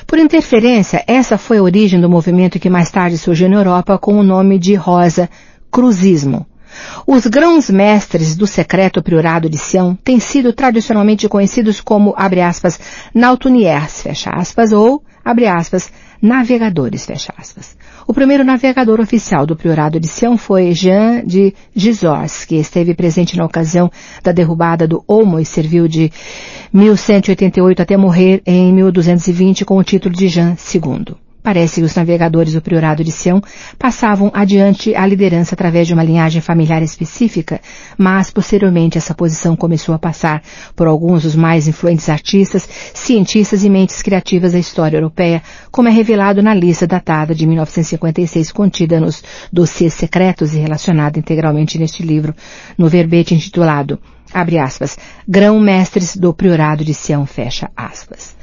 Por interferência, essa foi a origem do movimento que mais tarde surgiu na Europa com o nome de Rosa Cruzismo. Os grãos-mestres do secreto priorado de Sião têm sido tradicionalmente conhecidos como, abre aspas, nautuniers, fecha aspas, ou, abre aspas, navegadores, fecha aspas. O primeiro navegador oficial do priorado de Sião foi Jean de Gisors, que esteve presente na ocasião da derrubada do Olmo e serviu de 1188 até morrer em 1220 com o título de Jean II. Parece que os navegadores do priorado de Sião passavam adiante a liderança através de uma linhagem familiar específica, mas posteriormente essa posição começou a passar por alguns dos mais influentes artistas, cientistas e mentes criativas da história europeia, como é revelado na lista datada de 1956 contida nos dossiês secretos e relacionada integralmente neste livro, no verbete intitulado, abre aspas, Grão-mestres do priorado de Sião, fecha aspas.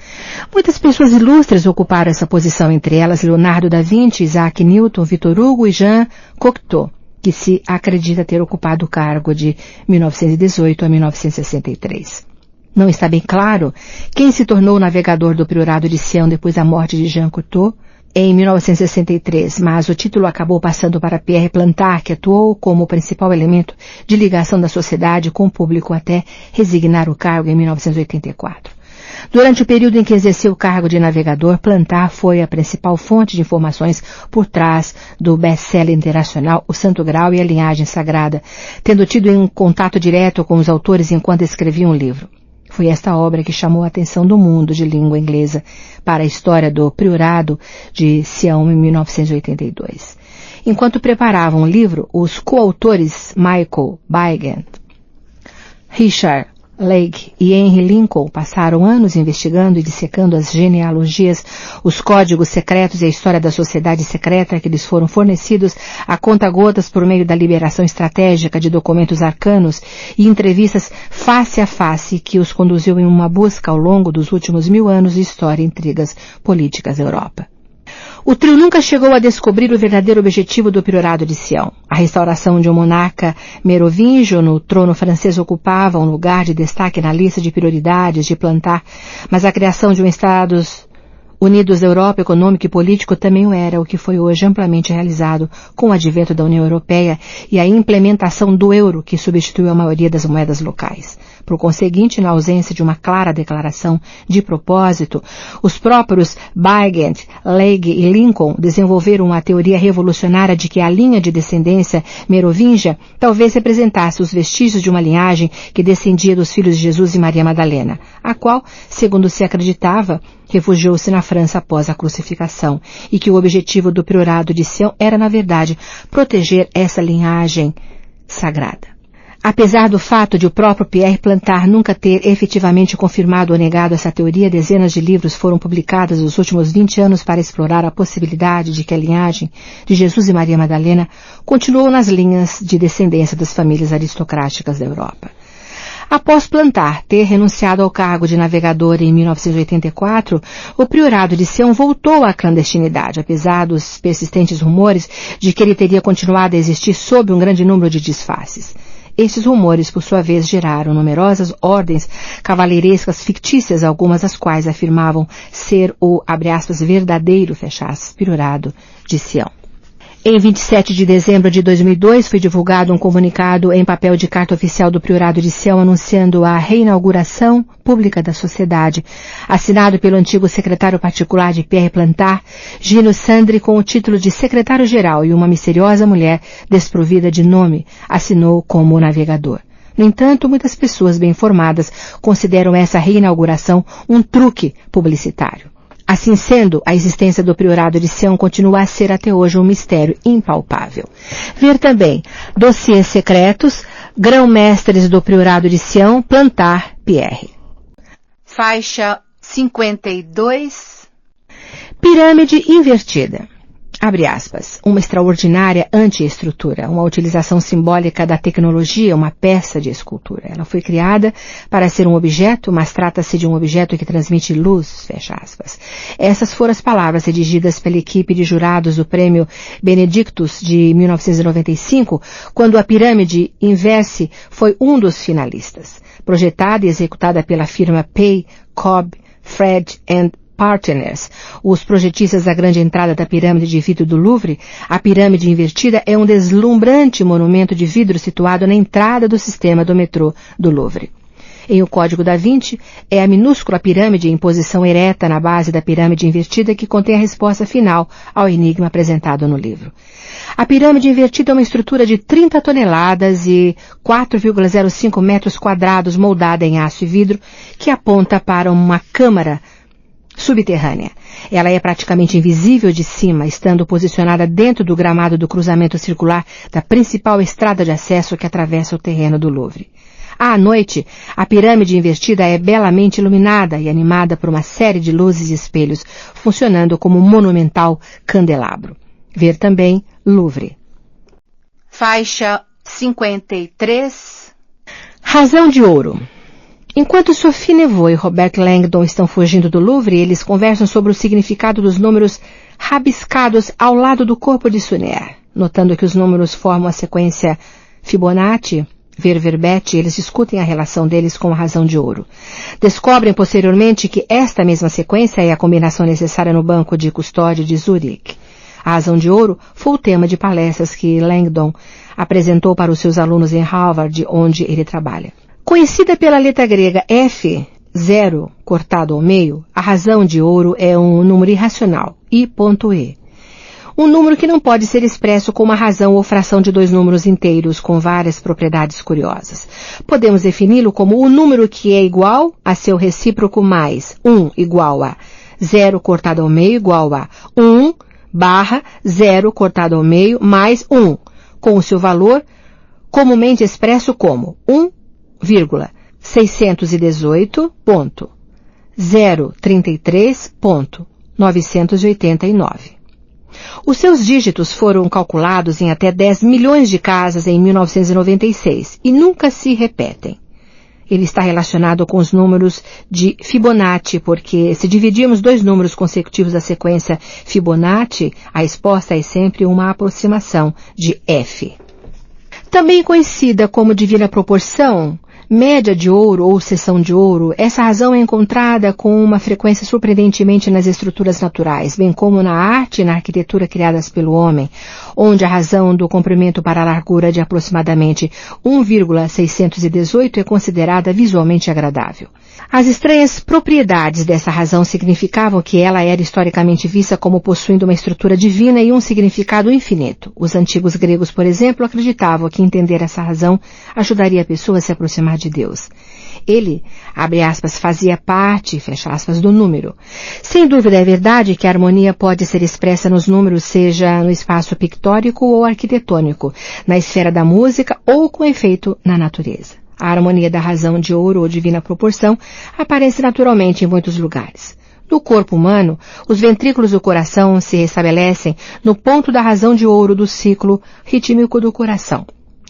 Muitas pessoas ilustres ocuparam essa posição, entre elas Leonardo da Vinci, Isaac Newton, Victor Hugo e Jean Cocteau, que se acredita ter ocupado o cargo de 1918 a 1963. Não está bem claro quem se tornou o navegador do priorado de Sião depois da morte de Jean Cocteau em 1963, mas o título acabou passando para Pierre Plantard, que atuou como o principal elemento de ligação da sociedade com o público até resignar o cargo em 1984. Durante o período em que exerceu o cargo de navegador, Plantard foi a principal fonte de informações por trás do best-seller internacional O Santo Graal e a Linhagem Sagrada, tendo tido um contato direto com os autores enquanto escrevia um livro. Foi esta obra que chamou a atenção do mundo de língua inglesa para a história do priorado de Sião em 1982. Enquanto preparavam o livro, os coautores Michael Bygant, Richard Lake e Henry Lincoln passaram anos investigando e dissecando as genealogias, os códigos secretos e a história da sociedade secreta que lhes foram fornecidos a conta-gotas por meio da liberação estratégica de documentos arcanos e entrevistas face a face que os conduziu em uma busca ao longo dos últimos 1000 anos de história e intrigas políticas da Europa. O trio nunca chegou a descobrir o verdadeiro objetivo do priorado de Sião. A restauração de um monarca merovingio no trono francês ocupava um lugar de destaque na lista de prioridades de Plantard, mas a criação de um Estados Unidos da Europa econômico e político também o era, o que foi hoje amplamente realizado com o advento da União Europeia e a implementação do euro, que substituiu a maioria das moedas locais. Por conseguinte, na ausência de uma clara declaração de propósito, os próprios Bygant, Lake e Lincoln desenvolveram a teoria revolucionária de que a linha de descendência merovingia talvez representasse os vestígios de uma linhagem que descendia dos filhos de Jesus e Maria Madalena, a qual, segundo se acreditava, refugiou-se na França após a crucificação, e que o objetivo do priorado de Sião era, na verdade, proteger essa linhagem sagrada. Apesar do fato de o próprio Pierre Plantard nunca ter efetivamente confirmado ou negado essa teoria, dezenas de livros foram publicados nos últimos 20 anos para explorar a possibilidade de que a linhagem de Jesus e Maria Madalena continuou nas linhas de descendência das famílias aristocráticas da Europa. Após Plantard ter renunciado ao cargo de navegador em 1984, o priorado de Sião voltou à clandestinidade, apesar dos persistentes rumores de que ele teria continuado a existir sob um grande número de disfarces. Esses rumores, por sua vez, geraram numerosas ordens cavaleirescas fictícias, algumas das quais afirmavam ser o, abre aspas, verdadeiro, fecha aspas, priorado de Sião. Em 27 de dezembro de 2002, foi divulgado um comunicado em papel de carta oficial do Priorado de Sião anunciando a reinauguração pública da sociedade, assinado pelo antigo secretário particular de Pierre Plantard, Gino Sandri, com o título de secretário-geral, e uma misteriosa mulher desprovida de nome assinou como navegador. No entanto, muitas pessoas bem informadas consideram essa reinauguração um truque publicitário. Assim sendo, a existência do Priorado de Sião continua a ser até hoje um mistério impalpável. Ver também dossiês secretos, grão-mestres do Priorado de Sião, Plantard, Pierre. Faixa 52. Pirâmide invertida. Abre aspas, uma extraordinária anti-estrutura, uma utilização simbólica da tecnologia, uma peça de escultura. Ela foi criada para ser um objeto, mas trata-se de um objeto que transmite luz, fecha aspas. Essas foram as palavras redigidas pela equipe de jurados do Prêmio Benedictus de 1995, quando a pirâmide inverse foi um dos finalistas. Projetada e executada pela firma Pei, Cobb, Fred and Partners, os projetistas da grande entrada da pirâmide de vidro do Louvre, a pirâmide invertida é um deslumbrante monumento de vidro situado na entrada do sistema do metrô do Louvre. Em O Código da Vinci, é a minúscula pirâmide em posição ereta na base da pirâmide invertida que contém a resposta final ao enigma apresentado no livro. A pirâmide invertida é uma estrutura de 30 toneladas e 4,05 metros quadrados moldada em aço e vidro que aponta para uma câmara subterrânea. Ela é praticamente invisível de cima, estando posicionada dentro do gramado do cruzamento circular da principal estrada de acesso que atravessa o terreno do Louvre. À noite, a pirâmide invertida é belamente iluminada e animada por uma série de luzes e espelhos, funcionando como um monumental candelabro. Ver também Louvre. Faixa 53. Razão de ouro. Enquanto Sophie Neveu e Robert Langdon estão fugindo do Louvre, eles conversam sobre o significado dos números rabiscados ao lado do corpo de Suner. Notando que os números formam a sequência Fibonacci, ver verbete, eles discutem a relação deles com a razão de ouro. Descobrem posteriormente que esta mesma sequência é a combinação necessária no banco de custódia de Zurique. A razão de ouro foi o tema de palestras que Langdon apresentou para os seus alunos em Harvard, onde ele trabalha. Conhecida pela letra grega F, 0 cortado ao meio, a razão de ouro é um número irracional, I.E. Um número que não pode ser expresso com uma razão ou fração de dois números inteiros com várias propriedades curiosas. Podemos defini-lo como o número que é igual a seu recíproco mais 1 igual a 0 cortado ao meio igual a 1 barra 0 cortado ao meio mais 1, com o seu valor comumente expresso como 1,600,033,989. Os seus dígitos foram calculados em até 10 milhões de casas em 1996 e nunca se repetem. Ele está relacionado com os números de Fibonacci, porque se dividirmos dois números consecutivos da sequência Fibonacci, a resposta é sempre uma aproximação de F. Também conhecida como divina proporção, média de ouro ou seção de ouro, essa razão é encontrada com uma frequência surpreendentemente nas estruturas naturais, bem como na arte e na arquitetura criadas pelo homem, onde a razão do comprimento para a largura de aproximadamente 1,618 é considerada visualmente agradável. As estranhas propriedades dessa razão significavam que ela era historicamente vista como possuindo uma estrutura divina e um significado infinito. Os antigos gregos, por exemplo, acreditavam que entender essa razão ajudaria a pessoa a se aproximar de Deus. Ele, abre aspas, fazia parte, fecha aspas, do número. Sem dúvida é verdade que a harmonia pode ser expressa nos números, seja no espaço pictórico ou arquitetônico, na esfera da música ou com efeito na natureza. A harmonia da razão de ouro ou divina proporção aparece naturalmente em muitos lugares. No corpo humano, os ventrículos do coração se restabelecem no ponto da razão de ouro do ciclo rítmico do coração.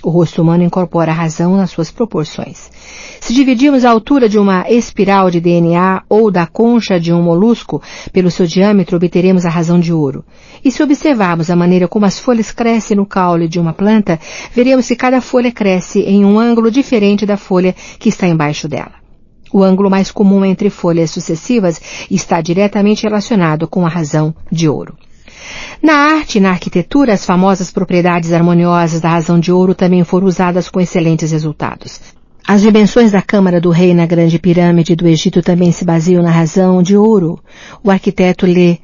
O rosto humano incorpora a razão nas suas proporções. Se dividirmos a altura de uma espiral de DNA ou da concha de um molusco pelo seu diâmetro, obteremos a razão de ouro. E se observarmos a maneira como as folhas crescem no caule de uma planta, veremos que cada folha cresce em um ângulo diferente da folha que está embaixo dela. O ângulo mais comum entre folhas sucessivas está diretamente relacionado com a razão de ouro. Na arte e na arquitetura, as famosas propriedades harmoniosas da razão de ouro também foram usadas com excelentes resultados. As dimensões da Câmara do Rei na Grande Pirâmide do Egito também se baseiam na razão de ouro. O arquiteto Le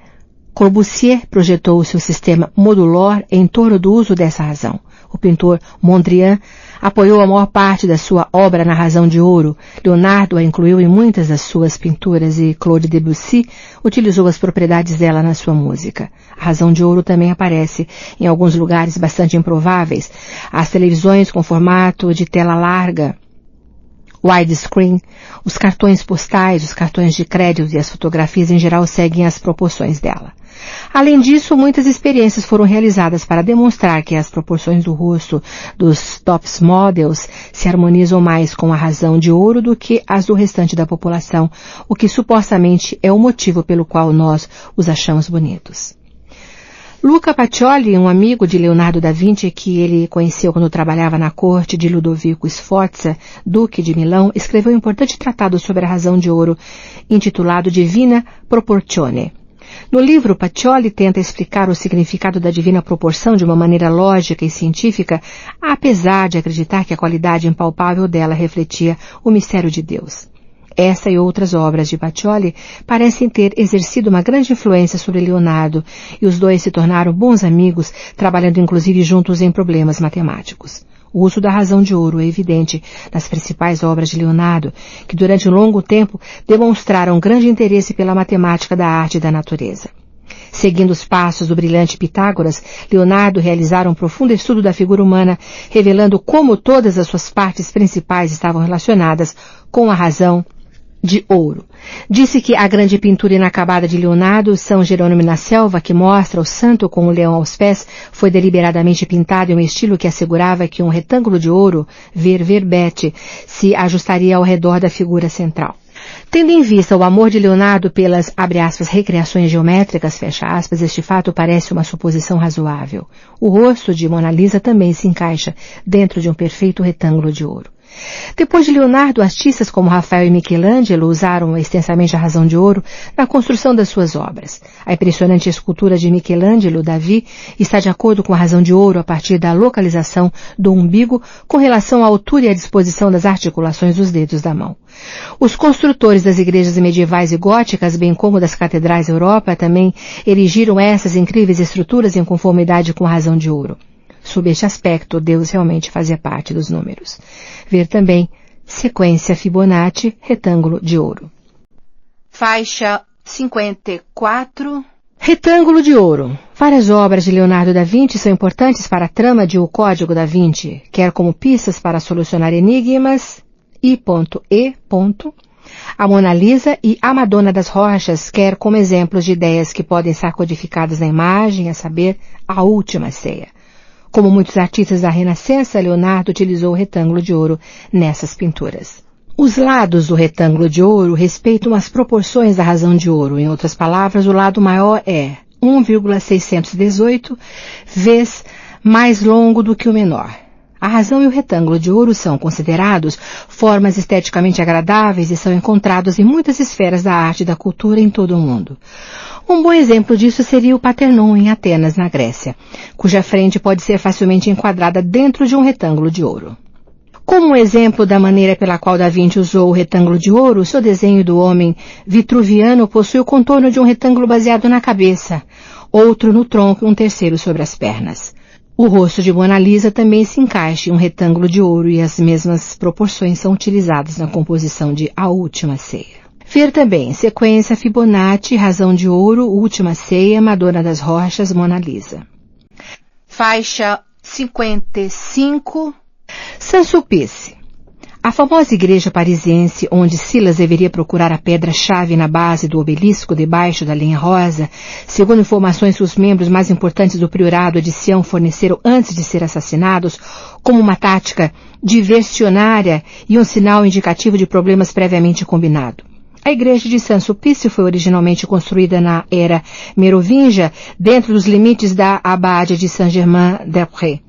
Corbusier projetou o seu sistema modulor em torno do uso dessa razão. O pintor Mondrian apoiou a maior parte da sua obra na razão de ouro. Leonardo a incluiu em muitas das suas pinturas e Claude Debussy utilizou as propriedades dela na sua música. A razão de ouro também aparece em alguns lugares bastante improváveis. As televisões com formato de tela larga, widescreen, os cartões postais, os cartões de crédito e as fotografias em geral seguem as proporções dela. Além disso, muitas experiências foram realizadas para demonstrar que as proporções do rosto dos tops models se harmonizam mais com a razão de ouro do que as do restante da população, o que supostamente é o motivo pelo qual nós os achamos bonitos. Luca Pacioli, um amigo de Leonardo da Vinci que ele conheceu quando trabalhava na corte de Ludovico Sforza, duque de Milão, escreveu um importante tratado sobre a razão de ouro, intitulado Divina Proportione. No livro, Pacioli tenta explicar o significado da divina proporção de uma maneira lógica e científica, apesar de acreditar que a qualidade impalpável dela refletia o mistério de Deus. Essa e outras obras de Pacioli parecem ter exercido uma grande influência sobre Leonardo, e os dois se tornaram bons amigos, trabalhando inclusive juntos em problemas matemáticos. O uso da razão de ouro é evidente nas principais obras de Leonardo, que durante um longo tempo demonstraram grande interesse pela matemática da arte e da natureza. Seguindo os passos do brilhante Pitágoras, Leonardo realizara um profundo estudo da figura humana, revelando como todas as suas partes principais estavam relacionadas com a razão de ouro. Disse que a grande pintura inacabada de Leonardo, São Jerônimo na Selva, que mostra o santo com o leão aos pés, foi deliberadamente pintada em um estilo que assegurava que um retângulo de ouro, verbete, se ajustaria ao redor da figura central. Tendo em vista o amor de Leonardo pelas, abre aspas, recriações geométricas, fecha aspas, este fato parece uma suposição razoável. O rosto de Mona Lisa também se encaixa dentro de um perfeito retângulo de ouro. Depois de Leonardo, artistas como Rafael e Michelangelo usaram extensamente a razão de ouro na construção das suas obras. A impressionante escultura de Michelangelo, Davi, está de acordo com a razão de ouro a partir da localização do umbigo com relação à altura e à disposição das articulações dos dedos da mão. Os construtores das igrejas medievais e góticas, bem como das catedrais da Europa, também erigiram essas incríveis estruturas em conformidade com a razão de ouro. Sob este aspecto, Deus realmente fazia parte dos números. Ver também sequência Fibonacci, retângulo de ouro. Faixa 54. Retângulo de ouro. Várias obras de Leonardo da Vinci são importantes para a trama de O Código da Vinci, quer como pistas para solucionar enigmas, I.E., a Mona Lisa e a Madonna das Rochas, quer como exemplos de ideias que podem ser codificadas na imagem, a saber, a Última Ceia. Como muitos artistas da Renascença, Leonardo utilizou o retângulo de ouro nessas pinturas. Os lados do retângulo de ouro respeitam as proporções da razão de ouro. Em outras palavras, o lado maior é 1,618 vezes mais longo do que o menor. A razão e o retângulo de ouro são considerados formas esteticamente agradáveis e são encontrados em muitas esferas da arte e da cultura em todo o mundo. Um bom exemplo disso seria o Partenon em Atenas, na Grécia, cuja frente pode ser facilmente enquadrada dentro de um retângulo de ouro. Como um exemplo da maneira pela qual Da Vinci usou o retângulo de ouro, seu desenho do homem vitruviano possui o contorno de um retângulo baseado na cabeça, outro no tronco e um terceiro sobre as pernas. O rosto de Mona Lisa também se encaixa em um retângulo de ouro e as mesmas proporções são utilizadas na composição de A Última Ceia. Ver também sequência Fibonacci, razão de ouro, Última Ceia, Madonna das Rochas, Mona Lisa. Faixa 55. Saint-Sulpice. A famosa igreja parisiense, onde Silas deveria procurar a pedra-chave na base do obelisco debaixo da linha rosa, segundo informações que os membros mais importantes do priorado de Sião forneceram antes de ser assassinados, como uma tática diversionária e um sinal indicativo de problemas previamente combinados. A igreja de Saint-Sulpice foi originalmente construída na era merovingia, dentro dos limites da abade de Saint-Germain-des-Prés,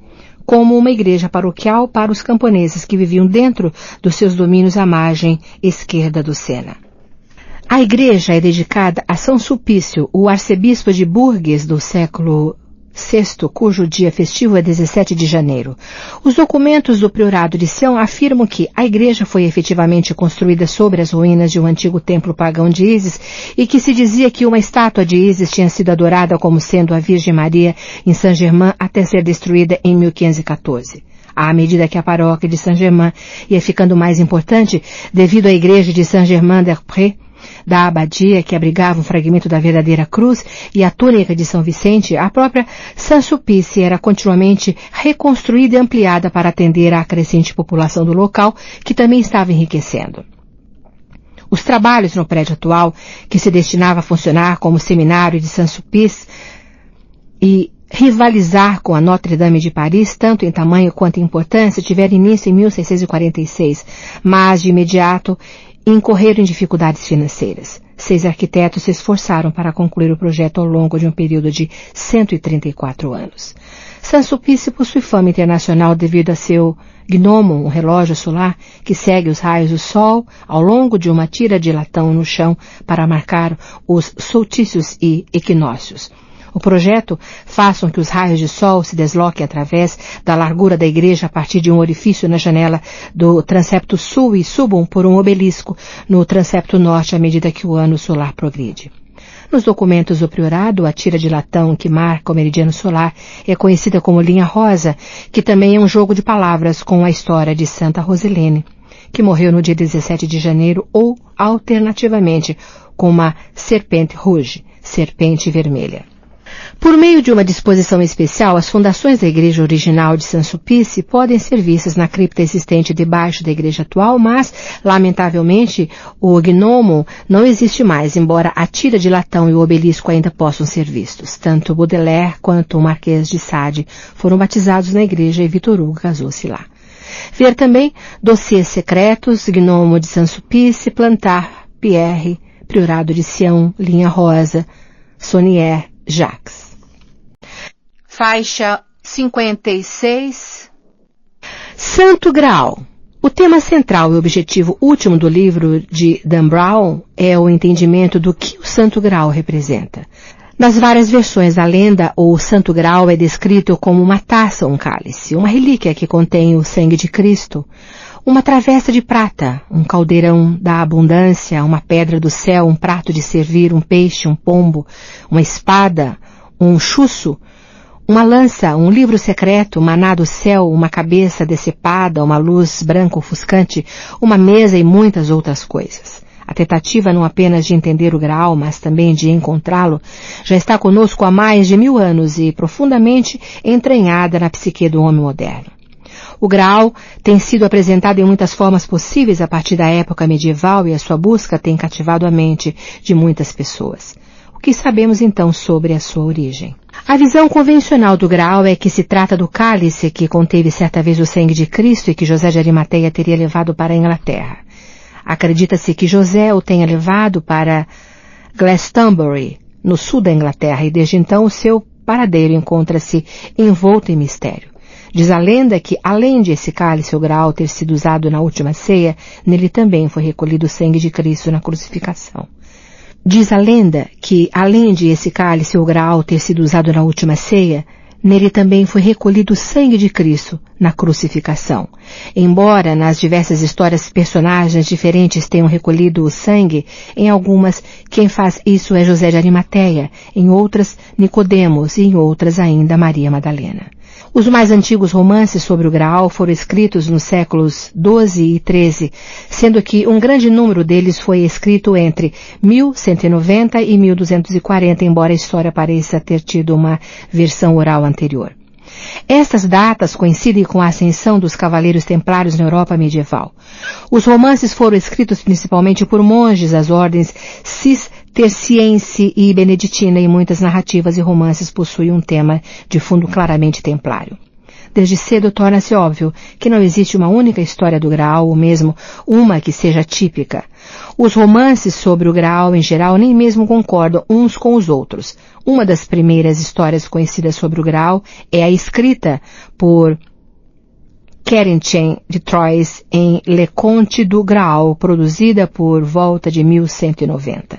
como uma igreja paroquial para os camponeses que viviam dentro dos seus domínios à margem esquerda do Sena. A igreja é dedicada a São Sulpício, o arcebispo de Bourges do século VI, cujo dia festivo é 17 de janeiro. Os documentos do Priorado de Sião afirmam que a igreja foi efetivamente construída sobre as ruínas de um antigo templo pagão de Ísis e que se dizia que uma estátua de Ísis tinha sido adorada como sendo a Virgem Maria em Saint-Germain até ser destruída em 1514. À medida que a paróquia de Saint-Germain ia ficando mais importante, devido à igreja de Saint-Germain-des-Prés, da abadia que abrigava um fragmento da verdadeira cruz e a túnica de São Vicente, a própria Saint-Sulpice era continuamente reconstruída e ampliada para atender à crescente população do local, que também estava enriquecendo. Os trabalhos no prédio atual, que se destinava a funcionar como seminário de Saint-Sulpice e rivalizar com a Notre-Dame de Paris, tanto em tamanho quanto em importância, tiveram início em 1646, mas de imediato incorreram em dificuldades financeiras. 6 arquitetos se esforçaram para concluir o projeto ao longo de um período de 134 anos. Saint-Sulpice possui fama internacional devido a seu gnomo, um relógio solar que segue os raios do sol ao longo de uma tira de latão no chão para marcar os solstícios e equinócios. O projeto faz com que os raios de sol se desloquem através da largura da igreja a partir de um orifício na janela do transepto sul e subam por um obelisco no transepto norte à medida que o ano solar progride. Nos documentos do priorado, a tira de latão que marca o meridiano solar é conhecida como linha rosa, que também é um jogo de palavras com a história de Santa Roselene, que morreu no dia 17 de janeiro ou, alternativamente, com uma serpente rouge, serpente vermelha. Por meio de uma disposição especial, as fundações da igreja original de Saint-Sulpice podem ser vistas na cripta existente debaixo da igreja atual, mas, lamentavelmente, o gnomo não existe mais, embora a tira de latão e o obelisco ainda possam ser vistos. Tanto Baudelaire quanto o Marquês de Sade foram batizados na igreja e Victor Hugo casou-se lá. Ver também Dossiês Secretos, Gnomo de Saint-Sulpice, Plantar, Pierre, Priorado de Sião, Linha Rosa, Saunière, Jacques. Faixa 56. Santo Graal. O tema central e objetivo último do livro de Dan Brown é o entendimento do que o Santo Graal representa. Nas várias versões da lenda, o Santo Graal é descrito como uma taça ou um cálice, uma relíquia que contém o sangue de Cristo, uma travessa de prata, um caldeirão da abundância, uma pedra do céu, um prato de servir, um peixe, um pombo, uma espada, um chuço, uma lança, um livro secreto, maná do céu, uma cabeça decepada, uma luz branca ofuscante, uma mesa e muitas outras coisas. A tentativa não apenas de entender o Graal, mas também de encontrá-lo, já está conosco há mais de 1000 anos e profundamente entranhada na psique do homem moderno. O Graal tem sido apresentado em muitas formas possíveis a partir da época medieval e a sua busca tem cativado a mente de muitas pessoas. O que sabemos então sobre a sua origem? A visão convencional do Graal é que se trata do cálice que conteve certa vez o sangue de Cristo e que José de Arimateia teria levado para a Inglaterra. Acredita-se que José o tenha levado para Glastonbury, no sul da Inglaterra, e desde então o seu paradeiro encontra-se envolto em mistério. Diz a lenda que, além de esse cálice ou Graal ter sido usado na última ceia, nele também foi recolhido o sangue de Cristo na crucificação. Diz a lenda que, além de esse cálice ou Graal ter sido usado na última ceia, nele também foi recolhido o sangue de Cristo na crucificação. Embora nas diversas histórias personagens diferentes tenham recolhido o sangue, em algumas quem faz isso é José de Arimateia, em outras Nicodemos e em outras ainda Maria Madalena. Os mais antigos romances sobre o Graal foram escritos nos séculos XII e XIII, sendo que um grande número deles foi escrito entre 1190 e 1240, embora a história pareça ter tido uma versão oral anterior. Estas datas coincidem com a ascensão dos cavaleiros templários na Europa medieval. Os romances foram escritos principalmente por monges das ordens cisterciense e beneditina e muitas narrativas e romances possuem um tema de fundo claramente templário. Desde cedo torna-se óbvio que não existe uma única história do Graal, ou mesmo uma que seja típica. Os romances sobre o Graal, em geral, nem mesmo concordam uns com os outros. Uma das primeiras histórias conhecidas sobre o Graal é a escrita por Carentin de Troyes em Le Conte du Graal, produzida por volta de 1190.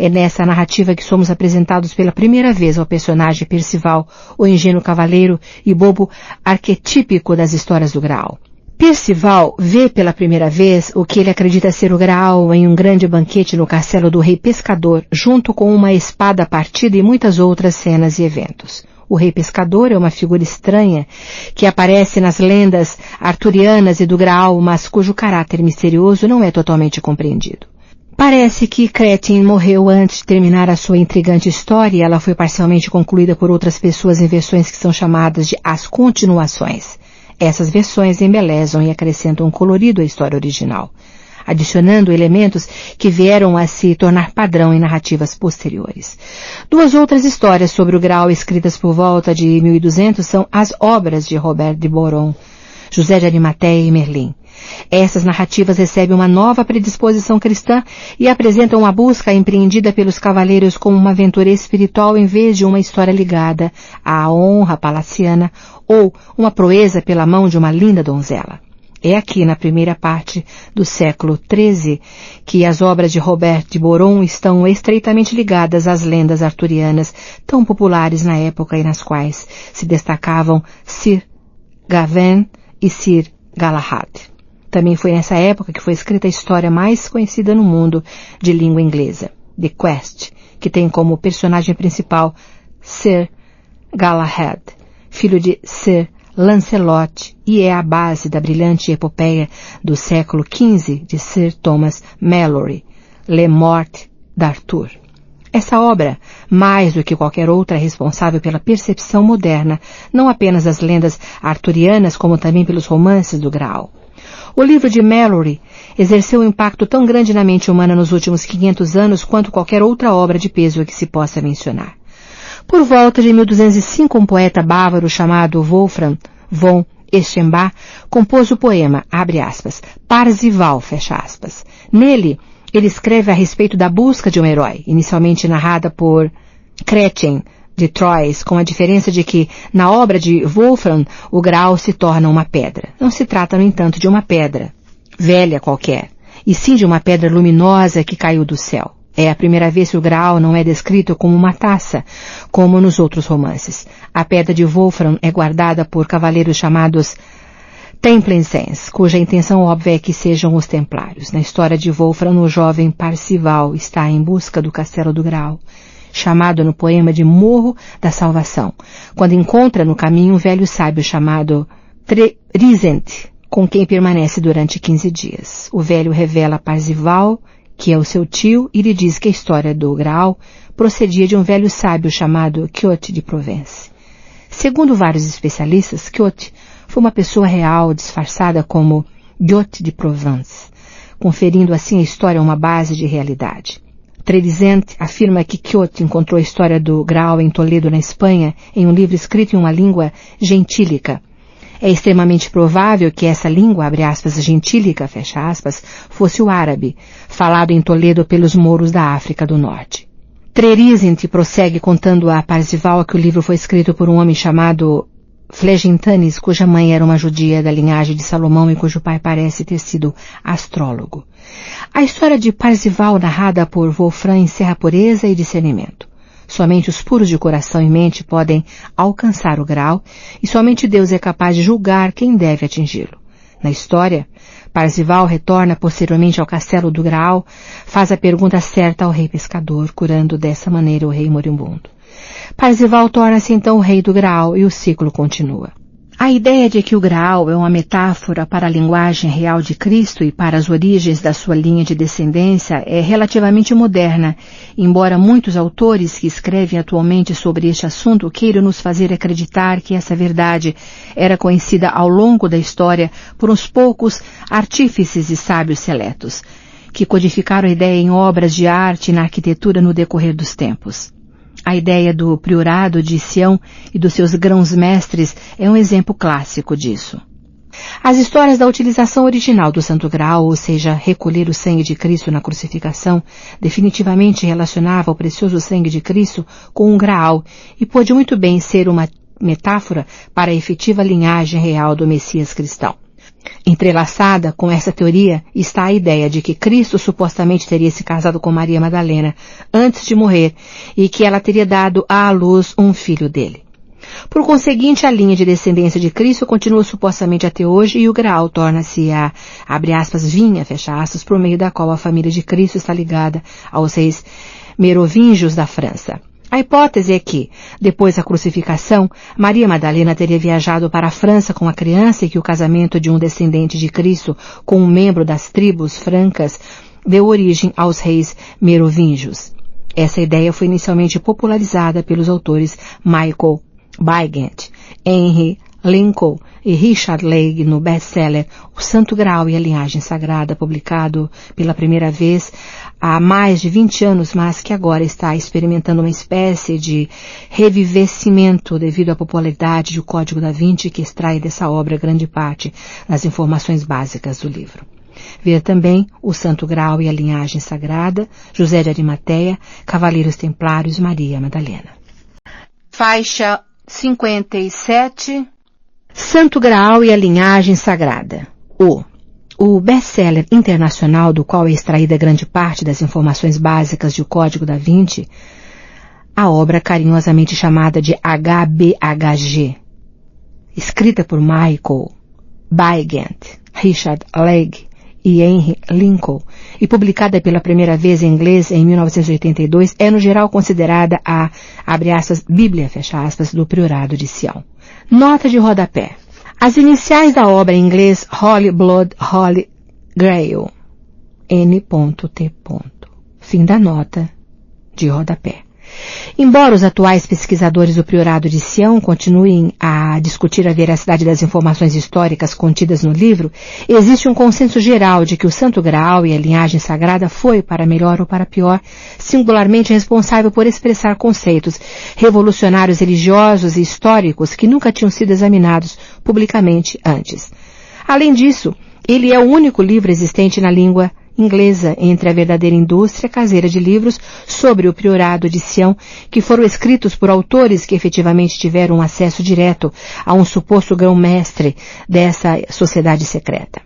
É nessa narrativa que somos apresentados pela primeira vez ao personagem Percival, o ingênuo cavaleiro e bobo arquetípico das histórias do Graal. Percival vê pela primeira vez o que ele acredita ser o Graal em um grande banquete no castelo do rei pescador, junto com uma espada partida e muitas outras cenas e eventos. O rei pescador é uma figura estranha que aparece nas lendas arturianas e do Graal, mas cujo caráter misterioso não é totalmente compreendido. Parece que Cretin morreu antes de terminar a sua intrigante história e ela foi parcialmente concluída por outras pessoas em versões que são chamadas de as continuações. Essas versões embelezam e acrescentam colorido à história original. adicionando elementos que vieram a se tornar padrão em narrativas posteriores. Duas outras histórias sobre o Graal escritas por volta de 1200 são as obras de Robert de Boron, José de Arimateia e Merlin. Essas narrativas recebem uma nova predisposição cristã e apresentam a busca empreendida pelos cavaleiros como uma aventura espiritual em vez de uma história ligada à honra palaciana ou uma proeza pela mão de uma linda donzela. É aqui na primeira parte do século XIII que as obras de Robert de Boron estão estreitamente ligadas às lendas arturianas tão populares na época e nas quais se destacavam Sir Gawain e Sir Galahad. Também foi nessa época que foi escrita a história mais conhecida no mundo de língua inglesa, The Quest, que tem como personagem principal Sir Galahad, filho de Sir Lancelot, e é a base da brilhante epopeia do século XV de Sir Thomas Malory, Le Morte d'Arthur. Essa obra, mais do que qualquer outra, é responsável pela percepção moderna, não apenas das lendas arturianas, como também pelos romances do Graal. O livro de Malory exerceu um impacto tão grande na mente humana nos últimos 500 anos quanto qualquer outra obra de peso que se possa mencionar. Por volta de 1205, um poeta bávaro chamado Wolfram von Eschenbach compôs o poema, abre aspas, Parzival, fecha aspas. Nele, ele escreve a respeito da busca de um herói, inicialmente narrada por Chrétien de Troyes, com a diferença de que, na obra de Wolfram, o Graal se torna uma pedra. Não se trata, no entanto, de uma pedra velha qualquer, e sim de uma pedra luminosa que caiu do céu. É a primeira vez que o Graal não é descrito como uma taça, como nos outros romances. A pedra de Wolfram é guardada por cavaleiros chamados Templensens, cuja intenção óbvia é que sejam os templários. Na história de Wolfram, o jovem Parzival está em busca do castelo do Graal, chamado no poema de Morro da Salvação, quando encontra no caminho um velho sábio chamado Trisent, com quem permanece durante 15 dias. O velho revela a Parzival que é o seu tio, e lhe diz que a história do Graal procedia de um velho sábio chamado Quixote de Provence. Segundo vários especialistas, Quixote foi uma pessoa real disfarçada como Quixote de Provence, conferindo assim à história uma base de realidade. Tresent afirma que Quixote encontrou a história do Graal em Toledo, na Espanha, em um livro escrito em uma língua gentílica. É extremamente provável que essa língua, abre aspas, gentílica, fecha aspas, fosse o árabe, falado em Toledo pelos mouros da África do Norte. Tresent prossegue contando a Parzival que o livro foi escrito por um homem chamado Flegintanes, cuja mãe era uma judia da linhagem de Salomão e cujo pai parece ter sido astrólogo. A história de Parzival, narrada por Wolfram, encerra pureza e discernimento. Somente os puros de coração e mente podem alcançar o Graal, e somente Deus é capaz de julgar quem deve atingi-lo. Na história, Parzival retorna posteriormente ao castelo do Graal, faz a pergunta certa ao rei pescador, curando dessa maneira o rei moribundo. Parzival torna-se então o rei do Graal e o ciclo continua. A ideia de que o Graal é uma metáfora para a linguagem real de Cristo e para as origens da sua linha de descendência é relativamente moderna, embora muitos autores que escrevem atualmente sobre este assunto queiram nos fazer acreditar que essa verdade era conhecida ao longo da história por uns poucos artífices e sábios seletos, que codificaram a ideia em obras de arte e na arquitetura no decorrer dos tempos. A ideia do priorado de Sião e dos seus grãos-mestres é um exemplo clássico disso. As histórias da utilização original do Santo Graal, ou seja, recolher o sangue de Cristo na crucifixão, definitivamente relacionava o precioso sangue de Cristo com um Graal e pôde muito bem ser uma metáfora para a efetiva linhagem real do Messias cristão. Entrelaçada com essa teoria está a ideia de que Cristo supostamente teria se casado com Maria Madalena antes de morrer e que ela teria dado à luz um filho dele. Por conseguinte, a linha de descendência de Cristo continua supostamente até hoje e o Graal torna-se a, abre aspas, vinha, fecha aspas, por meio da qual a família de Cristo está ligada aos reis merovingios da França. A hipótese é que, depois da crucificação, Maria Madalena teria viajado para a França com a criança e que o casamento de um descendente de Cristo com um membro das tribos francas deu origem aos reis merovingios. Essa ideia foi inicialmente popularizada pelos autores Michael Bygant, Henry Lincoln e Richard Legge no best-seller O Santo Graal e a Linhagem Sagrada, publicado pela primeira vez há mais de 20 anos, mas que agora está experimentando uma espécie de revivecimento devido à popularidade do Código da Vinci, que extrai dessa obra grande parte das informações básicas do livro. Ver também O Santo Graal e a Linhagem Sagrada, José de Arimateia, Cavaleiros Templários, Maria Madalena. Faixa 57. Santo Graal e a Linhagem Sagrada. O best-seller internacional do qual é extraída grande parte das informações básicas do Código da Vinci, a obra carinhosamente chamada de HBHG, escrita por Michael Bygant, Richard Legge e Henry Lincoln, e publicada pela primeira vez em inglês em 1982, é no geral considerada a, abre aspas, Bíblia, fecha aspas, do Priorado de Sião. Nota de rodapé. As iniciais da obra em inglês Holy Blood, Holy Grail, N.T. Fim da nota de rodapé. Embora os atuais pesquisadores do Priorado de Sião continuem a discutir a veracidade das informações históricas contidas no livro, existe um consenso geral de que o Santo Graal e a Linhagem Sagrada foi, para melhor ou para pior, singularmente responsável por expressar conceitos revolucionários religiosos e históricos que nunca tinham sido examinados publicamente antes. Além disso, ele é o único livro existente na língua inglesa entre a verdadeira indústria caseira de livros sobre o Priorado de Sião, que foram escritos por autores que efetivamente tiveram acesso direto a um suposto grão-mestre dessa sociedade secreta.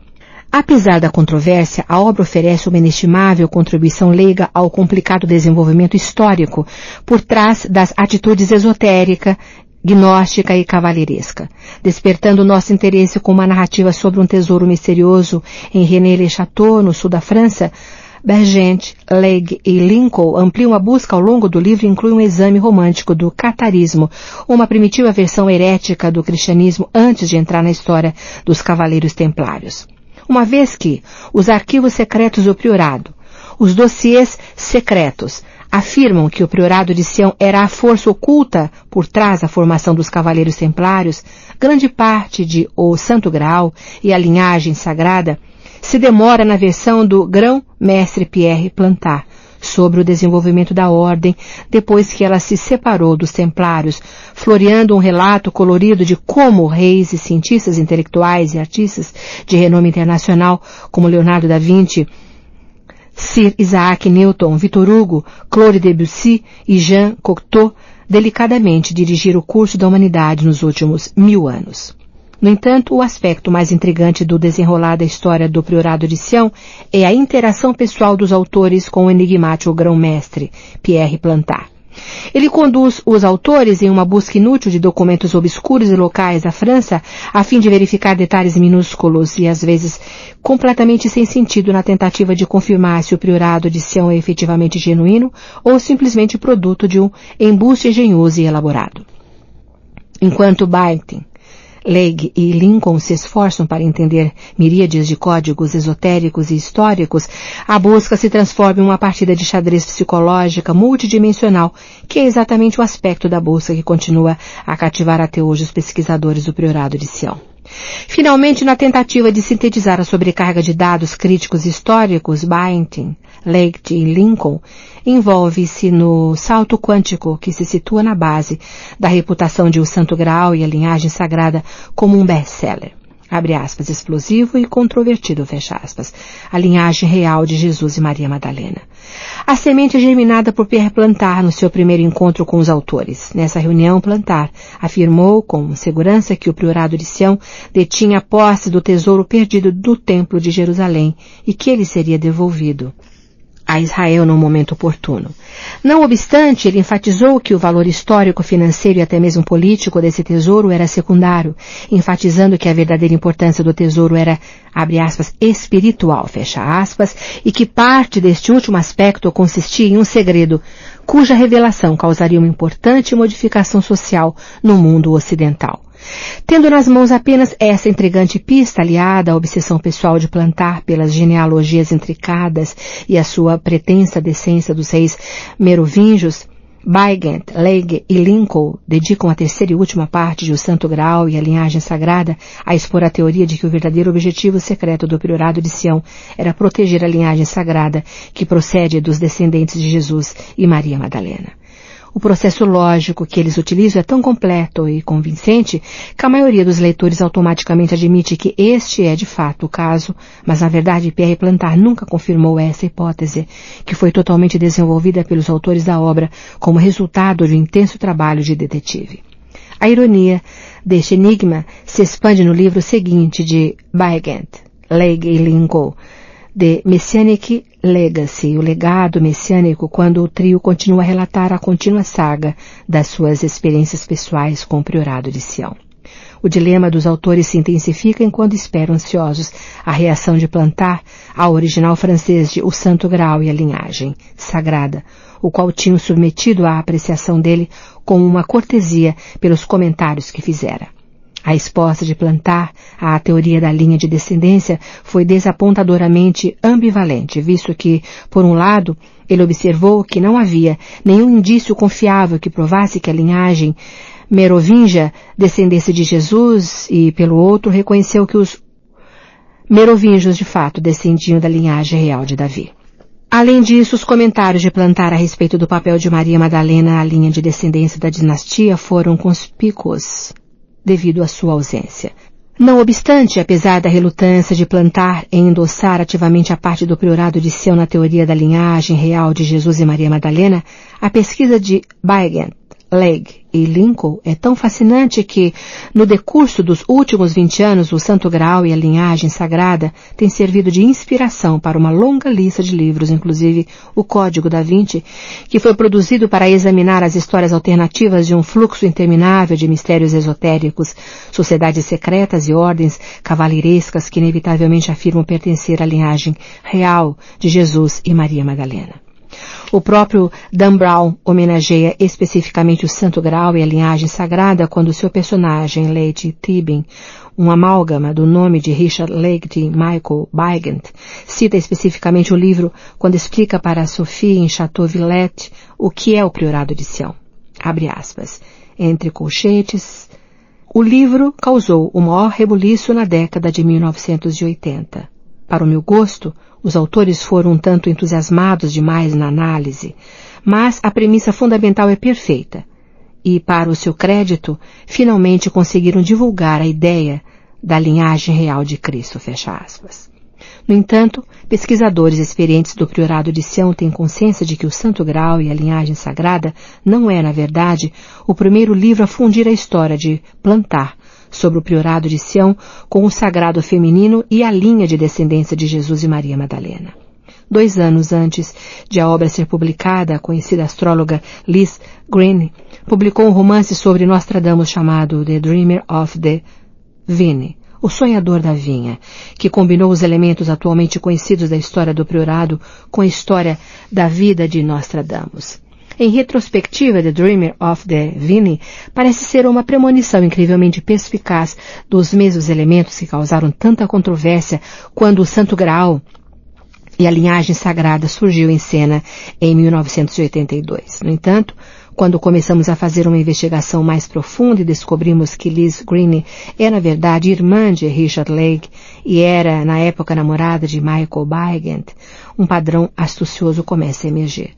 Apesar da controvérsia, a obra oferece uma inestimável contribuição leiga ao complicado desenvolvimento histórico por trás das atitudes esotérica, gnóstica e cavalheiresca, despertando nosso interesse com uma narrativa sobre um tesouro misterioso em René-le-Château, no sul da França. Bergent, Legge e Lincoln ampliam a busca ao longo do livro e incluem um exame romântico do catarismo, uma primitiva versão herética do cristianismo antes de entrar na história dos Cavaleiros Templários. Uma vez que os arquivos secretos do Priorado, os dossiês secretos, afirmam que o Priorado de Sião era a força oculta por trás da formação dos Cavaleiros Templários, grande parte de O Santo Graal e a Linhagem Sagrada se demora na versão do grão-mestre Pierre Plantard sobre o desenvolvimento da ordem depois que ela se separou dos Templários, floreando um relato colorido de como reis e cientistas intelectuais e artistas de renome internacional como Leonardo da Vinci, Sir Isaac Newton, Victor Hugo, Claude Debussy e Jean Cocteau delicadamente dirigiram o curso da humanidade nos últimos 1000 anos. No entanto, o aspecto mais intrigante do desenrolar da história do Priorado de Sião é a interação pessoal dos autores com o enigmático grão-mestre Pierre Plantard. Ele conduz os autores em uma busca inútil de documentos obscuros e locais da França, a fim de verificar detalhes minúsculos e às vezes completamente sem sentido na tentativa de confirmar se o Priorado de Sião é efetivamente genuíno ou simplesmente produto de um embuste engenhoso e elaborado. Enquanto Bygant, Legge e Lincoln se esforçam para entender miríades de códigos esotéricos e históricos, a busca se transforma em uma partida de xadrez psicológica multidimensional, que é exatamente o aspecto da busca que continua a cativar até hoje os pesquisadores do Priorado de Sião. Finalmente, na tentativa de sintetizar a sobrecarga de dados críticos históricos, Bygant, Legge e Lincoln envolve-se no salto quântico que se situa na base da reputação de O Santo Graal e a Linhagem Sagrada como um best-seller, abre aspas, explosivo e controvertido, fecha aspas, a linhagem real de Jesus e Maria Madalena. A semente é germinada por Pierre Plantard no seu primeiro encontro com os autores. Nessa reunião, Plantard afirmou com segurança que o Priorado de Sião detinha a posse do tesouro perdido do Templo de Jerusalém e que ele seria devolvido a Israel no momento oportuno. Não obstante, ele enfatizou que o valor histórico, financeiro e até mesmo político desse tesouro era secundário, enfatizando que a verdadeira importância do tesouro era, abre aspas, espiritual, fecha aspas, e que parte deste último aspecto consistia em um segredo, cuja revelação causaria uma importante modificação social no mundo ocidental. Tendo nas mãos apenas essa intrigante pista aliada à obsessão pessoal de Plantard pelas genealogias intricadas e a sua pretensa descendência dos reis merovingios, Weigand, Legge e Lincoln dedicam a terceira e última parte de O Santo Graal e a Linhagem Sagrada a expor a teoria de que o verdadeiro objetivo secreto do Priorado de Sião era proteger a linhagem sagrada que procede dos descendentes de Jesus e Maria Madalena. O processo lógico que eles utilizam é tão completo e convincente que a maioria dos leitores automaticamente admite que este é de fato o caso, mas na verdade Pierre Plantard nunca confirmou essa hipótese, que foi totalmente desenvolvida pelos autores da obra como resultado de um intenso trabalho de detetive. A ironia deste enigma se expande no livro seguinte de Weigand, Legge e Lincoln, The Messianic Legacy, o legado messiânico, quando o trio continua a relatar a contínua saga das suas experiências pessoais com o Priorado de Sião. O dilema dos autores se intensifica enquanto esperam ansiosos a reação de Plantard ao original francês de O Santo Graal e a Linhagem Sagrada, o qual tinham submetido à apreciação dele com uma cortesia pelos comentários que fizera. A resposta de Plantard à teoria da linha de descendência foi desapontadoramente ambivalente, visto que, por um lado, ele observou que não havia nenhum indício confiável que provasse que a linhagem merovingia descendesse de Jesus e, pelo outro, reconheceu que os merovingios de fato descendiam da linhagem real de Davi. Além disso, os comentários de Plantard a respeito do papel de Maria Madalena na linha de descendência da dinastia foram conspícuos devido à sua ausência. Não obstante, apesar da relutância de Plantard em endossar ativamente a parte do Priorado de Sião na teoria da linhagem real de Jesus e Maria Madalena, a pesquisa de Weigand, Legge e Lincoln é tão fascinante que, no decurso dos últimos 20 anos, o Santo Graal e a Linhagem Sagrada tem servido de inspiração para uma longa lista de livros, inclusive o Código da Vinci, que foi produzido para examinar as histórias alternativas de um fluxo interminável de mistérios esotéricos, sociedades secretas e ordens cavalheirescas que inevitavelmente afirmam pertencer à linhagem real de Jesus e Maria Madalena. O próprio Dan Brown homenageia especificamente o Santo Graal e a Linhagem Sagrada quando seu personagem, Lady Tibin, um amálgama do nome de Richard Legge Michael Weigand, cita especificamente o livro quando explica para Sophie em Chateau Villette o que é o Priorado de Sião. Abre aspas. Entre colchetes, o livro causou o maior rebuliço na década de 1980. Para o meu gosto, os autores foram um tanto entusiasmados demais na análise, mas a premissa fundamental é perfeita, e, para o seu crédito, finalmente conseguiram divulgar a ideia da linhagem real de Cristo, fecha aspas. No entanto, pesquisadores experientes do Priorado de Sião têm consciência de que o Santo Graal e a Linhagem Sagrada não é, na verdade, o primeiro livro a fundir a história de Plantard sobre o Priorado de Sião com o sagrado feminino e a linha de descendência de Jesus e Maria Madalena. 2 anos antes de a obra ser publicada, a conhecida astróloga Liz Greene publicou um romance sobre Nostradamus chamado The Dreamer of the Vigne, o sonhador da vinha, que combinou os elementos atualmente conhecidos da história do Priorado com a história da vida de Nostradamus. Em retrospectiva, The Dreamer of the Vigne parece ser uma premonição incrivelmente perspicaz dos mesmos elementos que causaram tanta controvérsia quando o Santo Graal e a Linhagem Sagrada surgiu em cena em 1982. No entanto, quando começamos a fazer uma investigação mais profunda e descobrimos que Liz Greene é, na verdade, irmã de Richard Legge e era, na época, namorada de Michael Weigand, um padrão astucioso começa a emergir.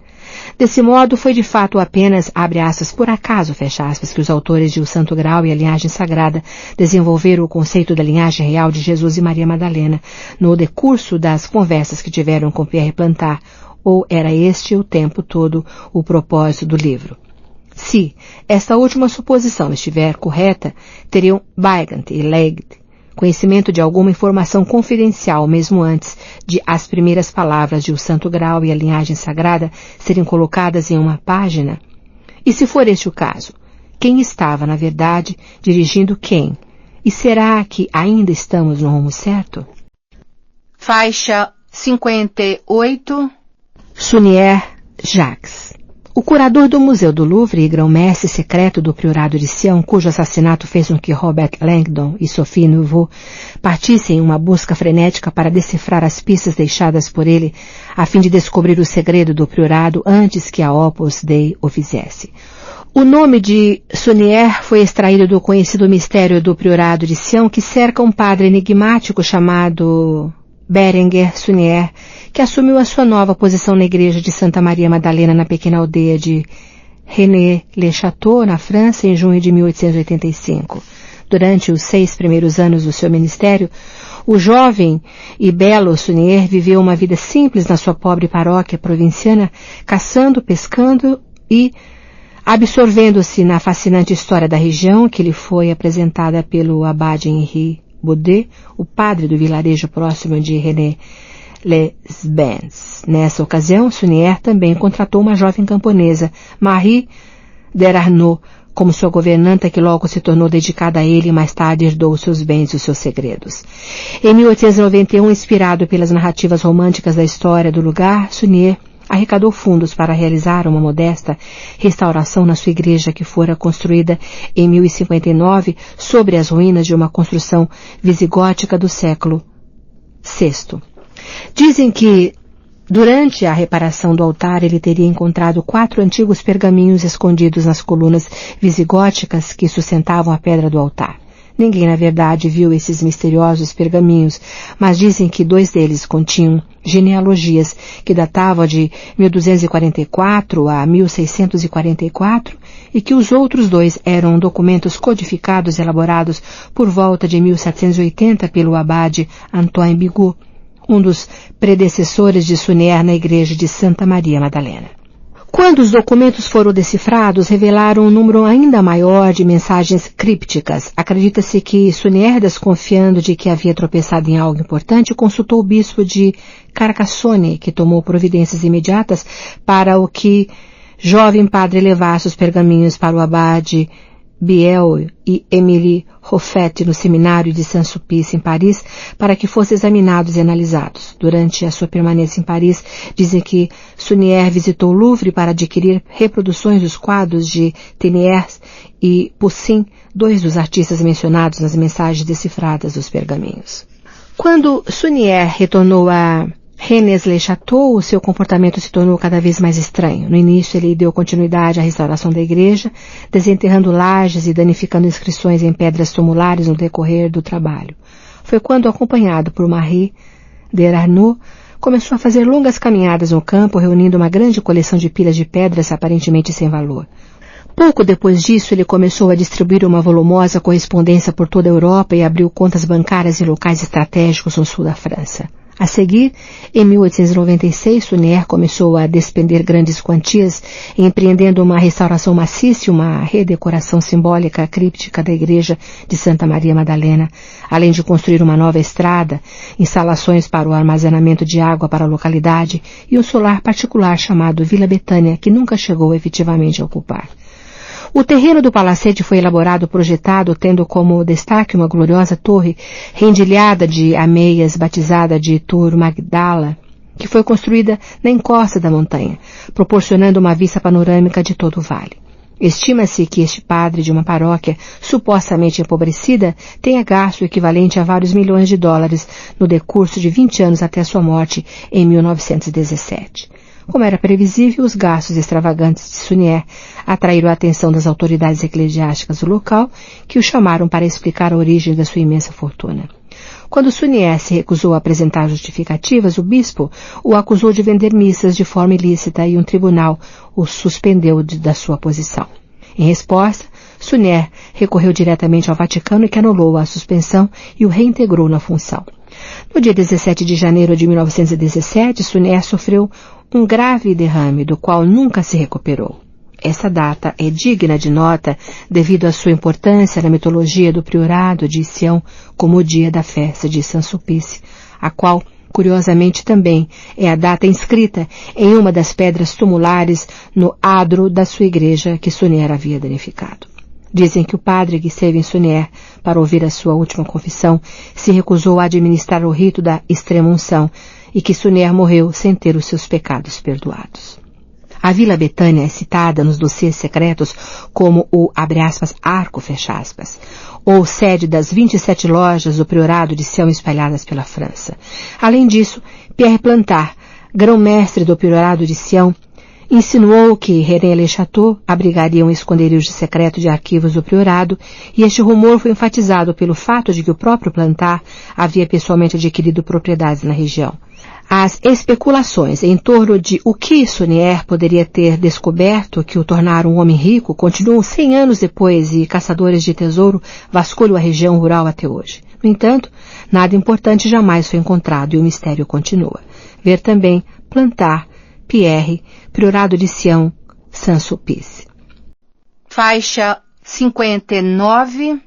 Desse modo, foi de fato apenas, abre aspas, por acaso, fecha aspas, que os autores de O Santo Graal e a Linhagem Sagrada desenvolveram o conceito da linhagem real de Jesus e Maria Madalena no decurso das conversas que tiveram com Pierre Plantard, ou era este o tempo todo o propósito do livro? Se esta última suposição estiver correta, teriam Weigand e Legge conhecimento de alguma informação confidencial mesmo antes de as primeiras palavras de O Santo Graal e a Linhagem Sagrada serem colocadas em uma página? E se for este o caso, quem estava, na verdade, dirigindo quem? E será que ainda estamos no rumo certo? Faixa 58. Sunier Jacques. O curador do Museu do Louvre e grão-mestre secreto do Priorado de Sião, cujo assassinato fez com que Robert Langdon e Sophie Nouveau partissem em uma busca frenética para decifrar as pistas deixadas por ele, a fim de descobrir o segredo do Priorado antes que a Opus Dei o fizesse. O nome de Sunier foi extraído do conhecido mistério do Priorado de Sião, que cerca um padre enigmático chamado Berenguer Sunier, que assumiu a sua nova posição na igreja de Santa Maria Madalena na pequena aldeia de René-le-Château, na França, em junho de 1885. Durante os 6 primeiros anos do seu ministério, o jovem e belo Sunier viveu uma vida simples na sua pobre paróquia provinciana, caçando, pescando e absorvendo-se na fascinante história da região que lhe foi apresentada pelo abade Henri Baudet, o padre do vilarejo próximo de René-les-Bains. Nessa ocasião, Sunier também contratou uma jovem camponesa, Marie d'Erarnaud, como sua governanta, que logo se tornou dedicada a ele e mais tarde herdou seus bens e os seus segredos. Em 1891, inspirado pelas narrativas românticas da história do lugar, Sunier arrecadou fundos para realizar uma modesta restauração na sua igreja, que fora construída em 1059 sobre as ruínas de uma construção visigótica do século VI. Dizem que durante a reparação do altar ele teria encontrado 4 antigos pergaminhos escondidos nas colunas visigóticas que sustentavam a pedra do altar. Ninguém, na verdade, viu esses misteriosos pergaminhos, mas dizem que 2 deles continham genealogias que datavam de 1244 a 1644 e que os outros 2 eram documentos codificados elaborados por volta de 1780 pelo abade Antoine Bigot, um dos predecessores de Sunier na igreja de Santa Maria Madalena. Quando os documentos foram decifrados, revelaram um número ainda maior de mensagens crípticas. Acredita-se que Sunier, desconfiando de que havia tropeçado em algo importante, consultou o bispo de Carcassonne, que tomou providências imediatas para o que jovem padre levasse os pergaminhos para o abade Biel e Émilie Hoffet no seminário de Saint-Sulpice, em Paris, para que fossem examinados e analisados. Durante a sua permanência em Paris, dizem que Sunier visitou o Louvre para adquirir reproduções dos quadros de Teniers e Poussin, 2 dos artistas mencionados nas mensagens decifradas dos pergaminhos. Quando Sunier retornou a René-le-Château, o seu comportamento se tornou cada vez mais estranho. No início, ele deu continuidade à restauração da igreja, desenterrando lajes e danificando inscrições em pedras tumulares no decorrer do trabalho. Foi quando, acompanhado por Marie d'Erarnaud, começou a fazer longas caminhadas no campo, reunindo uma grande coleção de pilhas de pedras aparentemente sem valor. Pouco depois disso, ele começou a distribuir uma volumosa correspondência por toda a Europa e abriu contas bancárias em locais estratégicos no sul da França. A seguir, em 1896, Sunier começou a despender grandes quantias, empreendendo uma restauração maciça e uma redecoração simbólica críptica da igreja de Santa Maria Madalena, além de construir uma nova estrada, instalações para o armazenamento de água para a localidade e um solar particular chamado Vila Betânia, que nunca chegou efetivamente a ocupar. O terreno do palacete foi elaborado e projetado, tendo como destaque uma gloriosa torre rendilhada de ameias, batizada de Tour Magdala, que foi construída na encosta da montanha, proporcionando uma vista panorâmica de todo o vale. Estima-se que este padre de uma paróquia supostamente empobrecida tenha gasto o equivalente a vários milhões de dólares no decurso de 20 anos até sua morte em 1917. Como era previsível, os gastos extravagantes de Sunier atraíram a atenção das autoridades eclesiásticas do local, que o chamaram para explicar a origem da sua imensa fortuna. Quando Sunier se recusou a apresentar justificativas, o bispo o acusou de vender missas de forma ilícita e um tribunal o suspendeu da sua posição. Em resposta, Sunier recorreu diretamente ao Vaticano, que anulou a suspensão e o reintegrou na função. No dia 17 de janeiro de 1917, Sunier sofreu um grave derrame, do qual nunca se recuperou. Essa data é digna de nota devido à sua importância na mitologia do Priorado de Sião como o dia da festa de Saint-Sulpice, a qual, curiosamente, também é a data inscrita em uma das pedras tumulares no adro da sua igreja que Sunier havia danificado. Dizem que o padre que esteve em Sunier para ouvir a sua última confissão se recusou a administrar o rito da extrema-unção e que Sunier morreu sem ter os seus pecados perdoados. A Vila Betânia é citada nos dossiês secretos como o, abre aspas, arco, fecha aspas, ou sede das 27 lojas do Priorado de Sião espalhadas pela França. Além disso, Pierre Plantard, grão-mestre do Priorado de Sião, insinuou que Rennes-le-Château abrigaria um esconderijo secreto de arquivos do Priorado, e este rumor foi enfatizado pelo fato de que o próprio Plantard havia pessoalmente adquirido propriedades na região. As especulações em torno de o que Saunier poderia ter descoberto que o tornaram um homem rico continuam 100 anos depois e caçadores de tesouro vasculham a região rural até hoje. No entanto, nada importante jamais foi encontrado e o mistério continua. Ver também Plantard, Pierre, Priorado de Sião, Saint-Sulpice. Faixa 59.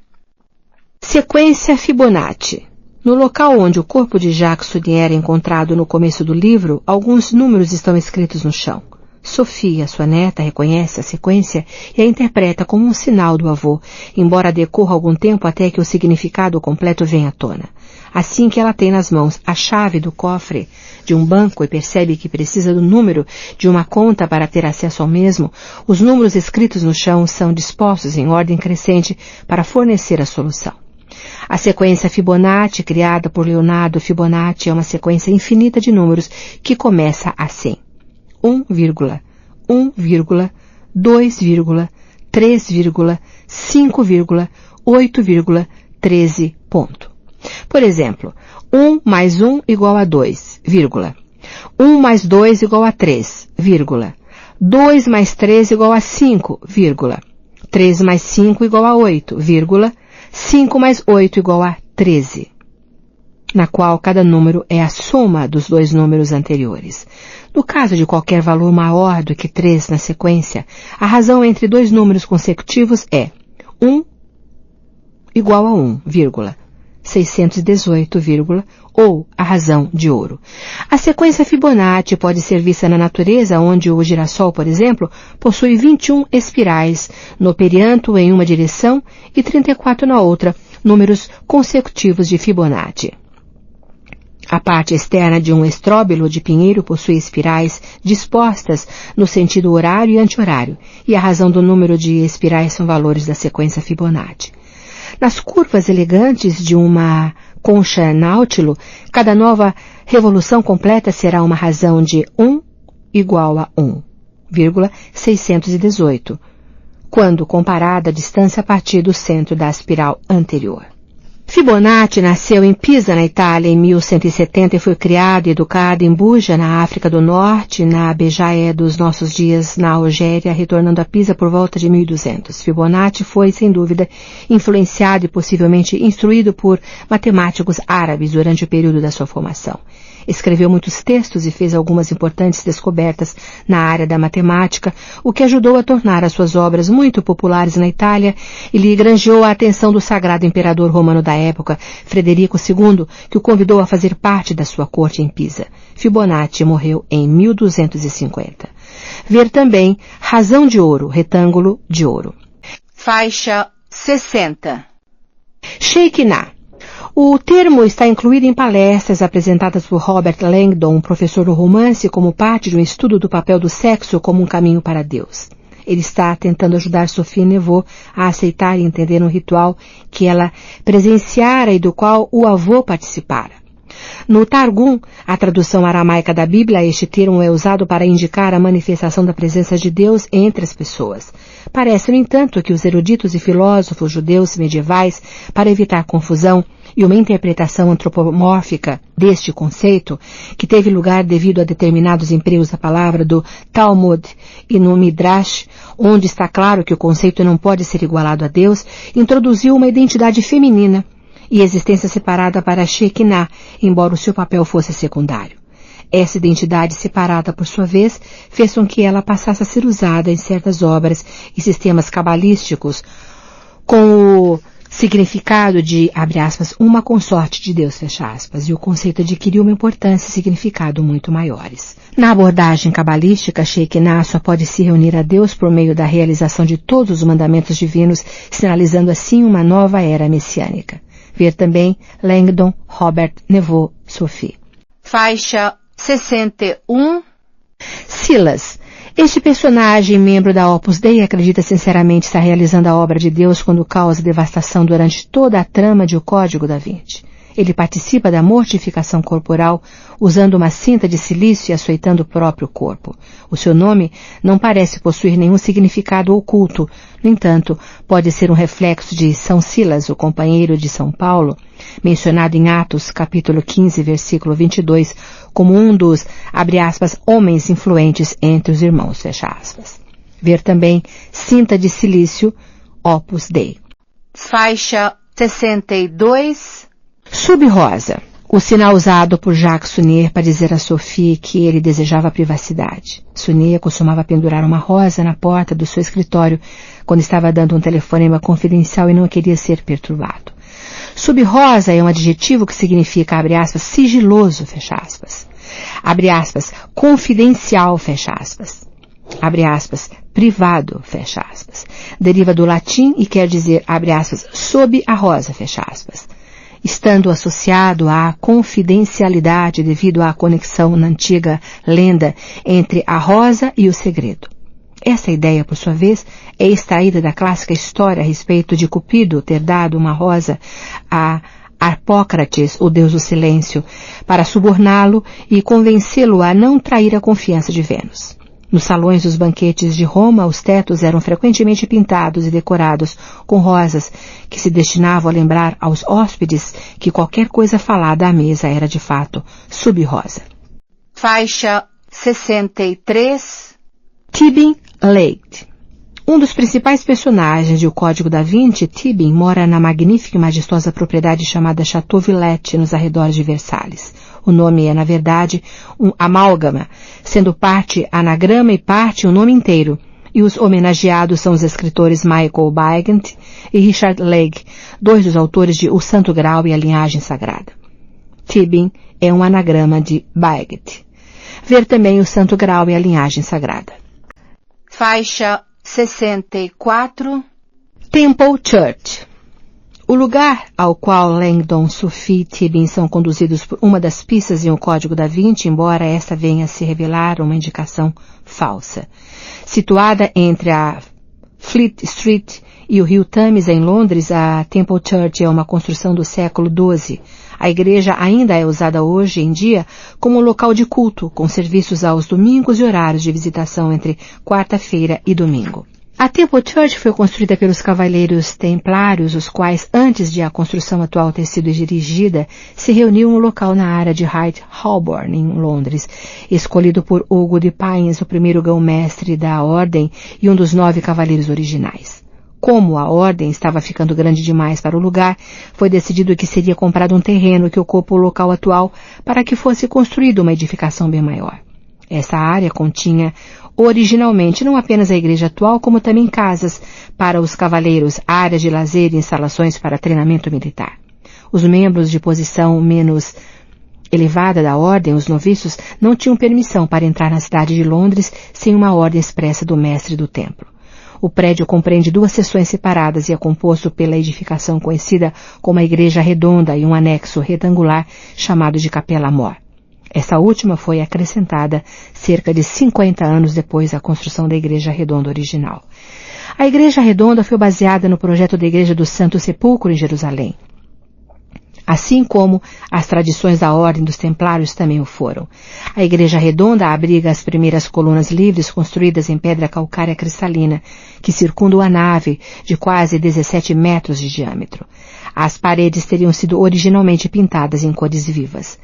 Sequência Fibonacci. No local onde o corpo de Jacques Saunier é encontrado no começo do livro, alguns números estão escritos no chão. Sophie, sua neta, reconhece a sequência e a interpreta como um sinal do avô, embora decorra algum tempo até que o significado completo venha à tona. Assim que ela tem nas mãos a chave do cofre de um banco e percebe que precisa do número de uma conta para ter acesso ao mesmo, os números escritos no chão são dispostos em ordem crescente para fornecer a solução. A sequência Fibonacci, criada por Leonardo Fibonacci, é uma sequência infinita de números que começa assim: 1, 1, 2, 3, 5, 8, 13, ponto. Por exemplo, 1 mais 1 igual a 2, 1 mais 2 igual a 3, 2 mais 3 igual a 5, 3 mais 5 igual a 8, 5 mais 8 igual a 13, na qual cada número é a soma dos dois números anteriores. No caso de qualquer valor maior do que 3 na sequência, a razão entre dois números consecutivos é 1 igual a 1, 618, ou a razão de ouro. A sequência Fibonacci pode ser vista na natureza, onde o girassol, por exemplo, possui 21 espirais no perianto em uma direção e 34 na outra, números consecutivos de Fibonacci. A parte externa de um estróbilo de pinheiro possui espirais dispostas no sentido horário e anti-horário, e a razão do número de espirais são valores da sequência Fibonacci. Nas curvas elegantes de uma concha náutilo, cada nova revolução completa será uma razão de 1 igual a 1, 618, quando comparada a distância a partir do centro da espiral anterior. Fibonacci nasceu em Pisa, na Itália, em 1170 e foi criado e educado em Buja, na África do Norte, na Bejaé dos nossos dias, na Algéria, retornando a Pisa por volta de 1200. Fibonacci foi, sem dúvida, influenciado e possivelmente instruído por matemáticos árabes durante o período da sua formação. Escreveu muitos textos e fez algumas importantes descobertas na área da matemática, o que ajudou a tornar as suas obras muito populares na Itália e lhe granjeou a atenção do sagrado imperador romano da época, Frederico II, que o convidou a fazer parte da sua corte em Pisa. Fibonacci morreu em 1250. Ver também razão de ouro, retângulo de ouro. Faixa 60. Shekinah. O termo está incluído em palestras apresentadas por Robert Langdon, professor do romance, como parte de um estudo do papel do sexo como um caminho para Deus. Ele está tentando ajudar Sophie Neveu a aceitar e entender um ritual que ela presenciara e do qual o avô participara. No Targum, a tradução aramaica da Bíblia, este termo é usado para indicar a manifestação da presença de Deus entre as pessoas. Parece, no entanto, que os eruditos e filósofos judeus medievais, para evitar confusão e uma interpretação antropomórfica deste conceito, que teve lugar devido a determinados empregos da palavra do Talmud e no Midrash, onde está claro que o conceito não pode ser igualado a Deus, introduziu uma identidade feminina e existência separada para Shekinah, embora o seu papel fosse secundário. Essa identidade separada, por sua vez, fez com que ela passasse a ser usada em certas obras e sistemas cabalísticos com o significado de, abre aspas, uma consorte de Deus, fecha aspas, e o conceito adquiriu uma importância e significado muito maiores. Na abordagem cabalística, Shekinah só pode se reunir a Deus por meio da realização de todos os mandamentos divinos, sinalizando assim uma nova era messiânica. Ver também Langdon, Robert, Neveu, Sophie. Faixa 61. Silas. Este personagem, membro da Opus Dei, acredita sinceramente estar realizando a obra de Deus quando causa devastação durante toda a trama de O Código da Vinci. Ele participa da mortificação corporal usando uma cinta de silício e açoitando o próprio corpo. O seu nome não parece possuir nenhum significado oculto. No entanto, pode ser um reflexo de São Silas, o companheiro de São Paulo, mencionado em Atos, capítulo 15, versículo 22, como um dos, abre aspas, homens influentes entre os irmãos, fecha aspas. Ver também cinta de silício, Opus Dei. Faixa 62. Sub-rosa, o sinal usado por Jacques Sunnier para dizer a Sophie que ele desejava privacidade. Sunnier costumava pendurar uma rosa na porta do seu escritório quando estava dando um telefonema confidencial e não queria ser perturbado. Sub-rosa é um adjetivo que significa, abre aspas, sigiloso, fecha aspas. Abre aspas, confidencial, fecha aspas. Abre aspas, privado, fecha aspas. Deriva do latim e quer dizer, abre aspas, sob a rosa, fecha aspas. Estando associado à confidencialidade devido à conexão na antiga lenda entre a rosa e o segredo. Essa ideia, por sua vez, é extraída da clássica história a respeito de Cupido ter dado uma rosa a Harpócrates, o deus do silêncio, para suborná-lo e convencê-lo a não trair a confiança de Vênus. Nos salões dos banquetes de Roma, os tetos eram frequentemente pintados e decorados com rosas que se destinavam a lembrar aos hóspedes que qualquer coisa falada à mesa era de fato sub-rosa. Faixa 63. Tibin Lake. Um dos principais personagens de O Código da Vinci, Tibin, mora na magnífica e majestosa propriedade chamada Chateau Villette, nos arredores de Versalhes. O nome é, na verdade, um amálgama, sendo parte anagrama e parte o nome inteiro, e os homenageados são os escritores Michael Bygant e Richard Legge, dois dos autores de O Santo Graal e a Linhagem Sagrada. Tibin é um anagrama de Bygant. Ver também O Santo Graal e a Linhagem Sagrada. Faixa 64. Temple Church. O lugar ao qual Langdon, Sophie e Tibin são conduzidos por uma das pistas em O Código da Vinci, embora esta venha a se revelar uma indicação falsa. Situada entre a Fleet Street e o rio Thames, em Londres, a Temple Church é uma construção do século XII. A igreja ainda é usada hoje em dia como um local de culto, com serviços aos domingos e horários de visitação entre quarta-feira e domingo. A Temple Church foi construída pelos cavaleiros templários, os quais, antes de a construção atual ter sido erigida, se reuniam no local na área de Hyde Holborn, em Londres, escolhido por Hugo de Payens, o primeiro grão-mestre da ordem e um dos 9 cavaleiros originais. Como a ordem estava ficando grande demais para o lugar, foi decidido que seria comprado um terreno que ocupa o local atual para que fosse construída uma edificação bem maior. Essa área continha originalmente não apenas a igreja atual, como também casas para os cavaleiros, áreas de lazer e instalações para treinamento militar. Os membros de posição menos elevada da ordem, os noviços, não tinham permissão para entrar na cidade de Londres sem uma ordem expressa do mestre do templo. O prédio compreende 2 seções separadas e é composto pela edificação conhecida como a Igreja Redonda e um anexo retangular chamado de Capela Mor. Essa última foi acrescentada cerca de 50 anos depois da construção da Igreja Redonda original. A Igreja Redonda foi baseada no projeto da Igreja do Santo Sepulcro em Jerusalém, assim como as tradições da Ordem dos Templários também o foram. A Igreja Redonda abriga as primeiras colunas livres construídas em pedra calcária cristalina, que circundam a nave de quase 17 metros de diâmetro. As paredes teriam sido originalmente pintadas em cores vivas.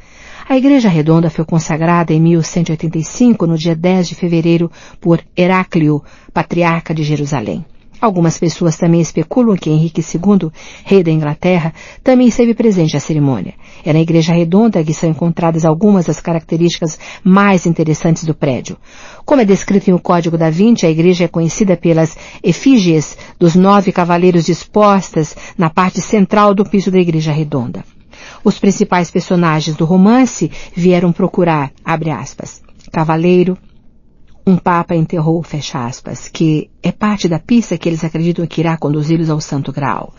A Igreja Redonda foi consagrada em 1185, no dia 10 de fevereiro, por Heráclio, patriarca de Jerusalém. Algumas pessoas também especulam que Henrique II, rei da Inglaterra, também esteve presente à cerimônia. É na Igreja Redonda que são encontradas algumas das características mais interessantes do prédio. Como é descrito em O Código da Vinci, a igreja é conhecida pelas efígies dos 9 cavaleiros dispostas na parte central do piso da Igreja Redonda. Os principais personagens do romance vieram procurar, abre aspas, cavaleiro, um papa enterrou, fecha aspas, que é parte da pista que eles acreditam que irá conduzi-los ao Santo Graal.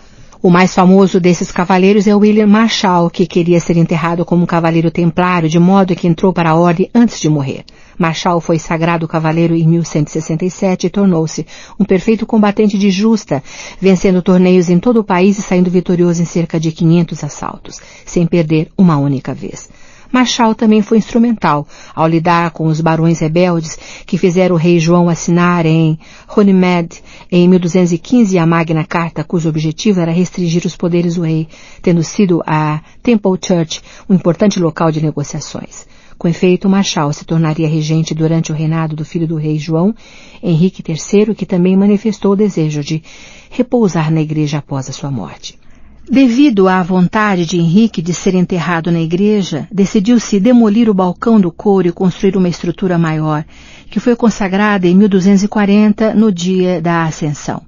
O mais famoso desses cavaleiros é William Marshall, que queria ser enterrado como um cavaleiro templário, de modo que entrou para a ordem antes de morrer. Marshall foi sagrado cavaleiro em 1167 e tornou-se um perfeito combatente de justa, vencendo torneios em todo o país e saindo vitorioso em cerca de 500 assaltos, sem perder uma única vez. Marshall também foi instrumental ao lidar com os barões rebeldes que fizeram o rei João assinar em Runnymede em 1215 a Magna Carta, cujo objetivo era restringir os poderes do rei, tendo sido a Temple Church um importante local de negociações. Com efeito, Marshall se tornaria regente durante o reinado do filho do rei João, Henrique III, que também manifestou o desejo de repousar na igreja após a sua morte. Devido à vontade de Henrique de ser enterrado na igreja, decidiu-se demolir o balcão do couro e construir uma estrutura maior, que foi consagrada em 1240, no dia da Ascensão.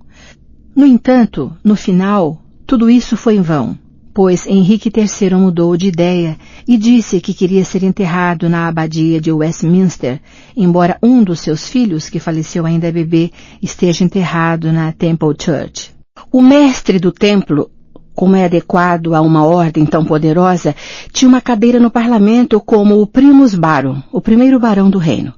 No entanto, no final, tudo isso foi em vão, pois Henrique III mudou de ideia e disse que queria ser enterrado na abadia de Westminster, embora um dos seus filhos, que faleceu ainda bebê, esteja enterrado na Temple Church. O mestre do templo, como é adequado a uma ordem tão poderosa, tinha uma cadeira no parlamento como o primus baron, o primeiro barão do reino.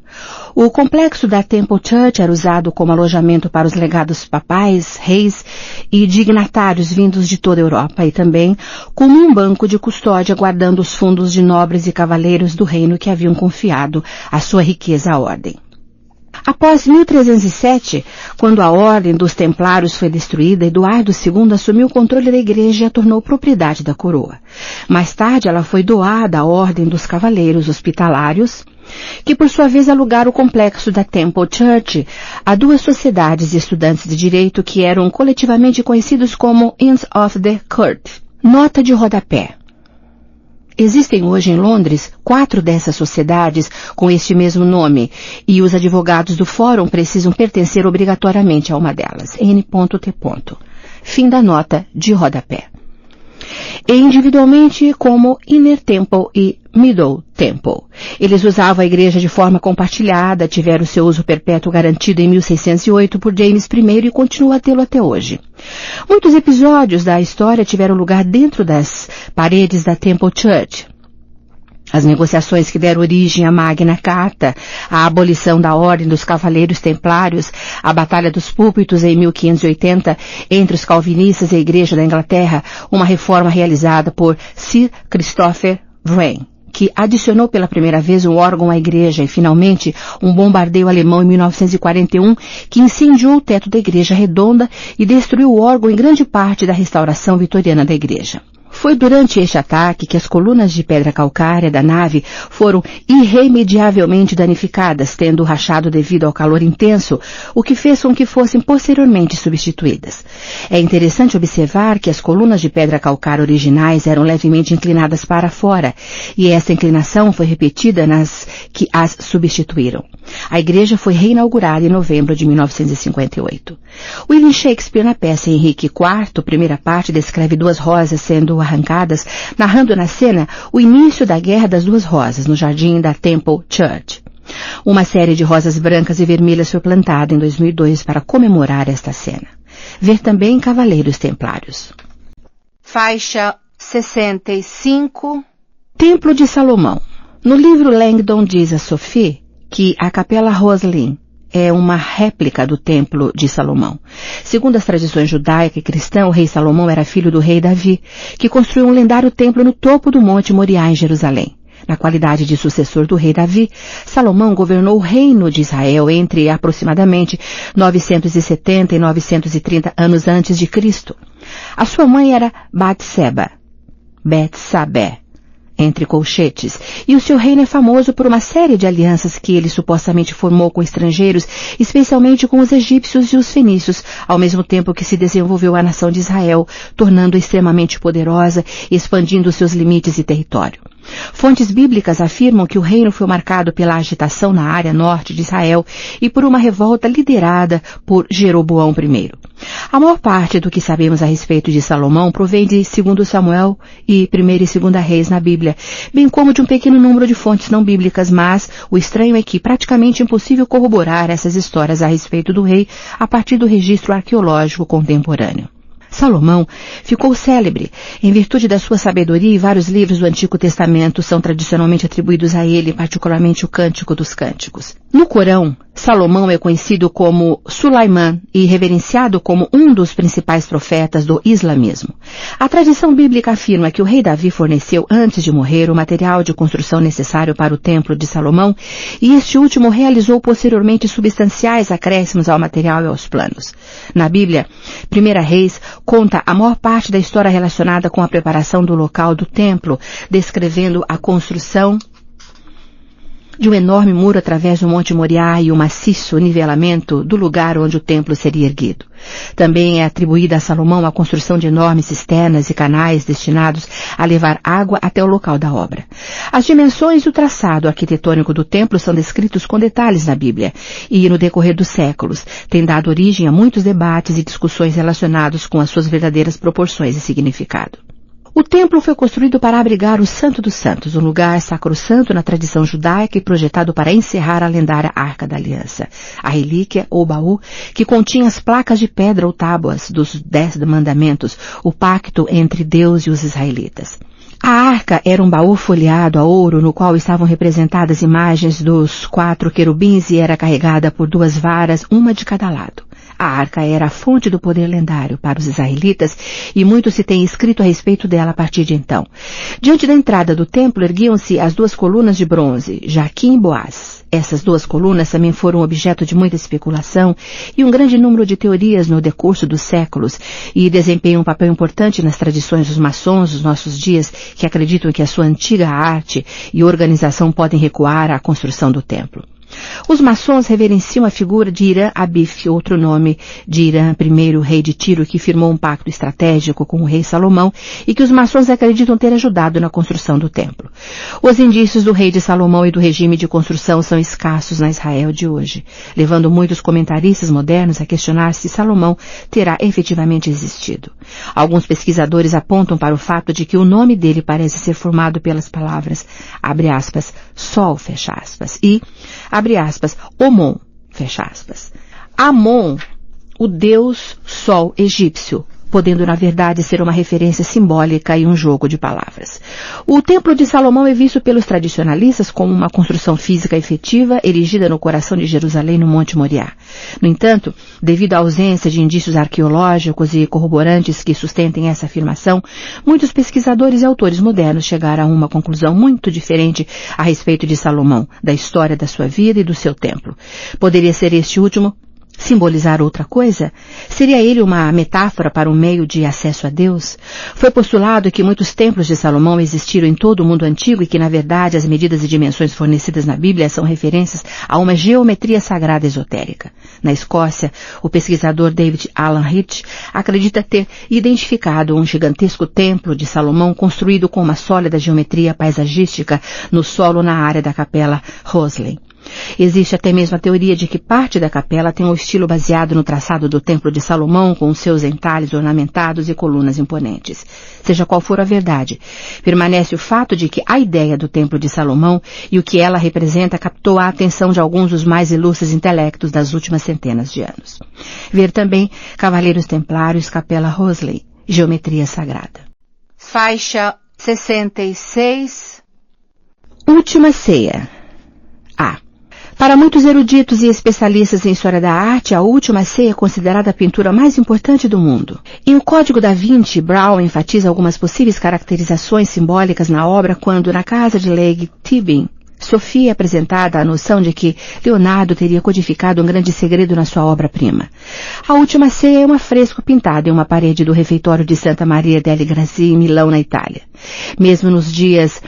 O complexo da Temple Church era usado como alojamento para os legados papais, reis e dignatários vindos de toda a Europa e também como um banco de custódia guardando os fundos de nobres e cavaleiros do reino que haviam confiado a sua riqueza à ordem. Após 1307, quando a ordem dos templários foi destruída, Eduardo II assumiu o controle da igreja e a tornou propriedade da coroa. Mais tarde, ela foi doada à ordem dos cavaleiros hospitalários, que por sua vez alugaram o complexo da Temple Church a duas sociedades de estudantes de direito que eram coletivamente conhecidos como Inns of the Court. Nota de rodapé. Existem hoje em Londres 4 dessas sociedades com este mesmo nome, e os advogados do fórum precisam pertencer obrigatoriamente a uma delas. N.T. Fim da nota de rodapé. E individualmente como Inner Temple e Middle Temple. Eles usavam a igreja de forma compartilhada, tiveram seu uso perpétuo garantido em 1608 por James I e continua a tê-lo até hoje. Muitos episódios da história tiveram lugar dentro das paredes da Temple Church. As negociações que deram origem à Magna Carta, a abolição da Ordem dos Cavaleiros Templários, a Batalha dos Púlpitos em 1580 entre os calvinistas e a Igreja da Inglaterra, uma reforma realizada por Sir Christopher Wren, que adicionou pela primeira vez um órgão à igreja, e finalmente um bombardeio alemão em 1941 que incendiou o teto da igreja redonda e destruiu o órgão em grande parte da restauração vitoriana da igreja. Foi durante este ataque que as colunas de pedra calcária da nave foram irremediavelmente danificadas, tendo rachado devido ao calor intenso, o que fez com que fossem posteriormente substituídas. É interessante observar que as colunas de pedra calcária originais eram levemente inclinadas para fora, e essa inclinação foi repetida nas que as substituíram. A igreja foi reinaugurada em novembro de 1958. William Shakespeare, na peça Henrique IV, primeira parte, descreve 2 rosas sendo arrancadas, narrando na cena o início da Guerra das 2 Rosas, no jardim da Temple Church. Uma série de rosas brancas e vermelhas foi plantada em 2002 para comemorar esta cena. Ver também Cavaleiros Templários. Faixa 65. Templo de Salomão. No livro Langdon diz a Sophie que a Capela Roslin é uma réplica do Templo de Salomão. Segundo as tradições judaica e cristã, o rei Salomão era filho do rei Davi, que construiu um lendário templo no topo do Monte Moriá, em Jerusalém. Na qualidade de sucessor do rei Davi, Salomão governou o reino de Israel entre aproximadamente 970 e 930 anos antes de Cristo. A sua mãe era Batseba, Betsabé, entre colchetes, e o seu reino é famoso por uma série de alianças que ele supostamente formou com estrangeiros, especialmente com os egípcios e os fenícios, ao mesmo tempo que se desenvolveu a nação de Israel, tornando-a extremamente poderosa e expandindo seus limites e território. Fontes bíblicas afirmam que o reino foi marcado pela agitação na área norte de Israel e por uma revolta liderada por Jeroboão I. A maior parte do que sabemos a respeito de Salomão provém de 2 Samuel e 1 e 2 Reis na Bíblia, bem como de um pequeno número de fontes não bíblicas, mas o estranho é que praticamente é impossível corroborar essas histórias a respeito do rei a partir do registro arqueológico contemporâneo. Salomão ficou célebre em virtude da sua sabedoria e vários livros do Antigo Testamento são tradicionalmente atribuídos a ele, particularmente o Cântico dos Cânticos. No Corão, Salomão é conhecido como Sulaiman e reverenciado como um dos principais profetas do islamismo. A tradição bíblica afirma que o rei Davi forneceu antes de morrer o material de construção necessário para o Templo de Salomão e este último realizou posteriormente substanciais acréscimos ao material e aos planos. Na Bíblia, 1 Reis conta a maior parte da história relacionada com a preparação do local do templo, descrevendo a construção de um enorme muro através do Monte Moriá e o maciço nivelamento do lugar onde o templo seria erguido. Também é atribuída a Salomão a construção de enormes cisternas e canais destinados a levar água até o local da obra. As dimensões e o traçado arquitetônico do templo são descritos com detalhes na Bíblia e, no decorrer dos séculos, tem dado origem a muitos debates e discussões relacionados com as suas verdadeiras proporções e significado. O templo foi construído para abrigar o Santo dos Santos, um lugar sacrossanto na tradição judaica e projetado para encerrar a lendária Arca da Aliança, a relíquia ou baú que continha as placas de pedra ou tábuas dos 10 mandamentos, o pacto entre Deus e os israelitas. A arca era um baú folheado a ouro no qual estavam representadas imagens dos 4 querubins e era carregada por 2 varas, uma de cada lado. A arca era a fonte do poder lendário para os israelitas e muito se tem escrito a respeito dela a partir de então. Diante da entrada do templo erguiam-se as 2 colunas de bronze, Jaquim e Boaz. Essas 2 colunas também foram objeto de muita especulação e um grande número de teorias no decurso dos séculos e desempenham um papel importante nas tradições dos maçons dos nossos dias que acreditam que a sua antiga arte e organização podem recuar à construção do templo. Os maçons reverenciam a figura de Irã Abif, outro nome de Irã, primeiro rei de Tiro, que firmou um pacto estratégico com o rei Salomão e que os maçons acreditam ter ajudado na construção do templo. Os indícios do rei de Salomão e do regime de construção são escassos na Israel de hoje, levando muitos comentaristas modernos a questionar se Salomão terá efetivamente existido. Alguns pesquisadores apontam para o fato de que o nome dele parece ser formado pelas palavras, abre aspas, sol, fecha aspas, e abre aspas, Omon, fecha aspas. Amon, o deus sol egípcio, podendo na verdade ser uma referência simbólica e um jogo de palavras. O Templo de Salomão é visto pelos tradicionalistas como uma construção física efetiva erigida no coração de Jerusalém no Monte Moriá. No entanto, devido à ausência de indícios arqueológicos e corroborantes que sustentem essa afirmação, muitos pesquisadores e autores modernos chegaram a uma conclusão muito diferente a respeito de Salomão, da história da sua vida e do seu templo. Poderia ser este último simbolizar outra coisa? Seria ele uma metáfora para um meio de acesso a Deus? Foi postulado que muitos templos de Salomão existiram em todo o mundo antigo e que, na verdade, as medidas e dimensões fornecidas na Bíblia são referências a uma geometria sagrada esotérica. Na Escócia, o pesquisador David Alan Hitch acredita ter identificado um gigantesco templo de Salomão construído com uma sólida geometria paisagística no solo na área da capela Roslin. Existe até mesmo a teoria de que parte da capela tem um estilo baseado no traçado do Templo de Salomão, com seus entalhes ornamentados e colunas imponentes. Seja qual for a verdade, permanece o fato de que a ideia do Templo de Salomão e o que ela representa captou a atenção de alguns dos mais ilustres intelectos das últimas centenas de anos. Ver também Cavaleiros Templários, Capela Roslin, Geometria Sagrada. Faixa 66. Última Ceia. A. Para muitos eruditos e especialistas em história da arte, a Última Ceia é considerada a pintura mais importante do mundo. Em O Código da Vinci, Brown enfatiza algumas possíveis caracterizações simbólicas na obra quando, na casa de Legge Tibin, Sofia é apresentada a noção de que Leonardo teria codificado um grande segredo na sua obra-prima. A Última Ceia é um afresco pintado em uma parede do refeitório de Santa Maria delle Grazie, em Milão, na Itália. Mesmo nos dias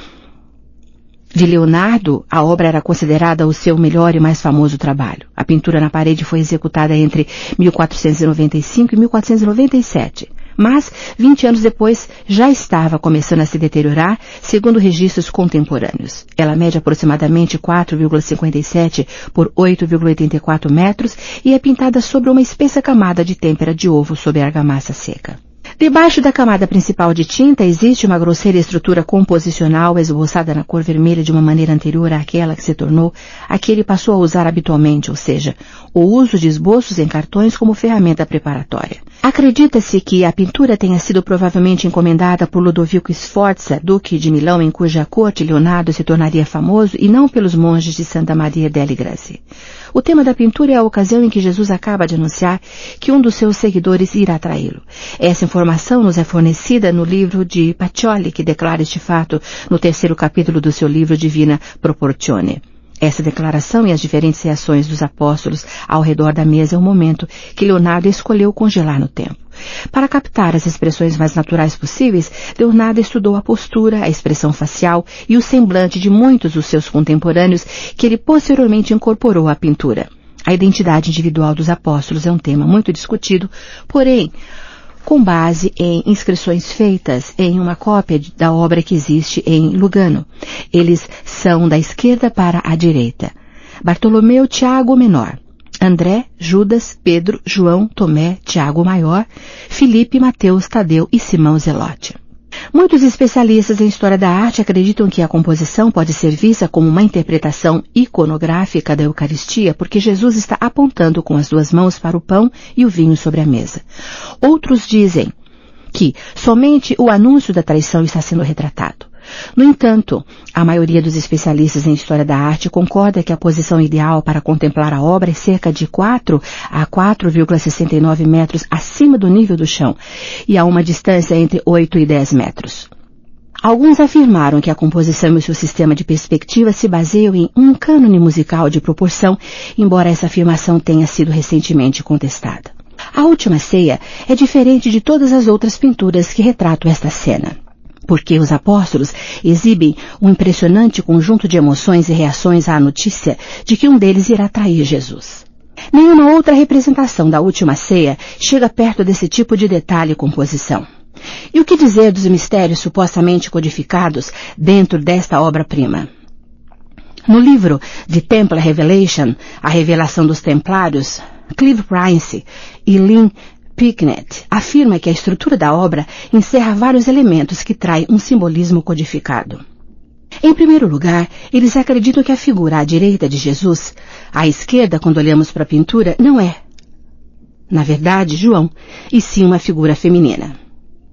de Leonardo, a obra era considerada o seu melhor e mais famoso trabalho. A pintura na parede foi executada entre 1495 e 1497, mas 20 anos depois já estava começando a se deteriorar, segundo registros contemporâneos. Ela mede aproximadamente 4,57 por 8,84 metros e é pintada sobre uma espessa camada de têmpera de ovo sob argamassa seca. Debaixo da camada principal de tinta existe uma grosseira estrutura composicional esboçada na cor vermelha de uma maneira anterior àquela que se tornou a que ele passou a usar habitualmente, ou seja, o uso de esboços em cartões como ferramenta preparatória. Acredita-se que a pintura tenha sido provavelmente encomendada por Ludovico Sforza, duque de Milão, em cuja corte Leonardo se tornaria famoso, e não pelos monges de Santa Maria delle Grazie. O tema da pintura é a ocasião em que Jesus acaba de anunciar que um dos seus seguidores irá traí-lo. Essa informação nos é fornecida no livro de Pacioli, que declara este fato no 3º capítulo do seu livro Divina Proportione. Essa declaração e as diferentes reações dos apóstolos ao redor da mesa é o momento que Leonardo escolheu congelar no tempo. Para captar as expressões mais naturais possíveis, Leonardo estudou a postura, a expressão facial e o semblante de muitos dos seus contemporâneos que ele posteriormente incorporou à pintura. A identidade individual dos apóstolos é um tema muito discutido, porém, com base em inscrições feitas em uma cópia da obra que existe em Lugano. Eles são da esquerda para a direita. Bartolomeu Tiago Menor, André, Judas, Pedro, João, Tomé, Tiago Maior, Filipe, Mateus, Tadeu e Simão Zelote. Muitos especialistas em história da arte acreditam que a composição pode ser vista como uma interpretação iconográfica da Eucaristia, porque Jesus está apontando com as duas mãos para o pão e o vinho sobre a mesa. Outros dizem que somente o anúncio da traição está sendo retratado. No entanto, a maioria dos especialistas em história da arte concorda que a posição ideal para contemplar a obra é cerca de 4 a 4,69 metros acima do nível do chão e a uma distância entre 8 e 10 metros. Alguns afirmaram que a composição e o seu sistema de perspectiva se baseiam em um cânone musical de proporção, embora essa afirmação tenha sido recentemente contestada. A Última Ceia é diferente de todas as outras pinturas que retratam esta cena, porque os apóstolos exibem um impressionante conjunto de emoções e reações à notícia de que um deles irá trair Jesus. Nenhuma outra representação da Última Ceia chega perto desse tipo de detalhe e composição. E o que dizer dos mistérios supostamente codificados dentro desta obra-prima? No livro The Templar Revelation, A Revelação dos Templários, Clive Prince e Lynn Picknett afirma que a estrutura da obra encerra vários elementos que traem um simbolismo codificado. Em primeiro lugar, eles acreditam que a figura à direita de Jesus, à esquerda, quando olhamos para a pintura, não é, na verdade, João, e sim uma figura feminina.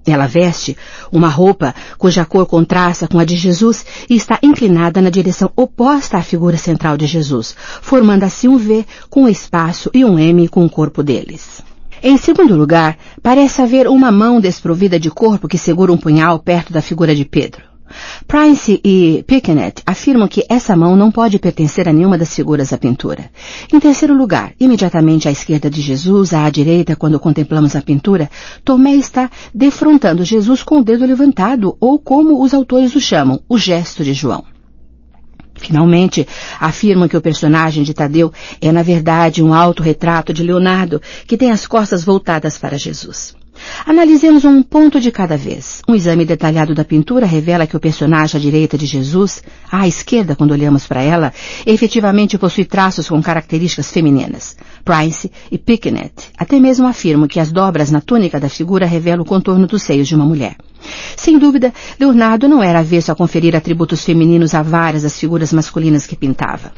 Ela veste uma roupa cuja cor contrasta com a de Jesus e está inclinada na direção oposta à figura central de Jesus, formando assim um V com o espaço e um M com o corpo deles. Em segundo lugar, parece haver uma mão desprovida de corpo que segura um punhal perto da figura de Pedro. Prince e Picknett afirmam que essa mão não pode pertencer a nenhuma das figuras da pintura. Em terceiro lugar, imediatamente à esquerda de Jesus, à direita, quando contemplamos a pintura, Tomé está defrontando Jesus com o dedo levantado, ou como os autores o chamam, o gesto de João. Finalmente, afirmam que o personagem de Tadeu é, na verdade, um autorretrato de Leonardo, que tem as costas voltadas para Jesus. Analisemos um ponto de cada vez. Um exame detalhado da pintura revela que o personagem à direita de Jesus, à esquerda, quando olhamos para ela, efetivamente possui traços com características femininas. Prince e Picknett até mesmo afirmam que as dobras na túnica da figura revelam o contorno dos seios de uma mulher. Sem dúvida, Leonardo não era avesso a conferir atributos femininos a várias das figuras masculinas que pintava.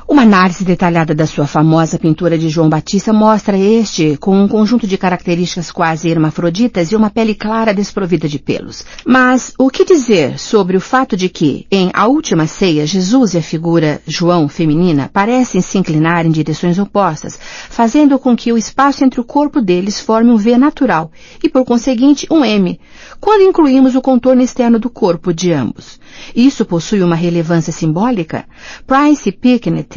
Uma análise detalhada da sua famosa pintura de João Batista mostra este com um conjunto de características quase hermafroditas e uma pele clara desprovida de pelos. Mas o que dizer sobre o fato de que, em A Última Ceia, Jesus e a figura João feminina parecem se inclinar em direções opostas, fazendo com que o espaço entre o corpo deles forme um V natural e, por conseguinte, um M, quando incluímos o contorno externo do corpo de ambos. Isso possui uma relevância simbólica? Prince e Picknett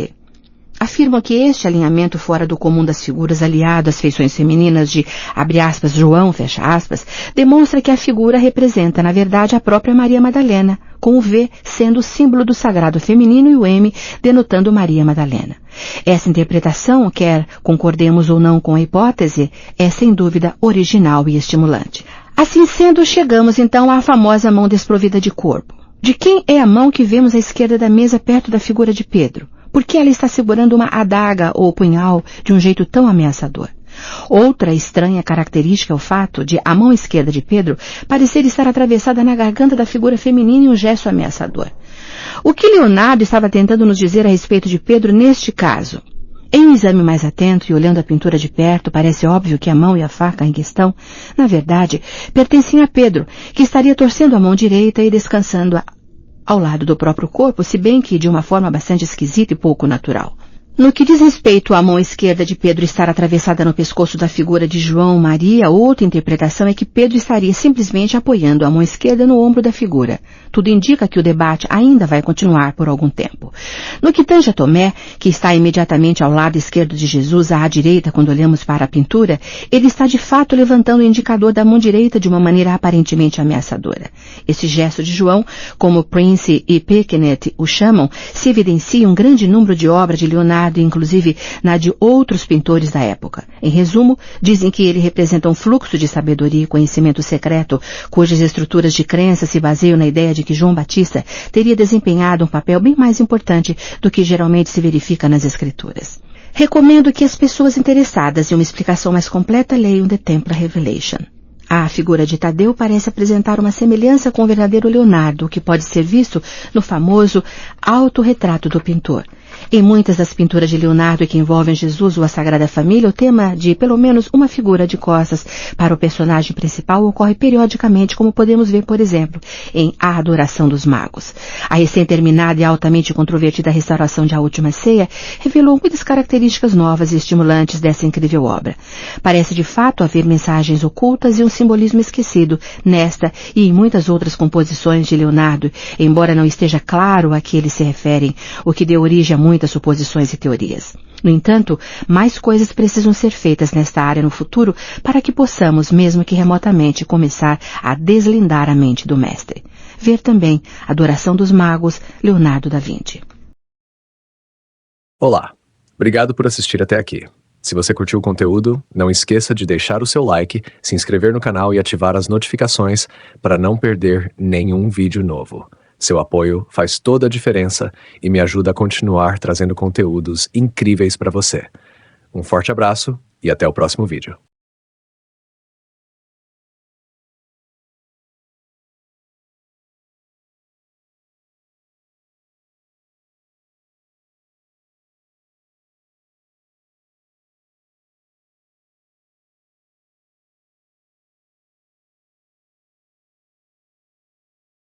afirmam que este alinhamento fora do comum das figuras aliado às feições femininas de, abre aspas, João, fecha aspas, demonstra que a figura representa, na verdade, a própria Maria Madalena, com o V sendo o símbolo do sagrado feminino e o M denotando Maria Madalena. Essa interpretação, quer concordemos ou não com a hipótese, é sem dúvida original e estimulante. Assim sendo, chegamos então à famosa mão desprovida de corpo. De quem é a mão que vemos à esquerda da mesa perto da figura de Pedro? Por que ela está segurando uma adaga ou punhal de um jeito tão ameaçador? Outra estranha característica é o fato de a mão esquerda de Pedro parecer estar atravessada na garganta da figura feminina em um gesto ameaçador. O que Leonardo estava tentando nos dizer a respeito de Pedro neste caso? Em um exame mais atento e olhando a pintura de perto, parece óbvio que a mão e a faca em questão, na verdade, pertenciam a Pedro, que estaria torcendo a mão direita e descansando ao lado do próprio corpo, se bem que de uma forma bastante esquisita e pouco natural. No que diz respeito à mão esquerda de Pedro estar atravessada no pescoço da figura de João Maria, outra interpretação é que Pedro estaria simplesmente apoiando a mão esquerda no ombro da figura. Tudo indica que o debate ainda vai continuar por algum tempo. No que tange a Tomé, que está imediatamente ao lado esquerdo de Jesus, à direita quando olhamos para a pintura, ele está de fato levantando o indicador da mão direita de uma maneira aparentemente ameaçadora. Esse gesto de João, como Prince e Pequenet o chamam, se evidencia um grande número de obras de Leonardo, inclusive na de outros pintores da época. Em resumo, dizem que ele representa um fluxo de sabedoria e conhecimento secreto, cujas estruturas de crença se baseiam na ideia de que João Batista teria desempenhado um papel bem mais importante do que geralmente se verifica nas Escrituras. Recomendo que as pessoas interessadas em uma explicação mais completa leiam The Templar Revelation. A figura de Tadeu parece apresentar uma semelhança com o verdadeiro Leonardo, que pode ser visto no famoso autorretrato do pintor. Em muitas das pinturas de Leonardo que envolvem Jesus ou a Sagrada Família, o tema de pelo menos uma figura de costas para o personagem principal ocorre periodicamente, como podemos ver, por exemplo, em A Adoração dos Magos. A recém-terminada e altamente controvertida restauração de A Última Ceia revelou muitas características novas e estimulantes dessa incrível obra. Parece de fato haver mensagens ocultas e um simbolismo esquecido nesta e em muitas outras composições de Leonardo, embora não esteja claro a que eles se referem, o que deu origem a muitas suposições e teorias. No entanto, mais coisas precisam ser feitas nesta área no futuro para que possamos, mesmo que remotamente, começar a deslindar a mente do mestre. Ver também Adoração dos Magos, Leonardo da Vinci. Olá, obrigado por assistir até aqui. Se você curtiu o conteúdo, não esqueça de deixar o seu like, se inscrever no canal e ativar as notificações para não perder nenhum vídeo novo. Seu apoio faz toda a diferença e me ajuda a continuar trazendo conteúdos incríveis para você. Um forte abraço e até o próximo vídeo.